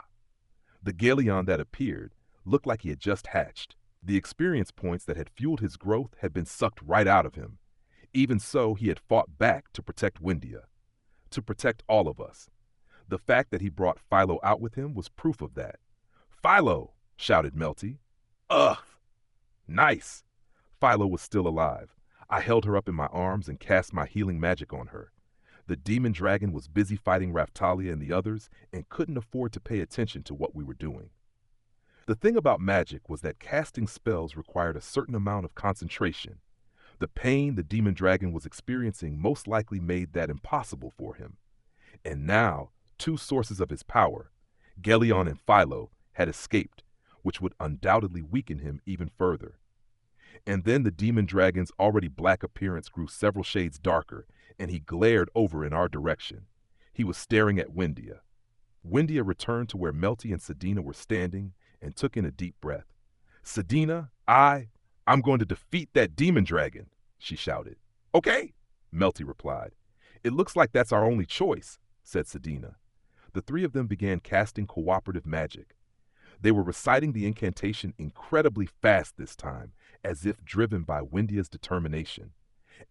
The Galeon that appeared looked like he had just hatched. The experience points that had fueled his growth had been sucked right out of him. Even so, he had fought back to protect Windia, to protect all of us. The fact that he brought Philo out with him was proof of that. Philo! Shouted Melty. Ugh! Nice! Philo was still alive. I held her up in my arms and cast my healing magic on her. The demon dragon was busy fighting Raftalia and the others and couldn't afford to pay attention to what we were doing. The thing about magic was that casting spells required a certain amount of concentration. The pain the demon dragon was experiencing most likely made that impossible for him. And now, two sources of his power, Galeon and Philo, had escaped, which would undoubtedly weaken him even further. And then the demon dragon's already black appearance grew several shades darker, and he glared over in our direction. He was staring at Windia. Windia returned to where Melty and Sedina were standing and took in a deep breath. Sedina, I'm going to defeat that demon dragon, she shouted. Okay, Melty replied. It looks like that's our only choice, said Sedina. The three of them began casting cooperative magic. They were reciting the incantation incredibly fast this time, as if driven by Windia's determination.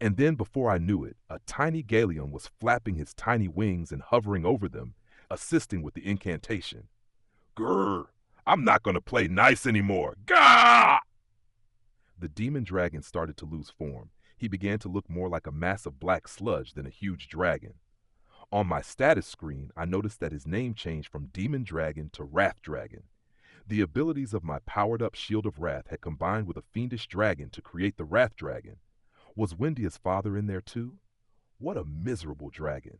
And then, before I knew it, a tiny Galeon was flapping his tiny wings and hovering over them, assisting with the incantation. Grr! I'm not going to play nice anymore. Gah! The demon dragon started to lose form. He began to look more like a mass of black sludge than a huge dragon. On my status screen, I noticed that his name changed from Demon Dragon to Wrath Dragon. The abilities of my powered-up Shield of Wrath had combined with a fiendish dragon to create the Wrath Dragon. Was Windia's father in there too? What a miserable dragon.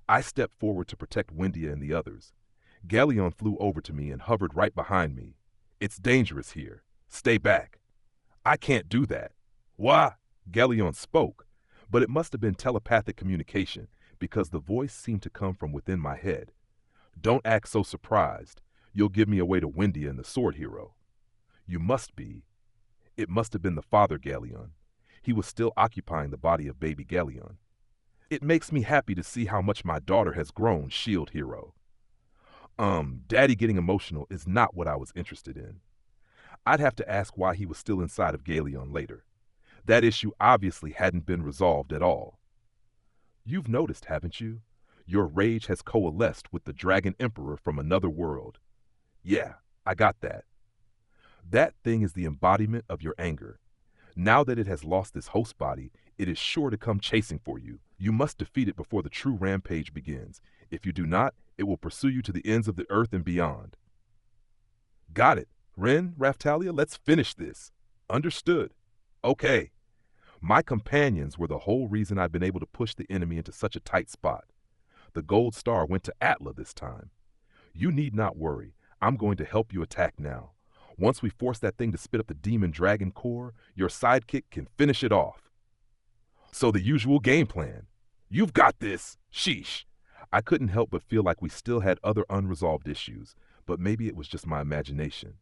I stepped forward to protect Windia and the others. Galeon flew over to me and hovered right behind me. It's dangerous here. Stay back. I can't do that. Why? Galeon spoke, but it must have been telepathic communication because the voice seemed to come from within my head. Don't act so surprised. You'll give me away to Windia and the Sword Hero. You must be. It must have been the father Galeon. He was still occupying the body of baby Galeon. It makes me happy to see how much my daughter has grown, Shield Hero. Daddy getting emotional is not what I was interested in. I'd have to ask why he was still inside of Galeon later. That issue obviously hadn't been resolved at all. You've noticed, haven't you? Your rage has coalesced with the Dragon Emperor from another world. Yeah, I got that. That thing is the embodiment of your anger. Now that it has lost its host body, it is sure to come chasing for you. You must defeat it before the true rampage begins. If you do not, it will pursue you to the ends of the earth and beyond. Got it. Ren, Raftalia, let's finish this. Understood. Okay. My companions were the whole reason I'd been able to push the enemy into such a tight spot. The gold star went to Atla this time. You need not worry. I'm going to help you attack now. Once we force that thing to spit up the demon dragon core, your sidekick can finish it off. So the usual game plan. You've got this. Sheesh. I couldn't help but feel like we still had other unresolved issues, but maybe it was just my imagination.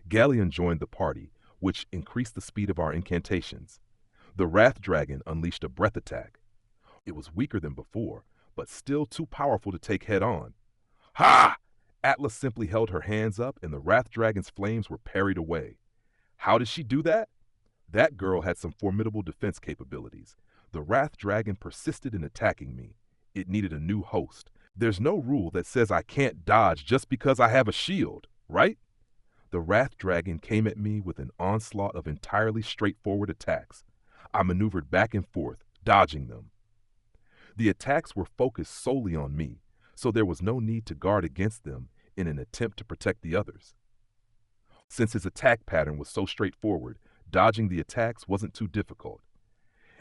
Galleon joined the party, which increased the speed of our incantations. The Wrath Dragon unleashed a breath attack. It was weaker than before, but still too powerful to take head on. Ha! Atlas simply held her hands up and the Wrath Dragon's flames were parried away. How did she do that? That girl had some formidable defense capabilities. The Wrath Dragon persisted in attacking me. It needed a new host. There's no rule that says I can't dodge just because I have a shield, right? The Wrath Dragon came at me with an onslaught of entirely straightforward attacks. I maneuvered back and forth, dodging them. The attacks were focused solely on me, so there was no need to guard against them in an attempt to protect the others. Since his attack pattern was so straightforward, dodging the attacks wasn't too difficult.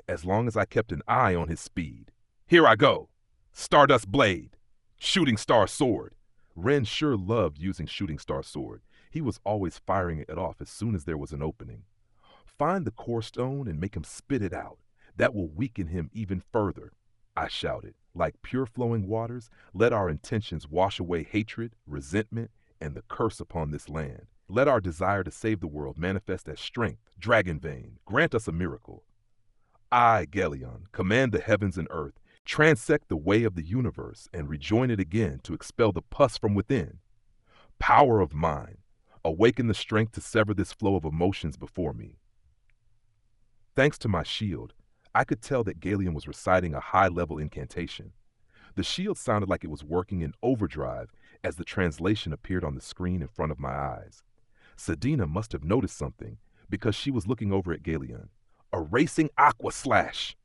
As long as I kept an eye on his speed. Here I go! Stardust Blade! Shooting Star Sword! Ren sure loved using Shooting Star Sword. He was always firing it off as soon as there was an opening. Find the core stone and make him spit it out. That will weaken him even further, I shouted. Like pure flowing waters, let our intentions wash away hatred, resentment, and the curse upon this land. Let our desire to save the world manifest as strength. Dragon Vein, grant us a miracle. I, Gelion, command the heavens and earth, transect the way of the universe, and rejoin it again to expel the pus from within. Power of mine, awaken the strength to sever this flow of emotions before me. Thanks to my shield, I could tell that Galion was reciting a high-level incantation. The shield sounded like it was working in overdrive as the translation appeared on the screen in front of my eyes. Sedina must have noticed something because she was looking over at Galion. A racing aqua slash!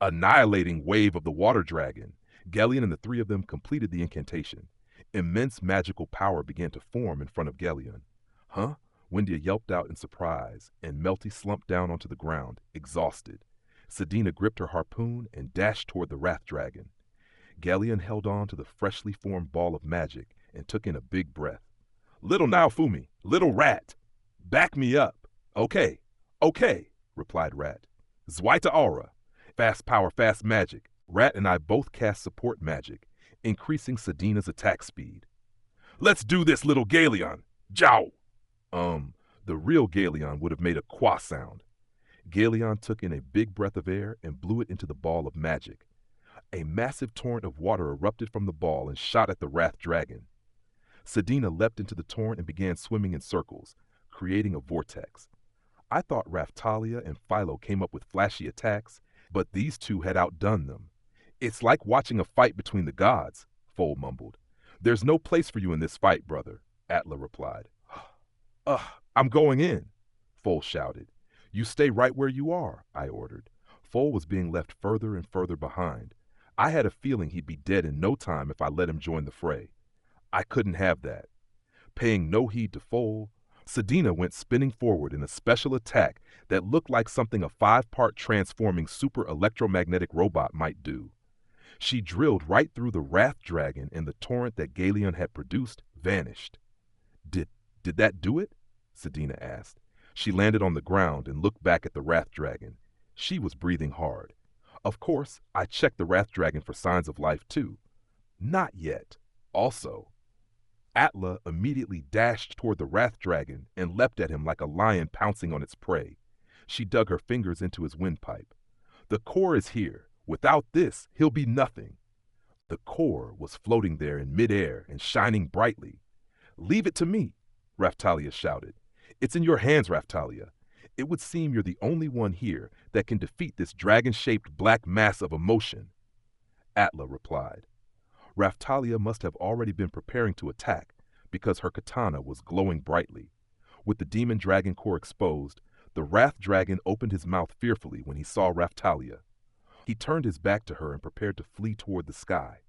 Annihilating wave of the water dragon. Galion and the three of them completed the incantation. Immense magical power began to form in front of Galion. Huh? Wendia yelped out in surprise, and Melty slumped down onto the ground, exhausted. Sedina gripped her harpoon and dashed toward the Wrath Dragon. Galion held on to the freshly formed ball of magic and took in a big breath. Little Naofumi, little rat, back me up. Okay, replied Rat. Zwaita Aura, fast power, fast magic. Rat and I both cast support magic, increasing Sedina's attack speed. Let's do this, little Galion. Jow! The real Galion would have made a qua sound. Galion took in a big breath of air and blew it into the ball of magic. A massive torrent of water erupted from the ball and shot at the Wrath Dragon. Sedina leapt into the torrent and began swimming in circles, creating a vortex. I thought Raftalia and Philo came up with flashy attacks, but these two had outdone them. It's like watching a fight between the gods, Foal mumbled. There's no place for you in this fight, brother, Atla replied. I'm going in, Foal shouted. You stay right where you are, I ordered. Foal was being left further and further behind. I had a feeling he'd be dead in no time if I let him join the fray. I couldn't have that. Paying no heed to Foal, Sedina went spinning forward in a special attack that looked like something a 5-part transforming super electromagnetic robot might do. She drilled right through the Wrath Dragon, and the torrent that Galion had produced vanished. Did that do it? Sedina asked. She landed on the ground and looked back at the Wrath Dragon. She was breathing hard. Of course, I checked the Wrath Dragon for signs of life too. Not yet. Also, Atla immediately dashed toward the Wrath Dragon and leapt at him like a lion pouncing on its prey. She dug her fingers into his windpipe. The core is here. Without this, he'll be nothing. The core was floating there in midair and shining brightly. Leave it to me, Raftalia shouted. It's in your hands, Raftalia. It would seem you're the only one here that can defeat this dragon-shaped black mass of emotion. Atla replied. Raftalia must have already been preparing to attack because her katana was glowing brightly. With the demon dragon core exposed, the Wrath Dragon opened his mouth fearfully when he saw Raftalia. He turned his back to her and prepared to flee toward the sky.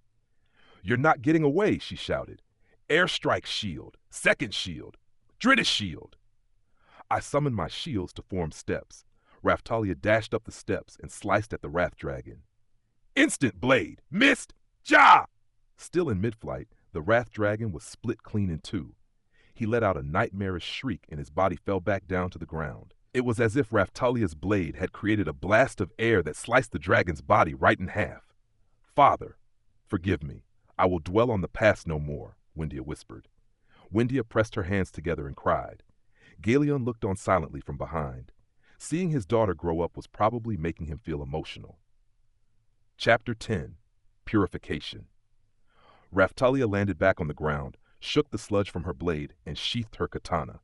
You're not getting away, she shouted. Airstrike shield, second shield, Dritus shield. I summoned my shields to form steps. Raftalia dashed up the steps and sliced at the Wrath Dragon. Instant blade, missed, ja! Still in mid-flight, the Wrath Dragon was split clean in two. He let out a nightmarish shriek and his body fell back down to the ground. It was as if Raphtalia's blade had created a blast of air that sliced the dragon's body right in half. "Father, forgive me. I will dwell on the past no more," Windia whispered. Windia pressed her hands together and cried. Galeon looked on silently from behind. Seeing his daughter grow up was probably making him feel emotional. Chapter 10. Purification. Raphtalia landed back on the ground, shook the sludge from her blade, and sheathed her katana.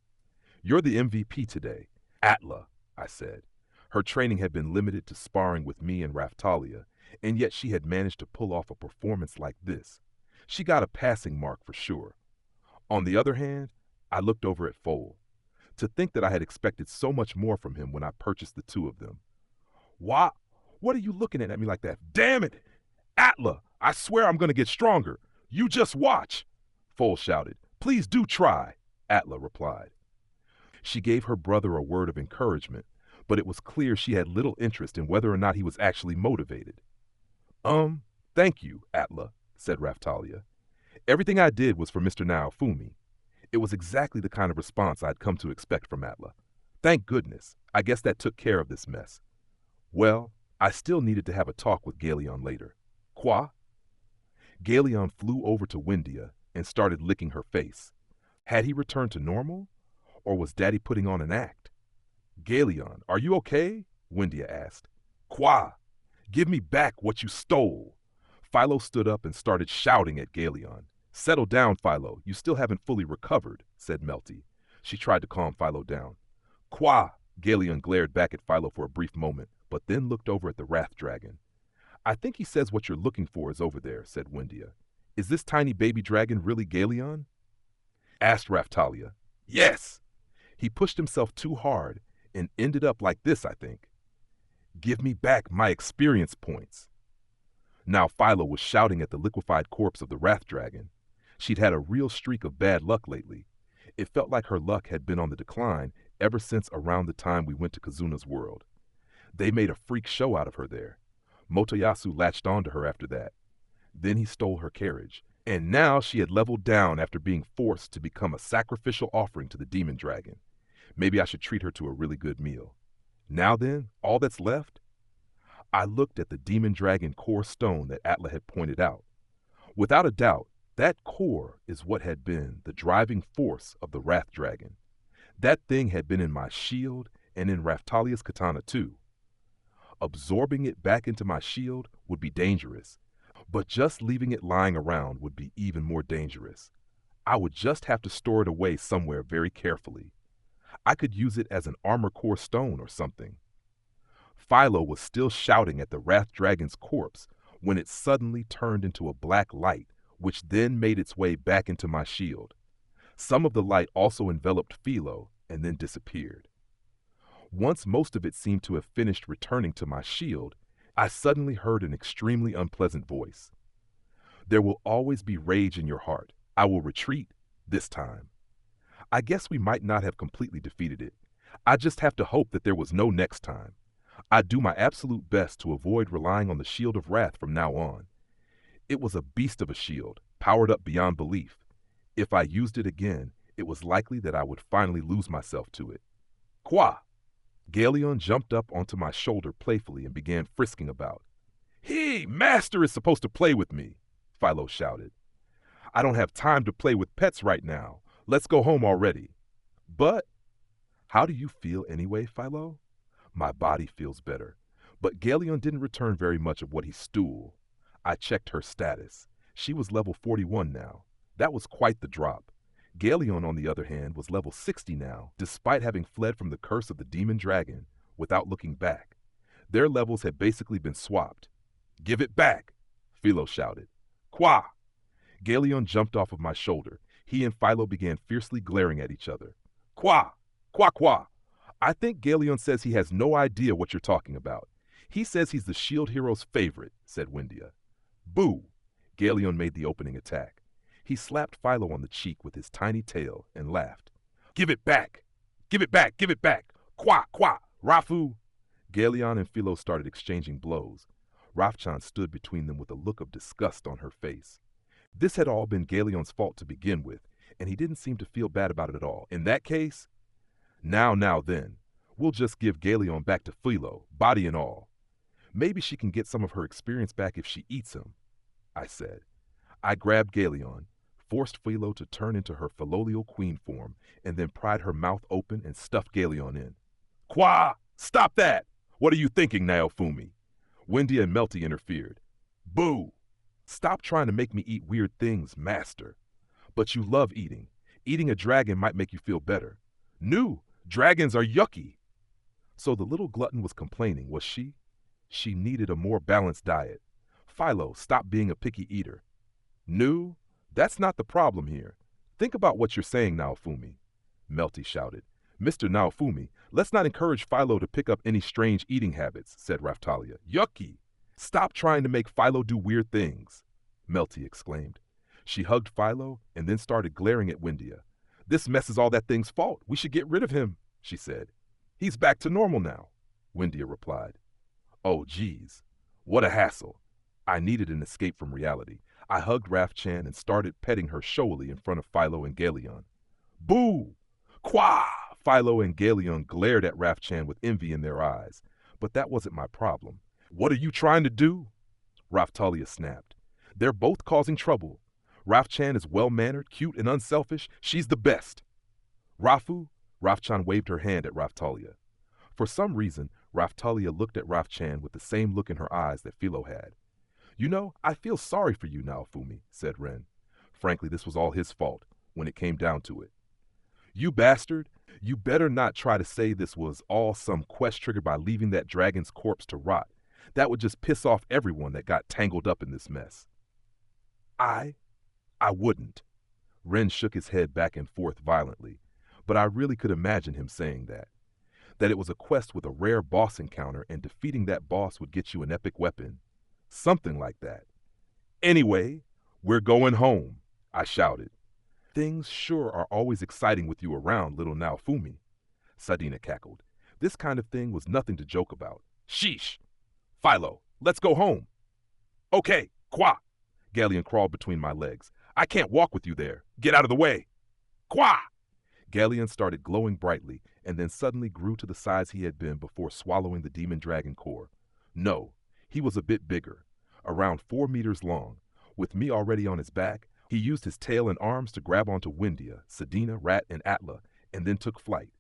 "You're the MVP today. Atla," I said. Her training had been limited to sparring with me and Raphtalia, and yet she had managed to pull off a performance like this. She got a passing mark for sure. On the other hand, I looked over at Foal. To think that I had expected so much more from him when I purchased the two of them. "Why? What are you looking at me like that? Damn it! Atla, I swear I'm going to get stronger. You just watch!" Foal shouted. "Please do try," Atla replied. She gave her brother a word of encouragement, but it was clear she had little interest in whether or not he was actually motivated. Thank you, Atla," said Raphtalia. "Everything I did was for Mr. Naofumi." It was exactly the kind of response I'd come to expect from Atla. Thank goodness. I guess that took care of this mess. Well, I still needed to have a talk with Galeon later. Quoi? Galeon flew over to Windia and started licking her face. Had he returned to normal? Or was Daddy putting on an act? "Galeon, are you okay?" Windia asked. "Quoi? Give me back what you stole." Philo stood up and started shouting at Galeon. "Settle down, Philo. You still haven't fully recovered," said Melty. She tried to calm Philo down. "Quoi?" Galeon glared back at Philo for a brief moment, but then looked over at the Wrath Dragon. "I think he says what you're looking for is over there," said Windia. "Is this tiny baby dragon really Galeon?" asked Raphtalia. "Yes." He pushed himself too hard and ended up like this, I think. "Give me back my experience points." Now Philo was shouting at the liquefied corpse of the Wrath Dragon. She'd had a real streak of bad luck lately. It felt like her luck had been on the decline ever since around the time we went to Kazuna's world. They made a freak show out of her there. Motoyasu latched onto her after that. Then he stole her carriage, and now she had leveled down after being forced to become a sacrificial offering to the demon dragon. Maybe I should treat her to a really good meal. Now then, all that's left? I looked at the demon dragon core stone that Atla had pointed out. Without a doubt, that core is what had been the driving force of the Wrath Dragon. That thing had been in my shield and in Raphtalia's katana too. Absorbing it back into my shield would be dangerous, but just leaving it lying around would be even more dangerous. I would just have to store it away somewhere very carefully. I could use it as an armor core stone or something. Philo was still shouting at the Wrath Dragon's corpse when it suddenly turned into a black light, which then made its way back into my shield. Some of the light also enveloped Philo and then disappeared. Once most of it seemed to have finished returning to my shield, I suddenly heard an extremely unpleasant voice. "There will always be rage in your heart. I will retreat this time." I guess we might not have completely defeated it. I just have to hope that there was no next time. I'd do my absolute best to avoid relying on the Shield of Wrath from now on. It was a beast of a shield, powered up beyond belief. If I used it again, it was likely that I would finally lose myself to it. Quoi? Galeon jumped up onto my shoulder playfully and began frisking about. "Hey, Master is supposed to play with me," Philo shouted. "I don't have time to play with pets right now. Let's go home already." "But how do you feel anyway, Philo?" "My body feels better." But Galeon didn't return very much of what he stole. I checked her status. She was level 41 now. That was quite the drop. Galeon, on the other hand, was level 60 now, despite having fled from the curse of the demon dragon without looking back. Their levels had basically been swapped. "Give it back," Philo shouted. "Quoi?" Galeon jumped off of my shoulder. He and Philo began fiercely glaring at each other. "Quoi? Quoi quoi? I think Galeon says he has no idea what you're talking about. He says he's the shield hero's favorite," said Windia. "Boo!" Galeon made the opening attack. He slapped Philo on the cheek with his tiny tail and laughed. "Give it back! Give it back! Give it back! Quoi! Quoi! Rafu!" Galeon and Philo started exchanging blows. Rafchan stood between them with a look of disgust on her face. This had all been Galeon's fault to begin with. and he didn't seem to feel bad about it at all. In that case, now then, we'll just give Galeon back to Philo, body and all. Maybe she can get some of her experience back if she eats him, I said. I grabbed Galeon, forced Philo to turn into her filial queen form, and then pried her mouth open and stuffed Galeon in. Qua! Stop that! What are you thinking, Naofumi? Wendy and Melty interfered. Boo! Stop trying to make me eat weird things, master. But you love eating. Eating a dragon might make you feel better. No, dragons are yucky. So the little glutton was complaining, was she? She needed a more balanced diet. Philo, stop being a picky eater. No, that's not the problem here. Think about what you're saying, Naofumi. Melty shouted. Mr. Naofumi, let's not encourage Philo to pick up any strange eating habits, said Raftalia. Yucky! Stop trying to make Philo do weird things, Melty exclaimed. She hugged Philo and then started glaring at Windia. This mess is all that thing's fault. We should get rid of him, she said. He's back to normal now, Windia replied. Oh, geez. What a hassle. I needed an escape from reality. I hugged Rafchan and started petting her showily in front of Philo and Galeon. Boo! Qua! Philo and Galeon glared at Rafchan with envy in their eyes. But that wasn't my problem. What are you trying to do? Raftalia snapped. They're both causing trouble. Rafchan is well-mannered, cute, and unselfish. She's the best. Rafu? Rafchan waved her hand at Raftalia. For some reason, Raftalia looked at Rafchan with the same look in her eyes that Philo had. You know, I feel sorry for you now, Fumi, said Ren. Frankly, this was all his fault, when it came down to it. You bastard! You better not try to say this was all some quest triggered by leaving that dragon's corpse to rot. That would just piss off everyone that got tangled up in this mess. I wouldn't. Ren shook his head back and forth violently, but I really could imagine him saying that. That it was a quest with a rare boss encounter and defeating that boss would get you an epic weapon. Something like that. Anyway, we're going home, I shouted. Things sure are always exciting with you around, little Naofumi, Sadina cackled. This kind of thing was nothing to joke about. Sheesh! Philo, let's go home. Okay, Qua! Galeon crawled between my legs. I can't walk with you there. Get out of the way. Qua! Galeon started glowing brightly and then suddenly grew to the size he had been before swallowing the demon dragon core. No, he was a bit bigger, around 4 meters long. With me already on his back, he used his tail and arms to grab onto Windia, Sadina, Rat, and Atla, and then took flight.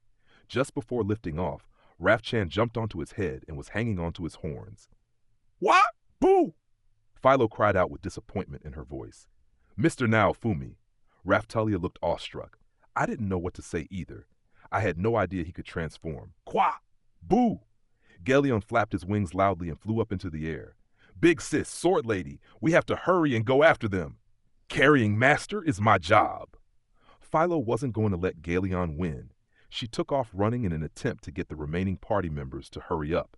Just before lifting off, Rafchan jumped onto his head and was hanging onto his horns. What? Boo! Philo cried out with disappointment in her voice. Mr. Naofumi. Raftalia looked awestruck. I didn't know what to say either. I had no idea he could transform. Qua! Boo! Galeon flapped his wings loudly and flew up into the air. Big sis, sword lady, we have to hurry and go after them. Carrying master is my job. Philo wasn't going to let Galeon win. She took off running in an attempt to get the remaining party members to hurry up.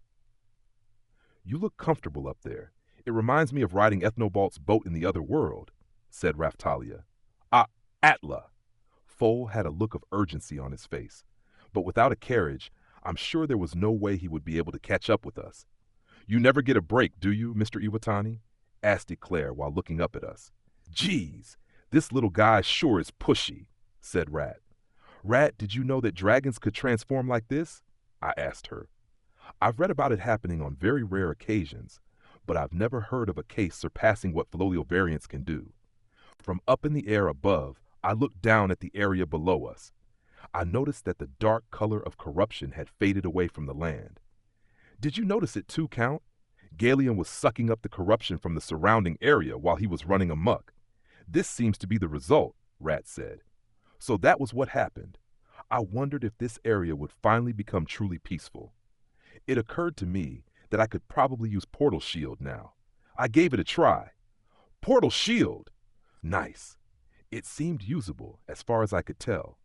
You look comfortable up there. It reminds me of riding Ethnobalt's boat in the other world, said Raftalia. Atla. Foal had a look of urgency on his face. But without a carriage, I'm sure there was no way he would be able to catch up with us. You never get a break, do you, Mr. Iwatani? Asked Eclair while looking up at us. Geez, this little guy sure is pushy, said Rat. Rat, did you know that dragons could transform like this? I asked her. I've read about it happening on very rare occasions, but I've never heard of a case surpassing what filial variants can do. From up in the air above, I looked down at the area below us. I noticed that the dark color of corruption had faded away from the land. Did you notice it too, Count? Galeon was sucking up the corruption from the surrounding area while he was running amok. This seems to be the result, Rat said. So that was what happened. I wondered if this area would finally become truly peaceful. It occurred to me that I could probably use Portal Shield now. I gave it a try. Portal Shield! Nice. It seemed usable as far as I could tell.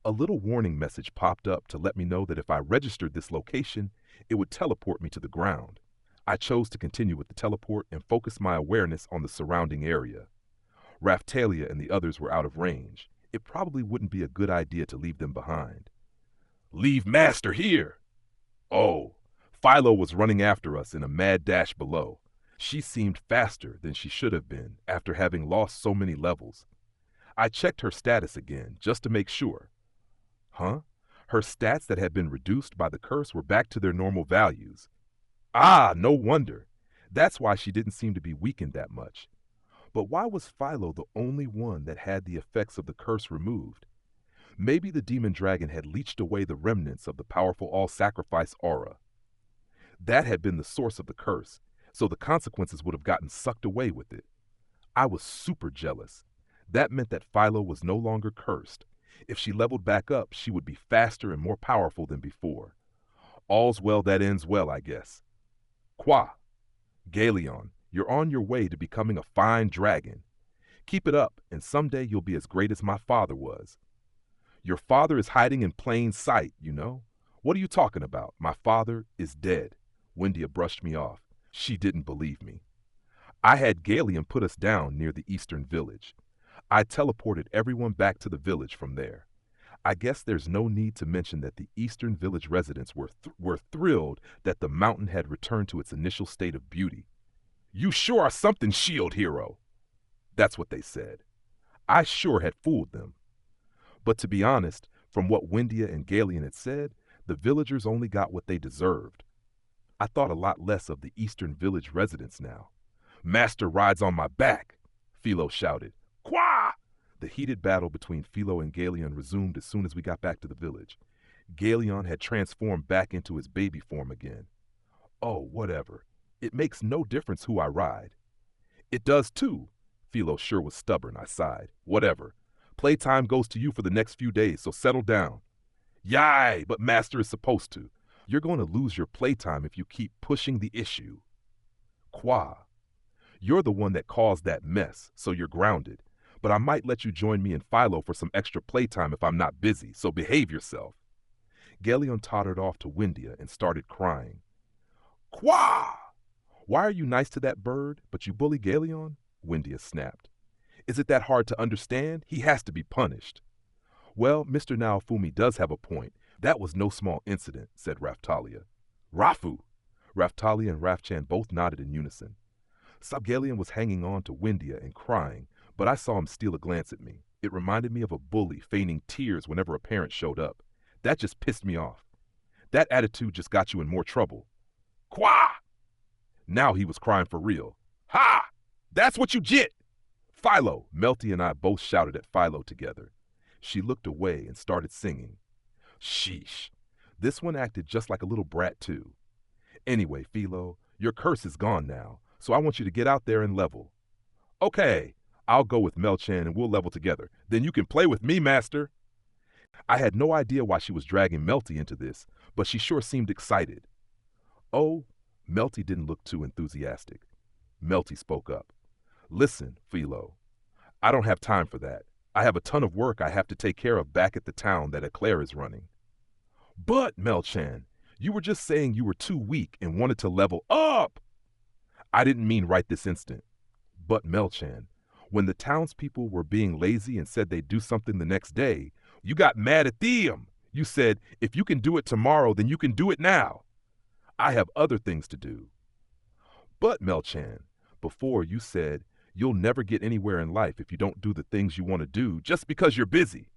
A little warning message popped up to let me know that if I registered this location, it would teleport me to the ground. I chose to continue with the teleport and focus my awareness on the surrounding area. Raftalia and the others were out of range. It probably wouldn't be a good idea to leave them behind. Leave Master here! Oh, Philo was running after us in a mad dash below. She seemed faster than she should have been after having lost so many levels. I checked her status again, just to make sure. Huh? Her stats that had been reduced by the curse were back to their normal values. Ah, no wonder. That's why she didn't seem to be weakened that much. But why was Philo the only one that had the effects of the curse removed? Maybe the demon dragon had leached away the remnants of the powerful all-sacrifice aura. That had been the source of the curse, so the consequences would have gotten sucked away with it. I was super jealous. That meant that Philo was no longer cursed. If she leveled back up, she would be faster and more powerful than before. All's well that ends well, I guess. Qua, Galeon, you're on your way to becoming a fine dragon. Keep it up, and someday you'll be as great as my father was. Your father is hiding in plain sight, you know. What are you talking about? My father is dead. Windia brushed me off. She didn't believe me. I had Galeon put us down near the eastern village. I teleported everyone back to the village from there. I guess there's no need to mention that the eastern village residents were thrilled that the mountain had returned to its initial state of beauty. You sure are something, shield hero. That's what they said. I sure had fooled them. But to be honest, from what Windia and Galeon had said, the villagers only got what they deserved. I thought a lot less of the eastern village residents now. Master rides on my back, Philo shouted. Qua! The heated battle between Philo and Galeon resumed as soon as we got back to the village. Galeon had transformed back into his baby form again. Oh, whatever. It makes no difference who I ride. It does too. Philo sure was stubborn, I sighed. Whatever. Playtime goes to you for the next few days, so settle down. Yay, but Master is supposed to. You're going to lose your playtime if you keep pushing the issue. Qua. You're the one that caused that mess, so you're grounded. But I might let you join me and Philo for some extra playtime if I'm not busy, so behave yourself. Galeon tottered off to Windia and started crying. Qua! Why are you nice to that bird, but you bully Galeon? Windia snapped. Is it that hard to understand? He has to be punished. Well, Mr. Naofumi does have a point. That was no small incident, said Raftalia. Rafu! Raftalia and Rafchan both nodded in unison. Sabgalion was hanging on to Windia and crying, but I saw him steal a glance at me. It reminded me of a bully feigning tears whenever a parent showed up. That just pissed me off. That attitude just got you in more trouble. Qua! Now he was crying for real. Ha! That's what you get! Philo! Melty and I both shouted at Philo together. She looked away and started singing. Sheesh. This one acted just like a little brat too. Anyway, Philo, your curse is gone now, so I want you to get out there and level. Okay, I'll go with Melchan and we'll level together. Then you can play with me, Master. I had no idea why she was dragging Melty into this, but she sure seemed excited. Oh, Melty didn't look too enthusiastic. Melty spoke up. Listen, Philo, I don't have time for that. I have a ton of work I have to take care of back at the town that Eclair is running. But, Melchan, you were just saying you were too weak and wanted to level up. I didn't mean right this instant. But, Melchan, when the townspeople were being lazy and said they'd do something the next day, you got mad at them. You said, if you can do it tomorrow, then you can do it now. I have other things to do. But, Melchan, before you said, you'll never get anywhere in life if you don't do the things you want to do just because you're busy.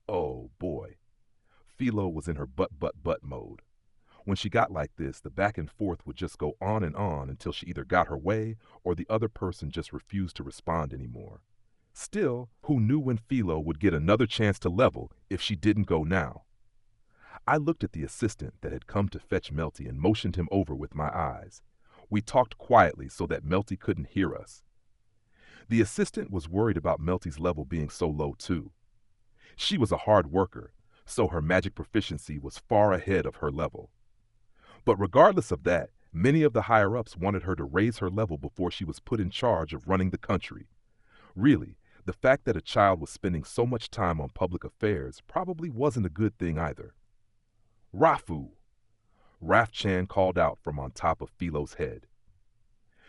Oh, boy. Philo was in her but mode. When she got like this, the back and forth would just go on until she either got her way or the other person just refused to respond anymore. Still, who knew when Philo would get another chance to level if she didn't go now? I looked at the assistant that had come to fetch Melty and motioned him over with my eyes. We talked quietly so that Melty couldn't hear us. The assistant was worried about Melty's level being so low too. She was a hard worker, so her magic proficiency was far ahead of her level. But regardless of that, many of the higher-ups wanted her to raise her level before she was put in charge of running the country. Really, the fact that a child was spending so much time on public affairs probably wasn't a good thing either. Rafu! Rafchan called out from on top of Philo's head.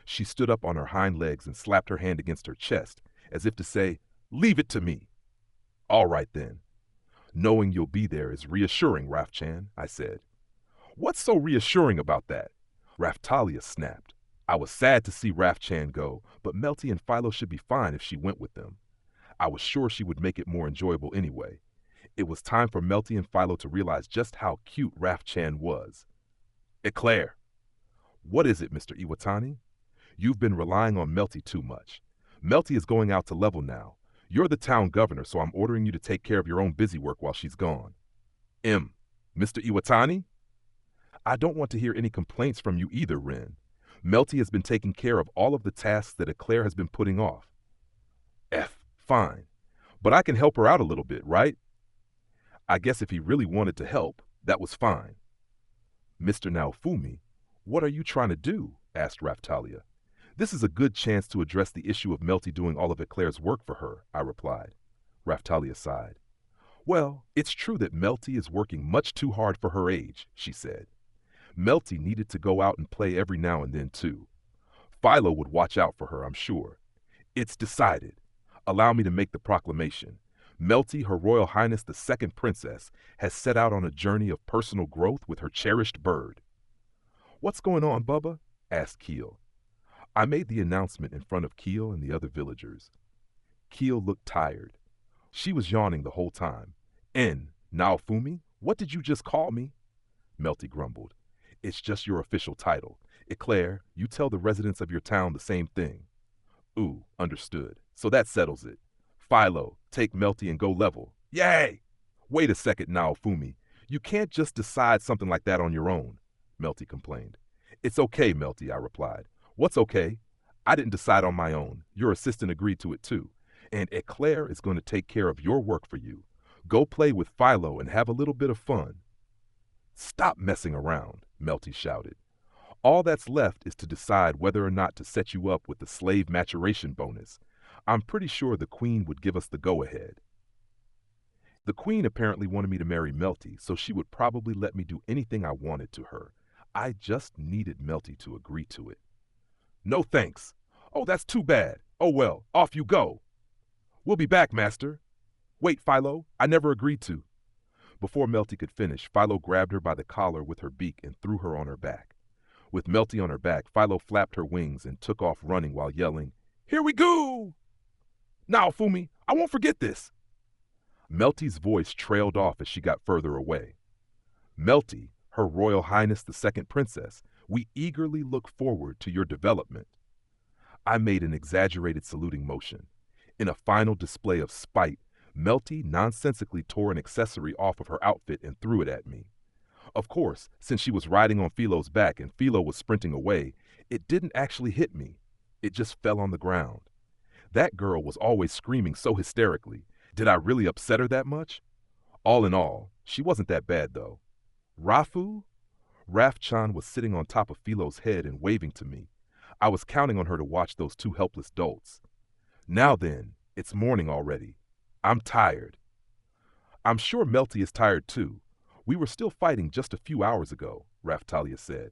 She stood up on her hind legs and slapped her hand against her chest, as if to say, leave it to me. All right then. Knowing you'll be there is reassuring, Rafchan, I said. What's so reassuring about that? Raftalia snapped. I was sad to see Rafchan go, but Melty and Philo should be fine if she went with them. I was sure she would make it more enjoyable anyway. It was time for Melty and Philo to realize just how cute Raf-chan was. Eclair. What is it, Mr. Iwatani? You've been relying on Melty too much. Melty is going out to level now. You're the town governor, so I'm ordering you to take care of your own busy work while she's gone. Mr. Iwatani? I don't want to hear any complaints from you either, Ren. Melty has been taking care of all of the tasks that Eclair has been putting off. Fine. But I can help her out a little bit, right? I guess if he really wanted to help, that was fine. Mr. Naofumi, what are you trying to do? Asked Raftalia. This is a good chance to address the issue of Melty doing all of Eclair's work for her, I replied. Raftalia sighed. Well, it's true that Melty is working much too hard for her age, she said. Melty needed to go out and play every now and then, too. Philo would watch out for her, I'm sure. It's decided. Allow me to make the proclamation. Melty, Her Royal Highness the Second Princess, has set out on a journey of personal growth with her cherished bird. What's going on, Bubba? Asked Keel. I made the announcement in front of Keel and the other villagers. Keel looked tired. She was yawning the whole time. Naofumi, what did you just call me? Melty grumbled. It's just your official title. Eclair, you tell the residents of your town the same thing. Ooh, understood. So that settles it. Philo, take Melty and go level. Yay! Wait a second, Naofumi. You can't just decide something like that on your own, Melty complained. It's okay, Melty, I replied. What's okay? I didn't decide on my own. Your assistant agreed to it too. And Eclair is going to take care of your work for you. Go play with Philo and have a little bit of fun. Stop messing around, Melty shouted. All that's left is to decide whether or not to set you up with the slave maturation bonus. I'm pretty sure the Queen would give us the go-ahead. The Queen apparently wanted me to marry Melty, so she would probably let me do anything I wanted to her. I just needed Melty to agree to it. No thanks. Oh, that's too bad. Oh well, off you go. We'll be back, Master. Wait, Philo, I never agreed to. Before Melty could finish, Philo grabbed her by the collar with her beak and threw her on her back. With Melty on her back, Philo flapped her wings and took off running while yelling, Here we go! Naofumi, I won't forget this. Melty's voice trailed off as she got further away. Melty, Her Royal Highness the Second Princess, we eagerly look forward to your development. I made an exaggerated saluting motion. In a final display of spite, Melty nonsensically tore an accessory off of her outfit and threw it at me. Of course, since she was riding on Philo's back and Philo was sprinting away, it didn't actually hit me. It just fell on the ground. That girl was always screaming so hysterically. Did I really upset her that much? All in all, she wasn't that bad though. Rafu? Raf-chan was sitting on top of Philo's head and waving to me. I was counting on her to watch those two helpless dolts. Now then, it's morning already. I'm tired. I'm sure Melty is tired too. We were still fighting just a few hours ago, Raftalia said.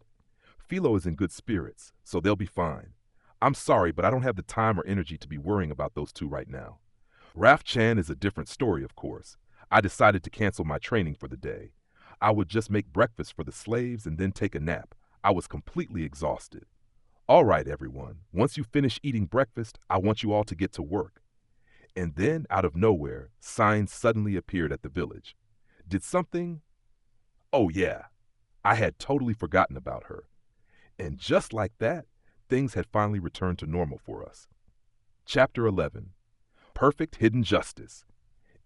Philo is in good spirits, so they'll be fine. I'm sorry, but I don't have the time or energy to be worrying about those two right now. Raf-chan is a different story, of course. I decided to cancel my training for the day. I would just make breakfast for the slaves and then take a nap. I was completely exhausted. All right, everyone, once you finish eating breakfast, I want you all to get to work. And then, out of nowhere, signs suddenly appeared at the village. Did something? Oh yeah, I had totally forgotten about her. And just like that, things had finally returned to normal for us. Chapter 11. Perfect Hidden Justice.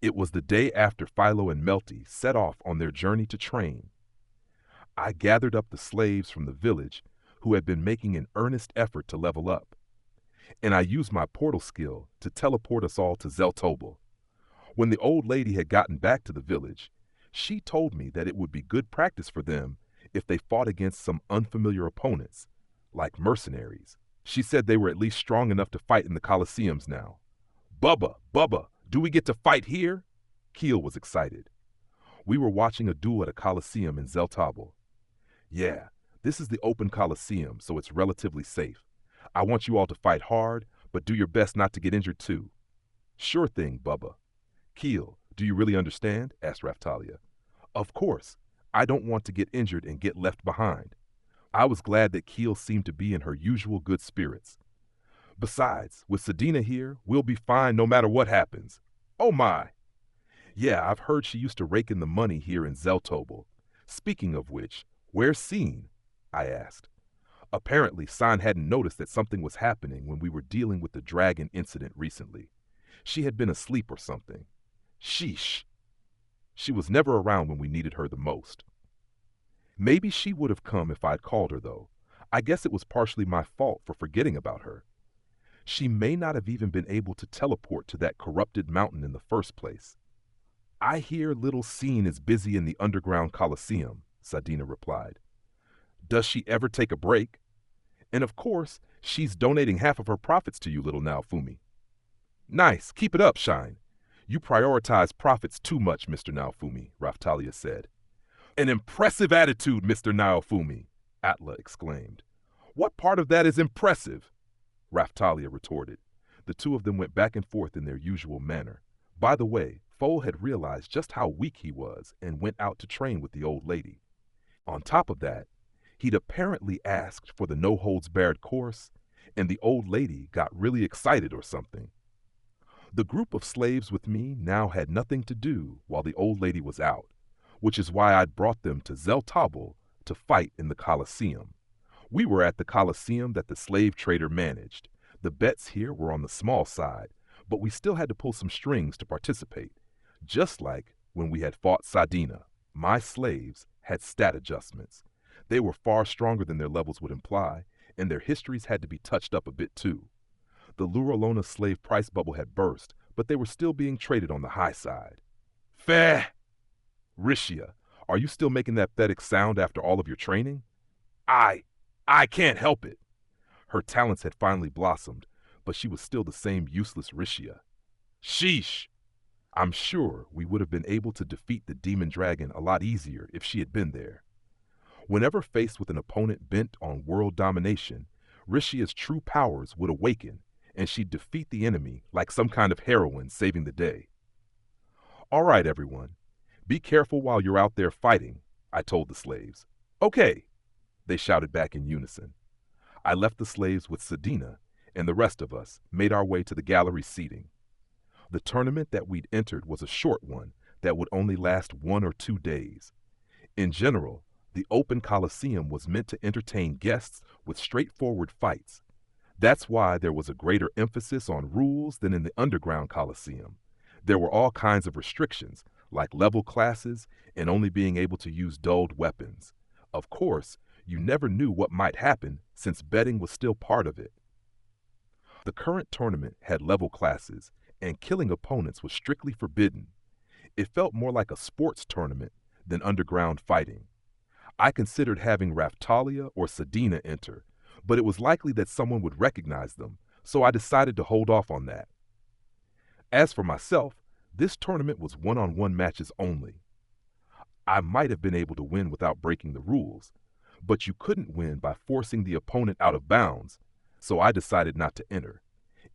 It was the day after Philo and Melty set off on their journey to train. I gathered up the slaves from the village who had been making an earnest effort to level up, and I used my portal skill to teleport us all to Zeltobel. When the old lady had gotten back to the village, she told me that it would be good practice for them if they fought against some unfamiliar opponents, like mercenaries. She said they were at least strong enough to fight in the Colosseums now. Bubba, do we get to fight here? Keel was excited. We were watching a duel at a Colosseum in Zeltobel. Yeah, this is the open Colosseum, so it's relatively safe. I want you all to fight hard, but do your best not to get injured too. Sure thing, Bubba. Keel, do you really understand? Asked Raftalia. Of course. I don't want to get injured and get left behind. I was glad that Keel seemed to be in her usual good spirits. Besides, with Sadina here, we'll be fine no matter what happens. Oh my! Yeah, I've heard she used to rake in the money here in Zeltobel. Speaking of which, where's Scene? I asked. Apparently, San hadn't noticed that something was happening when we were dealing with the dragon incident recently. She had been asleep or something. Sheesh. She was never around when we needed her the most. Maybe she would have come if I'd called her, though. I guess it was partially my fault for forgetting about her. She may not have even been able to teleport to that corrupted mountain in the first place. I hear little Scene is busy in the underground Colosseum, Sadina replied. Does she ever take a break? And of course, she's donating half of her profits to you, little Naofumi. Nice, keep it up, Shine. You prioritize profits too much, Mr. Naofumi, Raftalia said. An impressive attitude, Mr. Naofumi, Atla exclaimed. What part of that is impressive? Raftalia retorted. The two of them went back and forth in their usual manner. By the way, Foal had realized just how weak he was and went out to train with the old lady. On top of that, he'd apparently asked for the no-holds-barred course, and the old lady got really excited or something. The group of slaves with me now had nothing to do while the old lady was out, which is why I'd brought them to Zeltobel to fight in the Colosseum. We were at the Colosseum that the slave trader managed. The bets here were on the small side, but we still had to pull some strings to participate. Just like when we had fought Sadina, my slaves had stat adjustments. They were far stronger than their levels would imply, and their histories had to be touched up a bit too. The Luralona slave price bubble had burst, but they were still being traded on the high side. Fair! Rishia, are you still making that pathetic sound after all of your training? I can't help it. Her talents had finally blossomed, but she was still the same useless Rishia. Sheesh! I'm sure we would have been able to defeat the demon dragon a lot easier if she had been there. Whenever faced with an opponent bent on world domination, Rishia's true powers would awaken, and she'd defeat the enemy like some kind of heroine saving the day. All right, everyone. Be careful while you're out there fighting, I told the slaves. Okay, they shouted back in unison. I left the slaves with Sadina, and the rest of us made our way to the gallery seating. The tournament that we'd entered was a short one that would only last 1 or 2 days. In general, the open Colosseum was meant to entertain guests with straightforward fights. That's why there was a greater emphasis on rules than in the underground Colosseum. There were all kinds of restrictions, like level classes and only being able to use dulled weapons. Of course, you never knew what might happen since betting was still part of it. The current tournament had level classes, and killing opponents was strictly forbidden. It felt more like a sports tournament than underground fighting. I considered having Raftalia or Sadina enter, but it was likely that someone would recognize them, so I decided to hold off on that. As for myself, this tournament was one-on-one matches only. I might have been able to win without breaking the rules, but you couldn't win by forcing the opponent out of bounds, so I decided not to enter.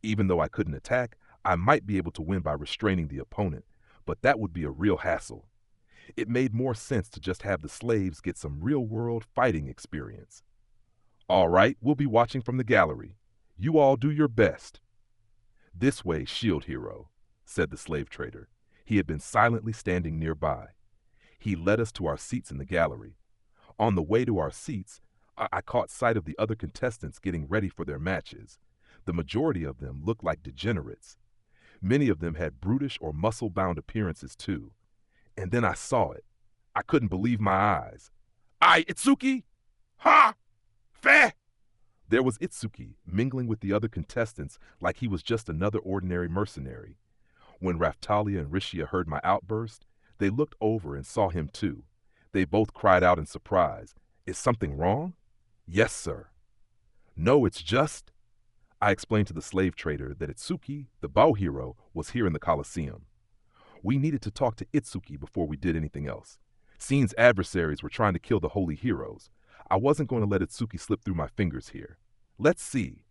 Even though I couldn't attack, I might be able to win by restraining the opponent, but that would be a real hassle. It made more sense to just have the slaves get some real-world fighting experience. All right, we'll be watching from the gallery. You all do your best. This way, Shield Hero, said the slave trader. He had been silently standing nearby. He led us to our seats in the gallery. On the way to our seats, I caught sight of the other contestants getting ready for their matches. The majority of them looked like degenerates. Many of them had brutish or muscle-bound appearances too. And then I saw it. I couldn't believe my eyes. Itsuki! Ha! Fe! There was Itsuki mingling with the other contestants like he was just another ordinary mercenary. When Raftalia and Rishia heard my outburst, they looked over and saw him too. They both cried out in surprise. Is something wrong? Yes, sir. No, it's just... I explained to the slave trader that Itsuki, the bow hero, was here in the Colosseum. We needed to talk to Itsuki before we did anything else. Scene's adversaries were trying to kill the holy heroes. I wasn't going to let Itsuki slip through my fingers here. Let's see.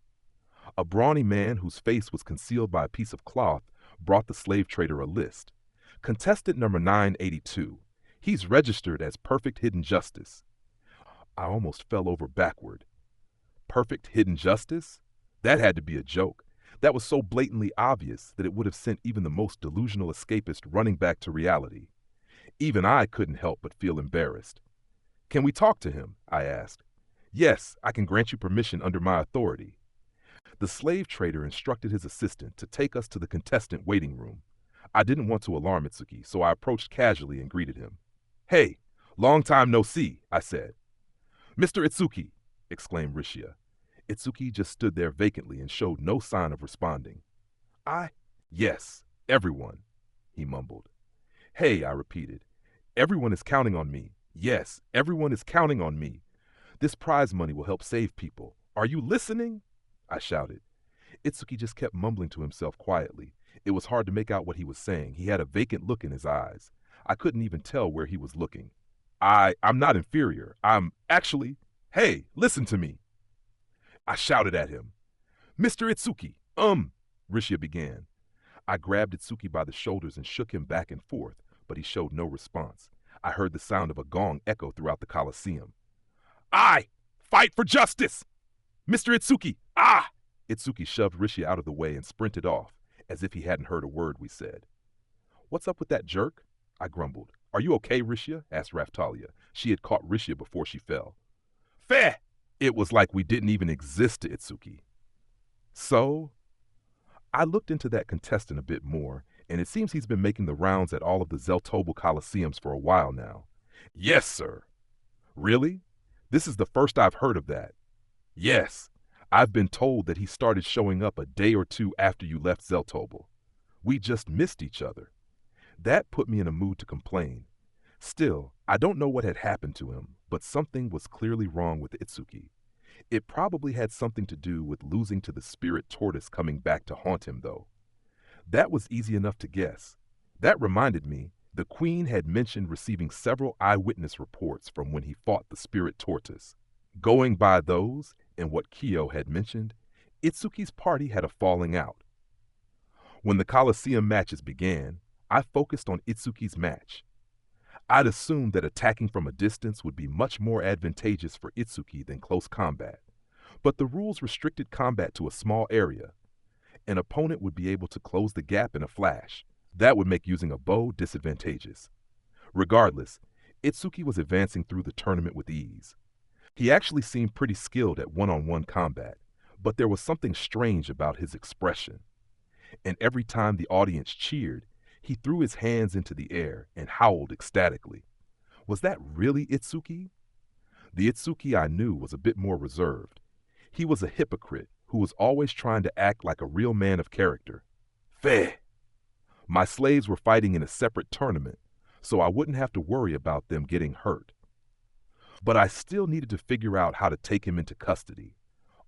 A brawny man whose face was concealed by a piece of cloth brought the slave trader a list. Contestant number 982. He's registered as Perfect Hidden Justice. I almost fell over backward. Perfect Hidden Justice? That had to be a joke. That was so blatantly obvious that it would have sent even the most delusional escapist running back to reality. Even I couldn't help but feel embarrassed. "Can we talk to him?" I asked. "Yes, I can grant you permission under my authority." The slave trader instructed his assistant to take us to the contestant waiting room. I didn't want to alarm Itsuki, so I approached casually and greeted him. "Hey, long time no see," I said. "Mr. Itsuki," exclaimed Rishia. Itsuki just stood there vacantly and showed no sign of responding. Yes, everyone," he mumbled. "Hey," I repeated. "Everyone is counting on me. Yes, everyone is counting on me. This prize money will help save people. Are you listening?" I shouted. Itsuki just kept mumbling to himself quietly. It was hard to make out what he was saying. He had a vacant look in his eyes. I couldn't even tell where he was looking. I'm not inferior. I'm actually, hey, listen to me." I shouted at him. "Mr. Itsuki, Rishia began. I grabbed Itsuki by the shoulders and shook him back and forth, but he showed no response. I heard the sound of a gong echo throughout the Colosseum. "I fight for justice! Mr. Itsuki, ah!" Itsuki shoved Rishia out of the way and sprinted off, as if he hadn't heard a word we said. "What's up with that jerk?" I grumbled. "Are you okay, Rishia?" asked Raftalia. She had caught Rishia before she fell. "Feh!" It was like we didn't even exist to Itsuki. So, I looked into that contestant a bit more, and it seems he's been making the rounds at all of the Zeltobel Coliseums for a while now. "Yes, sir." "Really? This is the first I've heard of that." "Yes. I've been told that he started showing up a day or two after you left Zeltobel. We just missed each other." That put me in a mood to complain. Still, I don't know what had happened to him, but something was clearly wrong with Itsuki. It probably had something to do with losing to the spirit tortoise coming back to haunt him, though. That was easy enough to guess. That reminded me, the Queen had mentioned receiving several eyewitness reports from when he fought the spirit tortoise. Going by those, and what Kyo had mentioned, Itsuki's party had a falling out. When the Colosseum matches began, I focused on Itsuki's match. I'd assumed that attacking from a distance would be much more advantageous for Itsuki than close combat, but the rules restricted combat to a small area. An opponent would be able to close the gap in a flash. That would make using a bow disadvantageous. Regardless, Itsuki was advancing through the tournament with ease. He actually seemed pretty skilled at one-on-one combat, but there was something strange about his expression. And every time the audience cheered, he threw his hands into the air and howled ecstatically. Was that really Itsuki? The Itsuki I knew was a bit more reserved. He was a hypocrite who was always trying to act like a real man of character. Feh! My slaves were fighting in a separate tournament, so I wouldn't have to worry about them getting hurt. But I still needed to figure out how to take him into custody.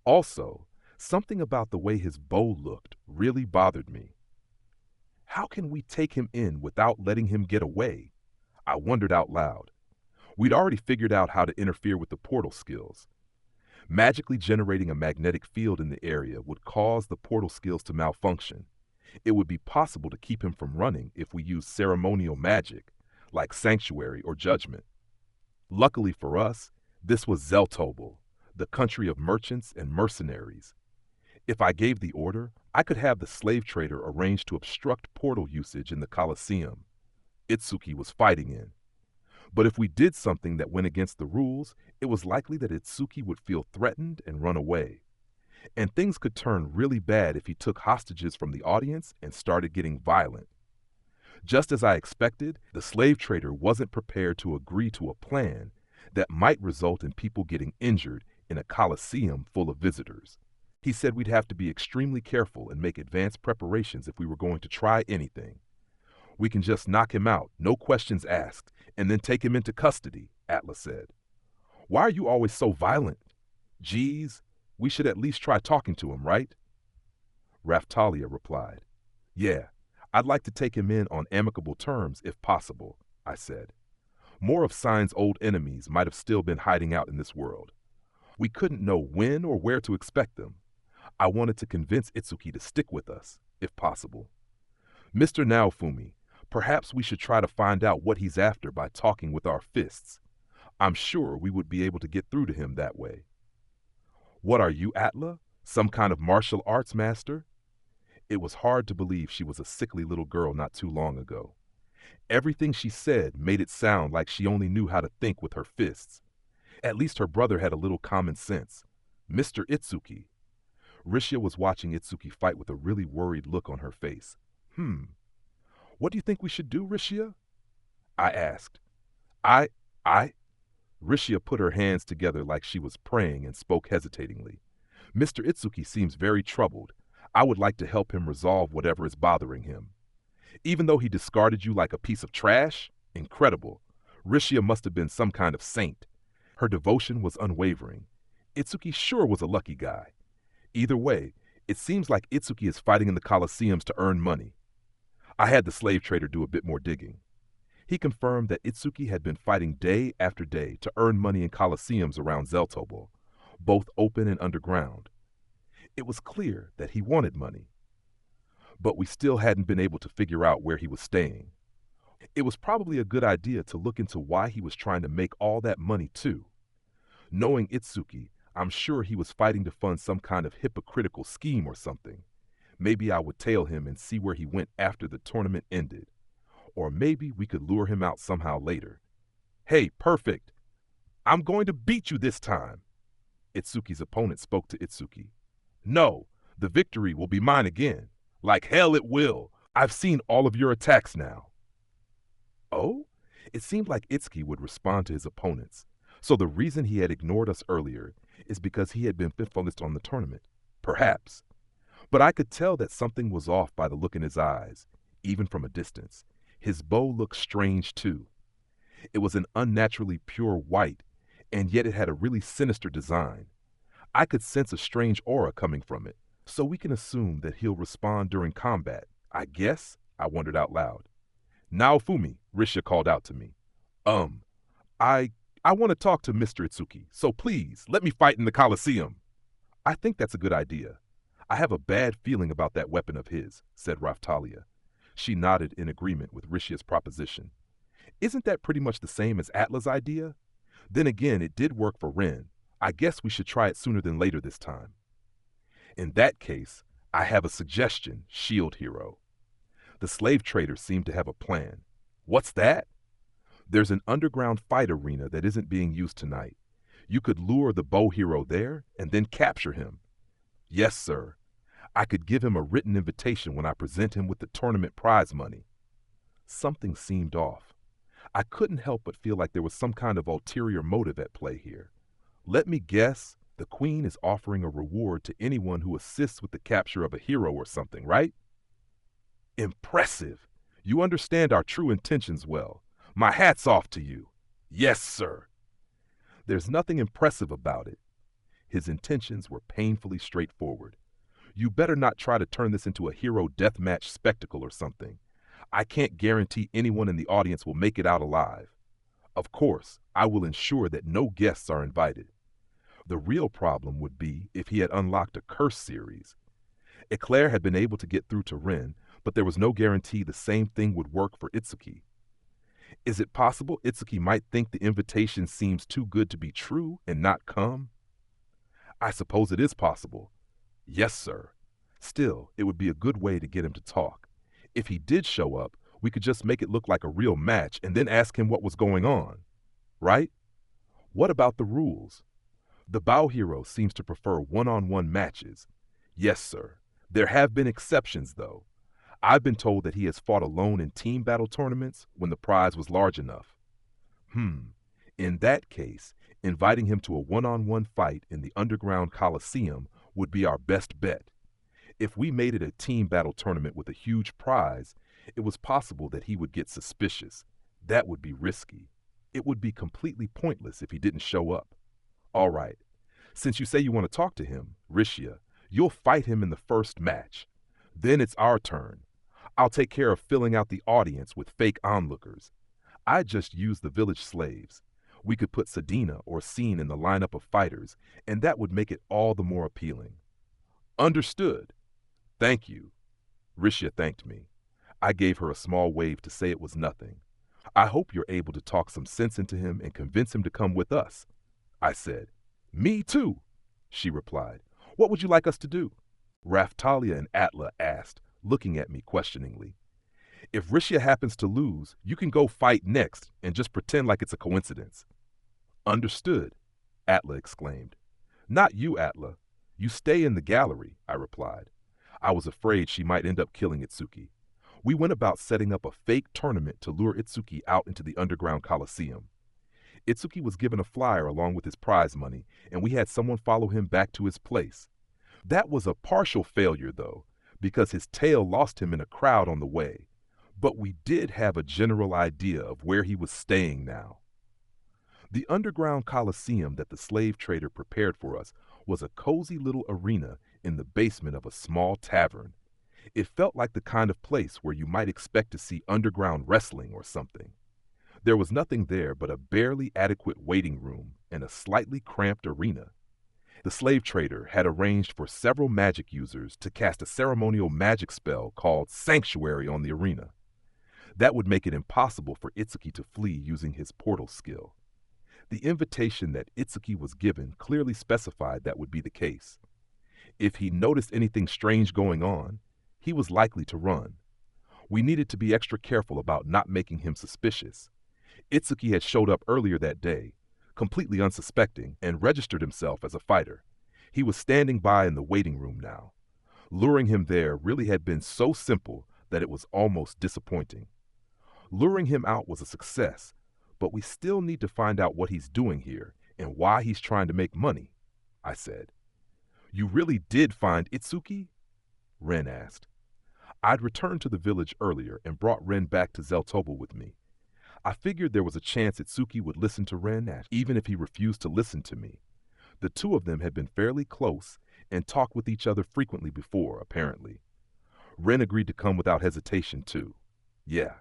Also, something about the way his bow looked really bothered me. How can we take him in without letting him get away? I wondered out loud. We'd already figured out how to interfere with the portal skills. Magically generating a magnetic field in the area would cause the portal skills to malfunction. It would be possible to keep him from running if we used ceremonial magic, like Sanctuary or Judgment. Luckily for us, this was Zeltobel, the country of merchants and mercenaries. If I gave the order, I could have the slave trader arrange to obstruct portal usage in the Colosseum Itsuki was fighting in. But if we did something that went against the rules, it was likely that Itsuki would feel threatened and run away. And things could turn really bad if he took hostages from the audience and started getting violent. Just as I expected, the slave trader wasn't prepared to agree to a plan that might result in people getting injured in a Colosseum full of visitors. He said we'd have to be extremely careful and make advanced preparations if we were going to try anything. "We can just knock him out, no questions asked, and then take him into custody," Atlas said. "Why are you always so violent?" "Geez, we should at least try talking to him, right?" Raftalia replied. "Yeah, I'd like to take him in on amicable terms if possible," I said. More of Sign's old enemies might have still been hiding out in this world. We couldn't know when or where to expect them. I wanted to convince Itsuki to stick with us, if possible. "Mr. Naofumi, perhaps we should try to find out what he's after by talking with our fists. I'm sure we would be able to get through to him that way." "What are you, Atla? Some kind of martial arts master? It was hard to believe she was a sickly little girl not too long ago. Everything she said made it sound like she only knew how to think with her fists. At least her brother had a little common sense. Mr. Itsuki. Rishia was watching Itsuki fight with a really worried look on her face. What do you think we should do, Rishia? I asked. I, Rishia put her hands together like she was praying and spoke hesitatingly. Mr. Itsuki seems very troubled. I would like to help him resolve whatever is bothering him. Even though he discarded you like a piece of trash? Incredible. Rishia must have been some kind of saint. Her devotion was unwavering. Itsuki sure was a lucky guy. Either way, it seems like Itsuki is fighting in the Colosseums to earn money. I had the slave trader do a bit more digging. He confirmed that Itsuki had been fighting day after day to earn money in Colosseums around Zeltobo, both open and underground. It was clear that he wanted money, but we still hadn't been able to figure out where he was staying. It was probably a good idea to look into why he was trying to make all that money too. Knowing Itsuki, I'm sure he was fighting to fund some kind of hypocritical scheme or something. Maybe I would tail him and see where he went after the tournament ended. Or maybe we could lure him out somehow later. Hey, perfect! I'm going to beat you this time! Itsuki's opponent spoke to Itsuki. No, the victory will be mine again. Like hell it will. I've seen all of your attacks now. Oh? It seemed like Itsuki would respond to his opponents. So the reason he had ignored us earlier is because he had been focused on the tournament. Perhaps. But I could tell that something was off by the look in his eyes, even from a distance. His bow looked strange too. It was an unnaturally pure white, and yet it had a really sinister design. I could sense a strange aura coming from it, so we can assume that he'll respond during combat. I guess, I wondered out loud. Naofumi, Rishia called out to me. I want to talk to Mr. Itsuki, so please, let me fight in the Colosseum. I think that's a good idea. I have a bad feeling about that weapon of his, said Raftalia. She nodded in agreement with Rishia's proposition. Isn't that pretty much the same as Atla's idea? Then again, it did work for Ren. I guess we should try it sooner than later this time. In that case, I have a suggestion, Shield Hero. The slave traders seem to have a plan. What's that? There's an underground fight arena that isn't being used tonight. You could lure the bow hero there and then capture him. Yes, sir. I could give him a written invitation when I present him with the tournament prize money. Something seemed off. I couldn't help but feel like there was some kind of ulterior motive at play here. Let me guess, the queen is offering a reward to anyone who assists with the capture of a hero or something, right? Impressive. You understand our true intentions well. My hat's off to you. Yes, sir. There's nothing impressive about it. His intentions were painfully straightforward. You better not try to turn this into a hero deathmatch spectacle or something. I can't guarantee anyone in the audience will make it out alive. Of course, I will ensure that no guests are invited. The real problem would be if he had unlocked a curse series. Eclair had been able to get through to Ren, but there was no guarantee the same thing would work for Itsuki. Is it possible Itsuki might think the invitation seems too good to be true and not come? I suppose it is possible. Yes, sir. Still, it would be a good way to get him to talk. If he did show up, we could just make it look like a real match and then ask him what was going on. Right? What about the rules? The bow hero seems to prefer one-on-one matches. Yes, sir. There have been exceptions, though. I've been told that he has fought alone in team battle tournaments when the prize was large enough. In that case, inviting him to a one-on-one fight in the underground Colosseum would be our best bet. If we made it a team battle tournament with a huge prize, it was possible that he would get suspicious. That would be risky. It would be completely pointless if he didn't show up. All right. Since you say you want to talk to him, Rishia, you'll fight him in the first match. Then it's our turn. I'll take care of filling out the audience with fake onlookers. I just use the village slaves. We could put Sedina or Scene in the lineup of fighters, and that would make it all the more appealing. Understood. Thank you. Rishia thanked me. I gave her a small wave to say it was nothing. I hope you're able to talk some sense into him and convince him to come with us. I said. Me too, she replied. What would you like us to do? Raftalia and Atla asked, looking at me questioningly. If Rishia happens to lose, you can go fight next and just pretend like it's a coincidence. Understood, Atla exclaimed. Not you, Atla. You stay in the gallery, I replied. I was afraid she might end up killing Itsuki. We went about setting up a fake tournament to lure Itsuki out into the underground coliseum. Itsuki was given a flyer along with his prize money, and we had someone follow him back to his place. That was a partial failure, though, because his tail lost him in a crowd on the way. But we did have a general idea of where he was staying now. The underground coliseum that the slave trader prepared for us was a cozy little arena in the basement of a small tavern. It felt like the kind of place where you might expect to see underground wrestling or something. There was nothing there but a barely adequate waiting room and a slightly cramped arena. The slave trader had arranged for several magic users to cast a ceremonial magic spell called Sanctuary on the arena. That would make it impossible for Itsuki to flee using his portal skill. The invitation that Itsuki was given clearly specified that would be the case. If he noticed anything strange going on, he was likely to run. We needed to be extra careful about not making him suspicious. Itsuki had showed up earlier that day, completely unsuspecting, and registered himself as a fighter. He was standing by in the waiting room now. Luring him there really had been so simple that it was almost disappointing. Luring him out was a success, but we still need to find out what he's doing here and why he's trying to make money, I said. You really did find Itsuki? Ren asked. I'd returned to the village earlier and brought Ren back to Zeltoba with me. I figured there was a chance Itsuki would listen to Ren, even if he refused to listen to me. The two of them had been fairly close and talked with each other frequently before, apparently. Ren agreed to come without hesitation, too. Yeah.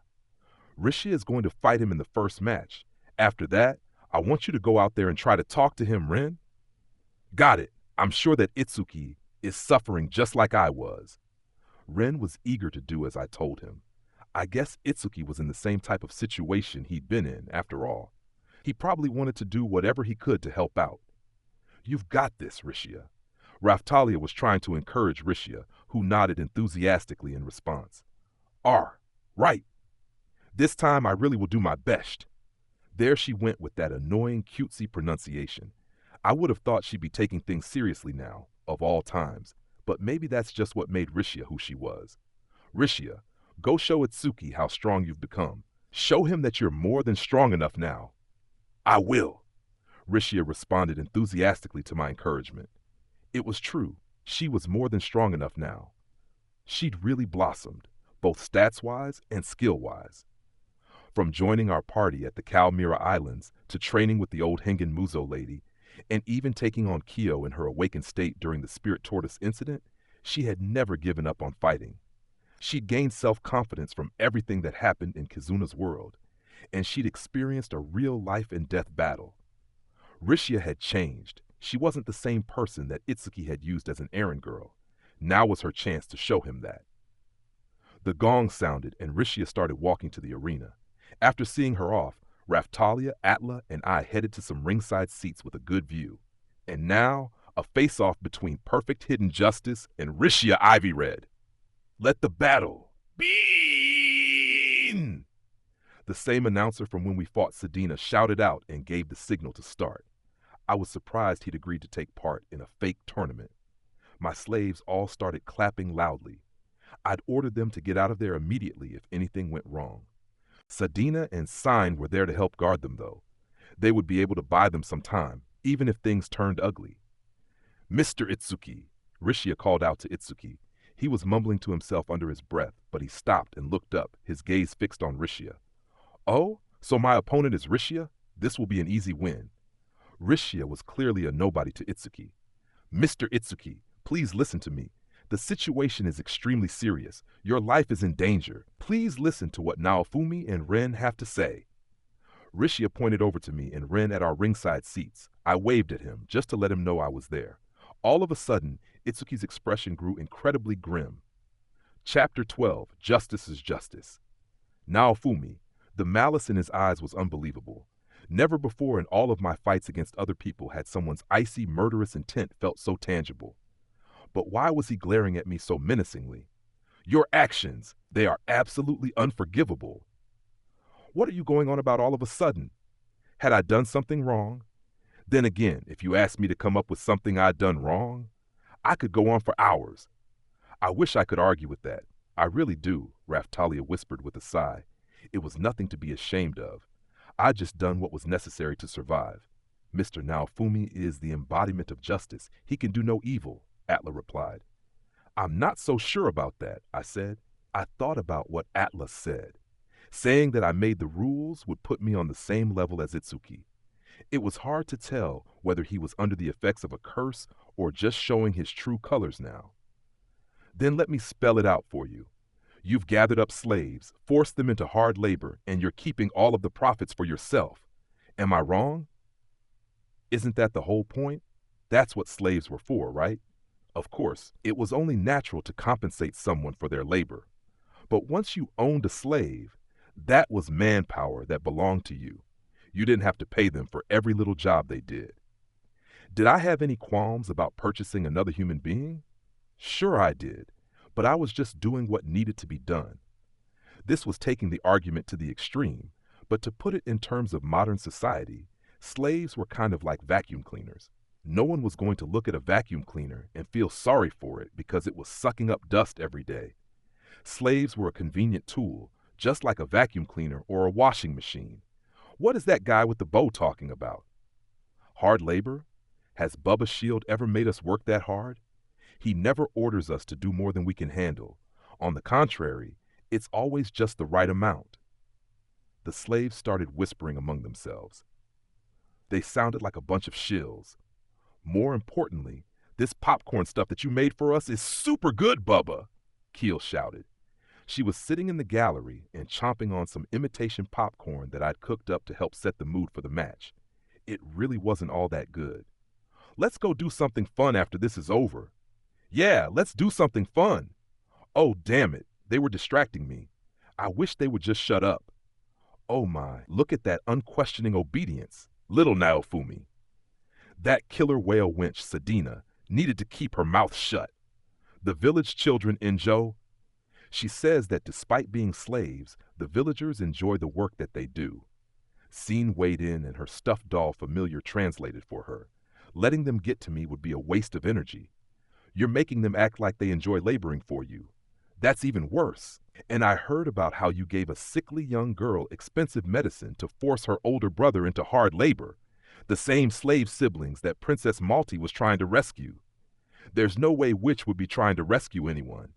Rishia is going to fight him in the first match. After that, I want you to go out there and try to talk to him, Ren. Got it. I'm sure that Itsuki is suffering just like I was. Ren was eager to do as I told him. I guess Itsuki was in the same type of situation he'd been in, after all. He probably wanted to do whatever he could to help out. You've got this, Rishia. Raftalia was trying to encourage Rishia, who nodded enthusiastically in response. Right. This time I really will do my best. There she went with that annoying cutesy pronunciation. I would have thought she'd be taking things seriously now, of all times, but maybe that's just what made Rishia who she was. Rishia, go show Itsuki how strong you've become. Show him that you're more than strong enough now. I will. Rishia responded enthusiastically to my encouragement. It was true. She was more than strong enough now. She'd really blossomed, both stats-wise and skill-wise. From joining our party at the Kalmira Islands to training with the old Hengen Muzo lady, and even taking on Kyo in her awakened state during the Spirit Tortoise incident, she had never given up on fighting. She'd gained self-confidence from everything that happened in Kizuna's world, and she'd experienced a real life-and-death battle. Rishia had changed. She wasn't the same person that Itsuki had used as an errand girl. Now was her chance to show him that. The gong sounded, and Rishia started walking to the arena. After seeing her off, Raftalia, Atla, and I headed to some ringside seats with a good view. And now, a face-off between Perfect Hidden Justice and Rishia Ivyred. Let the battle begin! The same announcer from when we fought Sedina shouted out and gave the signal to start. I was surprised he'd agreed to take part in a fake tournament. My slaves all started clapping loudly. I'd ordered them to get out of there immediately if anything went wrong. Sedina and Sign were there to help guard them, though. They would be able to buy them some time, even if things turned ugly. Mr. Itsuki, Rishia called out to Itsuki. He was mumbling to himself under his breath, but he stopped and looked up, his gaze fixed on Rishia. Oh, so my opponent is Rishia? This will be an easy win. Rishia was clearly a nobody to Itsuki. Mr. Itsuki, please listen to me. The situation is extremely serious. Your life is in danger. Please listen to what Naofumi and Ren have to say. Rishia pointed over to me and Ren at our ringside seats. I waved at him, just to let him know I was there. All of a sudden, Itsuki's expression grew incredibly grim. Chapter 12, Justice is Justice. Naofumi, the malice in his eyes was unbelievable. Never before in all of my fights against other people had someone's icy, murderous intent felt so tangible. But why was he glaring at me so menacingly? Your actions, they are absolutely unforgivable. What are you going on about all of a sudden? Had I done something wrong? Then again, if you asked me to come up with something I'd done wrong, I could go on for hours. I wish I could argue with that. I really do, Raftalia whispered with a sigh. It was nothing to be ashamed of. I'd just done what was necessary to survive. Mr. Naofumi is the embodiment of justice. He can do no evil, Atla replied. I'm not so sure about that, I said. I thought about what Atla said. Saying that I made the rules would put me on the same level as Itsuki. It was hard to tell whether he was under the effects of a curse or just showing his true colors now. Then let me spell it out for you. You've gathered up slaves, forced them into hard labor, and you're keeping all of the profits for yourself. Am I wrong? Isn't that the whole point? That's what slaves were for, right? Of course, it was only natural to compensate someone for their labor. But once you owned a slave, that was manpower that belonged to you. You didn't have to pay them for every little job they did. Did I have any qualms about purchasing another human being? Sure I did, but I was just doing what needed to be done. This was taking the argument to the extreme, but to put it in terms of modern society, slaves were kind of like vacuum cleaners. No one was going to look at a vacuum cleaner and feel sorry for it because it was sucking up dust every day. Slaves were a convenient tool, just like a vacuum cleaner or a washing machine. What is that guy with the bow talking about? Hard labor? Has Bubba Shield ever made us work that hard? He never orders us to do more than we can handle. On the contrary, it's always just the right amount. The slaves started whispering among themselves. They sounded like a bunch of shills. More importantly, this popcorn stuff that you made for us is super good, Bubba, Keel shouted. She was sitting in the gallery and chomping on some imitation popcorn that I'd cooked up to help set the mood for the match. It really wasn't all that good. Let's go do something fun after this is over. Yeah, let's do something fun. Oh, damn it. They were distracting me. I wish they would just shut up. Oh my, look at that unquestioning obedience. Little Naofumi. That killer whale wench, Sadina, needed to keep her mouth shut. The village children in Jo. She says that despite being slaves, the villagers enjoy the work that they do. Scene weighed in and her stuffed doll familiar translated for her. Letting them get to me would be a waste of energy. You're making them act like they enjoy laboring for you. That's even worse. And I heard about how you gave a sickly young girl expensive medicine to force her older brother into hard labor. The same slave siblings that Princess Malty was trying to rescue. There's no way Witch would be trying to rescue anyone.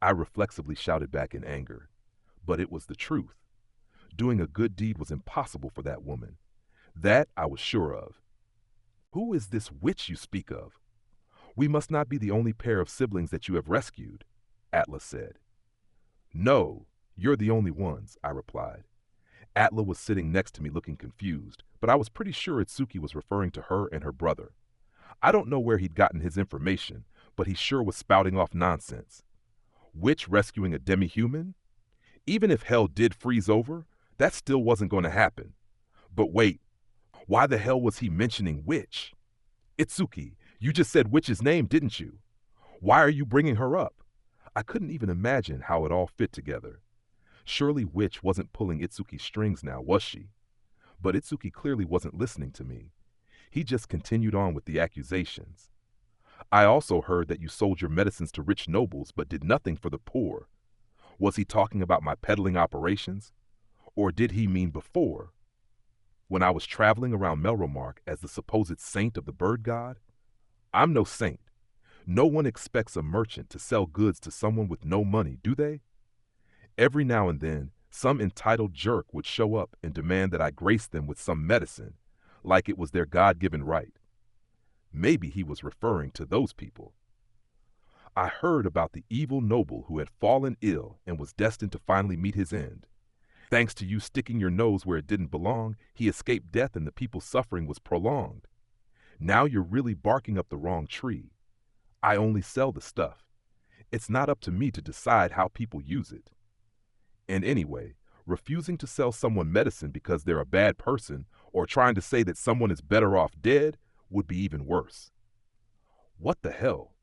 I reflexively shouted back in anger. But it was the truth. Doing a good deed was impossible for that woman. That I was sure of. Who is this witch you speak of? We must not be the only pair of siblings that you have rescued, Atla said. No, you're the only ones, I replied. Atla was sitting next to me looking confused, but I was pretty sure Itsuki was referring to her and her brother. I don't know where he'd gotten his information, but he sure was spouting off nonsense. Witch rescuing a demi-human? Even if hell did freeze over, that still wasn't going to happen. But wait, why the hell was he mentioning Witch? Itsuki, you just said Witch's name, didn't you? Why are you bringing her up? I couldn't even imagine how it all fit together. Surely Witch wasn't pulling Itsuki's strings now, was she? But Itsuki clearly wasn't listening to me. He just continued on with the accusations. I also heard that you sold your medicines to rich nobles but did nothing for the poor. Was he talking about my peddling operations? Or did he mean before? When I was traveling around Melromark as the supposed saint of the bird god? I'm no saint. No one expects a merchant to sell goods to someone with no money, do they? Every now and then, some entitled jerk would show up and demand that I grace them with some medicine, like it was their God-given right. Maybe he was referring to those people. I heard about the evil noble who had fallen ill and was destined to finally meet his end. Thanks to you sticking your nose where it didn't belong, he escaped death and the people's suffering was prolonged. Now you're really barking up the wrong tree. I only sell the stuff. It's not up to me to decide how people use it. And anyway, refusing to sell someone medicine because they're a bad person or trying to say that someone is better off dead would be even worse. What the hell?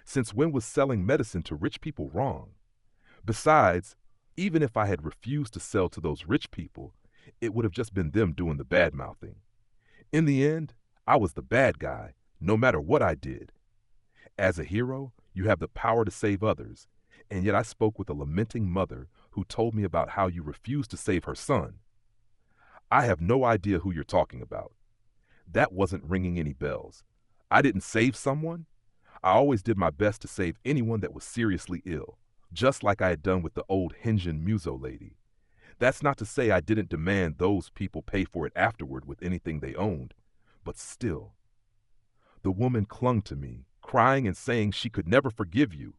Since when was selling medicine to rich people wrong? Besides, even if I had refused to sell to those rich people, it would have just been them doing the bad mouthing. In the end, I was the bad guy, no matter what I did. As a hero, you have the power to save others, and yet I spoke with a lamenting mother who told me about how you refused to save her son. I have no idea who you're talking about. That wasn't ringing any bells. I didn't save someone. I always did my best to save anyone that was seriously ill, just like I had done with the old Hinjin Muso lady. That's not to say I didn't demand those people pay for it afterward with anything they owned, but still. The woman clung to me, crying and saying she could never forgive you.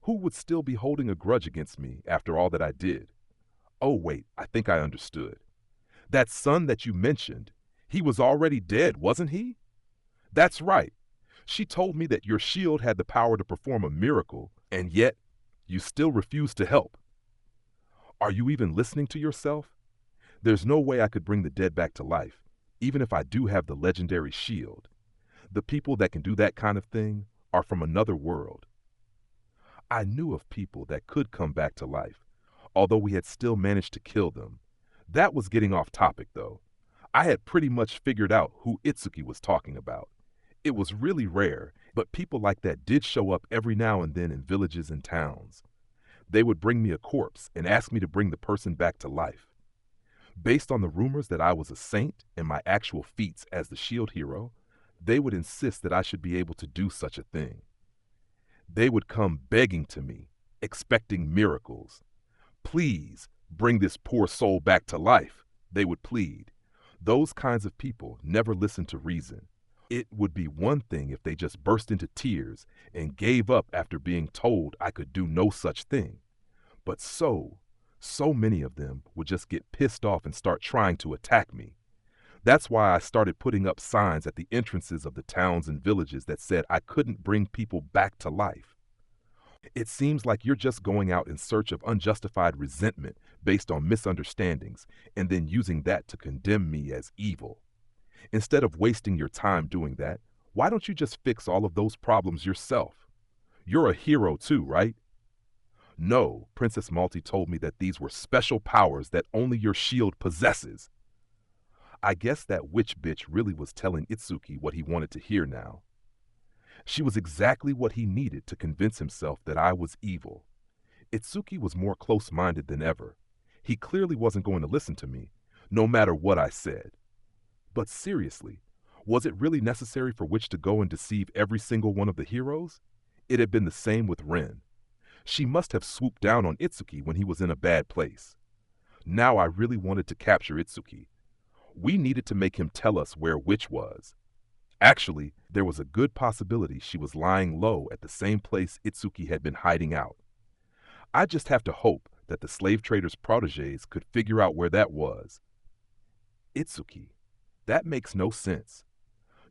Who would still be holding a grudge against me after all that I did? Oh, wait, I think I understood. That son that you mentioned, he was already dead, wasn't he? That's right. She told me that your shield had the power to perform a miracle, and yet you still refuse to help. Are you even listening to yourself? There's no way I could bring the dead back to life, even if I do have the legendary shield. The people that can do that kind of thing are from another world. I knew of people that could come back to life, although we had still managed to kill them. That was getting off topic, though. I had pretty much figured out who Itsuki was talking about. It was really rare, but people like that did show up every now and then in villages and towns. They would bring me a corpse and ask me to bring the person back to life. Based on the rumors that I was a saint and my actual feats as the shield hero, they would insist that I should be able to do such a thing. They would come begging to me, expecting miracles. Please, bring this poor soul back to life, they would plead. Those kinds of people never listen to reason. It would be one thing if they just burst into tears and gave up after being told I could do no such thing. But so many of them would just get pissed off and start trying to attack me. That's why I started putting up signs at the entrances of the towns and villages that said I couldn't bring people back to life. It seems like you're just going out in search of unjustified resentment based on misunderstandings and then using that to condemn me as evil. Instead of wasting your time doing that, why don't you just fix all of those problems yourself? You're a hero too, right? No, Princess Malty told me that these were special powers that only your shield possesses. I guess that witch bitch really was telling Itsuki what he wanted to hear now. She was exactly what he needed to convince himself that I was evil. Itsuki was more close-minded than ever. He clearly wasn't going to listen to me, no matter what I said. But seriously, was it really necessary for Witch to go and deceive every single one of the heroes? It had been the same with Rin. She must have swooped down on Itsuki when he was in a bad place. Now I really wanted to capture Itsuki. We needed to make him tell us where Witch was. Actually, there was a good possibility she was lying low at the same place Itsuki had been hiding out. I just have to hope that the slave trader's protégés could figure out where that was. Itsuki. That makes no sense.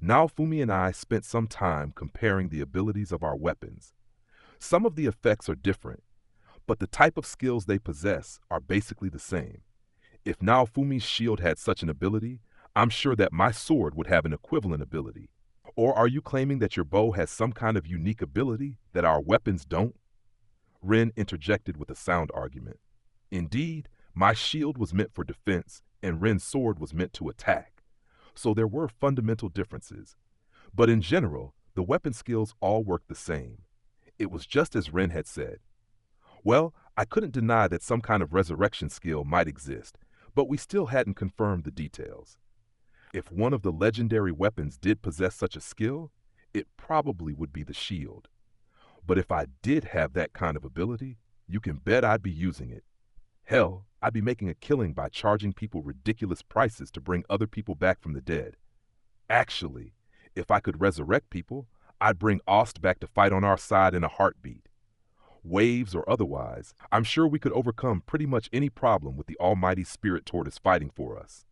Naofumi and I spent some time comparing the abilities of our weapons. Some of the effects are different, but the type of skills they possess are basically the same. If Naofumi's shield had such an ability, I'm sure that my sword would have an equivalent ability. Or are you claiming that your bow has some kind of unique ability that our weapons don't? Rin interjected with a sound argument. Indeed, my shield was meant for defense, and Rin's sword was meant to attack. So there were fundamental differences. But in general, the weapon skills all worked the same. It was just as Rin had said. Well, I couldn't deny that some kind of resurrection skill might exist, but we still hadn't confirmed the details. If one of the legendary weapons did possess such a skill, it probably would be the shield. But if I did have that kind of ability, you can bet I'd be using it. Hell, I'd be making a killing by charging people ridiculous prices to bring other people back from the dead. Actually, if I could resurrect people, I'd bring Ost back to fight on our side in a heartbeat. Waves or otherwise, I'm sure we could overcome pretty much any problem with the almighty spirit tortoise fighting for us.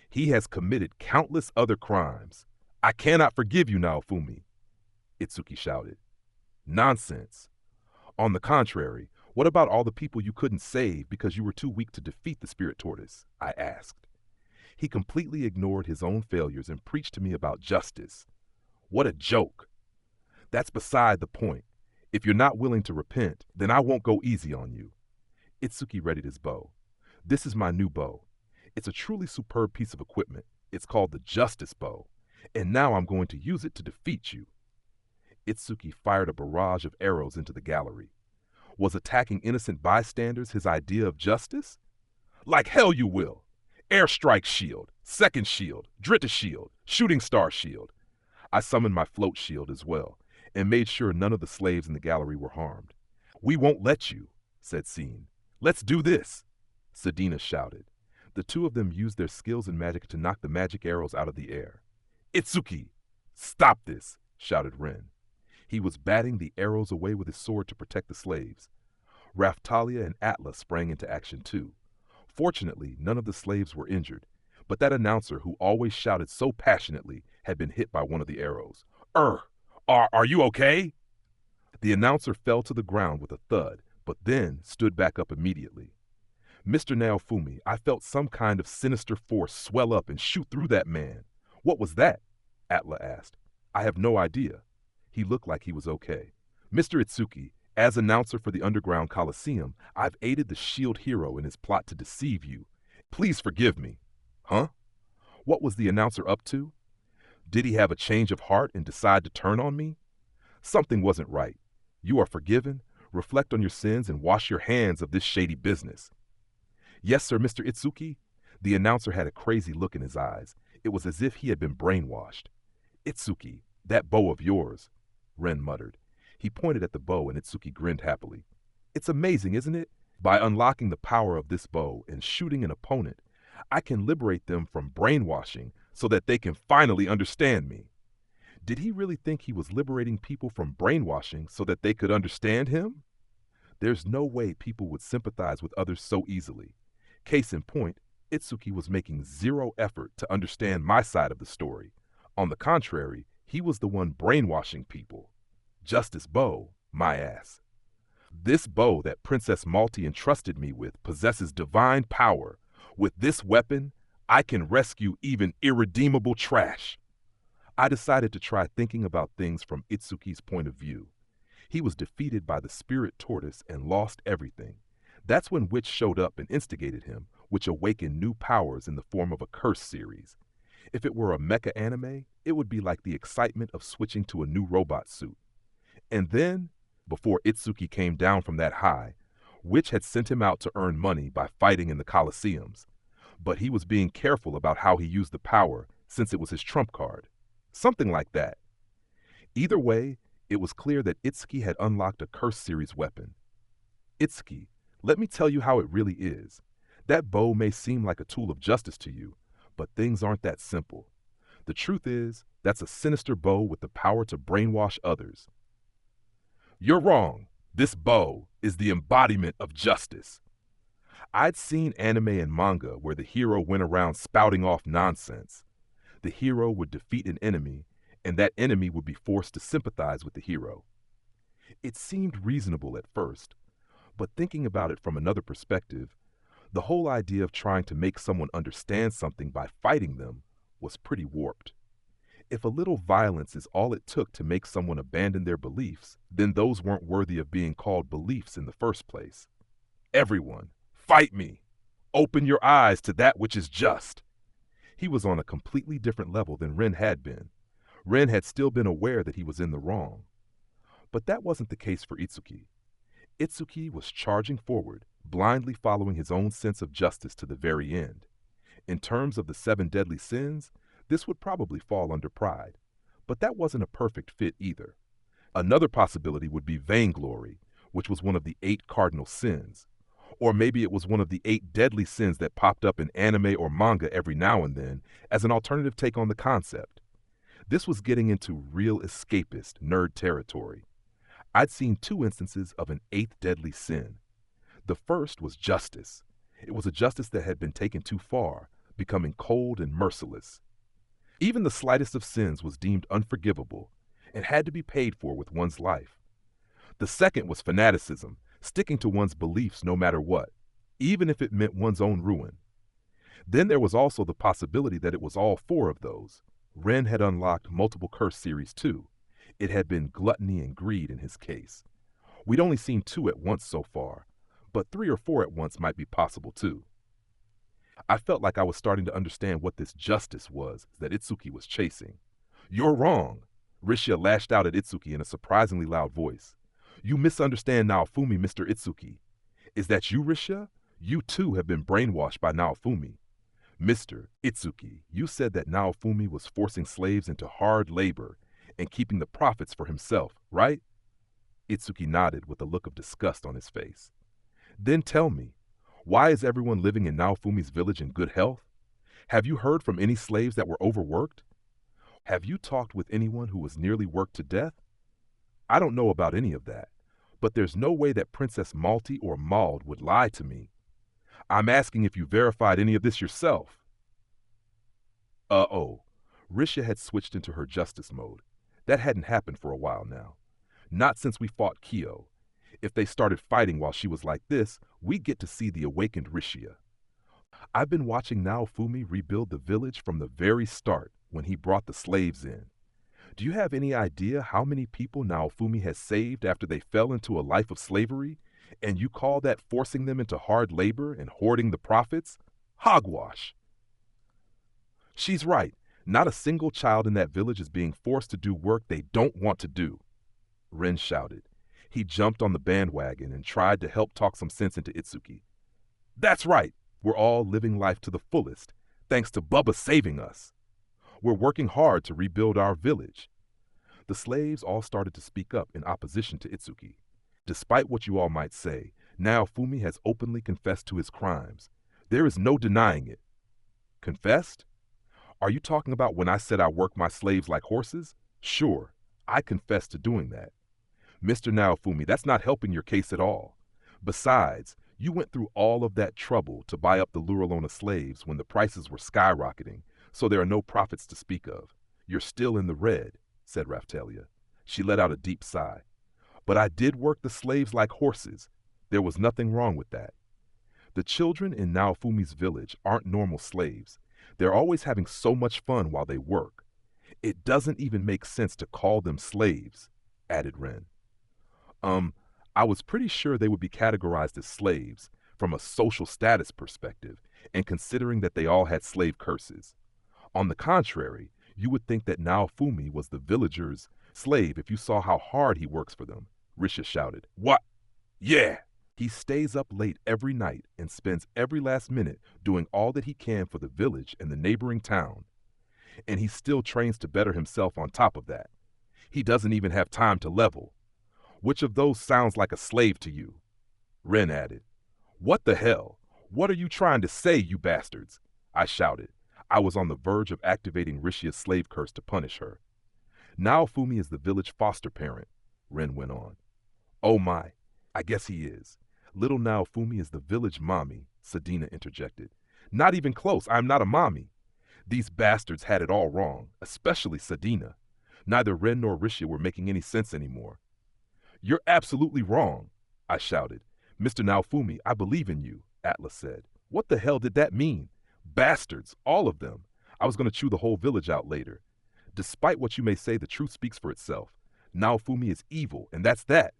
He has committed countless other crimes. I cannot forgive you, Naofumi, Itsuki shouted. Nonsense. On the contrary, what about all the people you couldn't save because you were too weak to defeat the spirit tortoise? I asked. He completely ignored his own failures and preached to me about justice. What a joke. That's beside the point. If you're not willing to repent, then I won't go easy on you. Itsuki readied his bow. This is my new bow. It's a truly superb piece of equipment. It's called the Justice Bow, and now I'm going to use it to defeat you. Itsuki fired a barrage of arrows into the gallery. Was attacking innocent bystanders his idea of justice? Like hell you will! Airstrike shield, second shield, Drita shield, shooting star shield. I summoned my float shield as well, and made sure none of the slaves in the gallery were harmed. We won't let you, said Scene. Let's do this, Sedina shouted. The two of them used their skills in magic to knock the magic arrows out of the air. Itsuki! Stop this, shouted Ren. He was batting the arrows away with his sword to protect the slaves. Raftalia and Atla sprang into action too. Fortunately, none of the slaves were injured, but that announcer who always shouted so passionately had been hit by one of the arrows. Are you okay? The announcer fell to the ground with a thud, but then stood back up immediately. Mr. Naofumi, I felt some kind of sinister force swell up and shoot through that man. What was that? Atla asked. I have no idea. He looked like he was okay. Mr. Itsuki, as announcer for the Underground Coliseum, I've aided the shield hero in his plot to deceive you. Please forgive me. Huh? What was the announcer up to? Did he have a change of heart and decide to turn on me? Something wasn't right. You are forgiven. Reflect on your sins and wash your hands of this shady business. Yes, sir, Mr. Itsuki. The announcer had a crazy look in his eyes. It was as if he had been brainwashed. Itsuki, that bow of yours, Ren muttered. He pointed at the bow and Itsuki grinned happily. It's amazing, isn't it? By unlocking the power of this bow and shooting an opponent, I can liberate them from brainwashing so that they can finally understand me. Did he really think he was liberating people from brainwashing so that they could understand him? There's no way people would sympathize with others so easily. Case in point, Itsuki was making zero effort to understand my side of the story. On the contrary, he was the one brainwashing people. Justice Bow, my ass. This bow that Princess Malti entrusted me with possesses divine power. With this weapon, I can rescue even irredeemable trash. I decided to try thinking about things from Itsuki's point of view. He was defeated by the spirit tortoise and lost everything. That's when Witch showed up and instigated him, which awakened new powers in the form of a curse series. If it were a mecha anime, it would be like the excitement of switching to a new robot suit. And then, before Itsuki came down from that high, Witch had sent him out to earn money by fighting in the Colosseums. But he was being careful about how he used the power since it was his trump card. Something like that. Either way, it was clear that Itsuki had unlocked a curse series weapon. Itsuki, let me tell you how it really is. That bow may seem like a tool of justice to you, but things aren't that simple. The truth is, that's a sinister bow with the power to brainwash others. You're wrong. This bow is the embodiment of justice. I'd seen anime and manga where the hero went around spouting off nonsense. The hero would defeat an enemy, and that enemy would be forced to sympathize with the hero. It seemed reasonable at first, but thinking about it from another perspective, the whole idea of trying to make someone understand something by fighting them was pretty warped. If a little violence is all it took to make someone abandon their beliefs, then those weren't worthy of being called beliefs in the first place. Everyone, fight me! Open your eyes to that which is just! He was on a completely different level than Ren had been. Ren had still been aware that he was in the wrong. But that wasn't the case for Itsuki. Itsuki was charging forward, blindly following his own sense of justice to the very end. In terms of the 7 deadly sins, this would probably fall under pride. But that wasn't a perfect fit either. Another possibility would be vainglory, which was one of the 8 cardinal sins. Or maybe it was one of the 8 deadly sins that popped up in anime or manga every now and then as an alternative take on the concept. This was getting into real escapist nerd territory. I'd seen 2 instances of an 8th deadly sin. The first was justice. It was a justice that had been taken too far, becoming cold and merciless. Even the slightest of sins was deemed unforgivable and had to be paid for with one's life. The second was fanaticism, sticking to one's beliefs no matter what, even if it meant one's own ruin. Then there was also the possibility that it was all 4 of those. Ren had unlocked multiple curse series too. It had been gluttony and greed in his case. We'd only seen two at once so far, but three or four at once might be possible too. I felt like I was starting to understand what this justice was that Itsuki was chasing. "You're wrong," Rishia lashed out at Itsuki in a surprisingly loud voice. "You misunderstand Naofumi, Mr. Itsuki. Is that you, Rishia? You too have been brainwashed by Naofumi. Mr. Itsuki, you said that Naofumi was forcing slaves into hard labor and keeping the profits for himself, right?" Itsuki nodded with a look of disgust on his face. "Then tell me, why is everyone living in Naofumi's village in good health? Have you heard from any slaves that were overworked? Have you talked with anyone who was nearly worked to death? I don't know about any of that, but there's no way that Princess Malti or Maud would lie to me. I'm asking if you verified any of this yourself." Uh-oh. Risha had switched into her justice mode. That hadn't happened for a while now. Not since we fought Kyo. If they started fighting while she was like this, we'd get to see the awakened Rishia. "I've been watching Naofumi rebuild the village from the very start when he brought the slaves in. Do you have any idea how many people Naofumi has saved after they fell into a life of slavery? And you call that forcing them into hard labor and hoarding the profits? Hogwash." "She's right. Not a single child in that village is being forced to do work they don't want to do," Ren shouted. He jumped on the bandwagon and tried to help talk some sense into Itsuki. "That's right. We're all living life to the fullest, thanks to Bubba saving us. We're working hard to rebuild our village." The slaves all started to speak up in opposition to Itsuki. "Despite what you all might say, Naofumi has openly confessed to his crimes. There is no denying it." "Confessed? Are you talking about when I said I work my slaves like horses? Sure, I confessed to doing that. Mr. Naofumi, that's not helping your case at all. Besides, you went through all of that trouble to buy up the Luralona slaves when the prices were skyrocketing, so there are no profits to speak of. You're still in the red," said Raftalia. She let out a deep sigh. "But I did work the slaves like horses. There was nothing wrong with that. The children in Naofumi's village aren't normal slaves. They're always having so much fun while they work. It doesn't even make sense to call them slaves," added Ren. I was pretty sure they would be categorized as slaves from a social status perspective and considering that they all had slave curses. On the contrary, you would think that Naofumi was the villager's slave if you saw how hard he works for them," Risha shouted. "What? Yeah! He stays up late every night and spends every last minute doing all that he can for the village and the neighboring town. And he still trains to better himself on top of that. He doesn't even have time to level. Which of those sounds like a slave to you?" Ren added. "What the hell? What are you trying to say, you bastards?" I shouted. I was on the verge of activating Rishia's slave curse to punish her. "Naofumi is the village foster parent," Ren went on. "Oh my, I guess he is. Little Naofumi is the village mommy," Sadina interjected. "Not even close. I'm not a mommy." These bastards had it all wrong, especially Sadina. Neither Ren nor Rishia were making any sense anymore. "You're absolutely wrong," I shouted. "Mr. Naofumi, I believe in you," Atlas said. What the hell did that mean? Bastards, all of them. I was going to chew the whole village out later. Despite what you may say, the truth speaks for itself. Naofumi is evil, and that's that.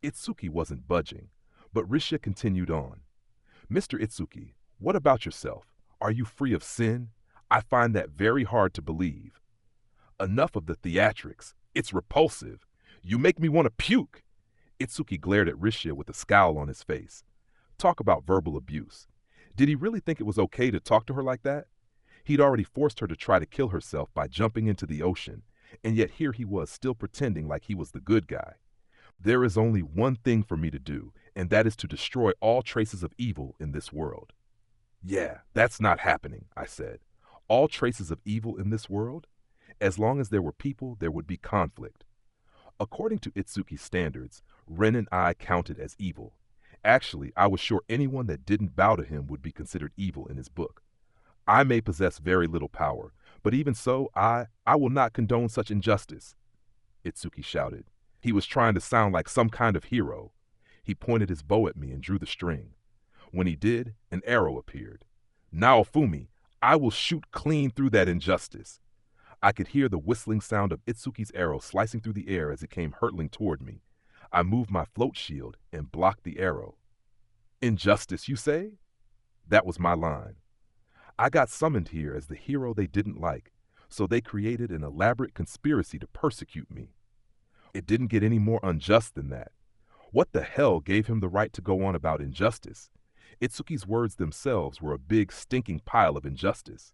Itsuki wasn't budging, but Risha continued on. "Mr. Itsuki, what about yourself? Are you free of sin? I find that very hard to believe." "Enough of the theatrics. It's repulsive. You make me want to puke." Itsuki glared at Risha with a scowl on his face. Talk about verbal abuse. Did he really think it was okay to talk to her like that? He'd already forced her to try to kill herself by jumping into the ocean, and yet here he was still pretending like he was the good guy. "There is only one thing for me to do, and that is to destroy all traces of evil in this world." "Yeah, that's not happening," I said. "All traces of evil in this world? As long as there were people, there would be conflict." According to Itsuki's standards, Ren and I counted as evil. Actually, I was sure anyone that didn't bow to him would be considered evil in his book. I may possess very little power, but even so, I will not condone such injustice," Itsuki shouted. He was trying to sound like some kind of hero. He pointed his bow at me and drew the string. When he did, an arrow appeared. "Naofumi, I will shoot clean through that injustice." I could hear the whistling sound of Itsuki's arrow slicing through the air as it came hurtling toward me. I moved my float shield and blocked the arrow. Injustice, you say? That was my line. I got summoned here as the hero they didn't like, so they created an elaborate conspiracy to persecute me. It didn't get any more unjust than that. What the hell gave him the right to go on about injustice? Itsuki's words themselves were a big, stinking pile of injustice.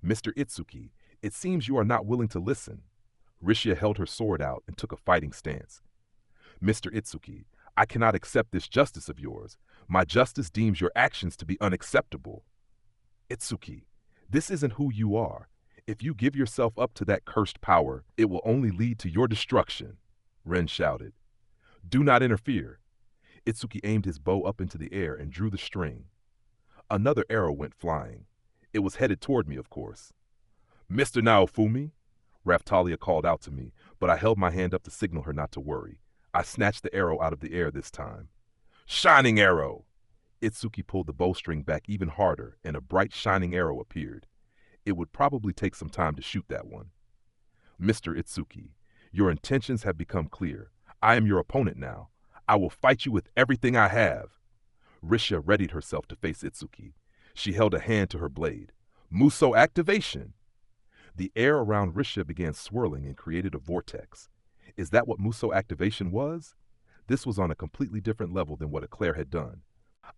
Mr. Itsuki, it seems you are not willing to listen. Rishia held her sword out and took a fighting stance. Mr. Itsuki, I cannot accept this justice of yours. My justice deems your actions to be unacceptable. Itsuki, this isn't who you are. If you give yourself up to that cursed power, it will only lead to your destruction, Ren shouted. Do not interfere. Itsuki aimed his bow up into the air and drew the string. Another arrow went flying. It was headed toward me, of course. Mr. Naofumi, Raftalia called out to me, but I held my hand up to signal her not to worry. I snatched the arrow out of the air this time. Shining arrow! Itsuki pulled the bowstring back even harder, and a bright shining arrow appeared. It would probably take some time to shoot that one. Mr. Itsuki, your intentions have become clear. I am your opponent now. I will fight you with everything I have. Rishia readied herself to face Itsuki. She held a hand to her blade. Muso activation! The air around Rishia began swirling and created a vortex. Is that what Muso activation was? This was on a completely different level than what Eclair had done.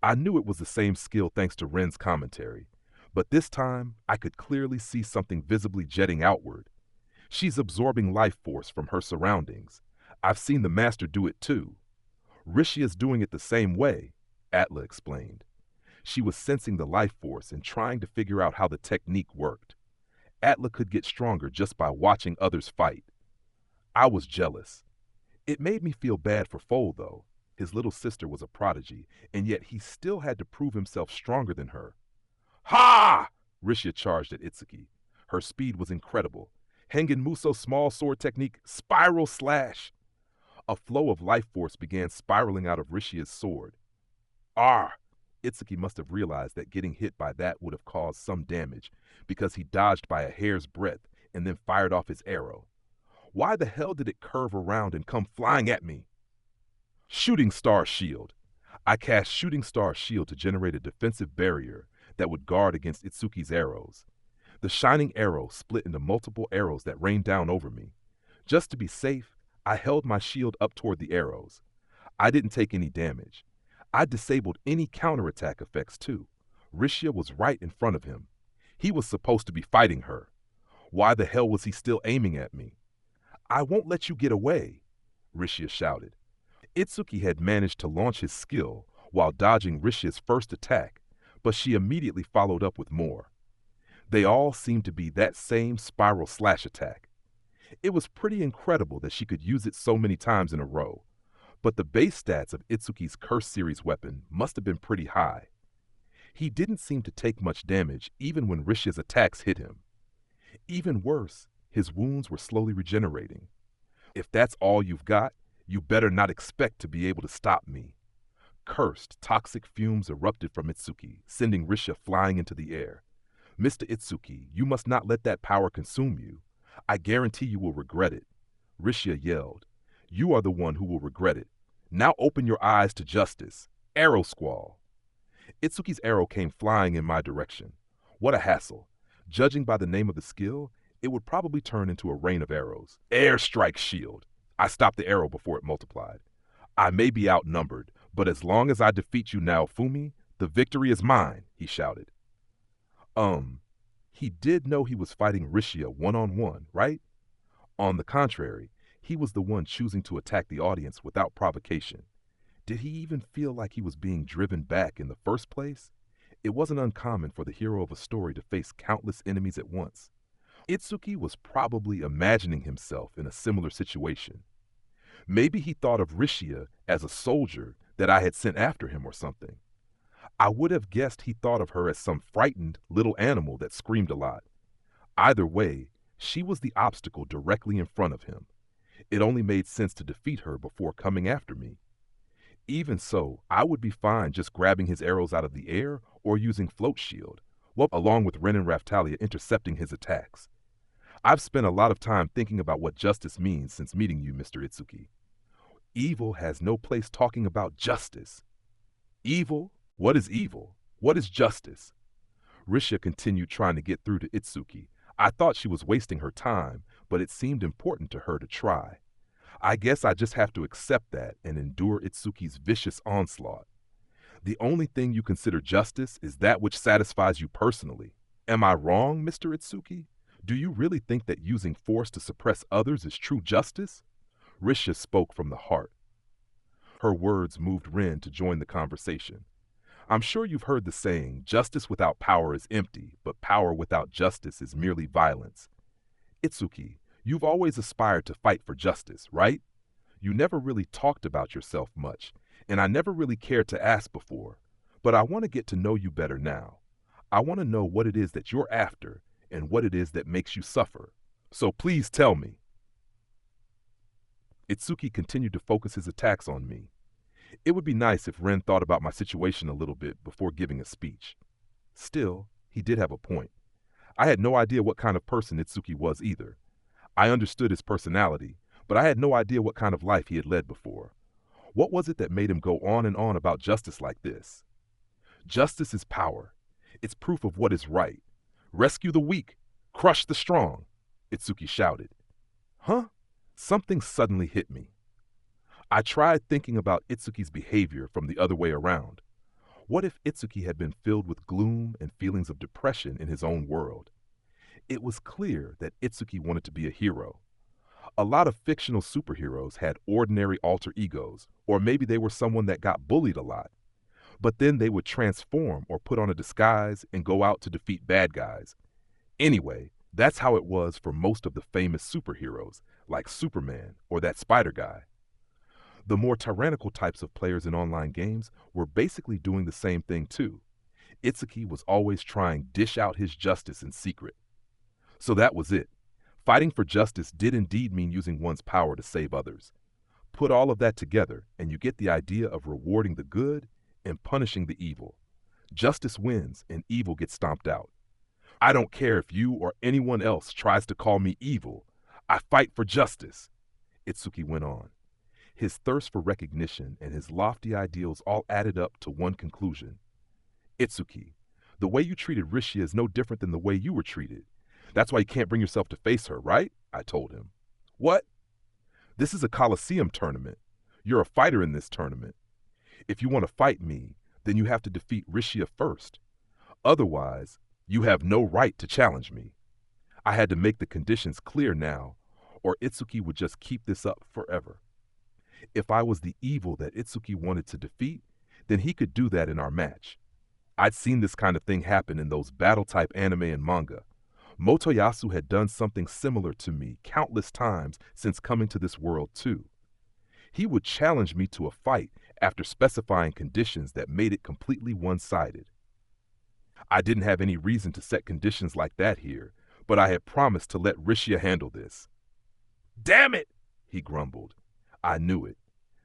I knew it was the same skill thanks to Ren's commentary, but this time I could clearly see something visibly jetting outward. She's absorbing life force from her surroundings. I've seen the master do it too. Rishia's doing it the same way, Atla explained. She was sensing the life force and trying to figure out how the technique worked. Atla could get stronger just by watching others fight. I was jealous. It made me feel bad for Foal, though. His little sister was a prodigy, and yet he still had to prove himself stronger than her. Ha! Rishia charged at Itsuki. Her speed was incredible. Hengen Muso's small sword technique, spiral slash. A flow of life force began spiraling out of Rishia's sword. Ah! Itsuki must have realized that getting hit by that would have caused some damage, because he dodged by a hair's breadth and then fired off his arrow. Why the hell did it curve around and come flying at me? Shooting Star Shield. I cast Shooting Star Shield to generate a defensive barrier that would guard against Itsuki's arrows. The shining arrow split into multiple arrows that rained down over me. Just to be safe, I held my shield up toward the arrows. I didn't take any damage. I disabled any counterattack effects too. Rishia was right in front of him. He was supposed to be fighting her. Why the hell was he still aiming at me? I won't let you get away, Rishia shouted. Itsuki had managed to launch his skill while dodging Rishia's first attack, but she immediately followed up with more. They all seemed to be that same spiral slash attack. It was pretty incredible that she could use it so many times in a row, but the base stats of Itsuki's Curse series weapon must have been pretty high. He didn't seem to take much damage even when Rishia's attacks hit him. Even worse, his wounds were slowly regenerating. If that's all you've got, you better not expect to be able to stop me. Cursed, toxic fumes erupted from Itsuki, sending Rishia flying into the air. Mr. Itsuki, you must not let that power consume you. I guarantee you will regret it. Rishia yelled. You are the one who will regret it. Now open your eyes to justice. Arrow Squall. Itsuki's arrow came flying in my direction. What a hassle. Judging by the name of the skill, it would probably turn into a rain of arrows. Air Strike Shield. I stopped the arrow before it multiplied. I may be outnumbered, but as long as I defeat you, Naofumi, the victory is mine, he shouted. He did know he was fighting Rishia one-on-one, right? On the contrary, he was the one choosing to attack the audience without provocation. Did he even feel like he was being driven back in the first place? It wasn't uncommon for the hero of a story to face countless enemies at once. Itsuki was probably imagining himself in a similar situation. Maybe he thought of Rishia as a soldier that I had sent after him or something. I would have guessed he thought of her as some frightened little animal that screamed a lot. Either way, she was the obstacle directly in front of him. It only made sense to defeat her before coming after me. Even so, I would be fine just grabbing his arrows out of the air or using Float Shield, along with Ren and Raftalia intercepting his attacks. I've spent a lot of time thinking about what justice means since meeting you, Mr. Itsuki. Evil has no place talking about justice. Evil? What is evil? What is justice? Risha continued trying to get through to Itsuki. I thought she was wasting her time, but it seemed important to her to try. I guess I just have to accept that and endure Itsuki's vicious onslaught. The only thing you consider justice is that which satisfies you personally. Am I wrong, Mr. Itsuki? Do you really think that using force to suppress others is true justice? Risha spoke from the heart. Her words moved Ren to join the conversation. I'm sure you've heard the saying, justice without power is empty, but power without justice is merely violence. Itsuki, you've always aspired to fight for justice, right? You never really talked about yourself much, and I never really cared to ask before. But I want to get to know you better now. I want to know what it is that you're after and what it is that makes you suffer. So please tell me. Itsuki continued to focus his attacks on me. It would be nice if Ren thought about my situation a little bit before giving a speech. Still, he did have a point. I had no idea what kind of person Itsuki was either. I understood his personality, but I had no idea what kind of life he had led before. What was it that made him go on and on about justice like this? Justice is power. It's proof of what is right. Rescue the weak. Crush the strong, Itsuki shouted. Huh? Something suddenly hit me. I tried thinking about Itsuki's behavior from the other way around. What if Itsuki had been filled with gloom and feelings of depression in his own world? It was clear that Itsuki wanted to be a hero. A lot of fictional superheroes had ordinary alter egos, or maybe they were someone that got bullied a lot. But then they would transform or put on a disguise and go out to defeat bad guys. Anyway, that's how it was for most of the famous superheroes, like Superman or that Spider guy. The more tyrannical types of players in online games were basically doing the same thing too. Itsuki was always trying to dish out his justice in secret. So that was it. Fighting for justice did indeed mean using one's power to save others. Put all of that together, and you get the idea of rewarding the good and punishing the evil. Justice wins, and evil gets stomped out. I don't care if you or anyone else tries to call me evil. I fight for justice, Itsuki went on. His thirst for recognition and his lofty ideals all added up to one conclusion. Itsuki, the way you treated Rishi is no different than the way you were treated. That's why you can't bring yourself to face her, right? I told him. What? This is a Coliseum tournament. You're a fighter in this tournament. If you want to fight me, then you have to defeat Rishia first. Otherwise, you have no right to challenge me. I had to make the conditions clear now, or Itsuki would just keep this up forever. If I was the evil that Itsuki wanted to defeat, then he could do that in our match. I'd seen this kind of thing happen in those battle-type anime and manga. Motoyasu had done something similar to me countless times since coming to this world too. He would challenge me to a fight after specifying conditions that made it completely one-sided. I didn't have any reason to set conditions like that here, but I had promised to let Rishia handle this. Damn it, he grumbled. I knew it.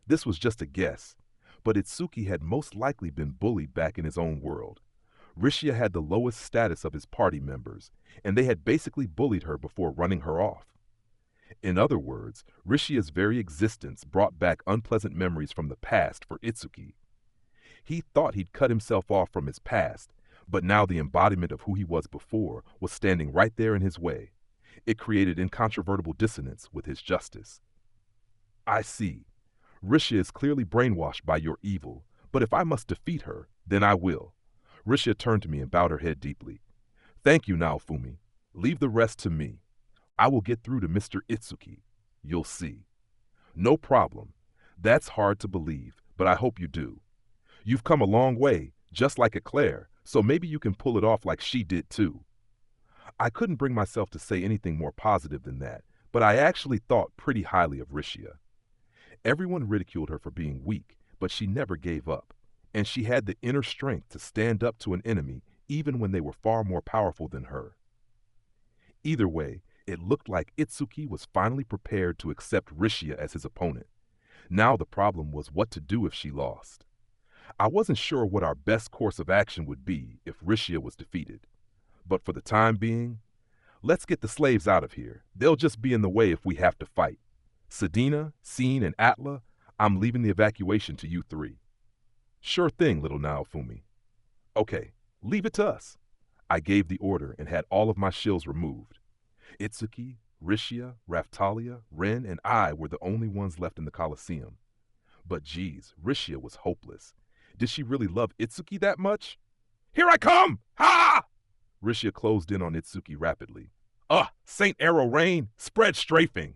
This was just a guess, but Itsuki had most likely been bullied back in his own world. Rishia had the lowest status of his party members, and they had basically bullied her before running her off. In other words, Rishia's very existence brought back unpleasant memories from the past for Itsuki. He thought he'd cut himself off from his past, but now the embodiment of who he was before was standing right there in his way. It created incontrovertible dissonance with his justice. I see. Rishia is clearly brainwashed by your evil, but if I must defeat her, then I will. Rishia turned to me and bowed her head deeply. Thank you, Naofumi. Leave the rest to me. I will get through to Mr. Itsuki. You'll see. No problem. That's hard to believe, but I hope you do. You've come a long way, just like Eclair, so maybe you can pull it off like she did too. I couldn't bring myself to say anything more positive than that, but I actually thought pretty highly of Rishia. Everyone ridiculed her for being weak, but she never gave up, and she had the inner strength to stand up to an enemy even when they were far more powerful than her. Either way, it looked like Itsuki was finally prepared to accept Rishia as his opponent. Now the problem was what to do if she lost. I wasn't sure what our best course of action would be if Rishia was defeated, but for the time being, Let's get the slaves out of here. They'll just be in the way if we have to fight. Sedina, Scene, and Atla, I'm leaving the evacuation to you three. Sure thing, little Naofumi. Okay, leave it to us. I gave the order and had all of my shills removed. Itsuki, Rishia, Raftalia, Ren, and I were the only ones left in the Colosseum. But geez, Rishia was hopeless. Did she really love Itsuki that much? Here I come! Ha! Rishia closed in on Itsuki rapidly. Saint Arrow Rain, spread strafing!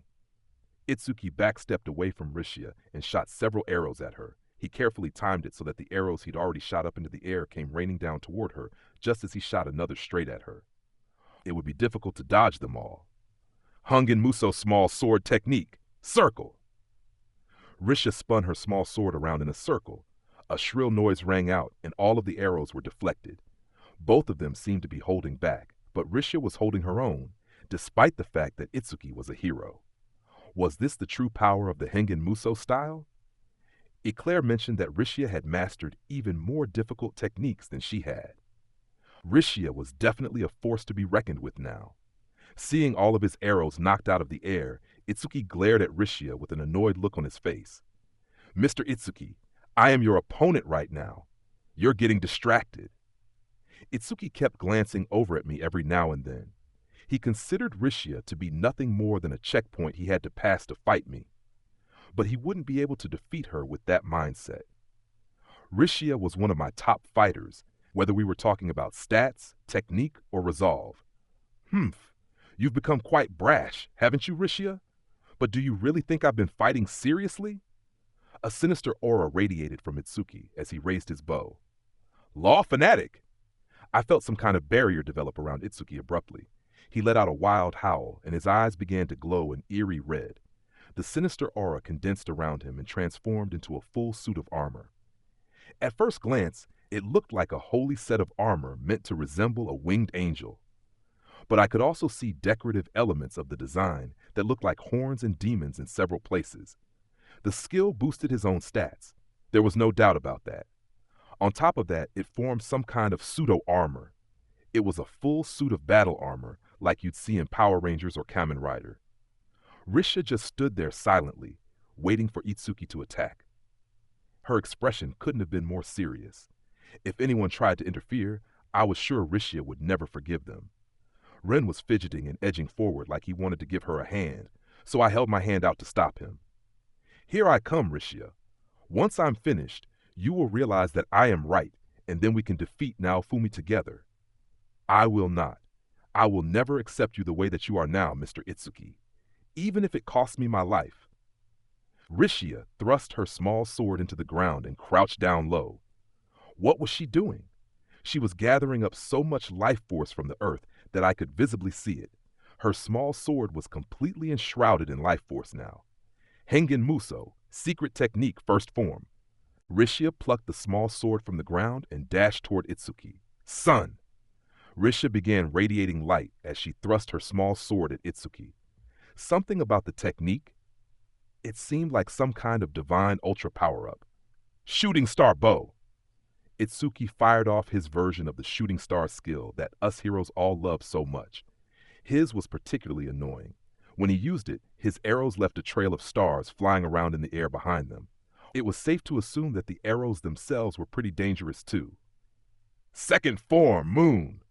Itsuki backstepped away from Rishia and shot several arrows at her. He carefully timed it so that the arrows he'd already shot up into the air came raining down toward her just as he shot another straight at her. It would be difficult to dodge them all. Hungen Muso small sword technique. Circle! Rishia spun her small sword around in a circle. A shrill noise rang out, and all of the arrows were deflected. Both of them seemed to be holding back, but Rishia was holding her own, despite the fact that Itsuki was a hero. Was this the true power of the Hungen Muso style? Eclair mentioned that Rishia had mastered even more difficult techniques than she had. Rishia was definitely a force to be reckoned with now. Seeing all of his arrows knocked out of the air, Itsuki glared at Rishia with an annoyed look on his face. Mr. Itsuki, I am your opponent right now. You're getting distracted. Itsuki kept glancing over at me every now and then. He considered Rishia to be nothing more than a checkpoint he had to pass to fight me. But he wouldn't be able to defeat her with that mindset. Rishia was one of my top fighters, whether we were talking about stats, technique, or resolve. You've become quite brash, haven't you, Rishia? But do you really think I've been fighting seriously? A sinister aura radiated from Itsuki as he raised his bow. Law fanatic! I felt some kind of barrier develop around Itsuki abruptly. He let out a wild howl, and his eyes began to glow an eerie red. The sinister aura condensed around him and transformed into a full suit of armor. At first glance, it looked like a holy set of armor meant to resemble a winged angel. But I could also see decorative elements of the design that looked like horns and demons in several places. The skill boosted his own stats. There was no doubt about that. On top of that, it formed some kind of pseudo-armor. It was a full suit of battle armor like you'd see in Power Rangers or Kamen Rider. Rishia just stood there silently, waiting for Itsuki to attack. Her expression couldn't have been more serious. If anyone tried to interfere, I was sure Rishia would never forgive them. Ren was fidgeting and edging forward like he wanted to give her a hand, so I held my hand out to stop him. Here I come, Rishia. Once I'm finished, you will realize that I am right, and then we can defeat Naofumi together. I will not. I will never accept you the way that you are now, Mr. Itsuki, even if it costs me my life. Rishia thrust her small sword into the ground and crouched down low. What was she doing? She was gathering up so much life force from the earth that I could visibly see it. Her small sword was completely enshrouded in life force now. Hungen Muso, secret technique first form. Rishia plucked the small sword from the ground and dashed toward Itsuki. Sun! Rishia began radiating light as she thrust her small sword at Itsuki. Something about the technique, it seemed like some kind of divine ultra power-up. Shooting star bow! Itsuki fired off his version of the shooting star skill that us heroes all love so much. His was particularly annoying. When he used it, his arrows left a trail of stars flying around in the air behind them. It was safe to assume that the arrows themselves were pretty dangerous too. Second form, moon!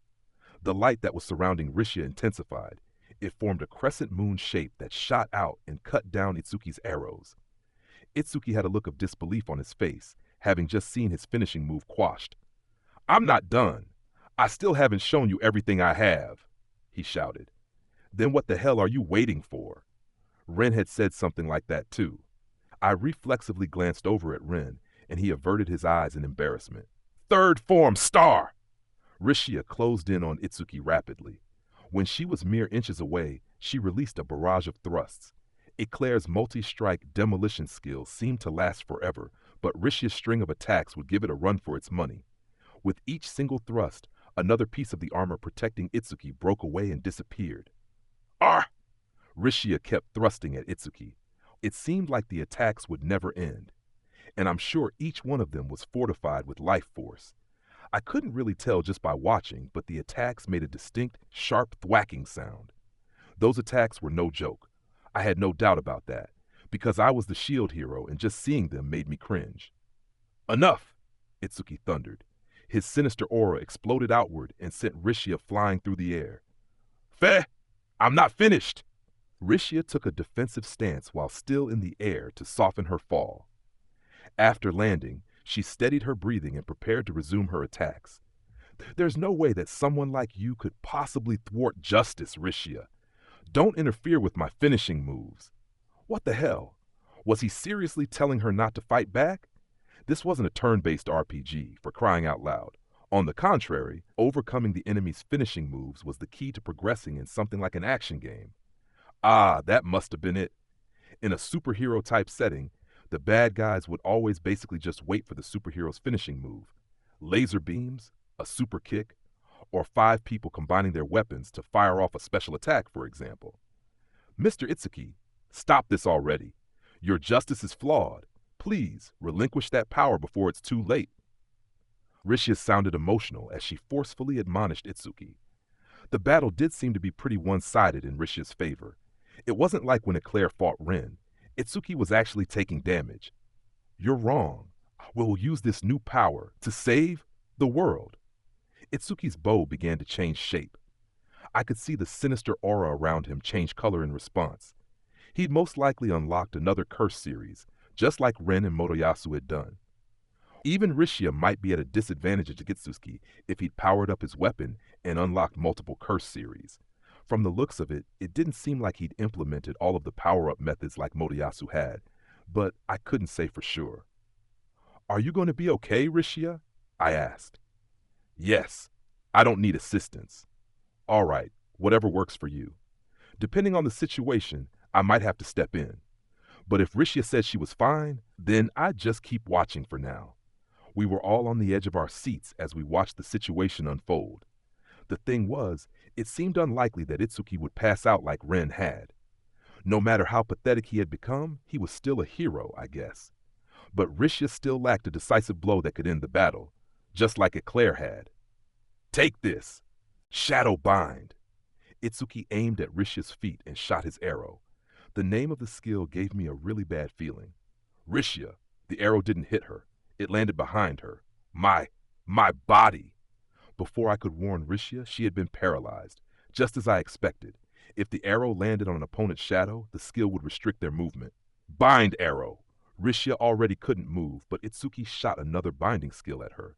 The light that was surrounding Rishia intensified. It formed a crescent moon shape that shot out and cut down Itsuki's arrows. Itsuki had a look of disbelief on his face, having just seen his finishing move quashed. I'm not done. I still haven't shown you everything I have, he shouted. Then what the hell are you waiting for? Ren had said something like that too. I reflexively glanced over at Ren, and he averted his eyes in embarrassment. Third form star! Rishia closed in on Itsuki rapidly. When she was mere inches away, she released a barrage of thrusts. Eclair's multi-strike demolition skills seemed to last forever, but Rishia's string of attacks would give it a run for its money. With each single thrust, another piece of the armor protecting Itsuki broke away and disappeared. Ah! Rishia kept thrusting at Itsuki. It seemed like the attacks would never end, and I'm sure each one of them was fortified with life force. I couldn't really tell just by watching, but the attacks made a distinct, sharp thwacking sound. Those attacks were no joke. I had no doubt about that, because I was the shield hero and just seeing them made me cringe. Enough! Itsuki thundered. His sinister aura exploded outward and sent Rishia flying through the air. Feh! I'm not finished! Rishia took a defensive stance while still in the air to soften her fall. After landing, she steadied her breathing and prepared to resume her attacks. There's no way that someone like you could possibly thwart justice, Rishia. Don't interfere with my finishing moves. What the hell? Was he seriously telling her not to fight back? This wasn't a turn-based RPG, for crying out loud. On the contrary, overcoming the enemy's finishing moves was the key to progressing in something like an action game. Ah, that must have been it. In a superhero-type setting, the bad guys would always basically just wait for the superhero's finishing move. Laser beams, a super kick, or 5 people combining their weapons to fire off a special attack, for example. Mr. Itsuki, stop this already. Your justice is flawed. Please, relinquish that power before it's too late. Rishia sounded emotional as she forcefully admonished Itsuki. The battle did seem to be pretty one-sided in Rishia's favor. It wasn't like when Eclair fought Ren. Itsuki was actually taking damage. You're wrong. We'll use this new power to save the world. Itsuki's bow began to change shape. I could see the sinister aura around him change color in response. He'd most likely unlocked another curse series, just like Ren and Motoyasu had done. Even Rishia might be at a disadvantage against Itsuki if he'd powered up his weapon and unlocked multiple curse series. From the looks of it, it didn't seem like he'd implemented all of the power-up methods like Motoyasu had, but I couldn't say for sure. Are you going to be okay, Rishia? I asked. Yes, I don't need assistance. All right, whatever works for you. Depending on the situation, I might have to step in. But if Rishia said she was fine, then I'd just keep watching for now. We were all on the edge of our seats as we watched the situation unfold. The thing was, it seemed unlikely that Itsuki would pass out like Ren had. No matter how pathetic he had become, he was still a hero, I guess. But Rishia still lacked a decisive blow that could end the battle, just like Eclair had. Take this! Shadow Bind! Itsuki aimed at Rishia's feet and shot his arrow. The name of the skill gave me a really bad feeling. Rishia, the arrow didn't hit her. It landed behind her. My body! Before I could warn Rishia, she had been paralyzed, just as I expected. If the arrow landed on an opponent's shadow, the skill would restrict their movement. Bind arrow! Rishia already couldn't move, but Itsuki shot another binding skill at her.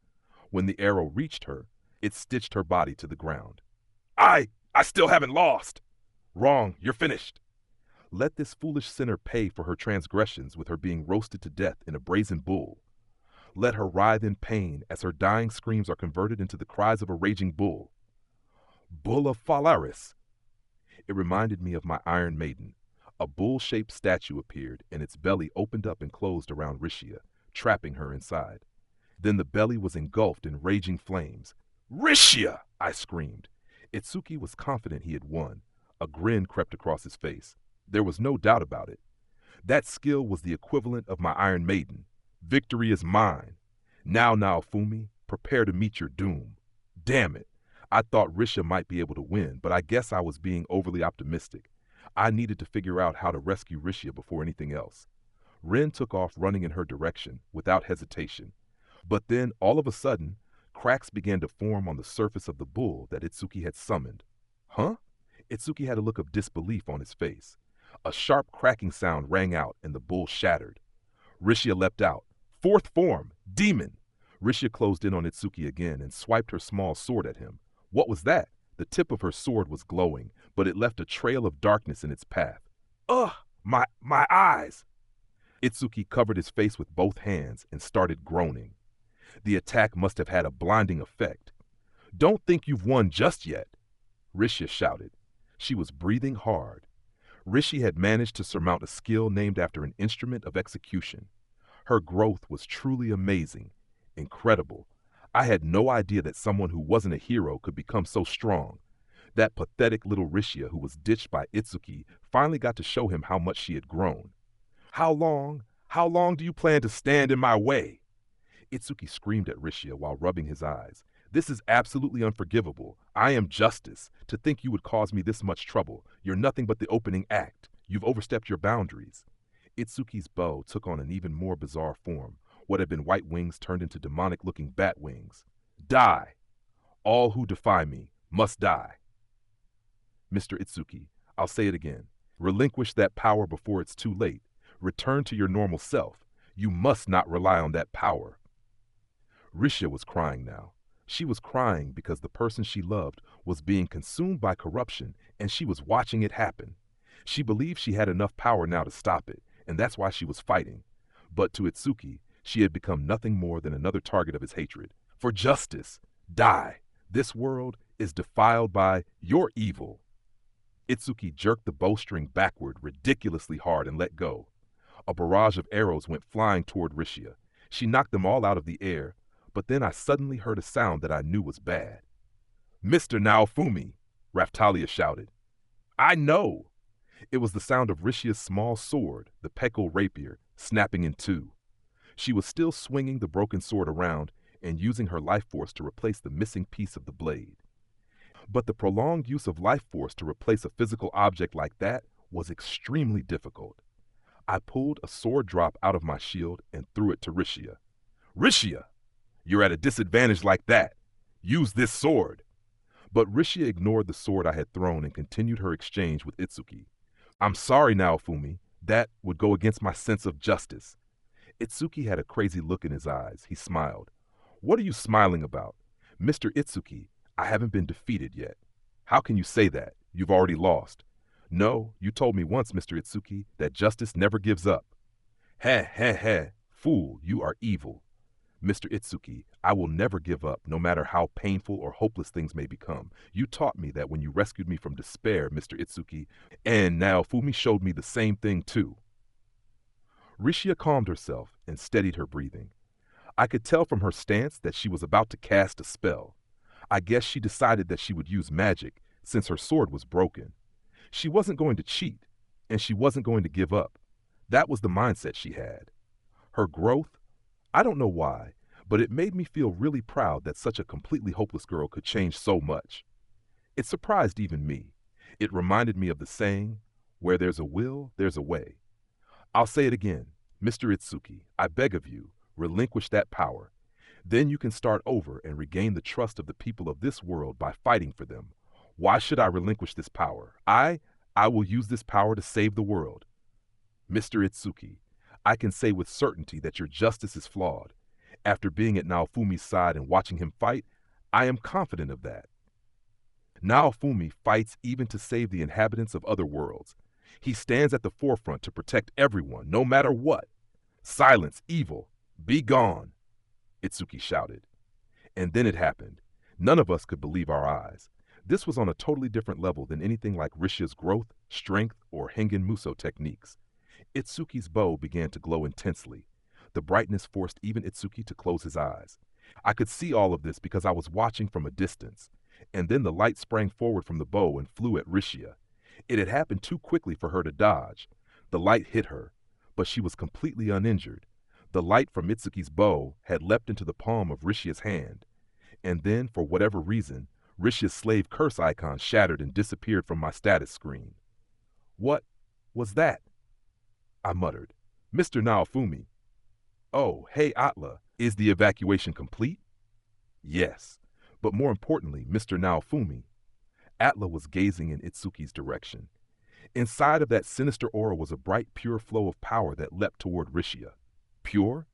When the arrow reached her, it stitched her body to the ground. I still haven't lost! Wrong, you're finished. Let this foolish sinner pay for her transgressions with her being roasted to death in a brazen bull. Let her writhe in pain as her dying screams are converted into the cries of a raging bull. Bull of Phalaris! It reminded me of my Iron Maiden. A bull-shaped statue appeared, and its belly opened up and closed around Rishia, trapping her inside. Then the belly was engulfed in raging flames. Rishia! I screamed. Itsuki was confident he had won. A grin crept across his face. There was no doubt about it. That skill was the equivalent of my Iron Maiden. Victory is mine. Now, Fumi, prepare to meet your doom. Damn it. I thought Rishia might be able to win, but I guess I was being overly optimistic. I needed to figure out how to rescue Rishia before anything else. Ren took off running in her direction, without hesitation. But then, all of a sudden, cracks began to form on the surface of the bull that Itsuki had summoned. Huh? Itsuki had a look of disbelief on his face. A sharp cracking sound rang out, and the bull shattered. Rishia leapt out. Fourth form! Demon! Rishia closed in on Itsuki again and swiped her small sword at him. What was that? The tip of her sword was glowing, but it left a trail of darkness in its path. Ugh! My eyes! Itsuki covered his face with both hands and started groaning. The attack must have had a blinding effect. Don't think you've won just yet, Rishia shouted. She was breathing hard. Rishi had managed to surmount a skill named after an instrument of execution. Her growth was truly amazing, incredible. I had no idea that someone who wasn't a hero could become so strong. That pathetic little Rishia who was ditched by Itsuki finally got to show him how much she had grown. How long do you plan to stand in my way? Itsuki screamed at Rishia while rubbing his eyes. This is absolutely unforgivable. I am justice. To think you would cause me this much trouble. You're nothing but the opening act. You've overstepped your boundaries. Itsuki's bow took on an even more bizarre form. What had been white wings turned into demonic-looking bat wings. Die! All who defy me must die. Mr. Itsuki, I'll say it again. Relinquish that power before it's too late. Return to your normal self. You must not rely on that power. Rishia was crying now. She was crying because the person she loved was being consumed by corruption and she was watching it happen. She believed she had enough power now to stop it, and that's why she was fighting. But to Itsuki, she had become nothing more than another target of his hatred. For justice, die. This world is defiled by your evil. Itsuki jerked the bowstring backward ridiculously hard and let go. A barrage of arrows went flying toward Rishia. She knocked them all out of the air, but then I suddenly heard a sound that I knew was bad. Mr. Naofumi, Raftalia shouted. I know! It was the sound of Rishia's small sword, the Peko rapier, snapping in two. She was still swinging the broken sword around and using her life force to replace the missing piece of the blade. But the prolonged use of life force to replace a physical object like that was extremely difficult. I pulled a sword drop out of my shield and threw it to Rishia. Rishia! You're at a disadvantage like that. Use this sword. But Rishia ignored the sword I had thrown and continued her exchange with Itsuki. I'm sorry, Naofumi. That would go against my sense of justice. Itsuki had a crazy look in his eyes. He smiled. What are you smiling about? Mr. Itsuki, I haven't been defeated yet. How can you say that? You've already lost. No, you told me once, Mr. Itsuki, that justice never gives up. Heh, heh, heh. Fool, you are evil. Mr. Itsuki, I will never give up, no matter how painful or hopeless things may become. You taught me that when you rescued me from despair, Mr. Itsuki, and Naofumi showed me the same thing too. Rishia calmed herself and steadied her breathing. I could tell from her stance that she was about to cast a spell. I guess she decided that she would use magic since her sword was broken. She wasn't going to cheat, and she wasn't going to give up. That was the mindset she had. Her growth, I don't know why, but it made me feel really proud that such a completely hopeless girl could change so much. It surprised even me. It reminded me of the saying, where there's a will, there's a way. I'll say it again. Mr. Itsuki, I beg of you, relinquish that power. Then you can start over and regain the trust of the people of this world by fighting for them. Why should I relinquish this power? I will use this power to save the world. Mr. Itsuki, I can say with certainty that your justice is flawed. After being at Naofumi's side and watching him fight, I am confident of that. Naofumi fights even to save the inhabitants of other worlds. He stands at the forefront to protect everyone, no matter what. Silence, evil, be gone, Itsuki shouted. And then it happened. None of us could believe our eyes. This was on a totally different level than anything like Rishia's growth, strength, or Hengen Muso techniques. Itsuki's bow began to glow intensely. The brightness forced even Itsuki to close his eyes. I could see all of this because I was watching from a distance. And then the light sprang forward from the bow and flew at Rishia. It had happened too quickly for her to dodge. The light hit her, but she was completely uninjured. The light from Itsuki's bow had leapt into the palm of Rishia's hand. And then, for whatever reason, Rishia's slave curse icon shattered and disappeared from my status screen. What was that? I muttered. Mr. Naofumi. Oh, hey Atla, is the evacuation complete? Yes, but more importantly, Mr. Naofumi. Atla was gazing in Itsuki's direction. Inside of that sinister aura was a bright, pure flow of power that leapt toward Rishia. Pure?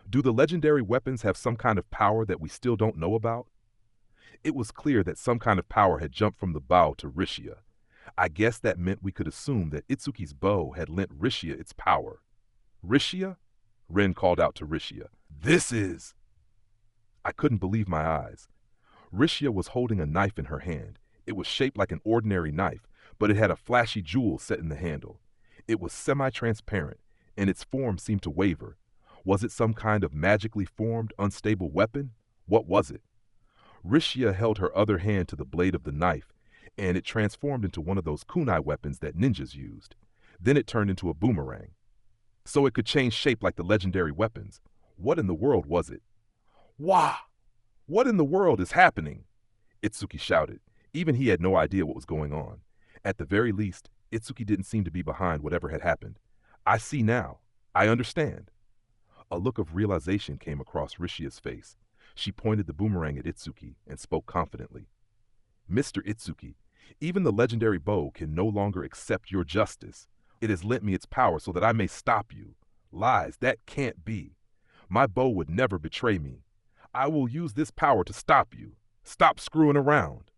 Do the legendary weapons have some kind of power that we still don't know about? It was clear that some kind of power had jumped from the bow to Rishia. I guess that meant we could assume that Itsuki's bow had lent Rishia its power. Rishia? Ren called out to Rishia. This is... I couldn't believe my eyes. Rishia was holding a knife in her hand. It was shaped like an ordinary knife, but it had a flashy jewel set in the handle. It was semi-transparent, and its form seemed to waver. Was it some kind of magically formed, unstable weapon? What was it? Rishia held her other hand to the blade of the knife, and it transformed into one of those kunai weapons that ninjas used. Then it turned into a boomerang. So it could change shape like the legendary weapons. What in the world was it? Wah! What in the world is happening? Itsuki shouted. Even he had no idea what was going on. At the very least, Itsuki didn't seem to be behind whatever had happened. I see now. I understand. A look of realization came across Rishia's face. She pointed the boomerang at Itsuki and spoke confidently. Mr. Itsuki, even the legendary bow can no longer accept your justice. It has lent me its power so that I may stop you. Lies, that can't be. My bow would never betray me. I will use this power to stop you. Stop screwing around.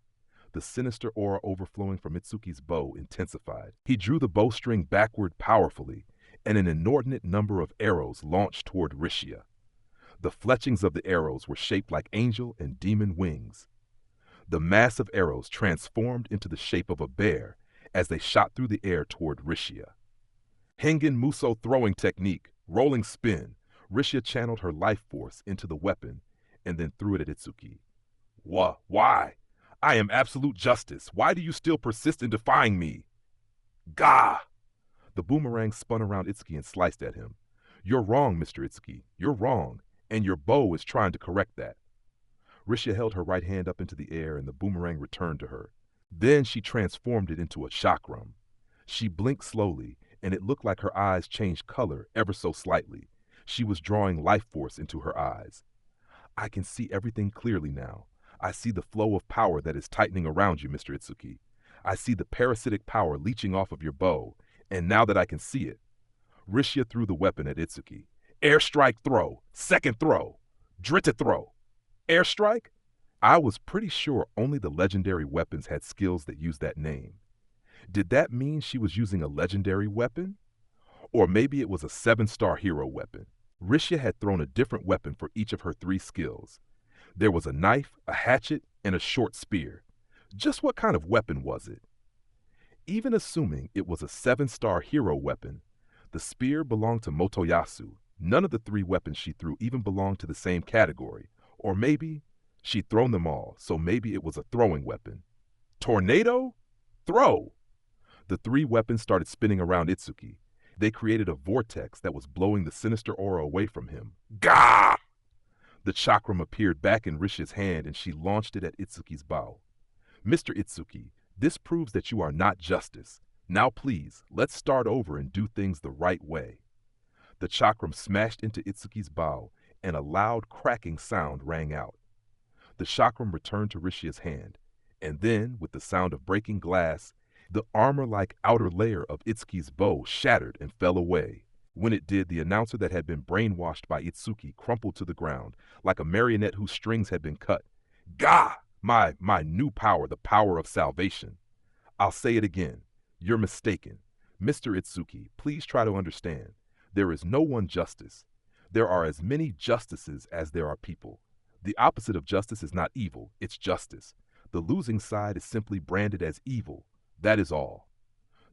The sinister aura overflowing from Itsuki's bow intensified. He drew the bowstring backward powerfully, and an inordinate number of arrows launched toward Rishia. The fletchings of the arrows were shaped like angel and demon wings. The mass of arrows transformed into the shape of a bear as they shot through the air toward Rishia. Hengen Muso throwing technique, rolling spin. Rishia channeled her life force into the weapon and then threw it at Itsuki. Why? I am absolute justice. Why do you still persist in defying me? Gah! The boomerang spun around Itsuki and sliced at him. You're wrong, Mr. Itsuki. You're wrong, and your bow is trying to correct that. Rishia held her right hand up into the air and the boomerang returned to her. Then she transformed it into a chakram. She blinked slowly, and it looked like her eyes changed color ever so slightly. She was drawing life force into her eyes. I can see everything clearly now. I see the flow of power that is tightening around you, Mr. Itsuki. I see the parasitic power leeching off of your bow, and now that I can see it, Rishia threw the weapon at Itsuki. Airstrike throw, second throw, Dritta throw. Airstrike? I was pretty sure only the legendary weapons had skills that used that name. Did that mean she was using a legendary weapon? Or maybe it was a 7-star hero weapon. Rishia had thrown a different weapon for each of her 3 skills. There was a knife, a hatchet, and a short spear. Just what kind of weapon was it? Even assuming it was a 7-star hero weapon, the spear belonged to Motoyasu. None of the 3 weapons she threw even belonged to the same category. Or maybe she'd thrown them all, so maybe it was a throwing weapon. Tornado? Throw! The 3 weapons started spinning around Itsuki. They created a vortex that was blowing the sinister aura away from him. Gah! The chakram appeared back in Rishia's hand and she launched it at Itsuki's bow. Mr. Itsuki, this proves that you are not justice. Now please, let's start over and do things the right way. The chakram smashed into Itsuki's bow and a loud cracking sound rang out. The chakram returned to Rishia's hand, and then, with the sound of breaking glass, the armor-like outer layer of Itsuki's bow shattered and fell away. When it did, the announcer that had been brainwashed by Itsuki crumpled to the ground, like a marionette whose strings had been cut. Gah! My new power, the power of salvation. I'll say it again. You're mistaken. Mr. Itsuki, please try to understand. There is no one justice. There are as many justices as there are people. The opposite of justice is not evil, it's justice. The losing side is simply branded as evil. That is all.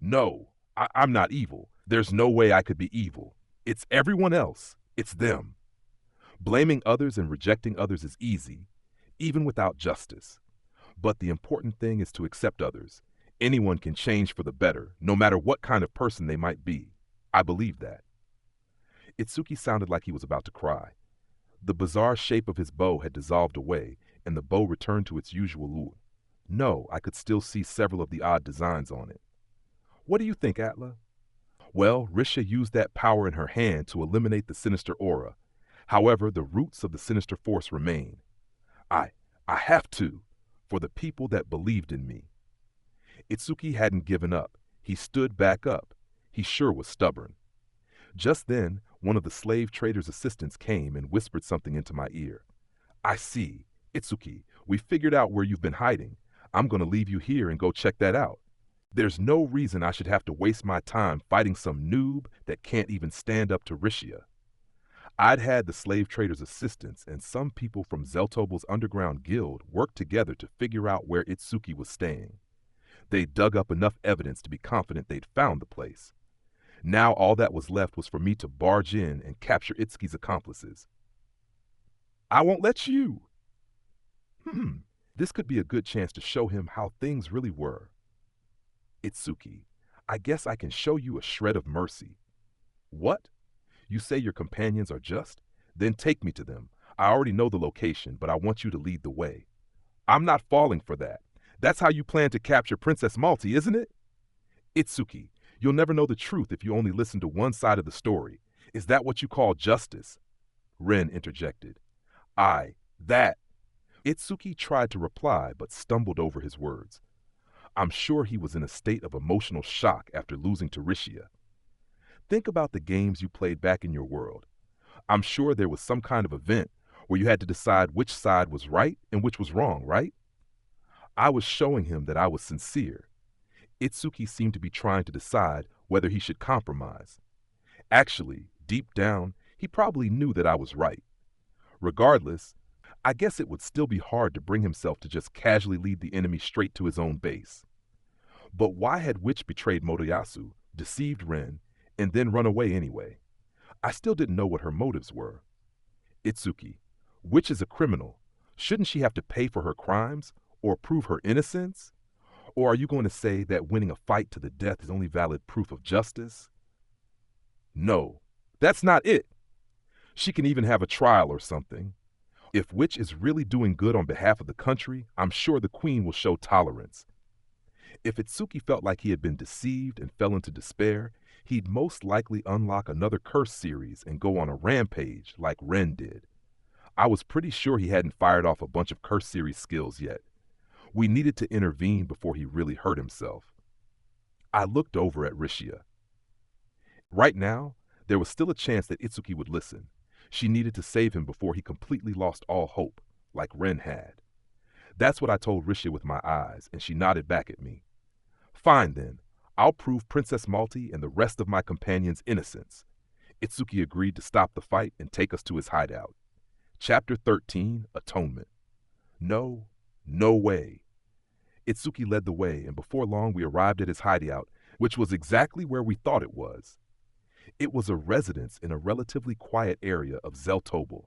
No, I'm not evil. There's no way I could be evil. It's everyone else. It's them. Blaming others and rejecting others is easy, even without justice. But the important thing is to accept others. Anyone can change for the better, no matter what kind of person they might be. I believe that. Itsuki sounded like he was about to cry. The bizarre shape of his bow had dissolved away, and the bow returned to its usual look. No, I could still see several of the odd designs on it. What do you think, Atla? Well, Rishia used that power in her hand to eliminate the sinister aura. However, the roots of the sinister force remain. I have to, for the people that believed in me. Itsuki hadn't given up. He stood back up. He sure was stubborn. Just then, one of the slave trader's assistants came and whispered something into my ear. I see. Itsuki, we figured out where you've been hiding. I'm going to leave you here and go check that out. There's no reason I should have to waste my time fighting some noob that can't even stand up to Rishia. I'd had the slave trader's assistants and some people from Zeltobo's underground guild work together to figure out where Itsuki was staying. They dug up enough evidence to be confident they'd found the place. Now all that was left was for me to barge in and capture Itsuki's accomplices. I won't let you. This could be a good chance to show him how things really were. Itsuki, I guess I can show you a shred of mercy. What? You say your companions are just? Then take me to them. I already know the location, but I want you to lead the way. I'm not falling for that. That's how you plan to capture Princess Malty, isn't it? Itsuki, you'll never know the truth if you only listen to one side of the story. Is that what you call justice? Ren interjected. That. Itsuki tried to reply but stumbled over his words. I'm sure he was in a state of emotional shock after losing to Rishia. Think about the games you played back in your world. I'm sure there was some kind of event where you had to decide which side was right and which was wrong, right? I was showing him that I was sincere. Itsuki seemed to be trying to decide whether he should compromise. Actually, deep down, he probably knew that I was right. Regardless, I guess it would still be hard to bring himself to just casually lead the enemy straight to his own base. But why had Witch betrayed Motoyasu, deceived Ren, and then run away anyway? I still didn't know what her motives were. Itsuki, Witch is a criminal. Shouldn't she have to pay for her crimes or prove her innocence? Or are you going to say that winning a fight to the death is only valid proof of justice? No, that's not it. She can even have a trial or something. If Witch is really doing good on behalf of the country, I'm sure the Queen will show tolerance. If Itsuki felt like he had been deceived and fell into despair, he'd most likely unlock another curse series and go on a rampage like Ren did. I was pretty sure he hadn't fired off a bunch of curse series skills yet. We needed to intervene before he really hurt himself. I looked over at Rishia. Right now, there was still a chance that Itsuki would listen. She needed to save him before he completely lost all hope, like Ren had. That's what I told Rishia with my eyes, and she nodded back at me. Fine then, I'll prove Princess Malty and the rest of my companions' innocence. Itsuki agreed to stop the fight and take us to his hideout. Chapter 13, Atonement. No way. Itsuki led the way, and before long we arrived at his hideout, which was exactly where we thought it was. It was a residence in a relatively quiet area of Zeltobel.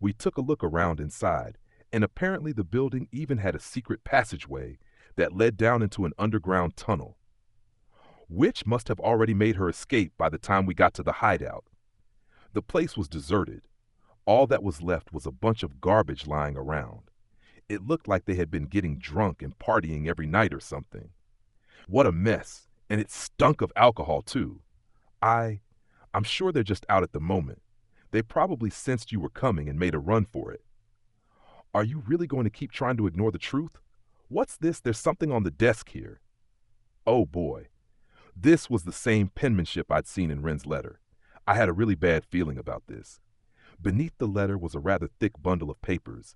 We took a look around inside, and apparently the building even had a secret passageway that led down into an underground tunnel. Witch must have already made her escape by the time we got to the hideout. The place was deserted. All that was left was a bunch of garbage lying around. It looked like they had been getting drunk and partying every night or something. What a mess, and it stunk of alcohol too. I'm sure they're just out at the moment. They probably sensed you were coming and made a run for it. Are you really going to keep trying to ignore the truth? What's this? There's something on the desk here. Oh boy. This was the same penmanship I'd seen in Ren's letter. I had a really bad feeling about this. Beneath the letter was a rather thick bundle of papers.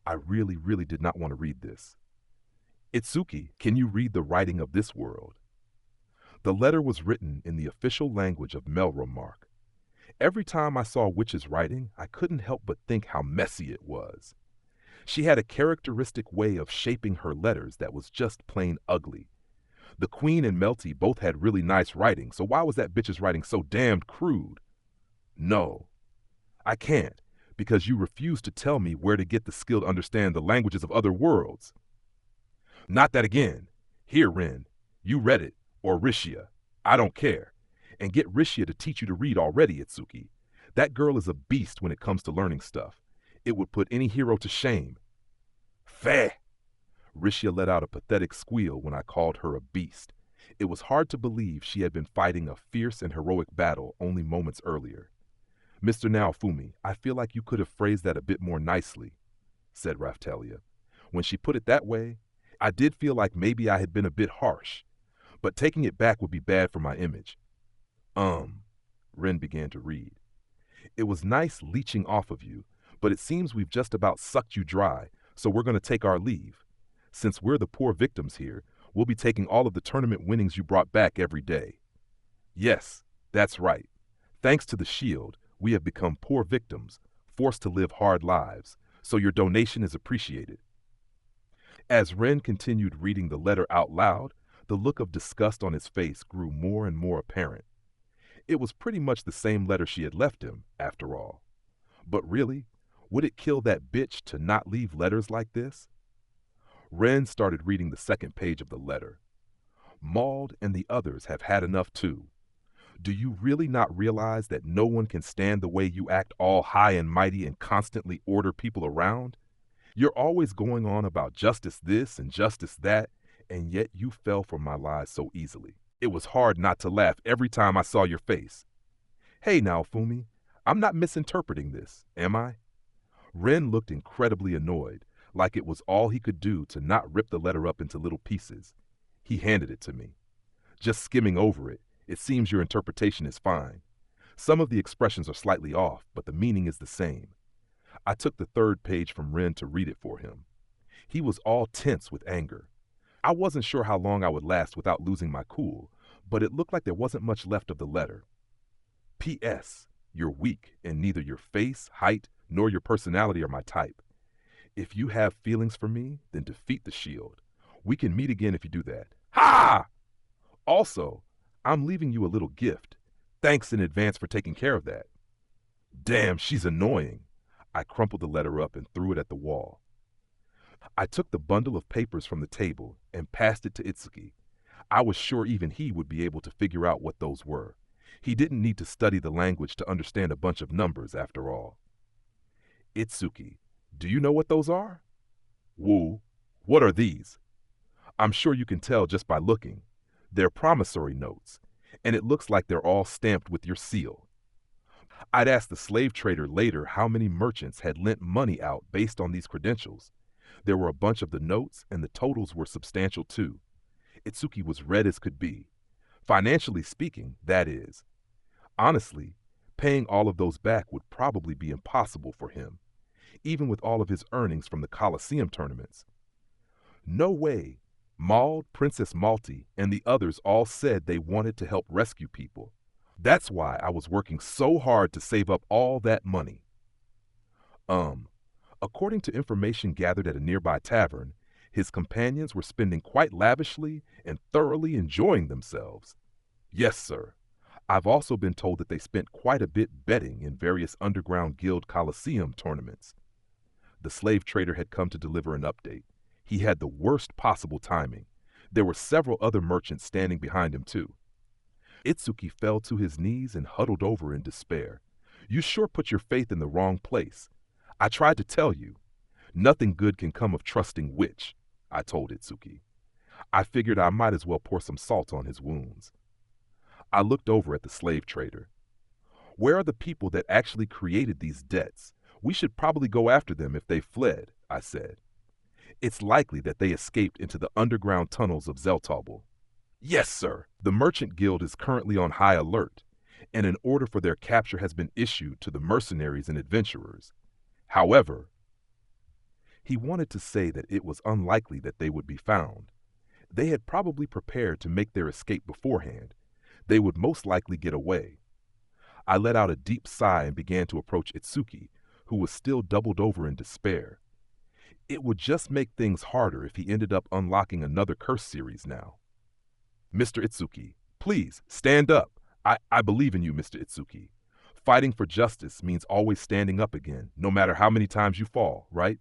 I really did not want to read this. Itsuki, can you read the writing of this world? The letter was written in the official language of Melromark. Every time I saw Witch's writing, I couldn't help but think how messy it was. She had a characteristic way of shaping her letters that was just plain ugly. The Queen and Melty both had really nice writing, so why was that bitch's writing so damned crude? No, I can't, because you refuse to tell me where to get the skill to understand the languages of other worlds. Not that again. Here, Ren, you read it, or Rishia. I don't care. And get Rishia to teach you to read already, Itsuki. That girl is a beast when it comes to learning stuff. It would put any hero to shame. Feh! Rishia let out a pathetic squeal when I called her a beast. It was hard to believe she had been fighting a fierce and heroic battle only moments earlier. Mr. Naofumi, I feel like you could have phrased that a bit more nicely, said Raftalia. When she put it that way, I did feel like maybe I had been a bit harsh, but taking it back would be bad for my image. Ren began to read. It was nice leeching off of you, but it seems we've just about sucked you dry, so we're going to take our leave. Since we're the poor victims here, we'll be taking all of the tournament winnings you brought back every day. Yes, that's right. Thanks to the shield, we have become poor victims, forced to live hard lives, so your donation is appreciated. As Ren continued reading the letter out loud, the look of disgust on his face grew more and more apparent. It was pretty much the same letter she had left him, after all. But really, would it kill that bitch to not leave letters like this? Ren started reading the second page of the letter. Mauled and the others have had enough too. Do you really not realize that no one can stand the way you act all high and mighty and constantly order people around? You're always going on about justice this and justice that, and yet you fell for my lies so easily. It was hard not to laugh every time I saw your face. Hey now, Fumi, I'm not misinterpreting this, am I? Ren looked incredibly annoyed, like it was all he could do to not rip the letter up into little pieces. He handed it to me. Just skimming over it, it seems your interpretation is fine. Some of the expressions are slightly off, but the meaning is the same. I took the third page from Ren to read it for him. He was all tense with anger. I wasn't sure how long I would last without losing my cool, but it looked like there wasn't much left of the letter. P.S. You're weak, and neither your face, height, nor your personality are my type. If you have feelings for me, then defeat the shield. We can meet again if you do that. Ha! Also, I'm leaving you a little gift. Thanks in advance for taking care of that. Damn, she's annoying. I crumpled the letter up and threw it at the wall. I took the bundle of papers from the table and passed it to Itsuki. I was sure even he would be able to figure out what those were. He didn't need to study the language to understand a bunch of numbers, after all. Itsuki, do you know what those are? Wu, what are these? I'm sure you can tell just by looking. They're promissory notes, and it looks like they're all stamped with your seal. I'd asked the slave trader later how many merchants had lent money out based on these credentials. There were a bunch of the notes, and the totals were substantial too. Itsuki was red as could be. Financially speaking, that is. Honestly, paying all of those back would probably be impossible for him, even with all of his earnings from the Colosseum tournaments. No way. Maud, Princess Malty, and the others all said they wanted to help rescue people. That's why I was working so hard to save up all that money. According to information gathered at a nearby tavern, his companions were spending quite lavishly and thoroughly enjoying themselves. Yes, sir. I've also been told that they spent quite a bit betting in various underground guild Colosseum tournaments. The slave trader had come to deliver an update. He had the worst possible timing. There were several other merchants standing behind him, too. Itsuki fell to his knees and huddled over in despair. You sure put your faith in the wrong place. I tried to tell you. Nothing good can come of trusting witch, I told Itsuki. I figured I might as well pour some salt on his wounds. I looked over at the slave trader. Where are the people that actually created these debts? We should probably go after them if they fled, I said. It's likely that they escaped into the underground tunnels of Zeltobel. Yes, sir. The Merchant Guild is currently on high alert, and an order for their capture has been issued to the mercenaries and adventurers. However, he wanted to say that it was unlikely that they would be found. They had probably prepared to make their escape beforehand. They would most likely get away. I let out a deep sigh and began to approach Itsuki, who was still doubled over in despair. It would just make things harder if he ended up unlocking another curse series now. Mr. Itsuki, please, stand up. I believe in you, Mr. Itsuki. Fighting for justice means always standing up again, no matter how many times you fall, right?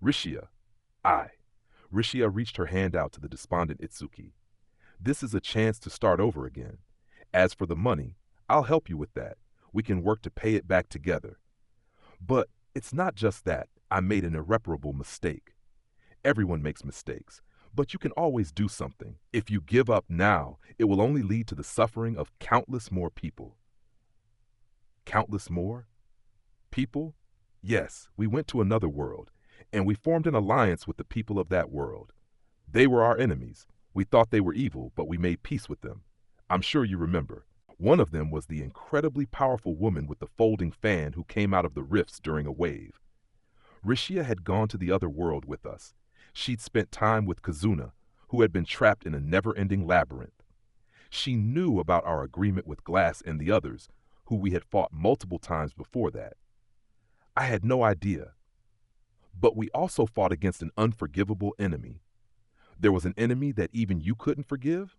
Rishia. Rishia reached her hand out to the despondent Itsuki. This is a chance to start over again. As for the money, I'll help you with that. We can work to pay it back together. But it's not just that. I made an irreparable mistake. Everyone makes mistakes, but you can always do something. If you give up now, it will only lead to the suffering of countless more people. Countless more? People? Yes, we went to another world, and we formed an alliance with the people of that world. They were our enemies. We thought they were evil, but we made peace with them. I'm sure you remember. One of them was the incredibly powerful woman with the folding fan who came out of the rifts during a wave. Rishia had gone to the other world with us. She'd spent time with Kazuna, who had been trapped in a never-ending labyrinth. She knew about our agreement with Glass and the others, who we had fought multiple times before that. I had no idea. But we also fought against an unforgivable enemy. There was an enemy that even you couldn't forgive?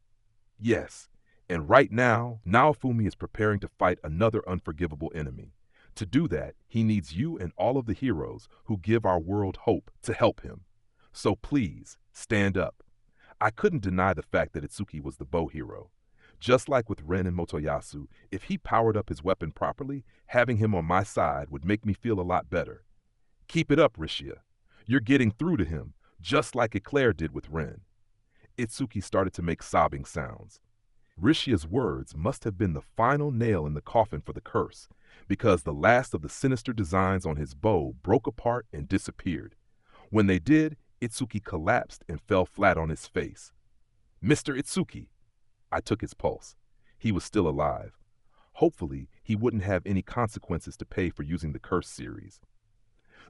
Yes, and right now, Naofumi is preparing to fight another unforgivable enemy. To do that, he needs you and all of the heroes who give our world hope to help him. So please, stand up. I couldn't deny the fact that Itsuki was the bow hero. Just like with Ren and Motoyasu, if he powered up his weapon properly, having him on my side would make me feel a lot better. Keep it up, Rishia. You're getting through to him, just like Eclair did with Ren. Itsuki started to make sobbing sounds. Rishia's words must have been the final nail in the coffin for the curse, because the last of the sinister designs on his bow broke apart and disappeared. When they did, Itsuki collapsed and fell flat on his face. Mr. Itsuki! I took his pulse. He was still alive. Hopefully, he wouldn't have any consequences to pay for using the curse series.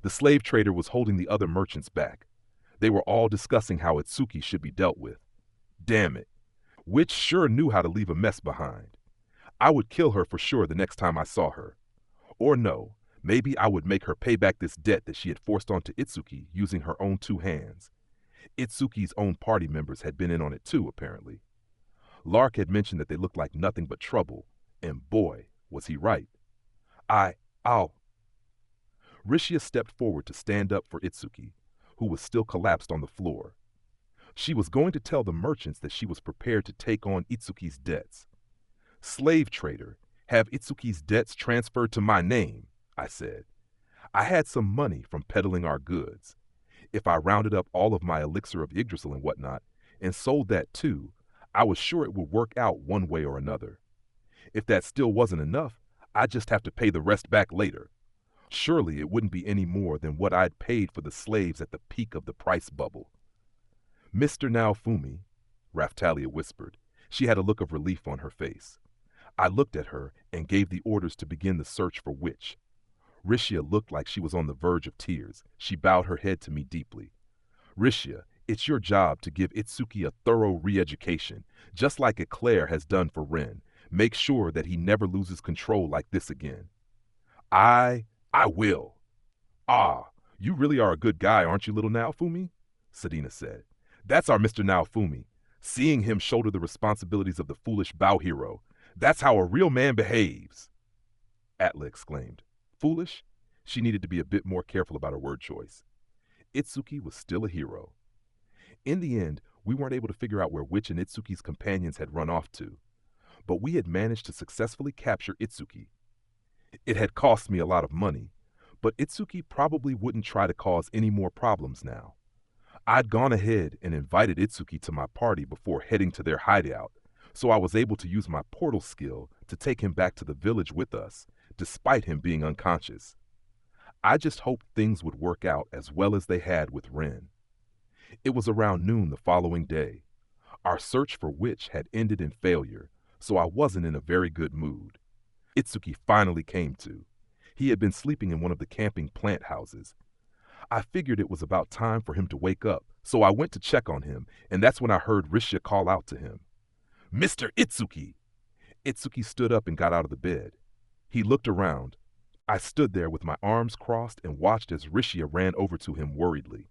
The slave trader was holding the other merchants back. They were all discussing how Itsuki should be dealt with. Damn it. Witch sure knew how to leave a mess behind. I would kill her for sure the next time I saw her. Or no, maybe I would make her pay back this debt that she had forced onto Itsuki using her own two hands. Itsuki's own party members had been in on it too, apparently. Lark had mentioned that they looked like nothing but trouble, and boy, was he right. I'll... Rishia stepped forward to stand up for Itsuki, who was still collapsed on the floor. She was going to tell the merchants that she was prepared to take on Itsuki's debts. Slave trader, have Itsuki's debts transferred to my name, I said. I had some money from peddling our goods. If I rounded up all of my elixir of Yggdrasil and whatnot, and sold that too, I was sure it would work out one way or another. If that still wasn't enough, I'd just have to pay the rest back later. Surely it wouldn't be any more than what I'd paid for the slaves at the peak of the price bubble. Mr. Naofumi, Raftalia whispered. She had a look of relief on her face. I looked at her and gave the orders to begin the search for Witch. Rishia looked like she was on the verge of tears. She bowed her head to me deeply. Rishia, it's your job to give Itsuki a thorough re-education, just like Eclair has done for Ren. Make sure that he never loses control like this again. I will. Ah, you really are a good guy, aren't you, little Naofumi? Sadina said. That's our Mr. Naofumi. Seeing him shoulder the responsibilities of the foolish bow hero. That's how a real man behaves. Atla exclaimed. Foolish? She needed to be a bit more careful about her word choice. Itsuki was still a hero. In the end, we weren't able to figure out where Witch and Itsuki's companions had run off to, but we had managed to successfully capture Itsuki. It had cost me a lot of money, but Itsuki probably wouldn't try to cause any more problems now. I'd gone ahead and invited Itsuki to my party before heading to their hideout, so I was able to use my portal skill to take him back to the village with us, despite him being unconscious. I just hoped things would work out as well as they had with Ren. It was around noon the following day. Our search for Witch had ended in failure, so I wasn't in a very good mood. Itsuki finally came to. He had been sleeping in one of the camping plant houses. I figured it was about time for him to wake up, so I went to check on him, and that's when I heard Rishia call out to him. Mr. Itsuki! Itsuki stood up and got out of the bed. He looked around. I stood there with my arms crossed and watched as Rishia ran over to him worriedly.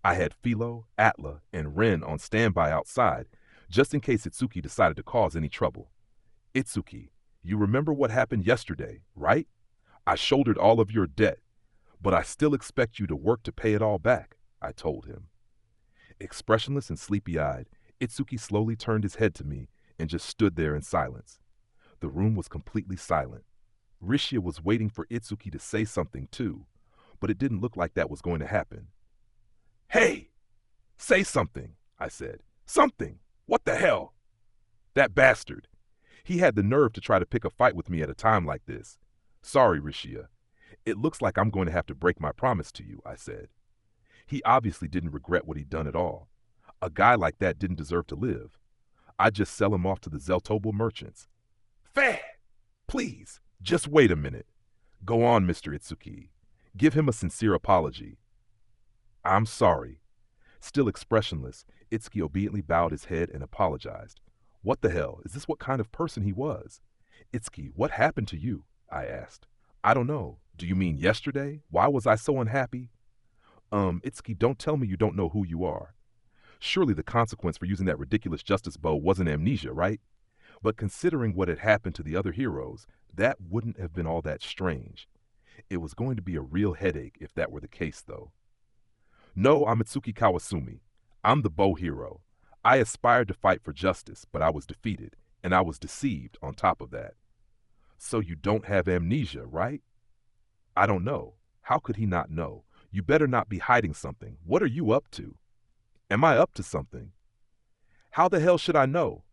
I had Philo, Atla, and Ren on standby outside, just in case Itsuki decided to cause any trouble. Itsuki, you remember what happened yesterday, right? I shouldered all of your debt, but I still expect you to work to pay it all back, I told him. Expressionless and sleepy-eyed, Itsuki slowly turned his head to me and just stood there in silence. The room was completely silent. Rishia was waiting for Itsuki to say something too, but it didn't look like that was going to happen. Hey! Say something, I said. Something! What the hell? That bastard! He had the nerve to try to pick a fight with me at a time like this. Sorry, Rishia. It looks like I'm going to have to break my promise to you, I said. He obviously didn't regret what he'd done at all. A guy like that didn't deserve to live. I'd just sell him off to the Zeltobel merchants. Fair! Please, just wait a minute. Go on, Mr. Itsuki. Give him a sincere apology. I'm sorry. Still expressionless, Itsuki obediently bowed his head and apologized. What the hell? Is this what kind of person he was? Itsuki, what happened to you? I asked. I don't know. Do you mean yesterday? Why was I so unhappy? Itsuki, don't tell me you don't know who you are. Surely the consequence for using that ridiculous justice bow wasn't amnesia, right? But considering what had happened to the other heroes, that wouldn't have been all that strange. It was going to be a real headache if that were the case, though. No, I'm Itsuki Kawasumi. I'm the bow hero. I aspired to fight for justice, but I was defeated. And I was deceived on top of that. So you don't have amnesia, right? I don't know. How could he not know? You better not be hiding something. What are you up to? Am I up to something? How the hell should I know?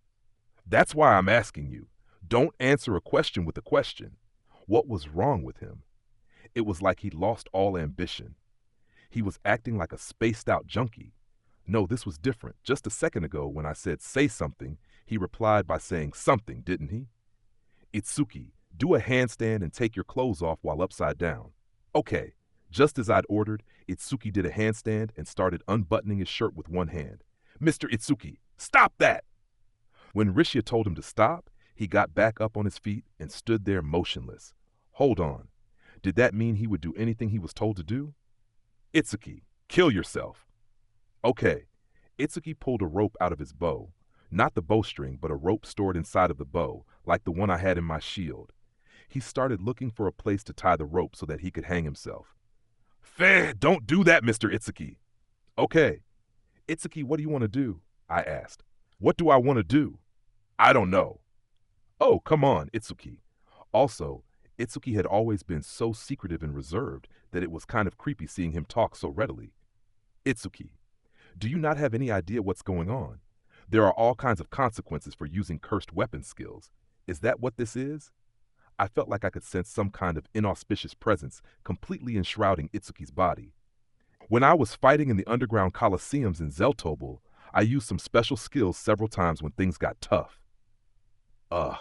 That's why I'm asking you. Don't answer a question with a question. What was wrong with him? It was like he'd lost all ambition. He was acting like a spaced out junkie. No, this was different. Just a second ago, when I said say something, he replied by saying something, didn't he? Itsuki, do a handstand and take your clothes off while upside down. Okay. Just as I'd ordered, Itsuki did a handstand and started unbuttoning his shirt with one hand. Mr. Itsuki, stop that! When Rishia told him to stop, he got back up on his feet and stood there motionless. Hold on. Did that mean he would do anything he was told to do? Itsuki, kill yourself. Okay. Itsuki pulled a rope out of his bow. Not the bowstring, but a rope stored inside of the bow, like the one I had in my shield. He started looking for a place to tie the rope so that he could hang himself. Don't do that, Mr. Itsuki. Okay. Itsuki, what do you want to do? I asked. What do I want to do? I don't know. Oh, come on, Itsuki. Also, Itsuki had always been so secretive and reserved that it was kind of creepy seeing him talk so readily. Itsuki, do you not have any idea what's going on? There are all kinds of consequences for using cursed weapon skills. Is that what this is? I felt like I could sense some kind of inauspicious presence completely enshrouding Itsuki's body. When I was fighting in the underground coliseums in Zeltobel, I used some special skills several times when things got tough. Ugh.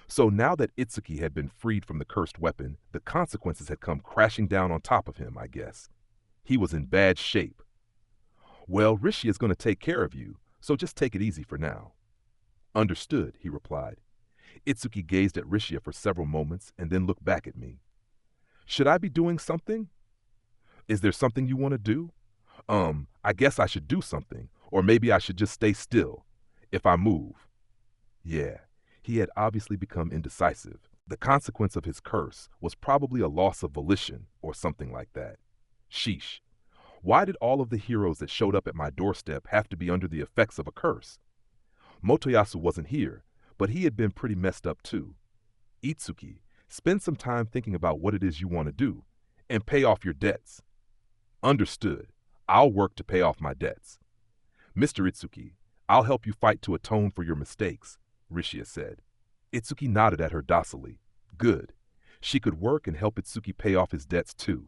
So now that Itsuki had been freed from the cursed weapon, the consequences had come crashing down on top of him, I guess. He was in bad shape. Well, Rishi is going to take care of you, so just take it easy for now. Understood, he replied. Itsuki gazed at Rishia for several moments and then looked back at me. Should I be doing something? Is there something you want to do? I guess I should do something, or maybe I should just stay still. If I move. Yeah, he had obviously become indecisive. The consequence of his curse was probably a loss of volition or something like that. Sheesh. Why did all of the heroes that showed up at my doorstep have to be under the effects of a curse? Motoyasu wasn't here, but he had been pretty messed up too. Itsuki, spend some time thinking about what it is you want to do, and pay off your debts. Understood. I'll work to pay off my debts. Mr. Itsuki, I'll help you fight to atone for your mistakes, Rishia said. Itsuki nodded at her docilely. Good. She could work and help Itsuki pay off his debts too.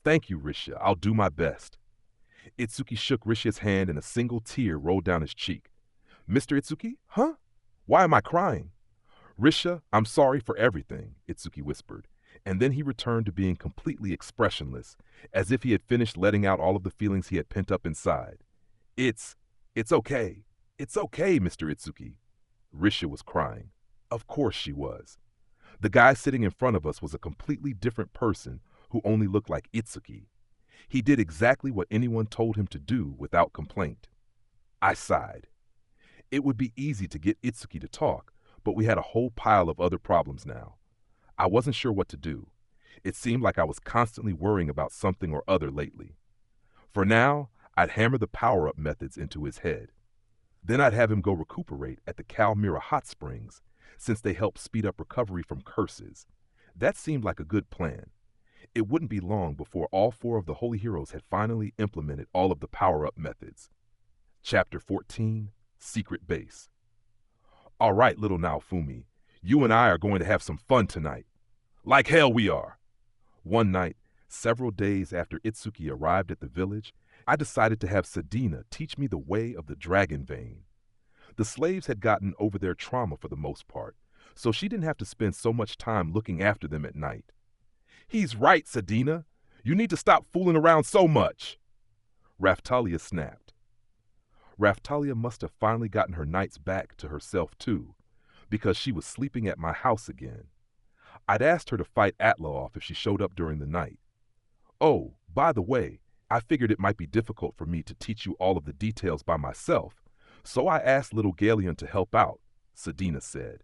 Thank you, Rishia. I'll do my best. Itsuki shook Rishia's hand and a single tear rolled down his cheek. Mr. Itsuki? Huh? Why am I crying? Rishia, I'm sorry for everything, Itsuki whispered, and then he returned to being completely expressionless, as if he had finished letting out all of the feelings he had pent up inside. It's okay. It's okay, Mr. Itsuki. Rishia was crying. Of course she was. The guy sitting in front of us was a completely different person who only looked like Itsuki. He did exactly what anyone told him to do without complaint. I sighed. It would be easy to get Itsuki to talk, but we had a whole pile of other problems now. I wasn't sure what to do. It seemed like I was constantly worrying about something or other lately. For now, I'd hammer the power-up methods into his head. Then I'd have him go recuperate at the Calmira hot springs, since they help speed up recovery from curses. That seemed like a good plan. It wouldn't be long before all 4 of the holy heroes had finally implemented all of the power-up methods. Chapter 14, Secret Base. All right, little Naofumi, you and I are going to have some fun tonight. Like hell we are. One night, several days after Itsuki arrived at the village, I decided to have Sadina teach me the way of the dragon vein. The slaves had gotten over their trauma for the most part, so she didn't have to spend so much time looking after them at night. He's right, Sadina. You need to stop fooling around so much. Raftalia snapped. Raftalia must have finally gotten her nights back to herself too, because she was sleeping at my house again. I'd asked her to fight Atla off if she showed up during the night. Oh, by the way, I figured it might be difficult for me to teach you all of the details by myself, so I asked little Galeon to help out, Sadina said.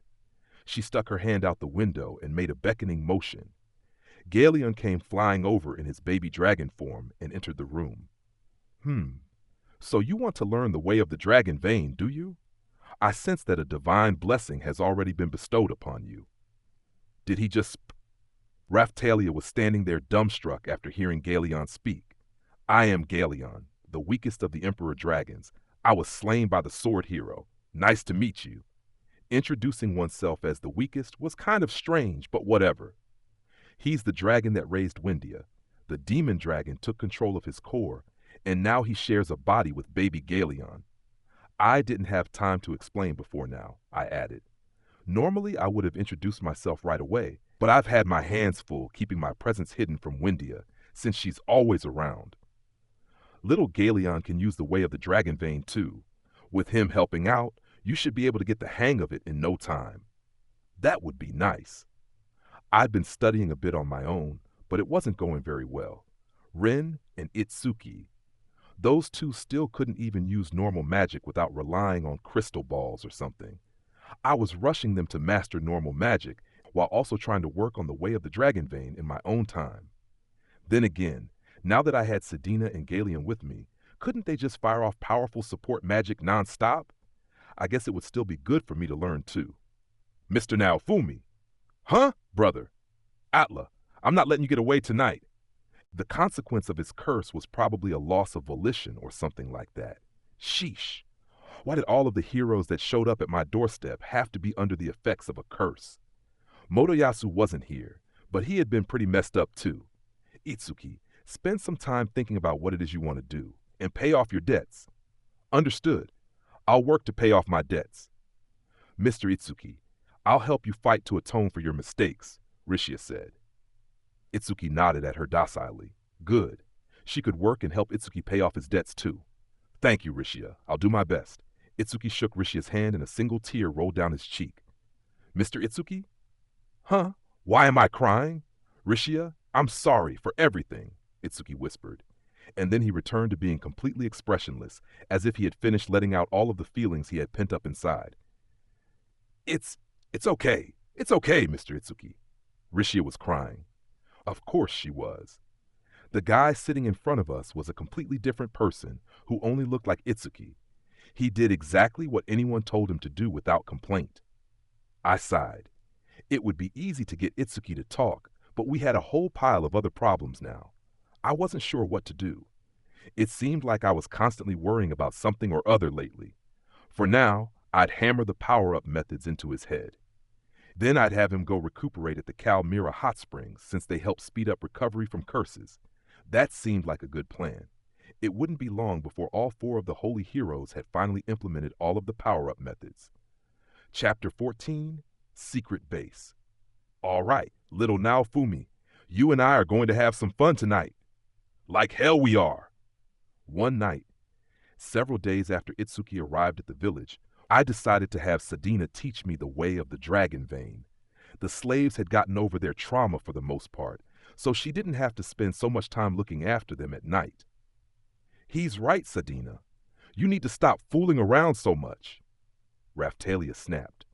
She stuck her hand out the window and made a beckoning motion. Galeon came flying over in his baby dragon form and entered the room. So you want to learn the way of the dragon vein, do you? I sense that a divine blessing has already been bestowed upon you. Did he just... Raphtalia was standing there dumbstruck after hearing Galeon speak. I am Galeon, the weakest of the Emperor Dragons. I was slain by the sword hero. Nice to meet you. Introducing oneself as the weakest was kind of strange, but whatever. He's the dragon that raised Windia. The demon dragon took control of his core, and now he shares a body with baby Galeon. I didn't have time to explain before now, I added. Normally I would have introduced myself right away, but I've had my hands full keeping my presence hidden from Windia, since she's always around. Little Galeon can use the way of the dragon vein too. With him helping out, you should be able to get the hang of it in no time. That would be nice. I'd been studying a bit on my own, but it wasn't going very well. Rin and Itsuki, those two still couldn't even use normal magic without relying on crystal balls or something. I was rushing them to master normal magic while also trying to work on the way of the dragon vein in my own time. Then again, now that I had Sedina and Galeon with me, couldn't they just fire off powerful support magic non-stop? I guess it would still be good for me to learn too. Mr. Naofumi. Huh, brother? Atla, I'm not letting you get away tonight. The consequence of his curse was probably a loss of volition or something like that. Sheesh. Why did all of the heroes that showed up at my doorstep have to be under the effects of a curse? Motoyasu wasn't here, but he had been pretty messed up too. Itsuki, spend some time thinking about what it is you want to do, and pay off your debts. Understood. I'll work to pay off my debts. Mr. Itsuki, I'll help you fight to atone for your mistakes, Rishia said. Itsuki nodded at her docilely. Good. She could work and help Itsuki pay off his debts too. Thank you, Rishia. I'll do my best. Itsuki shook Rishia's hand and a single tear rolled down his cheek. Mr. Itsuki? Huh? Why am I crying? Rishia, I'm sorry for everything, Itsuki whispered. And then he returned to being completely expressionless, as if he had finished letting out all of the feelings he had pent up inside. It's okay. It's okay, Mr. Itsuki. Rishia was crying. Of course she was. The guy sitting in front of us was a completely different person who only looked like Itsuki. He did exactly what anyone told him to do without complaint. I sighed. It would be easy to get Itsuki to talk, but we had a whole pile of other problems now. I wasn't sure what to do. It seemed like I was constantly worrying about something or other lately. For now, I'd hammer the power-up methods into his head. Then I'd have him go recuperate at the Calmira hot springs since they help speed up recovery from curses. That seemed like a good plan. It wouldn't be long before all 4 of the holy heroes had finally implemented all of the power-up methods. Chapter 14, Secret Base. All right, little Naofumi, you and I are going to have some fun tonight. Like hell we are. One night, several days after Itsuki arrived at the village, I decided to have Sedina teach me the way of the dragon vein. The slaves had gotten over their trauma for the most part, so she didn't have to spend so much time looking after them at night. He's right, Sedina. You need to stop fooling around so much. Raphtalia snapped.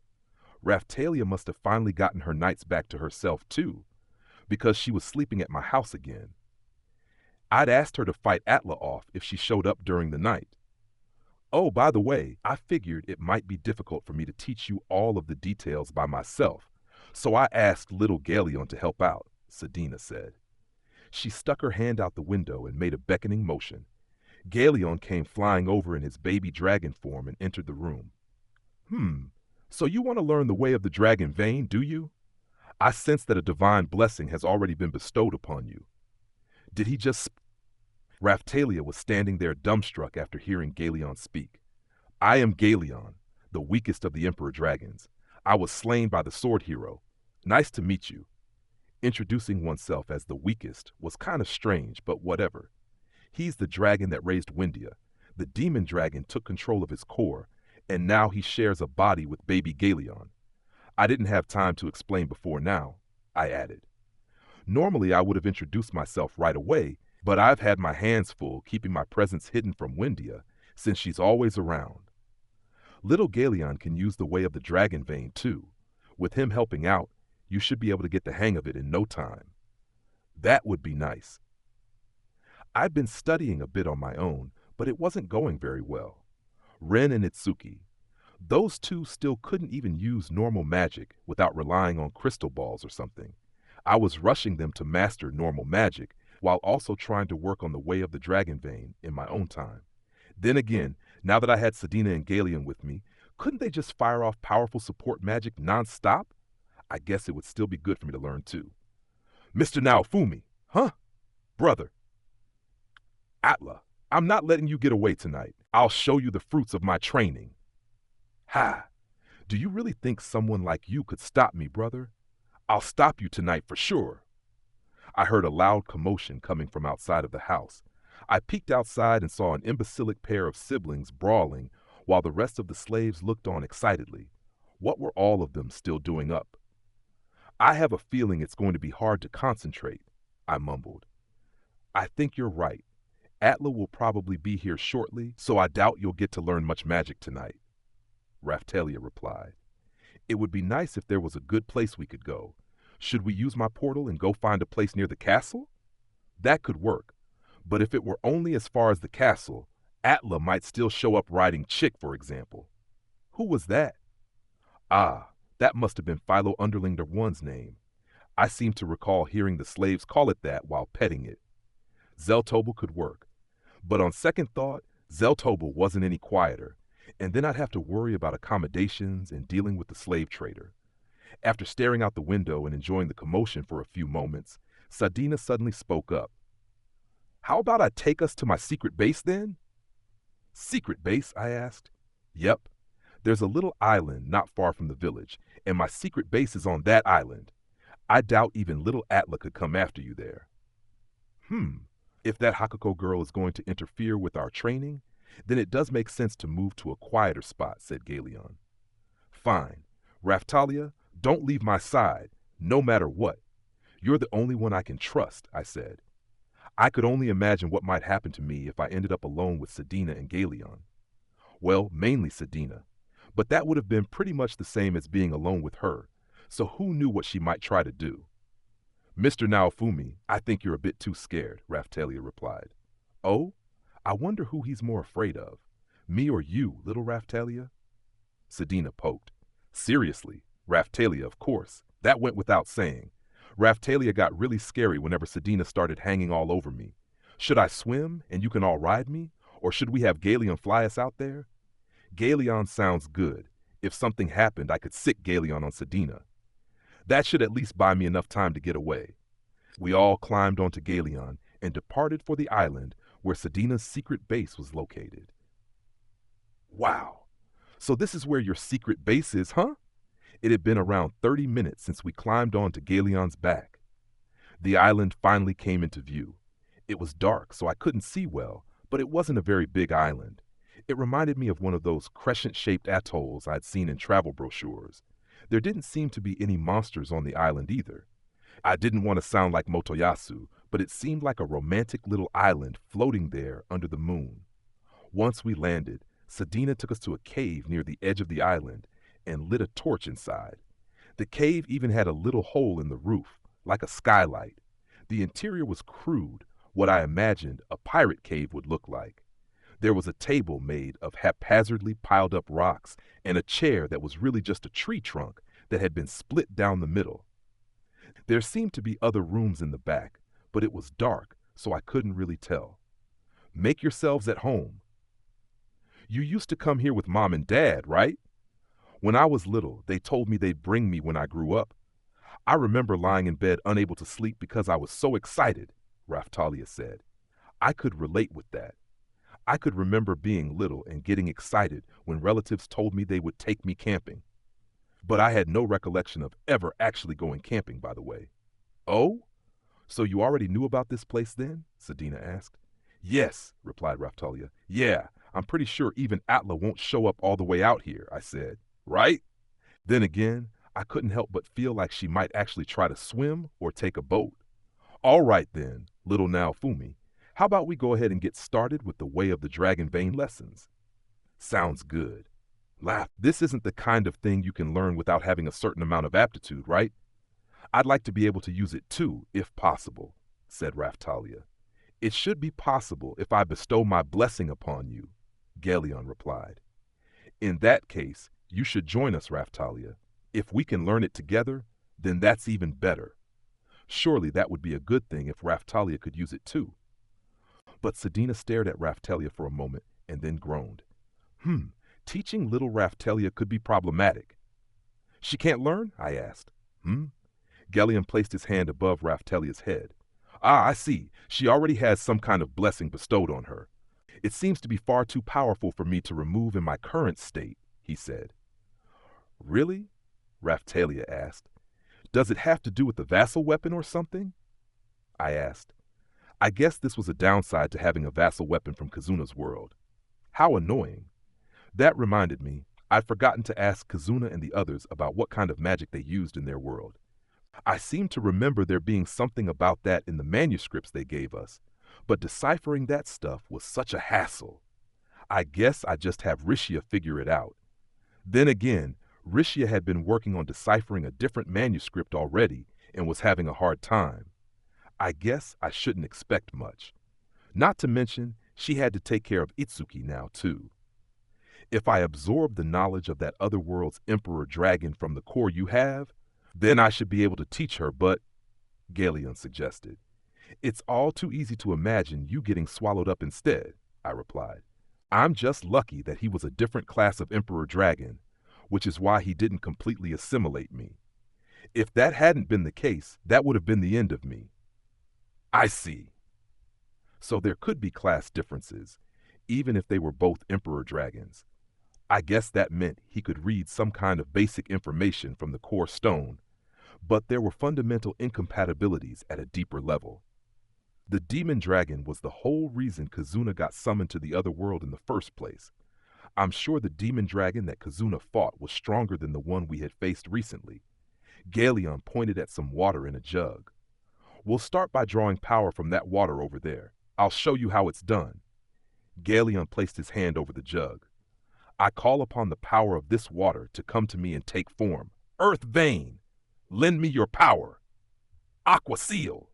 Raphtalia must have finally gotten her nights back to herself too, because she was sleeping at my house again. I'd asked her to fight Atla off if she showed up during the night. Oh, by the way, I figured it might be difficult for me to teach you all of the details by myself, so I asked little Galeon to help out, Sedina said. She stuck her hand out the window and made a beckoning motion. Galeon came flying over in his baby dragon form and entered the room. So you want to learn the way of the dragon vein, do you? I sense that a divine blessing has already been bestowed upon you. Did he just... Raphtalia was standing there dumbstruck after hearing Galeon speak. I am Galeon, the weakest of the Emperor Dragons. I was slain by the sword hero. Nice to meet you. Introducing oneself as the weakest was kind of strange, but whatever. He's the dragon that raised Windia. The demon dragon took control of his core, and now he shares a body with baby Galeon. I didn't have time to explain before now, I added. Normally I would have introduced myself right away, but I've had my hands full keeping my presence hidden from Windia since she's always around. Little Galeon can use the way of the dragon vein too. With him helping out, you should be able to get the hang of it in no time. That would be nice. I'd been studying a bit on my own, but it wasn't going very well. Ren and Itsuki, Those two still couldn't even use normal magic without relying on crystal balls or something. I was rushing them to master normal magic while also trying to work on the way of the dragon vein in my own time. Then again, now that I had Sedina and Galeon with me, couldn't they just fire off powerful support magic non-stop? I guess it would still be good for me to learn too. Mr. Naofumi, huh? Brother, Atla, I'm not letting you get away tonight. I'll show you the fruits of my training. Ha! Do you really think someone like you could stop me, brother? I'll stop you tonight for sure. I heard a loud commotion coming from outside of the house. I peeked outside and saw an imbecilic pair of siblings brawling while the rest of the slaves looked on excitedly. What were all of them still doing up? I have a feeling it's going to be hard to concentrate, I mumbled. I think you're right. Atla will probably be here shortly, so I doubt you'll get to learn much magic tonight. Raphtalia replied. It would be nice if there was a good place we could go. Should we use my portal and go find a place near the castle? That could work, but if it were only as far as the castle, Atla might still show up riding Chick, for example. Who was that? Ah, that must have been Philo Underlinger One's name. I seem to recall hearing the slaves call it that while petting it. Zeltobel could work, but on second thought, Zeltobel wasn't any quieter, and then I'd have to worry about accommodations and dealing with the slave trader. After staring out the window and enjoying the commotion for a few moments, Sadina suddenly spoke up. How about I take us to my secret base then? Secret base? I asked. Yep. There's a little island not far from the village, and my secret base is on that island. I doubt even little Atla could come after you there. If that Hakuko girl is going to interfere with our training, then it does make sense to move to a quieter spot, said Galeon. Fine. Raphtalia, don't leave my side, no matter what. You're the only one I can trust, I said. I could only imagine what might happen to me if I ended up alone with Sedina and Galeon. Well, mainly Sedina, but that would have been pretty much the same as being alone with her, so who knew what she might try to do? Mr. Naofumi, I think you're a bit too scared, Raphtalia replied. Oh? I wonder who he's more afraid of, me or you, little Raphtalia? Sedina poked. Seriously, Raphtalia, of course. That went without saying. Raphtalia got really scary whenever Sedina started hanging all over me. Should I swim and you can all ride me? Or should we have Galeon fly us out there? Galeon sounds good. If something happened, I could sick Galeon on Sedina. That should at least buy me enough time to get away. We all climbed onto Galeon and departed for the island where Sedina's secret base was located. Wow. So this is where your secret base is, huh? It had been around 30 minutes since we climbed onto Galeon's back. The island finally came into view. It was dark, so I couldn't see well, but it wasn't a very big island. It reminded me of one of those crescent-shaped atolls I'd seen in travel brochures. There didn't seem to be any monsters on the island either. I didn't want to sound like Motoyasu, but it seemed like a romantic little island floating there under the moon. Once we landed, Sedina took us to a cave near the edge of the island and lit a torch inside. The cave even had a little hole in the roof, like a skylight. The interior was crude, what I imagined a pirate cave would look like. There was a table made of haphazardly piled up rocks and a chair that was really just a tree trunk that had been split down the middle. There seemed to be other rooms in the back, but it was dark, so I couldn't really tell. Make yourselves at home. You used to come here with Mom and Dad, right? When I was little, they told me they'd bring me when I grew up. I remember lying in bed unable to sleep because I was so excited, Raphtalia said. I could relate with that. I could remember being little and getting excited when relatives told me they would take me camping. But I had no recollection of ever actually going camping, by the way. Oh? So you already knew about this place then? Sedina asked. Yes, replied Raphtalia. Yeah, I'm pretty sure even Atla won't show up all the way out here, I said. Right? Then again, I couldn't help but feel like she might actually try to swim or take a boat. All right then, little Naofumi. How about we go ahead and get started with the Way of the Dragon Vein lessons? Sounds good. Laugh. This isn't the kind of thing you can learn without having a certain amount of aptitude, right? I'd like to be able to use it too, if possible, said Raphtalia. It should be possible if I bestow my blessing upon you, Galeon replied. In that case, you should join us, Raftalia. If we can learn it together, then that's even better. Surely that would be a good thing if Raftalia could use it too. But Sedina stared at Raftalia for a moment and then groaned. Teaching little Raftalia could be problematic. She can't learn? I asked. Gellion placed his hand above Raftalia's head. Ah, I see. She already has some kind of blessing bestowed on her. It seems to be far too powerful for me to remove in my current state, he said. Really? Raftalia asked. Does it have to do with the vassal weapon or something? I asked. I guess this was a downside to having a vassal weapon from Kazuna's world. How annoying. That reminded me, I'd forgotten to ask Kazuna and the others about what kind of magic they used in their world. I seem to remember there being something about that in the manuscripts they gave us, but deciphering that stuff was such a hassle. I guess I just have Rishia figure it out. Then again, Rishia had been working on deciphering a different manuscript already and was having a hard time. I guess I shouldn't expect much. Not to mention, she had to take care of Itsuki now, too. If I absorb the knowledge of that other world's emperor dragon from the core you have, then I should be able to teach her, but, Galeon suggested. It's all too easy to imagine you getting swallowed up instead, I replied. I'm just lucky that he was a different class of emperor dragon, which is why he didn't completely assimilate me. If that hadn't been the case, that would have been the end of me. I see. So there could be class differences, even if they were both emperor dragons. I guess that meant he could read some kind of basic information from the core stone, but there were fundamental incompatibilities at a deeper level. The demon dragon was the whole reason Kazuna got summoned to the other world in the first place. I'm sure the demon dragon that Kazuna fought was stronger than the one we had faced recently. Galeon pointed at some water in a jug. We'll start by drawing power from that water over there. I'll show you how it's done. Galeon placed his hand over the jug. I call upon the power of this water to come to me and take form. Earth Vein, lend me your power. Aqua Seal.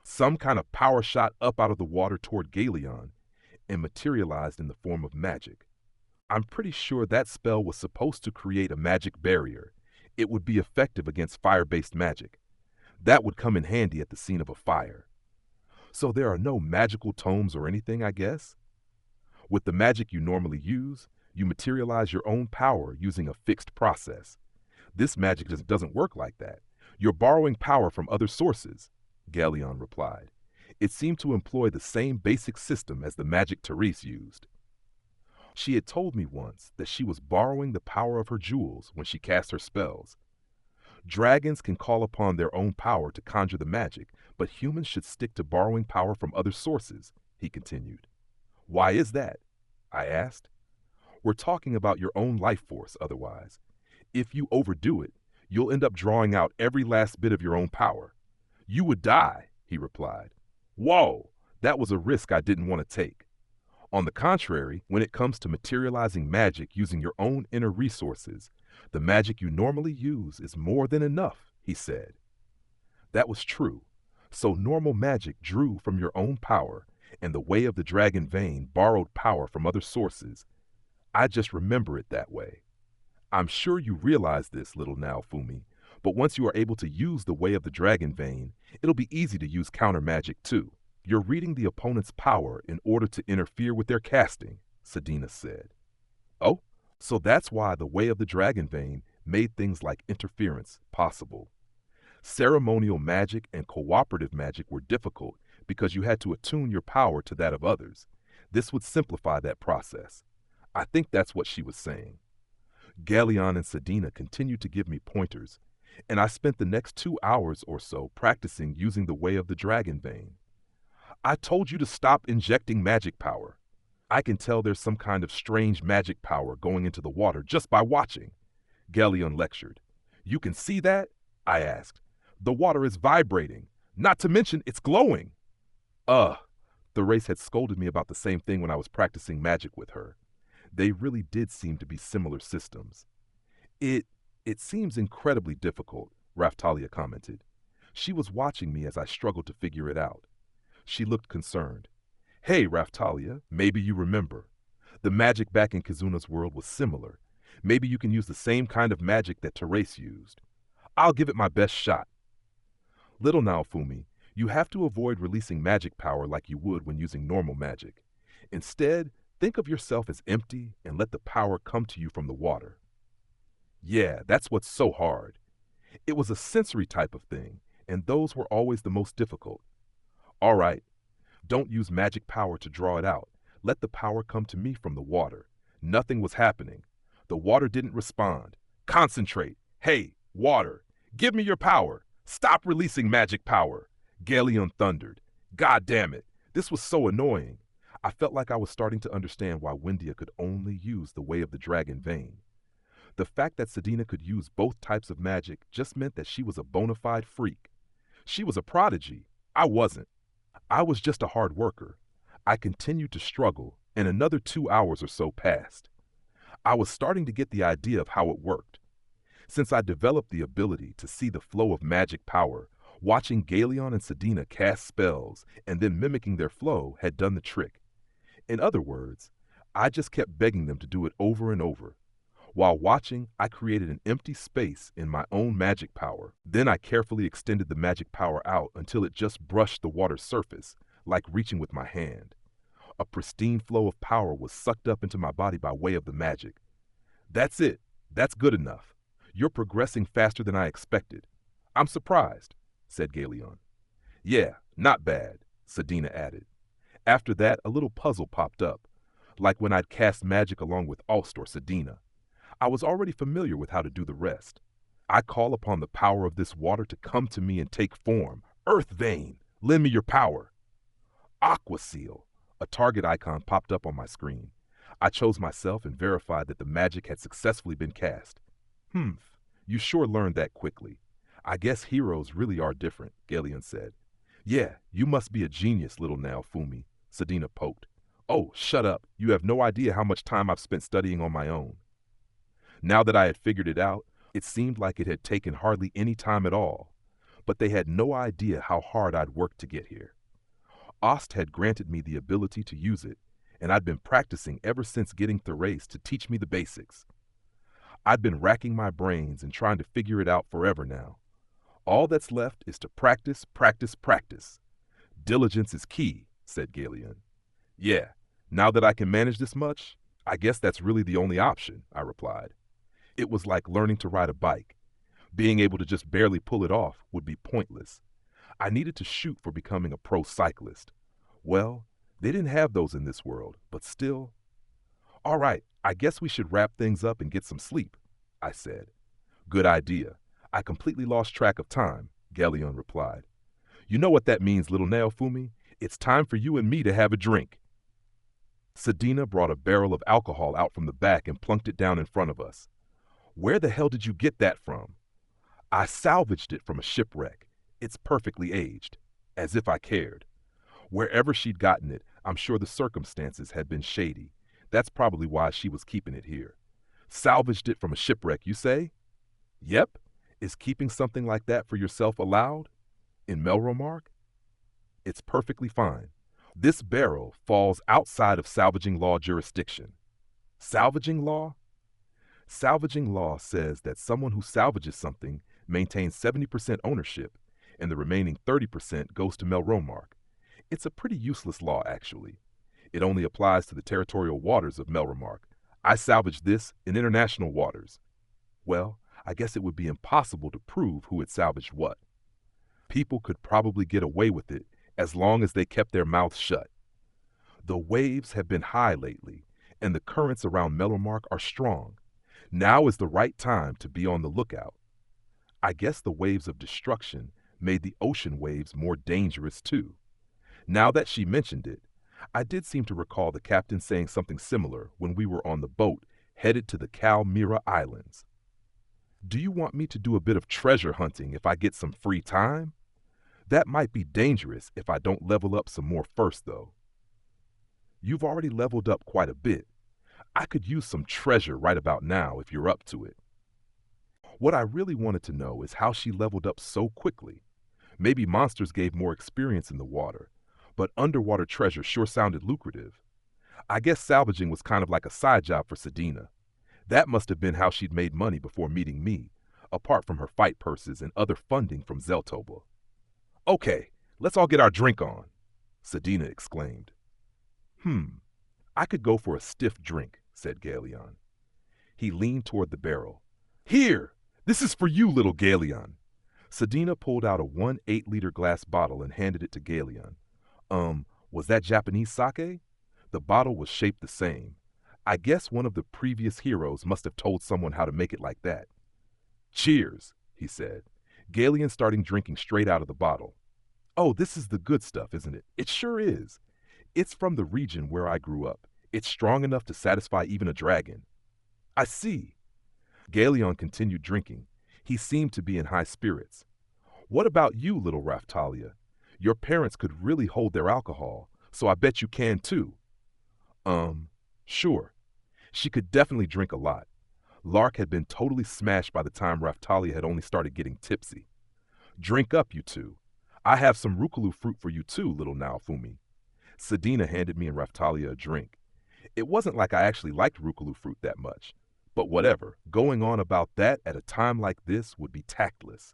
Some kind of power shot up out of the water toward Galeon and materialized in the form of magic. I'm pretty sure that spell was supposed to create a magic barrier. It would be effective against fire-based magic. That would come in handy at the scene of a fire. So there are no magical tomes or anything, I guess? With the magic you normally use, you materialize your own power using a fixed process. This magic just doesn't work like that. You're borrowing power from other sources, Galeon replied. It seemed to employ the same basic system as the magic Therese used. She had told me once that she was borrowing the power of her jewels when she cast her spells. Dragons can call upon their own power to conjure the magic, but humans should stick to borrowing power from other sources, he continued. Why is that? I asked. We're talking about your own life force otherwise. If you overdo it, you'll end up drawing out every last bit of your own power. You would die, he replied. Whoa, that was a risk I didn't want to take. On the contrary, when it comes to materializing magic using your own inner resources, the magic you normally use is more than enough, he said. That was true. So normal magic drew from your own power, and the way of the dragon vein borrowed power from other sources. I just remember it that way. I'm sure you realize this, little Naofumi, but once you are able to use the way of the dragon vein, it'll be easy to use counter magic too. You're reading the opponent's power in order to interfere with their casting, Sedina said. Oh, so that's why the way of the dragon vein made things like interference possible. Ceremonial magic and cooperative magic were difficult because you had to attune your power to that of others. This would simplify that process. I think that's what she was saying. Galeon and Sedina continued to give me pointers, and I spent the next 2 hours or so practicing using the way of the dragon vein. I told you to stop injecting magic power. I can tell there's some kind of strange magic power going into the water just by watching, Galeon lectured. You can see that? I asked. The water is vibrating, not to mention it's glowing. Therese had scolded me about the same thing when I was practicing magic with her. They really did seem to be similar systems. It seems incredibly difficult, Raftalia commented. She was watching me as I struggled to figure it out. She looked concerned. Hey, Raftalia, maybe you remember. The magic back in Kazuna's world was similar. Maybe you can use the same kind of magic that Therese used. I'll give it my best shot. Little Naofumi, you have to avoid releasing magic power like you would when using normal magic. Instead, think of yourself as empty and let the power come to you from the water. Yeah, that's what's so hard. It was a sensory type of thing, and those were always the most difficult. All right, don't use magic power to draw it out. Let the power come to me from the water. Nothing was happening. The water didn't respond. Concentrate. Hey, water, give me your power. Stop releasing magic power. Galeon thundered. God damn it. This was so annoying. I felt like I was starting to understand why Windia could only use the way of the dragon vein. The fact that Sedina could use both types of magic just meant that she was a bona fide freak. She was a prodigy. I wasn't. I was just a hard worker. I continued to struggle, and another 2 hours or so passed. I was starting to get the idea of how it worked. Since I developed the ability to see the flow of magic power, watching Galeon and Sedina cast spells and then mimicking their flow had done the trick. In other words, I just kept begging them to do it over and over. While watching, I created an empty space in my own magic power. Then I carefully extended the magic power out until it just brushed the water's surface, like reaching with my hand. A pristine flow of power was sucked up into my body by way of the magic. That's it. That's good enough. You're progressing faster than I expected. I'm surprised, said Galeon. Yeah, not bad, Sedina added. After that, a little puzzle popped up, like when I'd cast magic along with Aust or Sedina. I was already familiar with how to do the rest. I call upon the power of this water to come to me and take form. Earth vein, lend me your power. Aqua seal. A target icon popped up on my screen. I chose myself and verified that the magic had successfully been cast. You sure learned that quickly. I guess heroes really are different, Galeon said. Yeah, you must be a genius, little Naofumi, Sedina poked. Oh, shut up. You have no idea how much time I've spent studying on my own. Now that I had figured it out, it seemed like it had taken hardly any time at all. But they had no idea how hard I'd worked to get here. Ost had granted me the ability to use it, and I'd been practicing ever since getting Therese to teach me the basics. I'd been racking my brains and trying to figure it out forever now. All that's left is to practice, practice, practice. Diligence is key, said Galeon. Yeah, now that I can manage this much, I guess that's really the only option, I replied. It was like learning to ride a bike. Being able to just barely pull it off would be pointless. I needed to shoot for becoming a pro cyclist. Well, they didn't have those in this world, but still. All right, I guess we should wrap things up and get some sleep, I said. Good idea. I completely lost track of time, Galeon replied. You know what that means, little Naofumi? It's time for you and me to have a drink. Sedina brought a barrel of alcohol out from the back and plunked it down in front of us. Where the hell did you get that from? I salvaged it from a shipwreck. It's perfectly aged. As if I cared. Wherever she'd gotten it, I'm sure the circumstances had been shady. That's probably why she was keeping it here. Salvaged it from a shipwreck, you say? Yep. Is keeping something like that for yourself allowed? In Melromark? It's perfectly fine. This barrel falls outside of salvaging law jurisdiction. Salvaging law? Salvaging law says that someone who salvages something maintains 70% ownership, and the remaining 30% goes to Melromark. It's a pretty useless law, actually. It only applies to the territorial waters of Melromark. I salvaged this in international waters. Well, I guess it would be impossible to prove who had salvaged what. People could probably get away with it as long as they kept their mouths shut. The waves have been high lately, and the currents around Melromark are strong. Now is the right time to be on the lookout. I guess the waves of destruction made the ocean waves more dangerous too. Now that she mentioned it, I did seem to recall the captain saying something similar when we were on the boat headed to the Calmira Islands. Do you want me to do a bit of treasure hunting if I get some free time? That might be dangerous if I don't level up some more first, though. You've already leveled up quite a bit. I could use some treasure right about now if you're up to it. What I really wanted to know is how she leveled up so quickly. Maybe monsters gave more experience in the water, but underwater treasure sure sounded lucrative. I guess salvaging was kind of like a side job for Sedina. That must have been how she'd made money before meeting me, apart from her fight purses and other funding from Zeltoba. Okay, let's all get our drink on, Sedina exclaimed. I could go for a stiff drink, said Galeon. He leaned toward the barrel. Here! This is for you, little Galeon. Sedina pulled out a 1 8-liter glass bottle and handed it to Galeon. Was that Japanese sake? The bottle was shaped the same. I guess one of the previous heroes must have told someone how to make it like that. Cheers, he said. Galeon starting drinking straight out of the bottle. Oh, this is the good stuff, isn't it? It sure is. It's from the region where I grew up. It's strong enough to satisfy even a dragon. I see. Galeon continued drinking. He seemed to be in high spirits. What about you, little Raftalia? Your parents could really hold their alcohol, so I bet you can too. Sure. She could definitely drink a lot. Lark had been totally smashed by the time Raftalia had only started getting tipsy. Drink up, you two. I have some Rukalu fruit for you too, little Naofumi. Sedina handed me and Raftalia a drink. It wasn't like I actually liked Rukalu fruit that much. But whatever, going on about that at a time like this would be tactless.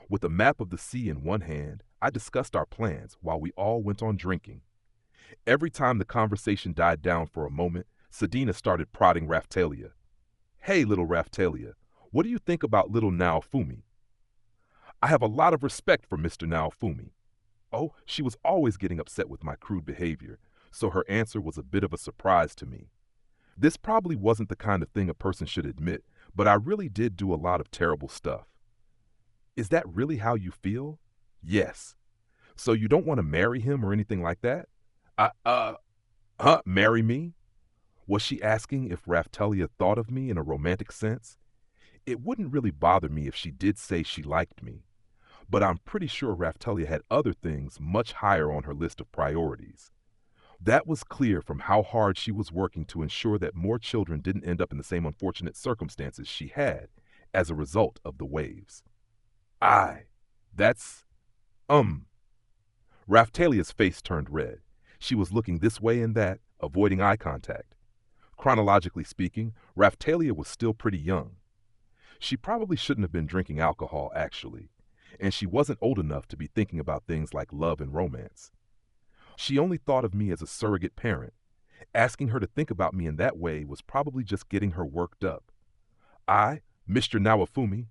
With a map of the sea in one hand, I discussed our plans while we all went on drinking. Every time the conversation died down for a moment, Sedina started prodding Raftalia. Hey, little Raftalia, what do you think about little Naofumi? I have a lot of respect for Mr. Naofumi. Oh, she was always getting upset with my crude behavior, so her answer was a bit of a surprise to me. This probably wasn't the kind of thing a person should admit, but I really did do a lot of terrible stuff. Is that really how you feel? Yes. So you don't want to marry him or anything like that? Marry me? Was she asking if Raftalia thought of me in a romantic sense? It wouldn't really bother me if she did say she liked me, but I'm pretty sure Raftalia had other things much higher on her list of priorities. That was clear from how hard she was working to ensure that more children didn't end up in the same unfortunate circumstances she had as a result of the waves. That's, Raftalia's face turned red. She was looking this way and that, avoiding eye contact. Chronologically speaking, Raftalia was still pretty young. She probably shouldn't have been drinking alcohol, actually, and she wasn't old enough to be thinking about things like love and romance. She only thought of me as a surrogate parent. Asking her to think about me in that way was probably just getting her worked up. Mr. Naofumi.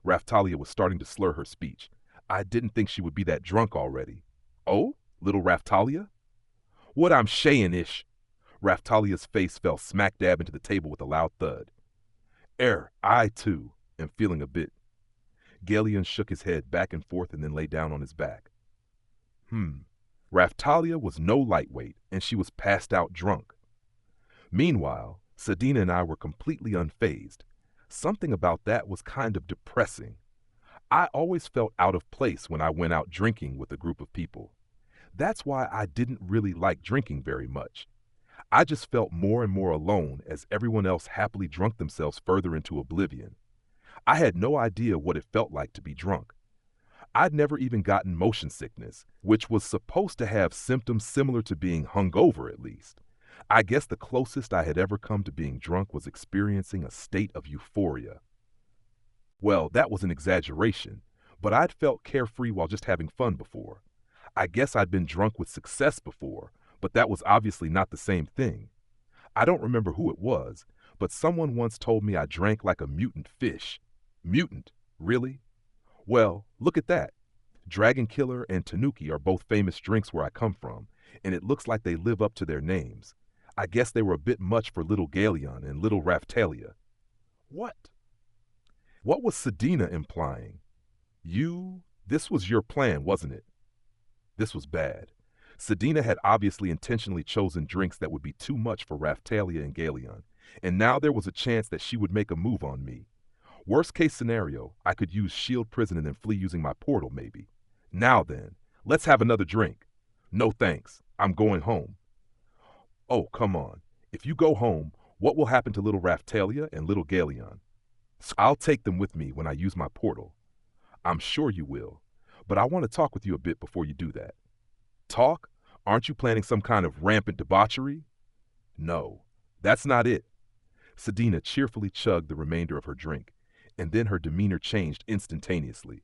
Raftalia was starting to slur her speech. I didn't think she would be that drunk already. Oh, little Raftalia? What I'm shayin'-ish. Raftalia's face fell smack dab into the table with a loud thud. I too am feeling a bit. Galeon shook his head back and forth and then lay down on his back. Raftalia was no lightweight, and she was passed out drunk. Meanwhile, Sedina and I were completely unfazed. Something about that was kind of depressing. I always felt out of place when I went out drinking with a group of people. That's why I didn't really like drinking very much. I just felt more and more alone as everyone else happily drunk themselves further into oblivion. I had no idea what it felt like to be drunk. I'd never even gotten motion sickness, which was supposed to have symptoms similar to being hungover at least. I guess the closest I had ever come to being drunk was experiencing a state of euphoria. Well, that was an exaggeration, but I'd felt carefree while just having fun before. I guess I'd been drunk with success before, but that was obviously not the same thing. I don't remember who it was, but someone once told me I drank like a mutant fish. Mutant? Really? Well, look at that. Dragon Killer and Tanuki are both famous drinks where I come from, and it looks like they live up to their names. I guess they were a bit much for little Galeon and little Raftalia. What? What was Sedina implying? This was your plan, wasn't it? This was bad. Sedina had obviously intentionally chosen drinks that would be too much for Raftalia and Galeon, and now there was a chance that she would make a move on me. Worst case scenario, I could use Shield Prison and then flee using my portal, maybe. Now then, let's have another drink. No thanks, I'm going home. Oh, come on. If you go home, what will happen to little Raftalia and little Galeon? I'll take them with me when I use my portal. I'm sure you will, but I want to talk with you a bit before you do that. Talk? Aren't you planning some kind of rampant debauchery? No, that's not it. Sedina cheerfully chugged the remainder of her drink, and then her demeanor changed instantaneously.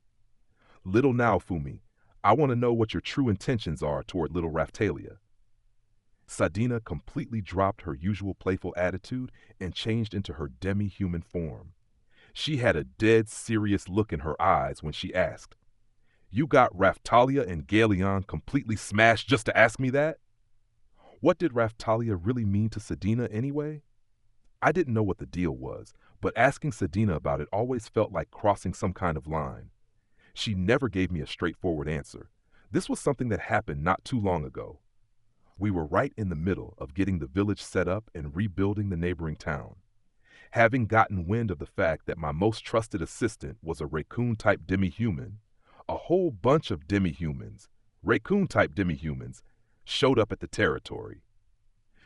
Little now, Fumi, I want to know what your true intentions are toward little Raftalia. Sadina completely dropped her usual playful attitude and changed into her demi-human form. She had a dead serious look in her eyes when she asked, "You got Raftalia and Galeon completely smashed just to ask me that?" What did Raftalia really mean to Sadina anyway? I didn't know what the deal was, but asking Sadina about it always felt like crossing some kind of line. She never gave me a straightforward answer. This was something that happened not too long ago. We were right in the middle of getting the village set up and rebuilding the neighboring town. Having gotten wind of the fact that my most trusted assistant was a raccoon-type demi-human, a whole bunch of demi-humans, raccoon-type demi-humans, showed up at the territory.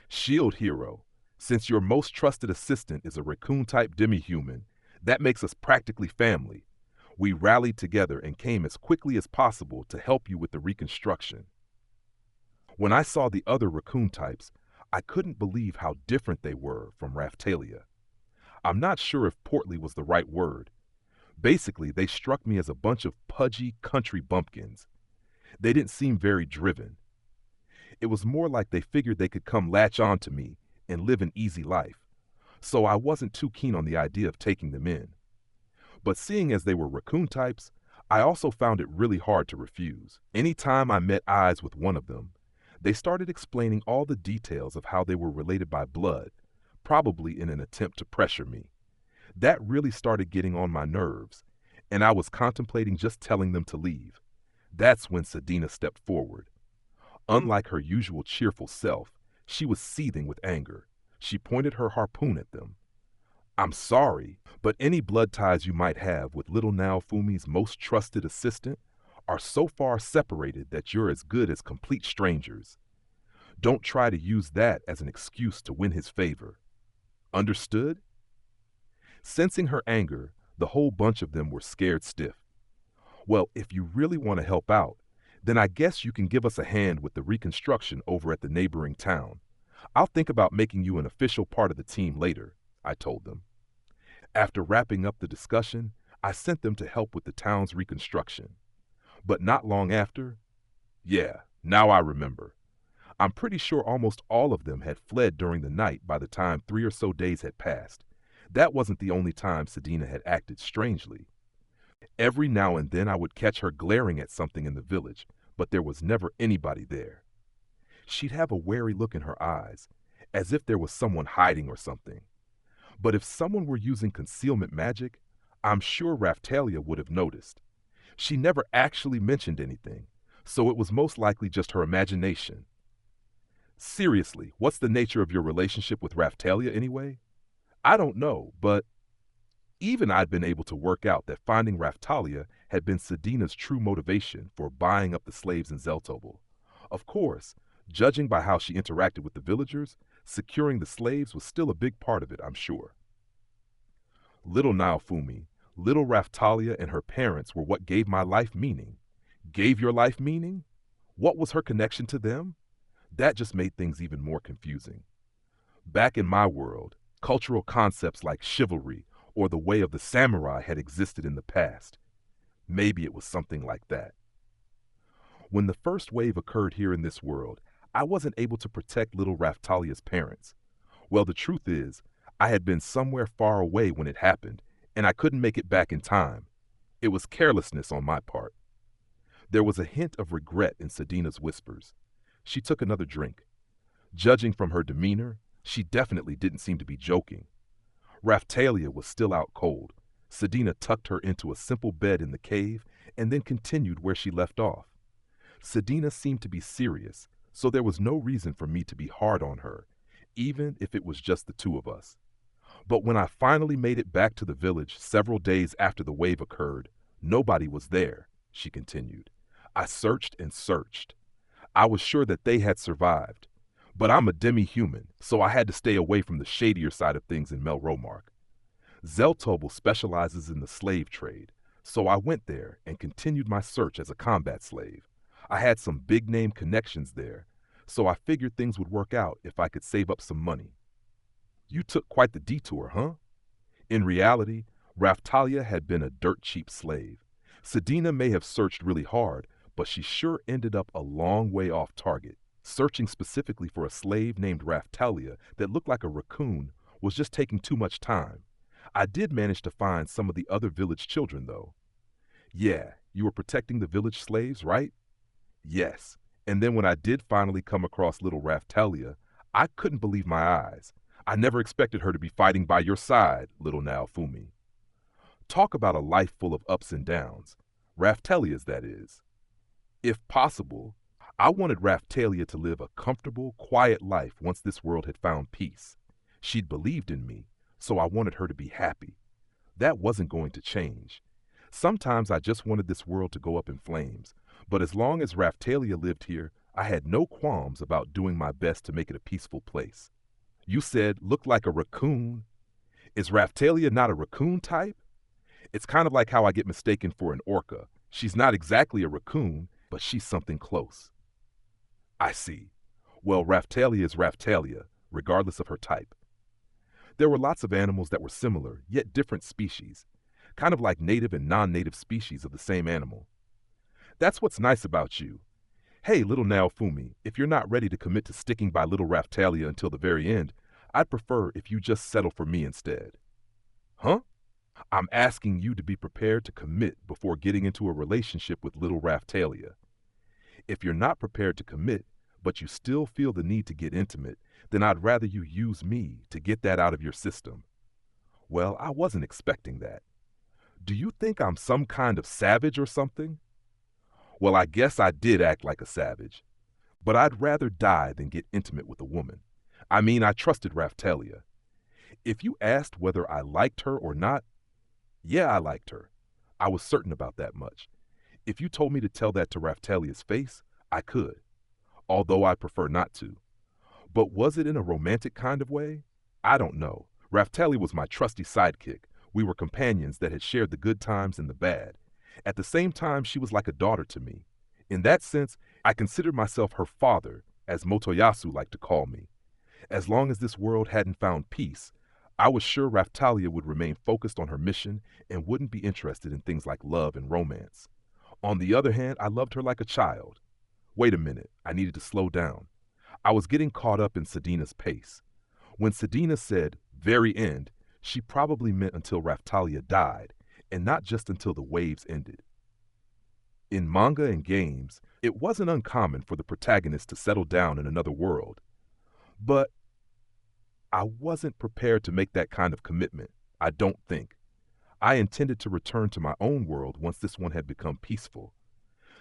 Shield Hero, since your most trusted assistant is a raccoon-type demi-human, that makes us practically family. We rallied together and came as quickly as possible to help you with the reconstruction. When I saw the other raccoon types, I couldn't believe how different they were from Raftalia. I'm not sure if portly was the right word. Basically, they struck me as a bunch of pudgy country bumpkins. They didn't seem very driven. It was more like they figured they could come latch on to me and live an easy life, so I wasn't too keen on the idea of taking them in. But seeing as they were raccoon types, I also found it really hard to refuse. Anytime I met eyes with one of them, they started explaining all the details of how they were related by blood, probably in an attempt to pressure me. That really started getting on my nerves, and I was contemplating just telling them to leave. That's when Sadina stepped forward. Unlike her usual cheerful self, she was seething with anger. She pointed her harpoon at them. "I'm sorry, but any blood ties you might have with little Naofumi's most trusted assistant are so far separated that you're as good as complete strangers. Don't try to use that as an excuse to win his favor. Understood?" Sensing her anger, the whole bunch of them were scared stiff. "Well, if you really want to help out, then I guess you can give us a hand with the reconstruction over at the neighboring town. I'll think about making you an official part of the team later," I told them. After wrapping up the discussion, I sent them to help with the town's reconstruction. But not long after, yeah, now I remember. I'm pretty sure almost all of them had fled during the night by the time 3 or so days had passed. That wasn't the only time Sadina had acted strangely. Every now and then I would catch her glaring at something in the village, but there was never anybody there. She'd have a wary look in her eyes, as if there was someone hiding or something. But if someone were using concealment magic, I'm sure Raftalia would have noticed. She never actually mentioned anything, so it was most likely just her imagination. Seriously, what's the nature of your relationship with Raftalia anyway? I don't know, but even I'd been able to work out that finding Raftalia had been Sedina's true motivation for buying up the slaves in Zeltobel. Of course, judging by how she interacted with the villagers, securing the slaves was still a big part of it, I'm sure. Little Naofumi, little Raftalia and her parents were what gave my life meaning. Gave your life meaning? What was her connection to them? That just made things even more confusing. Back in my world, cultural concepts like chivalry or the way of the samurai had existed in the past. Maybe it was something like that. When the first wave occurred here in this world, I wasn't able to protect little Raftalia's parents. Well, the truth is, I had been somewhere far away when it happened, and I couldn't make it back in time. It was carelessness on my part. There was a hint of regret in Sedina's whispers. She took another drink. Judging from her demeanor, she definitely didn't seem to be joking. Raftalia was still out cold. Sedina tucked her into a simple bed in the cave and then continued where she left off. Sedina seemed to be serious, so there was no reason for me to be hard on her, even if it was just the two of us. But when I finally made it back to the village several days after the wave occurred, nobody was there, she continued. I searched and searched. I was sure that they had survived. But I'm a demi-human, so I had to stay away from the shadier side of things in Melromark. Zeltobel specializes in the slave trade, so I went there and continued my search as a combat slave. I had some big-name connections there, so I figured things would work out if I could save up some money. You took quite the detour, huh? In reality, Raftalia had been a dirt cheap slave. Sedina may have searched really hard, but she sure ended up a long way off target. Searching specifically for a slave named Raftalia that looked like a raccoon was just taking too much time. I did manage to find some of the other village children, though. Yeah, you were protecting the village slaves, right? Yes. And then when I did finally come across little Raftalia, I couldn't believe my eyes. I never expected her to be fighting by your side, little Naofumi. Talk about a life full of ups and downs. Raftalia's, that is. If possible, I wanted Raftalia to live a comfortable, quiet life once this world had found peace. She'd believed in me, so I wanted her to be happy. That wasn't going to change. Sometimes I just wanted this world to go up in flames, but as long as Raftalia lived here, I had no qualms about doing my best to make it a peaceful place. You said, look like a raccoon. Is Raftalia not a raccoon type? It's kind of like how I get mistaken for an orca. She's not exactly a raccoon, but she's something close. I see. Well, Raftalia is Raftalia, regardless of her type. There were lots of animals that were similar, yet different species, kind of like native and non-native species of the same animal. That's what's nice about you. Hey, little Naofumi, if you're not ready to commit to sticking by little Raftalia until the very end, I'd prefer if you just settle for me instead. Huh? I'm asking you to be prepared to commit before getting into a relationship with little Raftalia. If you're not prepared to commit, but you still feel the need to get intimate, then I'd rather you use me to get that out of your system. Well, I wasn't expecting that. Do you think I'm some kind of savage or something? Well, I guess I did act like a savage. But I'd rather die than get intimate with a woman. I mean, I trusted Raftalia. If you asked whether I liked her or not, yeah, I liked her. I was certain about that much. If you told me to tell that to Raftalia's face, I could, although I prefer not to. But was it in a romantic kind of way? I don't know. Raftalia was my trusty sidekick. We were companions that had shared the good times and the bad. At the same time, she was like a daughter to me. In that sense, I considered myself her father, as Motoyasu liked to call me. As long as this world hadn't found peace, I was sure Raftalia would remain focused on her mission and wouldn't be interested in things like love and romance. On the other hand, I loved her like a child. Wait a minute, I needed to slow down. I was getting caught up in Sedina's pace. When Sedina said, very end, she probably meant until Raftalia died, and not just until the waves ended. In manga and games, it wasn't uncommon for the protagonist to settle down in another world. But I wasn't prepared to make that kind of commitment, I don't think. I intended to return to my own world once this one had become peaceful.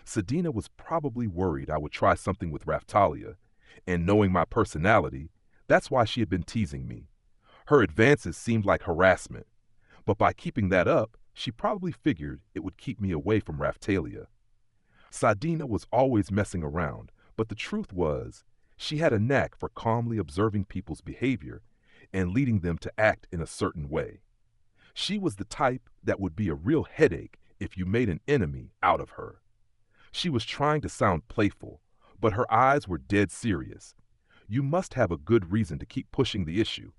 Sedina was probably worried I would try something with Raftalia, and knowing my personality, that's why she had been teasing me. Her advances seemed like harassment, but by keeping that up, she probably figured it would keep me away from Raftalia. Sedina was always messing around, but the truth was, she had a knack for calmly observing people's behavior and leading them to act in a certain way. She was the type that would be a real headache if you made an enemy out of her. She was trying to sound playful, but her eyes were dead serious. You must have a good reason to keep pushing the issue.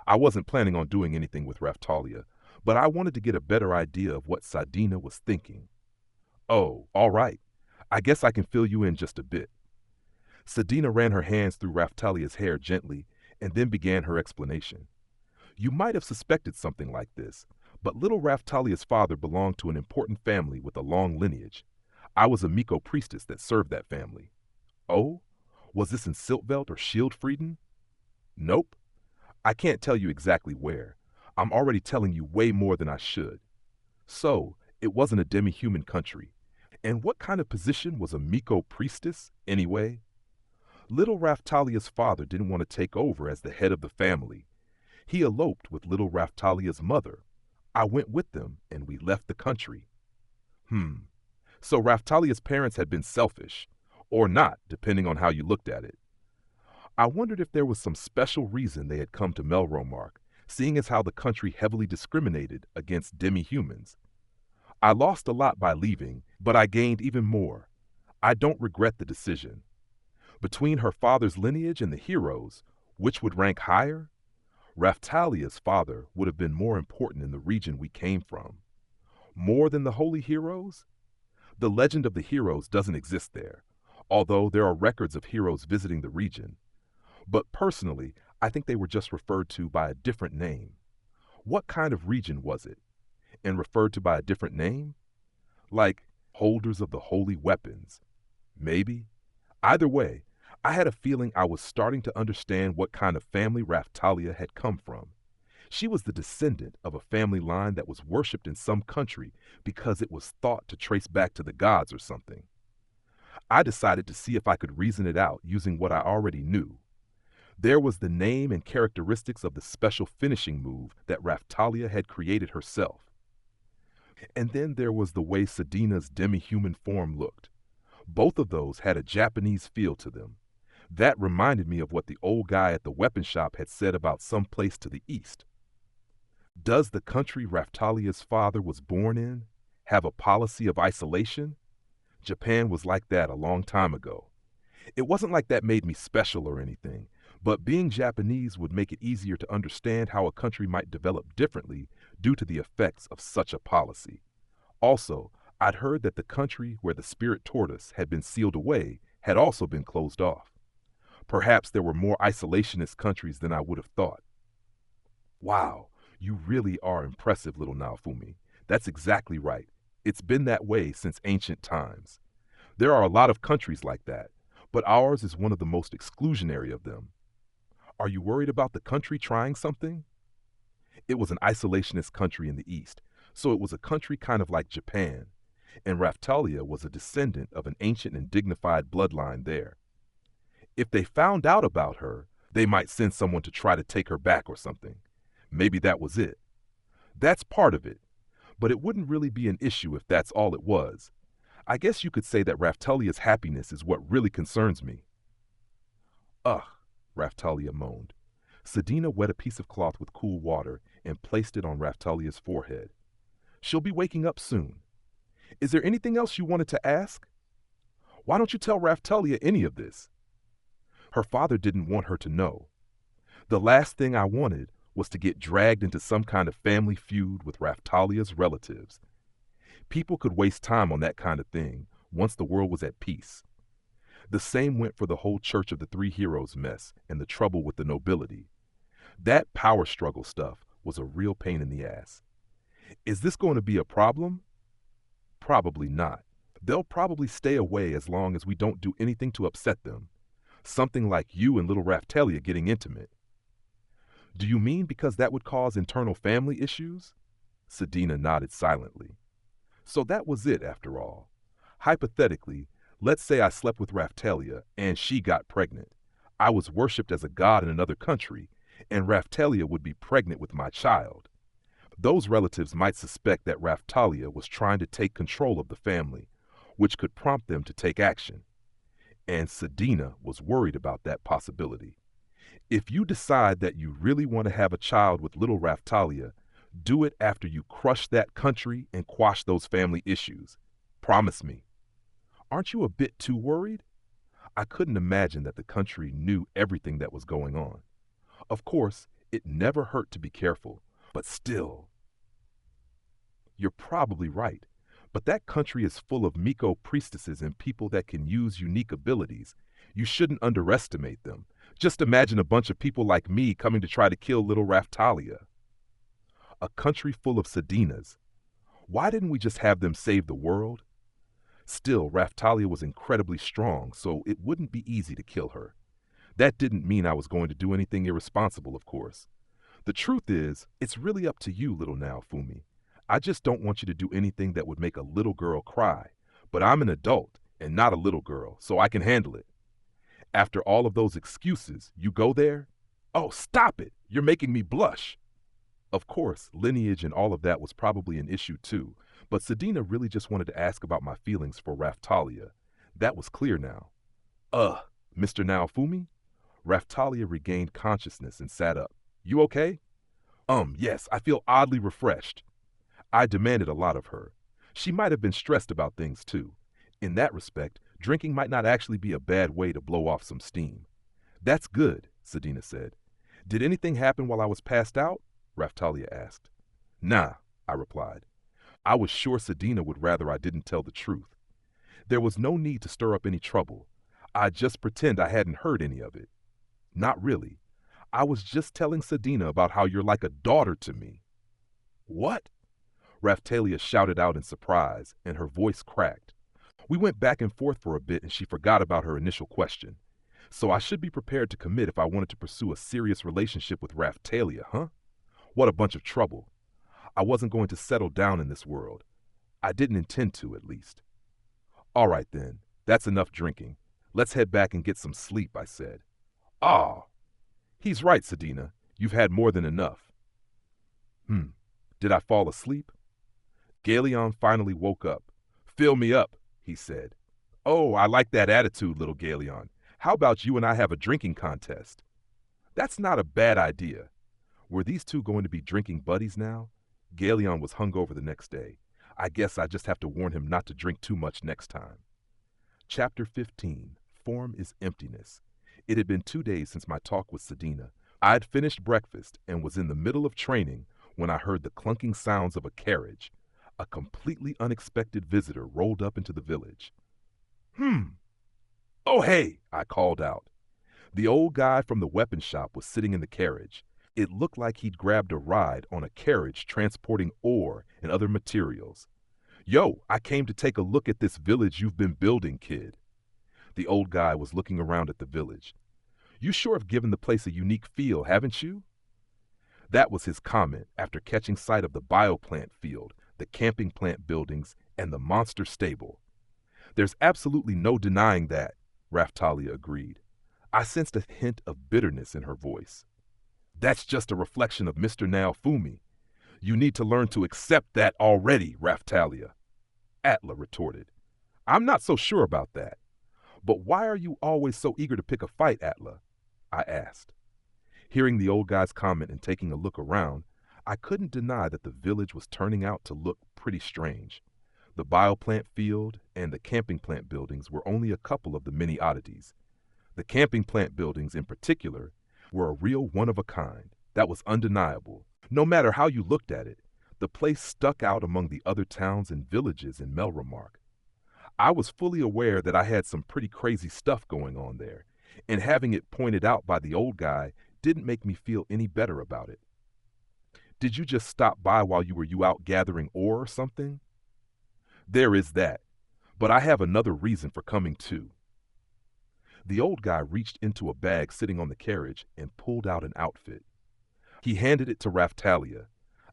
I wasn't planning on doing anything with Raftalia, but I wanted to get a better idea of what Sedina was thinking. Oh, all right. I guess I can fill you in just a bit. Sedina ran her hands through Raftalia's hair gently and then began her explanation. You might have suspected something like this, but little Raftalia's father belonged to an important family with a long lineage. I was a Miko priestess that served that family. Oh? Was this in Siltveld or Schildfrieden? Nope. I can't tell you exactly where. I'm already telling you way more than I should. So, it wasn't a demi-human country. And what kind of position was a Miko priestess, anyway? Little Raftalia's father didn't want to take over as the head of the family. He eloped with little Raftalia's mother. I went with them, and we left the country. So Raftalia's parents had been selfish, or not, depending on how you looked at it. I wondered if there was some special reason they had come to Melromark, seeing as how the country heavily discriminated against demi-humans. I lost a lot by leaving, but I gained even more. I don't regret the decision. Between her father's lineage and the heroes, which would rank higher? Raphtalia's father would have been more important in the region we came from. More than the holy heroes? The legend of the heroes doesn't exist there, although there are records of heroes visiting the region. But personally, I think they were just referred to by a different name. What kind of region was it? And referred to by a different name? Like holders of the holy weapons. Maybe. Either way, I had a feeling I was starting to understand what kind of family Raphtalia had come from. She was the descendant of a family line that was worshipped in some country because it was thought to trace back to the gods or something. I decided to see if I could reason it out using what I already knew. There was the name and characteristics of the special finishing move that Raphtalia had created herself. And then there was the way Sedina's demi-human form looked. Both of those had a Japanese feel to them. That reminded me of what the old guy at the weapon shop had said about some place to the east. Does the country Raphtalia's father was born in have a policy of isolation? Japan was like that a long time ago. It wasn't like that made me special or anything, but being Japanese would make it easier to understand how a country might develop differently due to the effects of such a policy. Also, I'd heard that the country where the spirit tortoise had been sealed away had also been closed off. Perhaps there were more isolationist countries than I would have thought. Wow, you really are impressive, little Naofumi. That's exactly right. It's been that way since ancient times. There are a lot of countries like that, but ours is one of the most exclusionary of them. Are you worried about the country trying something? It was an isolationist country in the East, so it was a country kind of like Japan, and Raphtalia was a descendant of an ancient and dignified bloodline there. If they found out about her, they might send someone to try to take her back or something. Maybe that was it. That's part of it, but it wouldn't really be an issue if that's all it was. I guess you could say that Raphtalia's happiness is what really concerns me. Ugh, Raphtalia moaned. Sedina wet a piece of cloth with cool water and placed it on Raphtalia's forehead. She'll be waking up soon. Is there anything else you wanted to ask? Why don't you tell Raphtalia any of this? Her father didn't want her to know. The last thing I wanted was to get dragged into some kind of family feud with Raphtalia's relatives. People could waste time on that kind of thing once the world was at peace. The same went for the whole Church of the Three Heroes mess and the trouble with the nobility. That power struggle stuff was a real pain in the ass. Is this going to be a problem? Probably not. They'll probably stay away as long as we don't do anything to upset them. Something like you and little Raphtalia getting intimate. Do you mean because that would cause internal family issues? Sedina nodded silently. So that was it after all. Hypothetically, let's say I slept with Raphtalia and she got pregnant. I was worshipped as a god in another country, and Raphtalia would be pregnant with my child. Those relatives might suspect that Raphtalia was trying to take control of the family, which could prompt them to take action. And Sedina was worried about that possibility. If you decide that you really want to have a child with little Raphtalia, do it after you crush that country and quash those family issues. Promise me. Aren't you a bit too worried? I couldn't imagine that the country knew everything that was going on. Of course, it never hurt to be careful, but still. You're probably right, but that country is full of Miko priestesses and people that can use unique abilities. You shouldn't underestimate them. Just imagine a bunch of people like me coming to try to kill little Raphtalia. A country full of Sedinas. Why didn't we just have them save the world? Still, Raphtalia was incredibly strong, so it wouldn't be easy to kill her. That didn't mean I was going to do anything irresponsible, of course. The truth is, it's really up to you, little Naofumi. I just don't want you to do anything that would make a little girl cry. But I'm an adult and not a little girl, so I can handle it. After all of those excuses, you go there? Oh, stop it! You're making me blush. Of course, lineage and all of that was probably an issue too, but Sedina really just wanted to ask about my feelings for Raphtalia. That was clear now. Mr. Naofumi? Raphtalia regained consciousness and sat up. You okay? Yes, I feel oddly refreshed. I demanded a lot of her. She might have been stressed about things too. In that respect, Drinking might not actually be a bad way to blow off some steam. That's good, Sedina said. Did anything happen while I was passed out? Raftalia asked. Nah, I replied. I was sure Sedina would rather I didn't tell the truth. There was no need to stir up any trouble. I'd just pretend I hadn't heard any of it. Not really. I was just telling Sedina about how you're like a daughter to me. What? Raftalia shouted out in surprise, and her voice cracked. We went back and forth for a bit and she forgot about her initial question. So I should be prepared to commit if I wanted to pursue a serious relationship with Raftalia, huh? What a bunch of trouble. I wasn't going to settle down in this world. I didn't intend to, at least. All right then, that's enough drinking. Let's head back and get some sleep, I said. Ah, he's right, Sedina. You've had more than enough. Did I fall asleep? Galeon finally woke up. Fill me up, he said. Oh, I like that attitude, little Galeon. How about you and I have a drinking contest? That's not a bad idea. Were these two going to be drinking buddies now? Galeon was hungover the next day. I guess I just have to warn him not to drink too much next time. Chapter 15. Form is Emptiness. It had been 2 days since my talk with Sedina. I had finished breakfast and was in the middle of training when I heard the clunking sounds of a carriage. A completely unexpected visitor rolled up into the village. Oh, hey, I called out. The old guy from the weapon shop was sitting in the carriage. It looked like he'd grabbed a ride on a carriage transporting ore and other materials. Yo, I came to take a look at this village you've been building, kid. The old guy was looking around at the village. You sure have given the place a unique feel, haven't you? That was his comment after catching sight of the bioplant field, the camping plant buildings, and the monster stable. There's absolutely no denying that, Raftalia agreed. I sensed a hint of bitterness in her voice. That's just a reflection of Mr. Naofumi. You need to learn to accept that already, Raftalia. Atla retorted. I'm not so sure about that. But why are you always so eager to pick a fight, Atla? I asked. Hearing the old guy's comment and taking a look around, I couldn't deny that the village was turning out to look pretty strange. The bioplant field and the camping plant buildings were only a couple of the many oddities. The camping plant buildings, in particular, were a real one-of-a-kind. That was undeniable. No matter how you looked at it, the place stuck out among the other towns and villages in Melremark. I was fully aware that I had some pretty crazy stuff going on there, and having it pointed out by the old guy didn't make me feel any better about it. Did you just stop by while you were out gathering ore or something? There is that, but I have another reason for coming too. The old guy reached into a bag sitting on the carriage and pulled out an outfit. He handed it to Raftalia.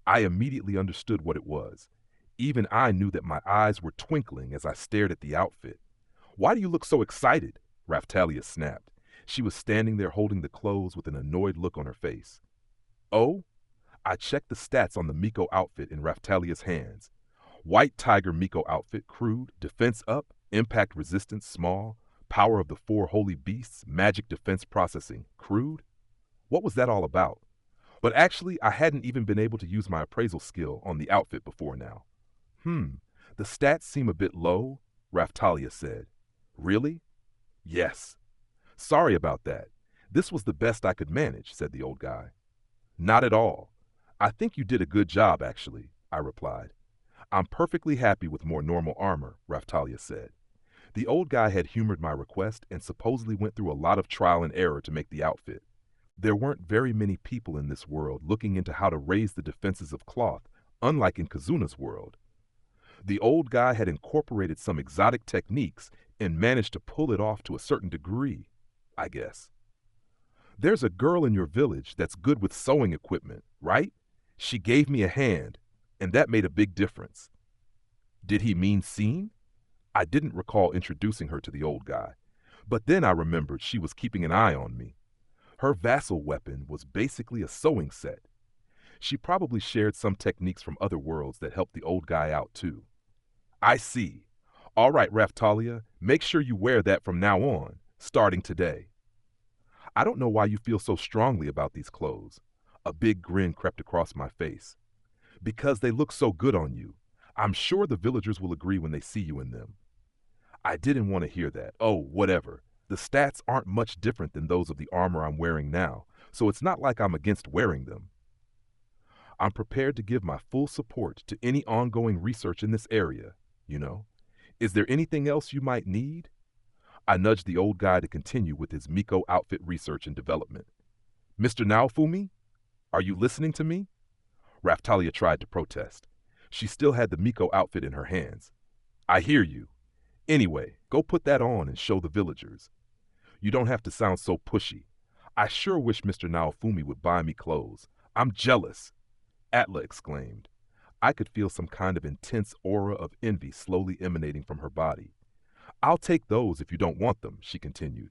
I immediately understood what it was. Even I knew that my eyes were twinkling as I stared at the outfit. Why do you look so excited? Raftalia snapped. She was standing there holding the clothes with an annoyed look on her face. Oh? I checked the stats on the Miko outfit in Raftalia's hands. White Tiger Miko outfit, crude, defense up, impact resistance small, power of the 4 holy beasts, magic defense processing, crude? What was that all about? But actually, I hadn't even been able to use my appraisal skill on the outfit before now. The stats seem a bit low, Raftalia said. Really? Yes. Sorry about that. This was the best I could manage, said the old guy. Not at all. I think you did a good job, actually, I replied. I'm perfectly happy with more normal armor, Raftalia said. The old guy had humored my request and supposedly went through a lot of trial and error to make the outfit. There weren't very many people in this world looking into how to raise the defenses of cloth, unlike in Kazuna's world. The old guy had incorporated some exotic techniques and managed to pull it off to a certain degree, I guess. There's a girl in your village that's good with sewing equipment, right? She gave me a hand, and that made a big difference. Did he mean Scene? I didn't recall introducing her to the old guy, but then I remembered she was keeping an eye on me. Her vassal weapon was basically a sewing set. She probably shared some techniques from other worlds that helped the old guy out too. I see. All right, Raftalia, make sure you wear that from now on, starting today. I don't know why you feel so strongly about these clothes. A big grin crept across my face. Because they look so good on you. I'm sure the villagers will agree when they see you in them. I didn't want to hear that. Oh, whatever. The stats aren't much different than those of the armor I'm wearing now, so it's not like I'm against wearing them. I'm prepared to give my full support to any ongoing research in this area, you know. Is there anything else you might need? I nudged the old guy to continue with his Miko outfit research and development. Mr. Naofumi, are you listening to me? Raftalia tried to protest. She still had the Miko outfit in her hands. I hear you. Anyway, go put that on and show the villagers. You don't have to sound so pushy. I sure wish Mr. Naofumi would buy me clothes. I'm jealous, Atla exclaimed. I could feel some kind of intense aura of envy slowly emanating from her body. I'll take those if you don't want them, she continued.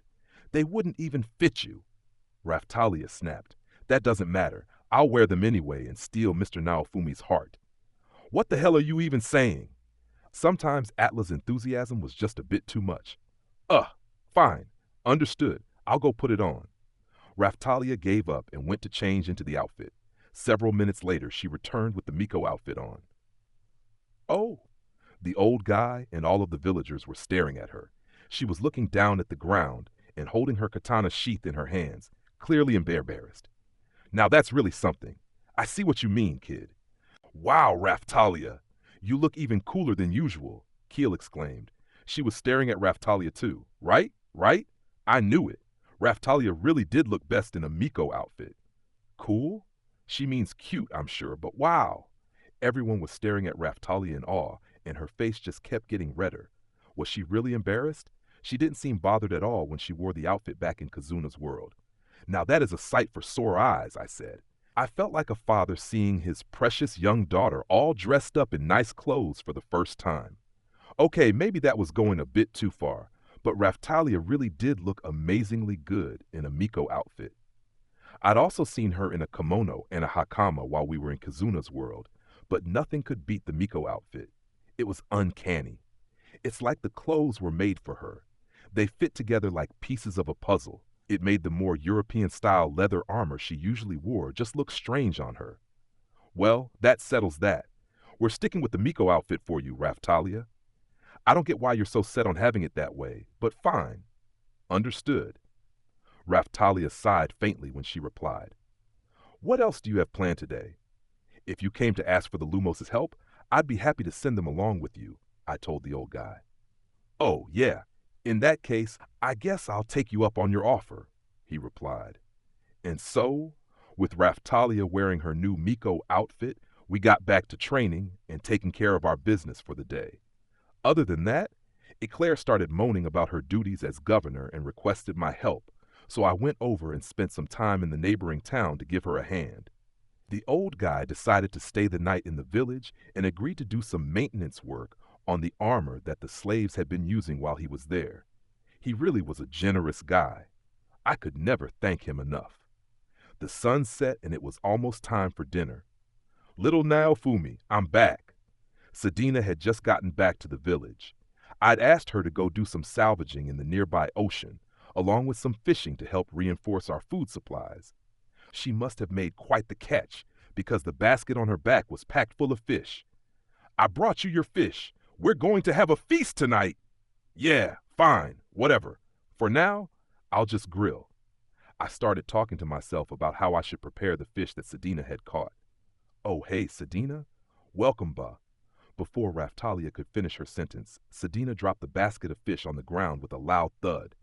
They wouldn't even fit you. Raftalia snapped. That doesn't matter. I'll wear them anyway and steal Mr. Naofumi's heart. What the hell are you even saying? Sometimes Atla's enthusiasm was just a bit too much. Fine. Understood. I'll go put it on. Raftalia gave up and went to change into the outfit. Several minutes later, she returned with the Miko outfit on. Oh. The old guy and all of the villagers were staring at her. She was looking down at the ground and holding her katana sheath in her hands, clearly embarrassed. Now that's really something. I see what you mean, kid. Wow, Raftalia. You look even cooler than usual, Keel exclaimed. She was staring at Raftalia too. Right? I knew it. Raftalia really did look best in a Miko outfit. Cool? She means cute, I'm sure, but wow. Everyone was staring at Raftalia in awe, and her face just kept getting redder. Was she really embarrassed? She didn't seem bothered at all when she wore the outfit back in Kazuna's world. Now that is a sight for sore eyes, I said. I felt like a father seeing his precious young daughter all dressed up in nice clothes for the first time. Okay, maybe that was going a bit too far, but Raftalia really did look amazingly good in a Miko outfit. I'd also seen her in a kimono and a hakama while we were in Kazuna's world, but nothing could beat the Miko outfit. It was uncanny. It's like the clothes were made for her. They fit together like pieces of a puzzle. It made the more European-style leather armor she usually wore just look strange on her. Well, that settles that. We're sticking with the Miko outfit for you, Raftalia. I don't get why you're so set on having it that way, but fine. Understood. Raftalia sighed faintly when she replied. What else do you have planned today? If you came to ask for the Lumos' help, I'd be happy to send them along with you, I told the old guy. Oh, yeah. In that case, I guess I'll take you up on your offer, he replied. And so, with Raftalia wearing her new Miko outfit, we got back to training and taking care of our business for the day. Other than that, Eclair started moaning about her duties as governor and requested my help, so I went over and spent some time in the neighboring town to give her a hand. The old guy decided to stay the night in the village and agreed to do some maintenance work on the armor that the slaves had been using while he was there. He really was a generous guy. I could never thank him enough. The sun set and it was almost time for dinner. Little Naofumi, I'm back. Sadina had just gotten back to the village. I'd asked her to go do some salvaging in the nearby ocean, along with some fishing to help reinforce our food supplies. She must have made quite the catch, because the basket on her back was packed full of fish. I brought you your fish. We're going to have a feast tonight. Yeah, fine, whatever. For now, I'll just grill. I started talking to myself about how I should prepare the fish that Sadina had caught. Oh, hey, Sadina. Welcome, Ba. Before Raftalia could finish her sentence, Sadina dropped the basket of fish on the ground with a loud thud.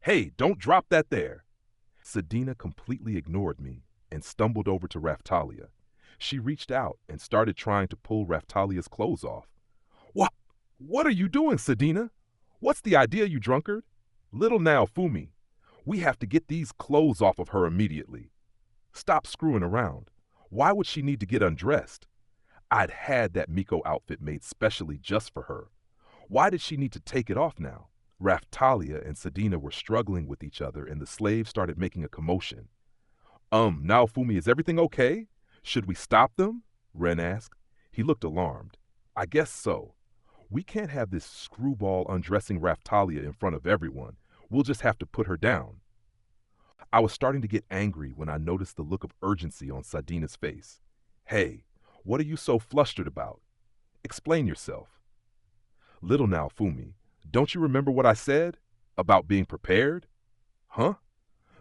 Hey, don't drop that there. Sadina completely ignored me and stumbled over to Raftalia. She reached out and started trying to pull Raftalia's clothes off. What are you doing, Sadina? What's the idea, you drunkard? Little Naofumi, we have to get these clothes off of her immediately. Stop screwing around. Why would she need to get undressed? I'd had that Miko outfit made specially just for her. Why did she need to take it off now? Raftalia and Sadina were struggling with each other and the slaves started making a commotion. Naofumi, is everything okay? Should we stop them? Ren asked. He looked alarmed. I guess so. We can't have this screwball undressing Raftalia in front of everyone. We'll just have to put her down. I was starting to get angry when I noticed the look of urgency on Sadina's face. Hey, what are you so flustered about? Explain yourself. Little Naofumi, Don't you remember what I said? About being prepared? Huh?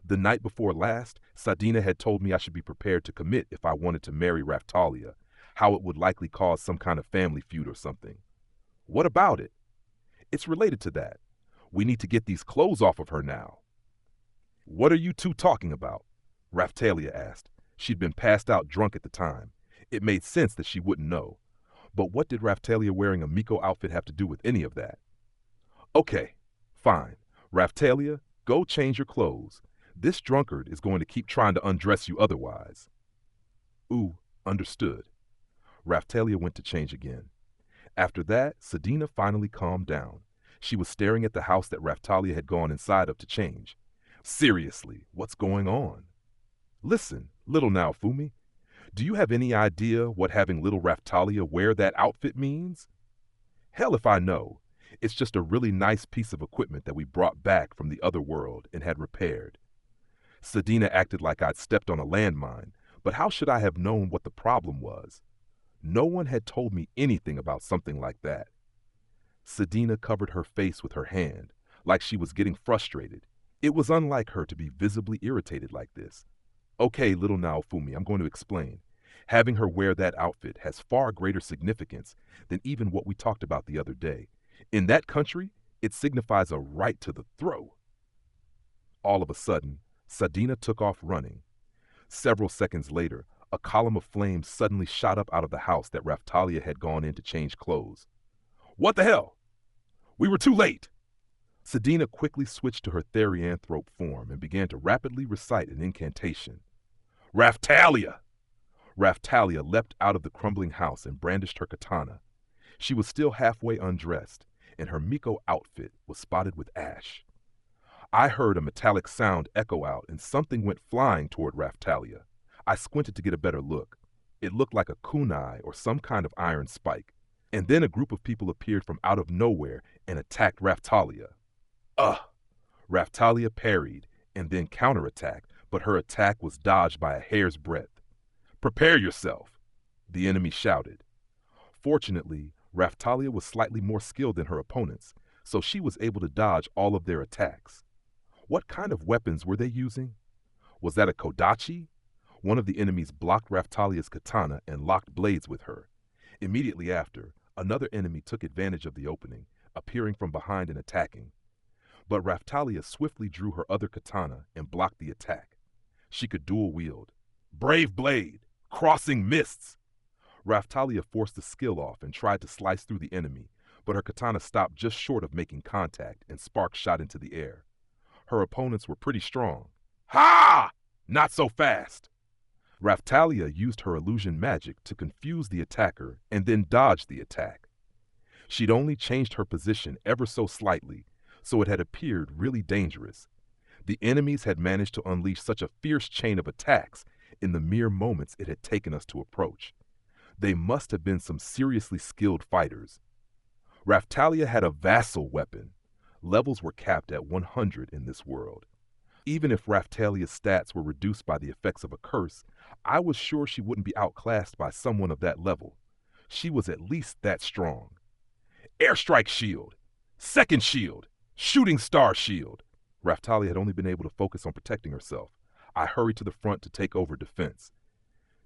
The night before last, Sadina had told me I should be prepared to commit if I wanted to marry Raftalia, how it would likely cause some kind of family feud or something. What about it? It's related to that. We need to get these clothes off of her now. What are you two talking about? Raftalia asked. She'd been passed out drunk at the time. It made sense that she wouldn't know. But what did Raftalia wearing a Miko outfit have to do with any of that? Okay, fine. Raftalia, go change your clothes. This drunkard is going to keep trying to undress you otherwise. Ooh, understood. Raftalia went to change again. After that, Sadina finally calmed down. She was staring at the house that Raftalia had gone inside of to change. Seriously, what's going on? Listen, little Naofumi, do you have any idea what having little Raftalia wear that outfit means? Hell if I know. It's just a really nice piece of equipment that we brought back from the other world and had repaired. Sadina acted like I'd stepped on a landmine, but how should I have known what the problem was? No one had told me anything about something like that. Sadina covered her face with her hand, like she was getting frustrated. It was unlike her to be visibly irritated like this. Okay, little Naofumi, I'm going to explain. Having her wear that outfit has far greater significance than even what we talked about the other day. In that country, it signifies a right to the throw. All of a sudden, Sadina took off running. Several seconds later, a column of flames suddenly shot up out of the house that Raftalia had gone in to change clothes. What the hell? We were too late! Sadina quickly switched to her therianthrope form and began to rapidly recite an incantation. Raftalia! Raftalia leapt out of the crumbling house and brandished her katana. She was still halfway undressed, and her Miko outfit was spotted with ash. I heard a metallic sound echo out, and something went flying toward Raftalia. I squinted to get a better look. It looked like a kunai or some kind of iron spike. And then a group of people appeared from out of nowhere and attacked Raftalia. Raftalia parried and then counterattacked, but her attack was dodged by a hair's breadth. Prepare yourself, the enemy shouted. Fortunately, Raftalia was slightly more skilled than her opponents, so she was able to dodge all of their attacks. What kind of weapons were they using? Was that a kodachi? One of the enemies blocked Raftalia's katana and locked blades with her. Immediately after, another enemy took advantage of the opening, appearing from behind and attacking. But Raftalia swiftly drew her other katana and blocked the attack. She could dual wield. Brave blade! Crossing mists! Raftalia forced the skill off and tried to slice through the enemy, but her katana stopped just short of making contact and sparks shot into the air. Her opponents were pretty strong. Ha! Not so fast! Raftalia used her illusion magic to confuse the attacker and then dodged the attack. She'd only changed her position ever so slightly, so it had appeared really dangerous. The enemies had managed to unleash such a fierce chain of attacks in the mere moments it had taken us to approach. They must have been some seriously skilled fighters. Raftalia had a vassal weapon. Levels were capped at 100 in this world. Even if Raftalia's stats were reduced by the effects of a curse, I was sure she wouldn't be outclassed by someone of that level. She was at least that strong. Airstrike shield! Second shield! Shooting star shield! Raftalia had only been able to focus on protecting herself. I hurried to the front to take over defense.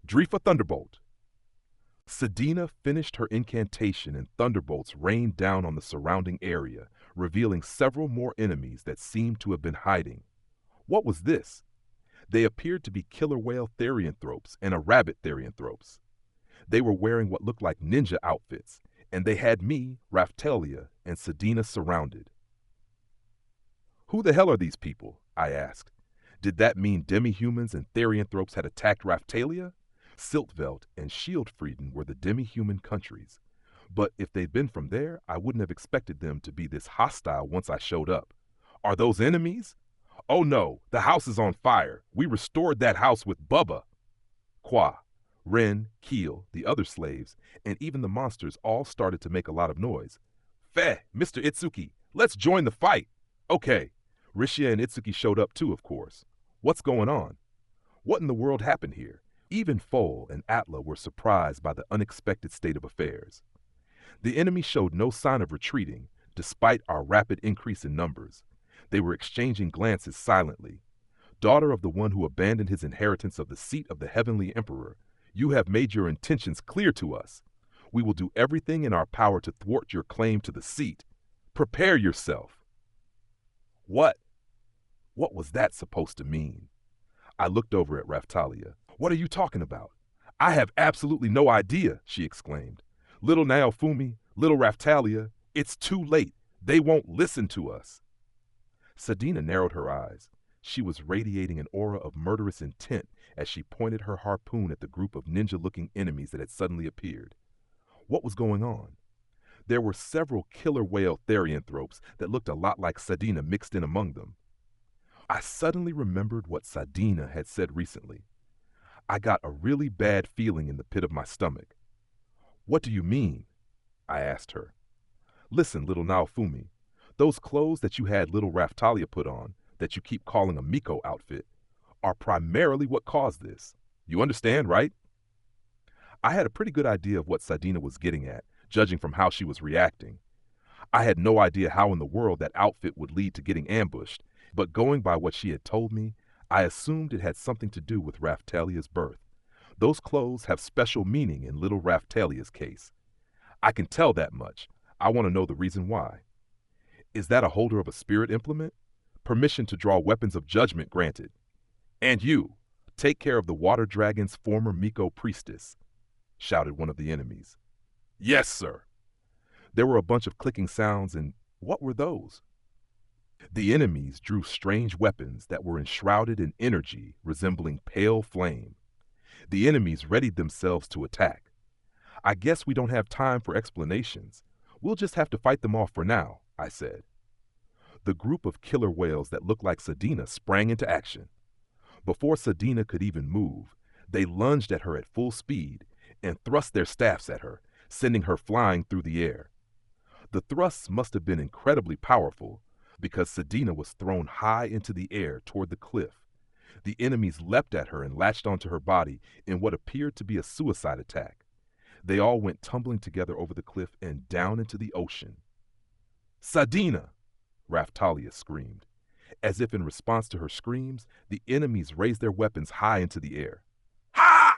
Drifa Thunderbolt! Sadina finished her incantation and thunderbolts rained down on the surrounding area, revealing several more enemies that seemed to have been hiding. What was this? They appeared to be killer whale therianthropes and a rabbit therianthropes. They were wearing what looked like ninja outfits, and they had me, Raftalia, and Sadina surrounded. Who the hell are these people? I asked. Did that mean demi-humans and therianthropes had attacked Raftalia? Siltveld and Shieldfrieden were the demi-human countries. But if they'd been from there, I wouldn't have expected them to be this hostile once I showed up. Are those enemies? Oh no, the house is on fire. We restored that house with Bubba. Kwa, Ren, Keel, the other slaves, and even the monsters all started to make a lot of noise. Feh, Mr. Itsuki, let's join the fight. Okay, Rishia and Itsuki showed up too, of course. What's going on? What in the world happened here? Even Foal and Atla were surprised by the unexpected state of affairs. The enemy showed no sign of retreating, despite our rapid increase in numbers. They were exchanging glances silently. Daughter of the one who abandoned his inheritance of the seat of the heavenly emperor, you have made your intentions clear to us. We will do everything in our power to thwart your claim to the seat. Prepare yourself. What? What was that supposed to mean? I looked over at Raftalia. What are you talking about? I have absolutely no idea, she exclaimed. Little Naofumi, little Raftalia, it's too late. They won't listen to us. Sadina narrowed her eyes. She was radiating an aura of murderous intent as she pointed her harpoon at the group of ninja-looking enemies that had suddenly appeared. What was going on? There were several killer whale therianthropes that looked a lot like Sadina mixed in among them. I suddenly remembered what Sadina had said recently. I got a really bad feeling in the pit of my stomach. What do you mean? I asked her. Listen, little Naofumi, those clothes that you had little Raftalia put on, that you keep calling a Miko outfit, are primarily what caused this. You understand, right? I had a pretty good idea of what Sadina was getting at, judging from how she was reacting. I had no idea how in the world that outfit would lead to getting ambushed, but going by what she had told me, I assumed it had something to do with Raftalia's birth. Those clothes have special meaning in little Raftalia's case. I can tell that much. I want to know the reason why. Is that a holder of a spirit implement? Permission to draw weapons of judgment granted. And you, take care of the water dragon's former Miko priestess, shouted one of the enemies. Yes, sir. There were a bunch of clicking sounds, and what were those? The enemies drew strange weapons that were enshrouded in energy resembling pale flame. The enemies readied themselves to attack. I guess we don't have time for explanations. We'll just have to fight them off for now, I said. The group of killer whales that looked like Sadina sprang into action. Before Sadina could even move, they lunged at her at full speed and thrust their staffs at her, sending her flying through the air. The thrusts must have been incredibly powerful, because Sadina was thrown high into the air toward the cliff. The enemies leapt at her and latched onto her body in what appeared to be a suicide attack. They all went tumbling together over the cliff and down into the ocean. Sadina! Raftalia screamed. As if in response to her screams, the enemies raised their weapons high into the air. Ha!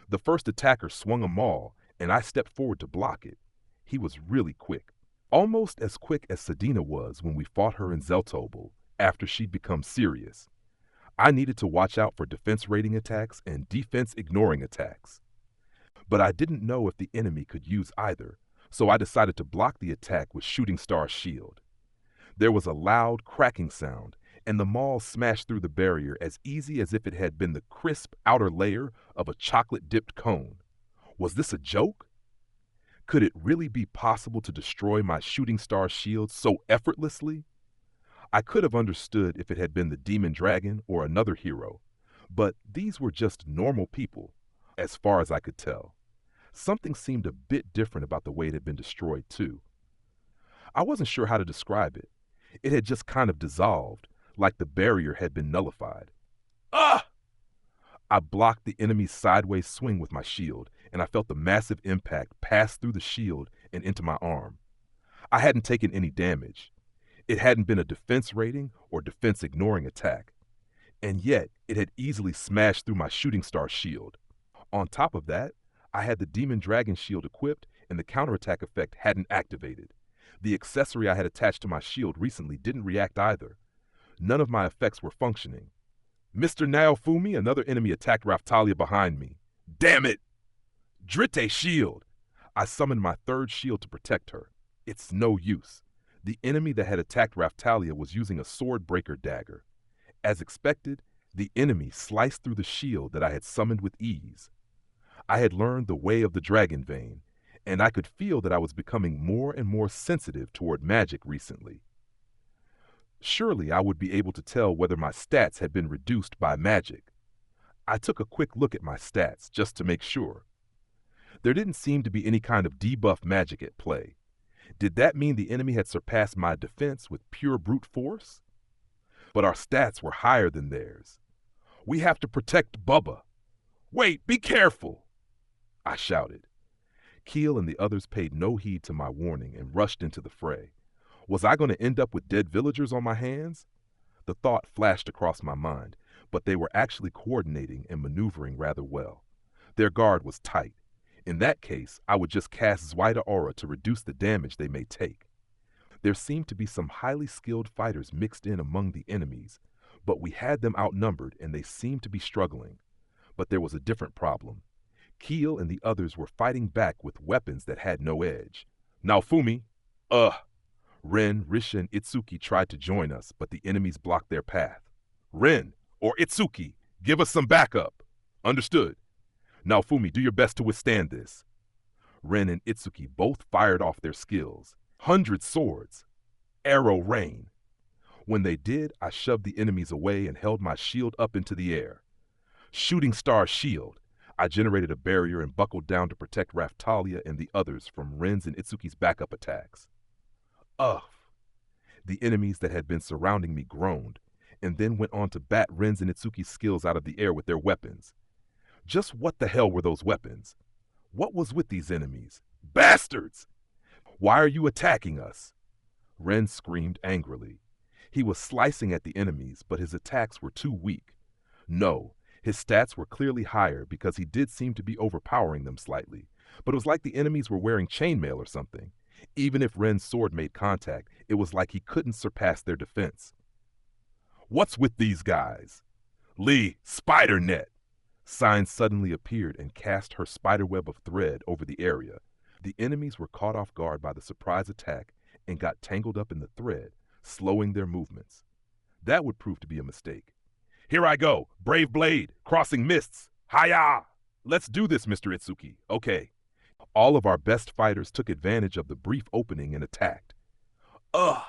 The first attacker swung a maul, and I stepped forward to block it. He was really quick. Almost as quick as Sadina was when we fought her in Zeltobel, after she'd become serious. I needed to watch out for defense raiding attacks and defense ignoring attacks. But I didn't know if the enemy could use either, so I decided to block the attack with Shooting Star's shield. There was a loud cracking sound, and the maul smashed through the barrier as easy as if it had been the crisp outer layer of a chocolate-dipped cone. Was this a joke? Could it really be possible to destroy my Shooting Star shield so effortlessly? I could have understood if it had been the Demon Dragon or another hero, but these were just normal people, as far as I could tell. Something seemed a bit different about the way it had been destroyed, too. I wasn't sure how to describe it. It had just kind of dissolved, like the barrier had been nullified. Ah! I blocked the enemy's sideways swing with my shield, and I felt the massive impact pass through the shield and into my arm. I hadn't taken any damage. It hadn't been a defense raiding or defense ignoring attack. And yet, it had easily smashed through my Shooting Star shield. On top of that, I had the Demon Dragon shield equipped, and the counterattack effect hadn't activated. The accessory I had attached to my shield recently didn't react either. None of my effects were functioning. Mr. Naofumi, another enemy attacked Raftalia behind me. Damn it! Dritte shield! I summoned my third shield to protect her. It's no use. The enemy that had attacked Raftalia was using a sword breaker dagger. As expected, the enemy sliced through the shield that I had summoned with ease. I had learned the way of the dragon vein, and I could feel that I was becoming more and more sensitive toward magic recently. Surely I would be able to tell whether my stats had been reduced by magic. I took a quick look at my stats just to make sure. There didn't seem to be any kind of debuff magic at play. Did that mean the enemy had surpassed my defense with pure brute force? But our stats were higher than theirs. We have to protect Bubba. Wait, be careful! I shouted. Keel and the others paid no heed to my warning and rushed into the fray. Was I going to end up with dead villagers on my hands? The thought flashed across my mind, but they were actually coordinating and maneuvering rather well. Their guard was tight. In that case, I would just cast Zweite Aura to reduce the damage they may take. There seemed to be some highly skilled fighters mixed in among the enemies, but we had them outnumbered and they seemed to be struggling. But there was a different problem. Keel and the others were fighting back with weapons that had no edge. Naofumi, Ren, Risha, and Itsuki tried to join us, but the enemies blocked their path. Ren, or Itsuki, give us some backup. Understood. Naofumi, do your best to withstand this. Ren and Itsuki both fired off their skills. 100 swords. Arrow rain. When they did, I shoved the enemies away and held my shield up into the air. Shooting star shield. I generated a barrier and buckled down to protect Raftalia and the others from Ren's and Itsuki's backup attacks. Ugh. The enemies that had been surrounding me groaned, and then went on to bat Ren's and Itsuki's skills out of the air with their weapons. Just what the hell were those weapons? What was with these enemies? Bastards! Why are you attacking us? Ren screamed angrily. He was slicing at the enemies, but his attacks were too weak. No, his stats were clearly higher because he did seem to be overpowering them slightly, but it was like the enemies were wearing chainmail or something. Even if Ren's sword made contact, it was like he couldn't surpass their defense. What's with these guys? Lee, spider net! Sign suddenly appeared and cast her spiderweb of thread over the area. The enemies were caught off guard by the surprise attack and got tangled up in the thread, slowing their movements. That would prove to be a mistake. Here I go, brave blade, crossing mists. Hiya! Let's do this, Mr. Itsuki. Okay. All of our best fighters took advantage of the brief opening and attacked. Ugh!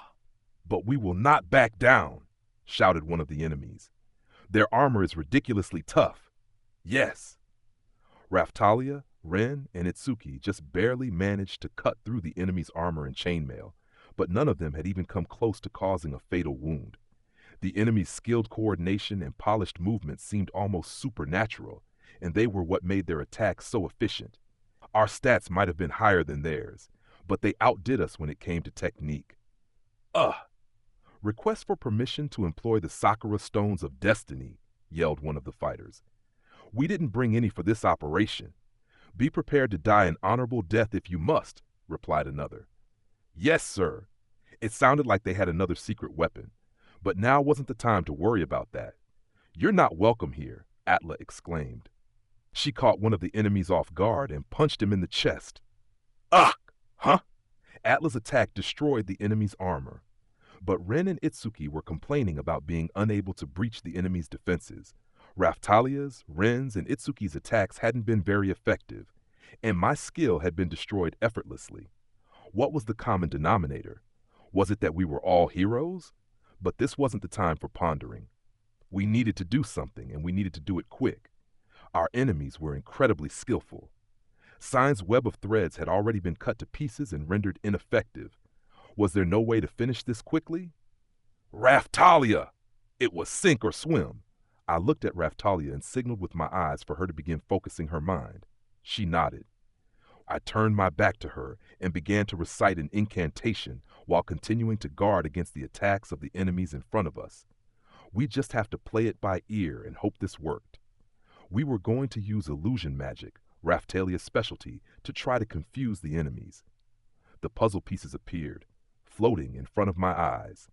But we will not back down, shouted one of the enemies. Their armor is ridiculously tough. Yes. Raftalia, Ren, and Itsuki just barely managed to cut through the enemy's armor and chainmail, but none of them had even come close to causing a fatal wound. The enemy's skilled coordination and polished movements seemed almost supernatural, and they were what made their attacks so efficient. Our stats might have been higher than theirs, but they outdid us when it came to technique. Request for permission to employ the Sakura Stones of Destiny, yelled one of the fighters. We didn't bring any for this operation. Be prepared to die an honorable death if you must, replied another. Yes, sir. It sounded like they had another secret weapon, but now wasn't the time to worry about that. You're not welcome here, Atla exclaimed. She caught one of the enemies off guard and punched him in the chest. Ugh! Huh? Atla's attack destroyed the enemy's armor. But Ren and Itsuki were complaining about being unable to breach the enemy's defenses. Raftalia's, Ren's, and Itsuki's attacks hadn't been very effective, and my skill had been destroyed effortlessly. What was the common denominator? Was it that we were all heroes? But this wasn't the time for pondering. We needed to do something, and we needed to do it quick. Our enemies were incredibly skillful. Sign's web of threads had already been cut to pieces and rendered ineffective. Was there no way to finish this quickly? Raftalia! It was sink or swim. I looked at Raftalia and signaled with my eyes for her to begin focusing her mind. She nodded. I turned my back to her and began to recite an incantation while continuing to guard against the attacks of the enemies in front of us. We just have to play it by ear and hope this worked. We were going to use illusion magic, Raftalia's specialty, to try to confuse the enemies. The puzzle pieces appeared, floating in front of my eyes.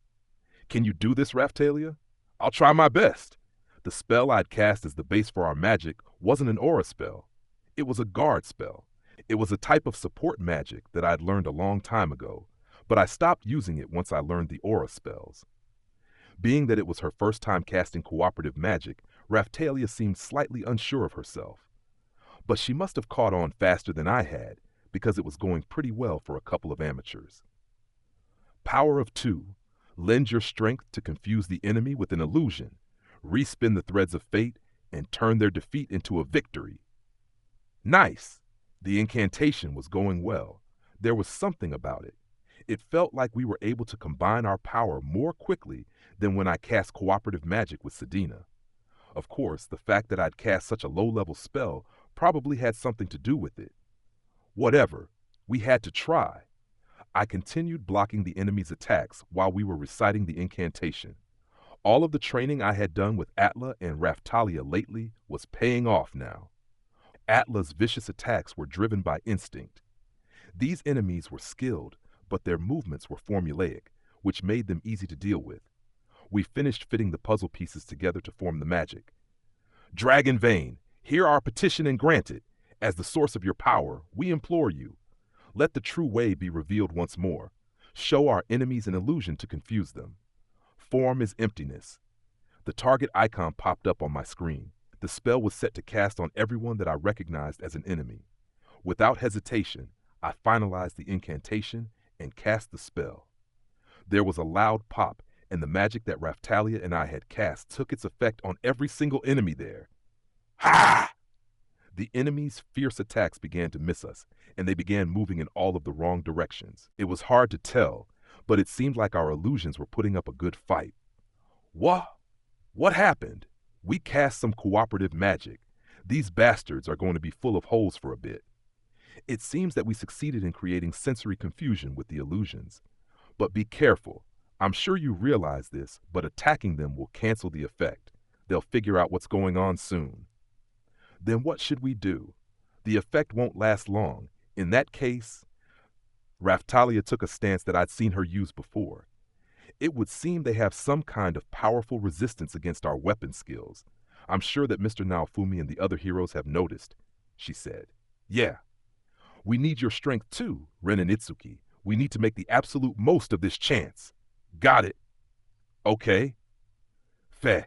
Can you do this, Raftalia? I'll try my best. The spell I'd cast as the base for our magic wasn't an aura spell. It was a guard spell. It was a type of support magic that I'd learned a long time ago, but I stopped using it once I learned the aura spells. Being that it was her first time casting cooperative magic, Raftalia seemed slightly unsure of herself. But she must have caught on faster than I had, because it was going pretty well for a couple of amateurs. Power of 2. Lend your strength to confuse the enemy with an illusion, respin the threads of fate, and turn their defeat into a victory. Nice! The incantation was going well. There was something about it. It felt like we were able to combine our power more quickly than when I cast cooperative magic with Sedina. Of course, the fact that I'd cast such a low-level spell probably had something to do with it. Whatever, we had to try. I continued blocking the enemy's attacks while we were reciting the incantation. All of the training I had done with Atla and Raftalia lately was paying off now. Atla's vicious attacks were driven by instinct. These enemies were skilled, but their movements were formulaic, which made them easy to deal with. We finished fitting the puzzle pieces together to form the magic. Dragon Vein, hear our petition and grant it. As the source of your power, we implore you. Let the true way be revealed once more. Show our enemies an illusion to confuse them. Form is emptiness. The target icon popped up on my screen. The spell was set to cast on everyone that I recognized as an enemy. Without hesitation, I finalized the incantation and cast the spell. There was a loud pop, and the magic that Raftalia and I had cast took its effect on every single enemy there. Ha! The enemy's fierce attacks began to miss us, and they began moving in all of the wrong directions. It was hard to tell, but it seemed like our illusions were putting up a good fight. What happened? We cast some cooperative magic. These bastards are going to be full of holes for a bit. It seems that we succeeded in creating sensory confusion with the illusions. But be careful. I'm sure you realize this, but attacking them will cancel the effect. They'll figure out what's going on soon. Then what should we do? The effect won't last long. In that case, Raftalia took a stance that I'd seen her use before. It would seem they have some kind of powerful resistance against our weapon skills. I'm sure that Mr. Naofumi and the other heroes have noticed, she said. Yeah. We need your strength too, Ren and Itsuki. We need to make the absolute most of this chance. Got it. Okay. Feh.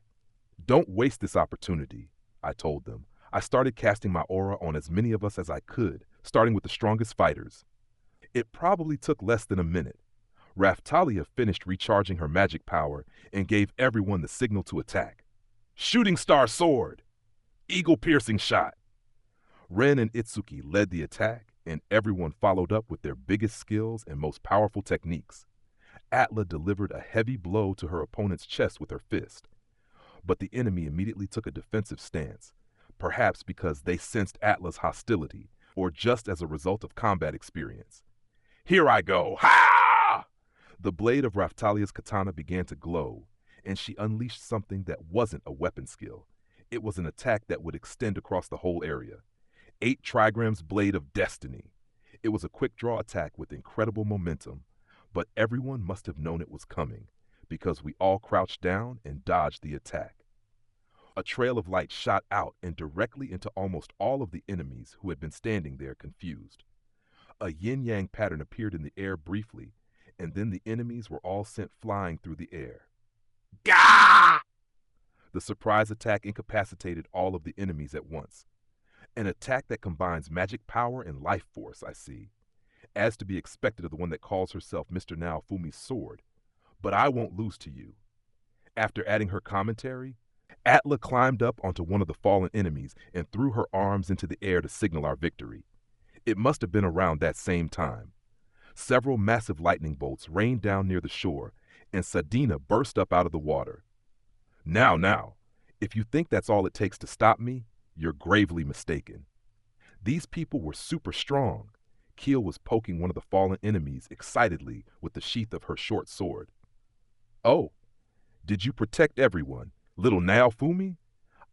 Don't waste this opportunity, I told them. I started casting my aura on as many of us as I could, starting with the strongest fighters. It probably took less than a minute. Raftalia finished recharging her magic power and gave everyone the signal to attack. Shooting star sword! Eagle-piercing shot! Ren and Itsuki led the attack, and everyone followed up with their biggest skills and most powerful techniques. Atla delivered a heavy blow to her opponent's chest with her fist. But the enemy immediately took a defensive stance, perhaps because they sensed Atla's hostility, or just as a result of combat experience. Here I go! Ha! The blade of Raftalia's katana began to glow, and she unleashed something that wasn't a weapon skill. It was an attack that would extend across the whole area. 8 trigrams blade of destiny. It was a quick draw attack with incredible momentum, but everyone must have known it was coming, because we all crouched down and dodged the attack. A trail of light shot out and directly into almost all of the enemies who had been standing there confused. A yin-yang pattern appeared in the air briefly, and then the enemies were all sent flying through the air. Gah! The surprise attack incapacitated all of the enemies at once. An attack that combines magic power and life force, I see. As to be expected of the one that calls herself Mr. Naofumi's sword. But I won't lose to you. After adding her commentary, Atla climbed up onto one of the fallen enemies and threw her arms into the air to signal our victory. It must have been around that same time. Several massive lightning bolts rained down near the shore, and Sadina burst up out of the water. Now, if you think that's all it takes to stop me, you're gravely mistaken. These people were super strong. Keel was poking one of the fallen enemies excitedly with the sheath of her short sword. Oh, did you protect everyone, little Naofumi?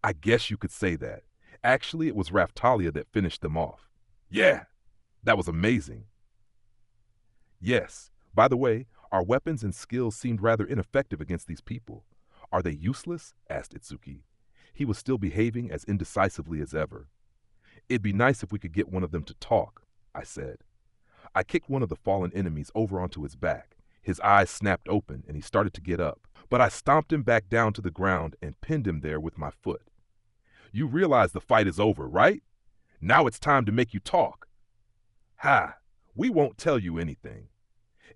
I guess you could say that. Actually, it was Raftalia that finished them off. Yeah, that was amazing. Yes, by the way, our weapons and skills seemed rather ineffective against these people. Are they useless? Asked Itsuki. He was still behaving as indecisively as ever. It'd be nice if we could get one of them to talk, I said. I kicked one of the fallen enemies over onto his back. His eyes snapped open and he started to get up, but I stomped him back down to the ground and pinned him there with my foot. You realize the fight is over, right? Now it's time to make you talk. Ha! We won't tell you anything.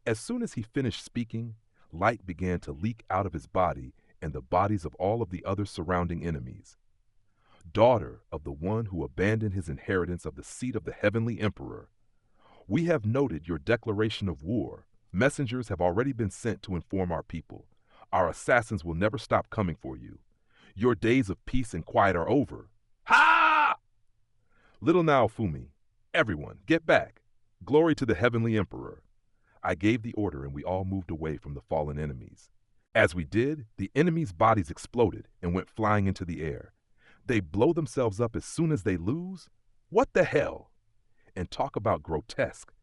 As soon as he finished speaking, light began to leak out of his body and the bodies of all of the other surrounding enemies. Daughter of the one who abandoned his inheritance of the seat of the heavenly emperor, we have noted your declaration of war. Messengers have already been sent to inform our people. Our assassins will never stop coming for you. Your days of peace and quiet are over. Ha! Little Naofumi, everyone, get back. Glory to the heavenly emperor. I gave the order and we all moved away from the fallen enemies. As we did, the enemies' bodies exploded and went flying into the air. They blow themselves up as soon as they lose? What the hell? And talk about grotesque.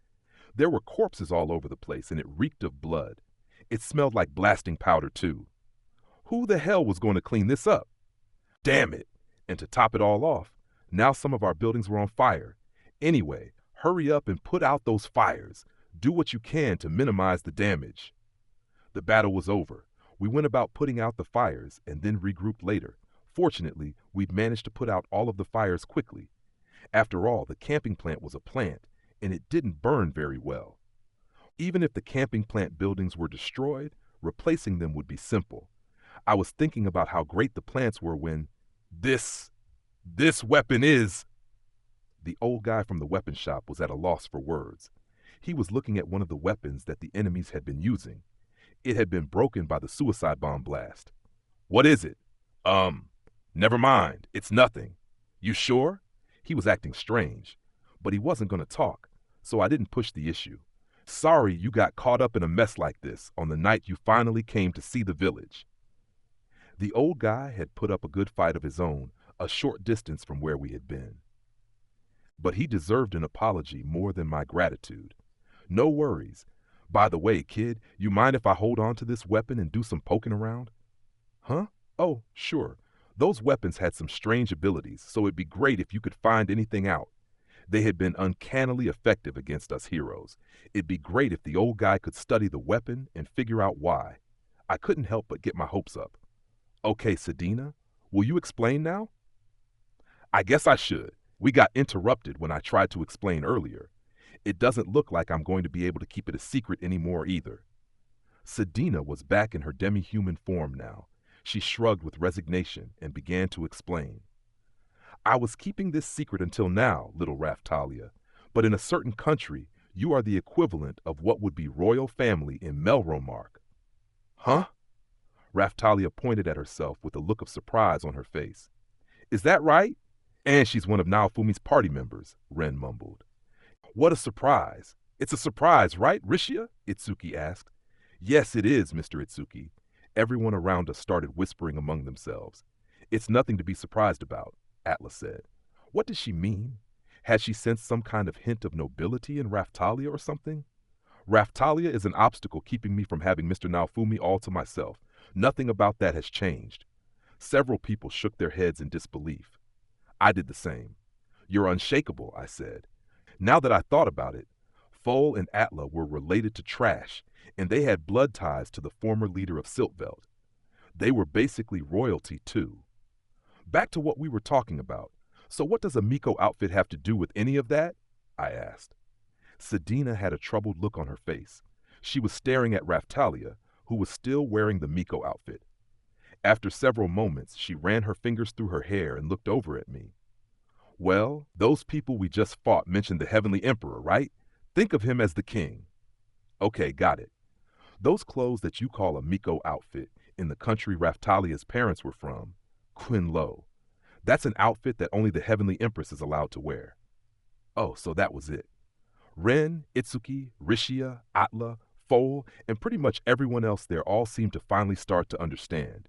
There were corpses all over the place and it reeked of blood. It smelled like blasting powder too. Who the hell was going to clean this up? Damn it! And to top it all off, now some of our buildings were on fire. Anyway, hurry up and put out those fires. Do what you can to minimize the damage. The battle was over. We went about putting out the fires and then regrouped later. Fortunately, we'd managed to put out all of the fires quickly. After all, the camping plant was a plant, and it didn't burn very well. Even if the camping plant buildings were destroyed, replacing them would be simple. I was thinking about how great the plants were when, this weapon is... The old guy from the weapon shop was at a loss for words. He was looking at one of the weapons that the enemies had been using. It had been broken by the suicide bomb blast. What is it? Never mind. It's nothing. You sure? He was acting strange, but he wasn't going to talk, so I didn't push the issue. Sorry you got caught up in a mess like this on the night you finally came to see the village. The old guy had put up a good fight of his own, a short distance from where we had been. But he deserved an apology more than my gratitude. No worries. By the way, kid, you mind if I hold on to this weapon and do some poking around? Huh? Oh, sure. Those weapons had some strange abilities, so it'd be great if you could find anything out. They had been uncannily effective against us heroes. It'd be great if the old guy could study the weapon and figure out why. I couldn't help but get my hopes up. Okay, Sedina, will you explain now? I guess I should. We got interrupted when I tried to explain earlier. It doesn't look like I'm going to be able to keep it a secret anymore either. Sedina was back in her demi-human form now. She shrugged with resignation and began to explain. I was keeping this secret until now, little Raftalia, but in a certain country, you are the equivalent of what would be royal family in Melromark. Huh? Raftalia pointed at herself with a look of surprise on her face. Is that right? And she's one of Naofumi's party members, Ren mumbled. What a surprise. It's a surprise, right, Rishia? Itsuki asked. Yes, it is, Mr. Itsuki. Everyone around us started whispering among themselves. It's nothing to be surprised about, Atlas said. What does she mean? Had she sensed some kind of hint of nobility in Raftalia or something? Raftalia is an obstacle keeping me from having Mr. Naofumi all to myself. Nothing about that has changed. Several people shook their heads in disbelief. I did the same. You're unshakable, I said. Now that I thought about it, Foal and Atla were related to Trash, and they had blood ties to the former leader of Siltveld. They were basically royalty, too. Back to what we were talking about. So what does a Miko outfit have to do with any of that? I asked. Sedina had a troubled look on her face. She was staring at Raftalia, who was still wearing the Miko outfit. After several moments, she ran her fingers through her hair and looked over at me. Well, those people we just fought mentioned the Heavenly Emperor, right? Think of him as the king. Okay, got it. Those clothes that you call a Miko outfit in the country Raftalia's parents were from, Quinlo. That's an outfit that only the Heavenly Empress is allowed to wear. Oh, so that was it. Ren, Itsuki, Rishia, Atla, Foal, and pretty much everyone else there all seemed to finally start to understand.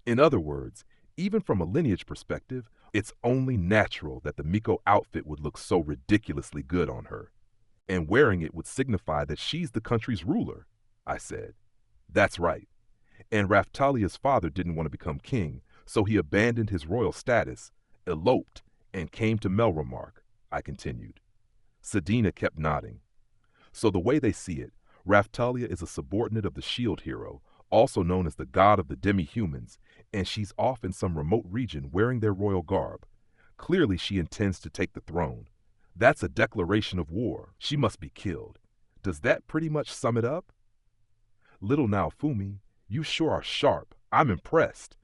In other words, even from a lineage perspective, it's only natural that the Miko outfit would look so ridiculously good on her. And wearing it would signify that she's the country's ruler, I said. That's right. And Raftalia's father didn't want to become king, so he abandoned his royal status, eloped, and came to Melromark, I continued. Sedina kept nodding. So the way they see it, Raftalia is a subordinate of the shield hero, also known as the god of the demi-humans, and she's off in some remote region wearing their royal garb. Clearly she intends to take the throne. That's a declaration of war. She must be killed. Does that pretty much sum it up? Little Naofumi, you sure are sharp. I'm impressed.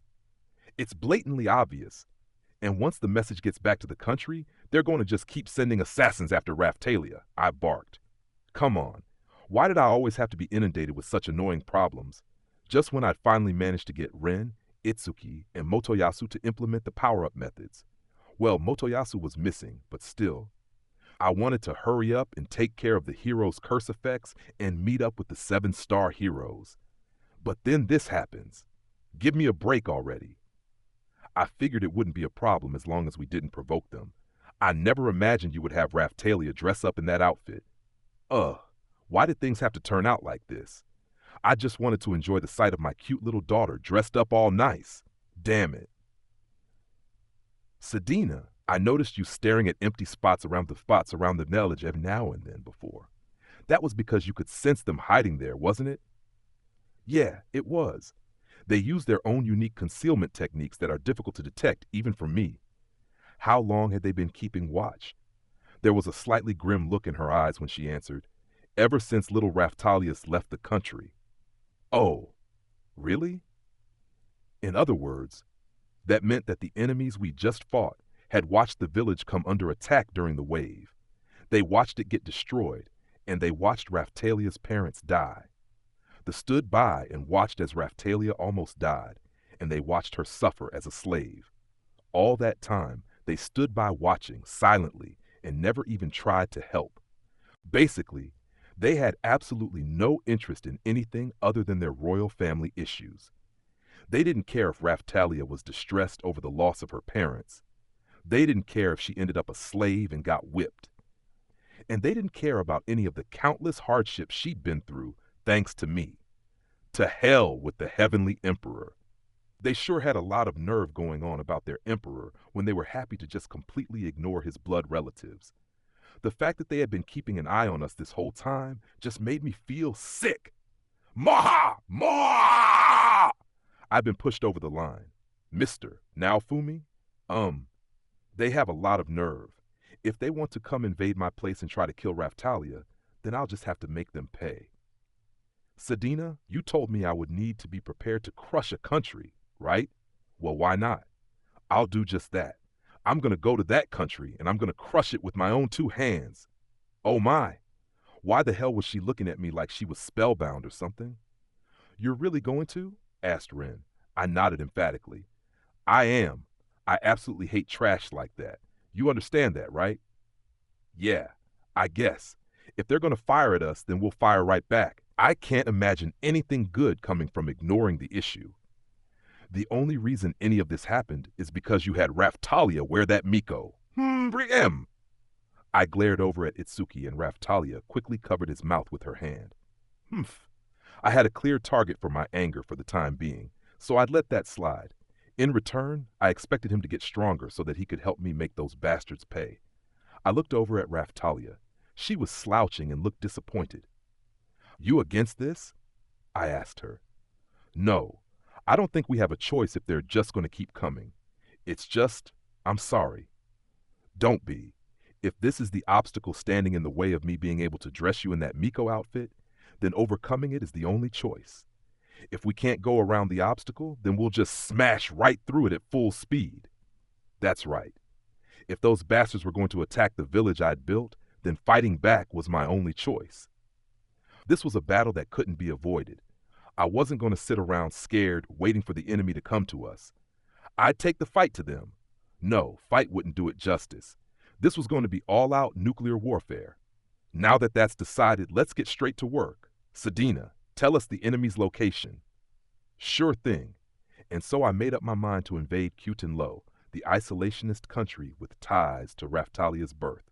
It's blatantly obvious. And once the message gets back to the country, they're going to just keep sending assassins after Raftalia, I barked. Come on. Why did I always have to be inundated with such annoying problems? Just when I'd finally managed to get Ren, Itsuki, and Motoyasu to implement the power-up methods. Well, Motoyasu was missing, but still. I wanted to hurry up and take care of the hero's curse effects and meet up with the 7-star heroes. But then this happens. Give me a break already. I figured it wouldn't be a problem as long as we didn't provoke them. I never imagined you would have Raphtalia dress up in that outfit. Ugh, why did things have to turn out like this? I just wanted to enjoy the sight of my cute little daughter dressed up all nice. Damn it. Sedina, I noticed you staring at empty spots around the village every now and then before. That was because you could sense them hiding there, wasn't it? Yeah, it was. They use their own unique concealment techniques that are difficult to detect even for me. How long had they been keeping watch? There was a slightly grim look in her eyes when she answered, "Ever since little Raphtalius left the country." Oh, really? In other words, that meant that the enemies we just fought had watched the village come under attack during the wave. They watched it get destroyed, and they watched Raphtalia's parents die. They stood by and watched as Raphtalia almost died, and they watched her suffer as a slave. All that time, they stood by watching silently and never even tried to help. Basically, they had absolutely no interest in anything other than their royal family issues. They didn't care if Raphtalia was distressed over the loss of her parents. They didn't care if she ended up a slave and got whipped. And they didn't care about any of the countless hardships she'd been through thanks to me. To hell with the heavenly emperor. They sure had a lot of nerve going on about their emperor when they were happy to just completely ignore his blood relatives. The fact that they had been keeping an eye on us this whole time just made me feel sick. Maha! Maha! I've been pushed over the line. Mister, now Fumi? They have a lot of nerve. If they want to come invade my place and try to kill Raphtalia, then I'll just have to make them pay. Sedina, you told me I would need to be prepared to crush a country, right? Well, why not? I'll do just that. I'm going to go to that country and I'm going to crush it with my own 2 hands. Oh my. Why the hell was she looking at me like she was spellbound or something? You're really going to? Asked Ren. I nodded emphatically. I am. I absolutely hate trash like that. You understand that, right? Yeah, I guess. If they're going to fire at us, then we'll fire right back. I can't imagine anything good coming from ignoring the issue. The only reason any of this happened is because you had Raphtalia wear that Miko. Briem! I glared over at Itsuki and Raphtalia quickly covered his mouth with her hand. Humph. I had a clear target for my anger for the time being, so I'd let that slide. In return, I expected him to get stronger so that he could help me make those bastards pay. I looked over at Raphtalia. She was slouching and looked disappointed. You against this? I asked her. No, I don't think we have a choice if they're just going to keep coming. It's just, I'm sorry. Don't be. If this is the obstacle standing in the way of me being able to dress you in that Miko outfit, then overcoming it is the only choice. If we can't go around the obstacle, then we'll just smash right through it at full speed. That's right. If those bastards were going to attack the village I'd built, then fighting back was my only choice. This was a battle that couldn't be avoided. I wasn't going to sit around scared, waiting for the enemy to come to us. I'd take the fight to them. No, fight wouldn't do it justice. This was going to be all-out nuclear warfare. Now that that's decided, let's get straight to work. Sedina, tell us the enemy's location. Sure thing. And so I made up my mind to invade Kutin Lo, the isolationist country with ties to Raphtalia's birth.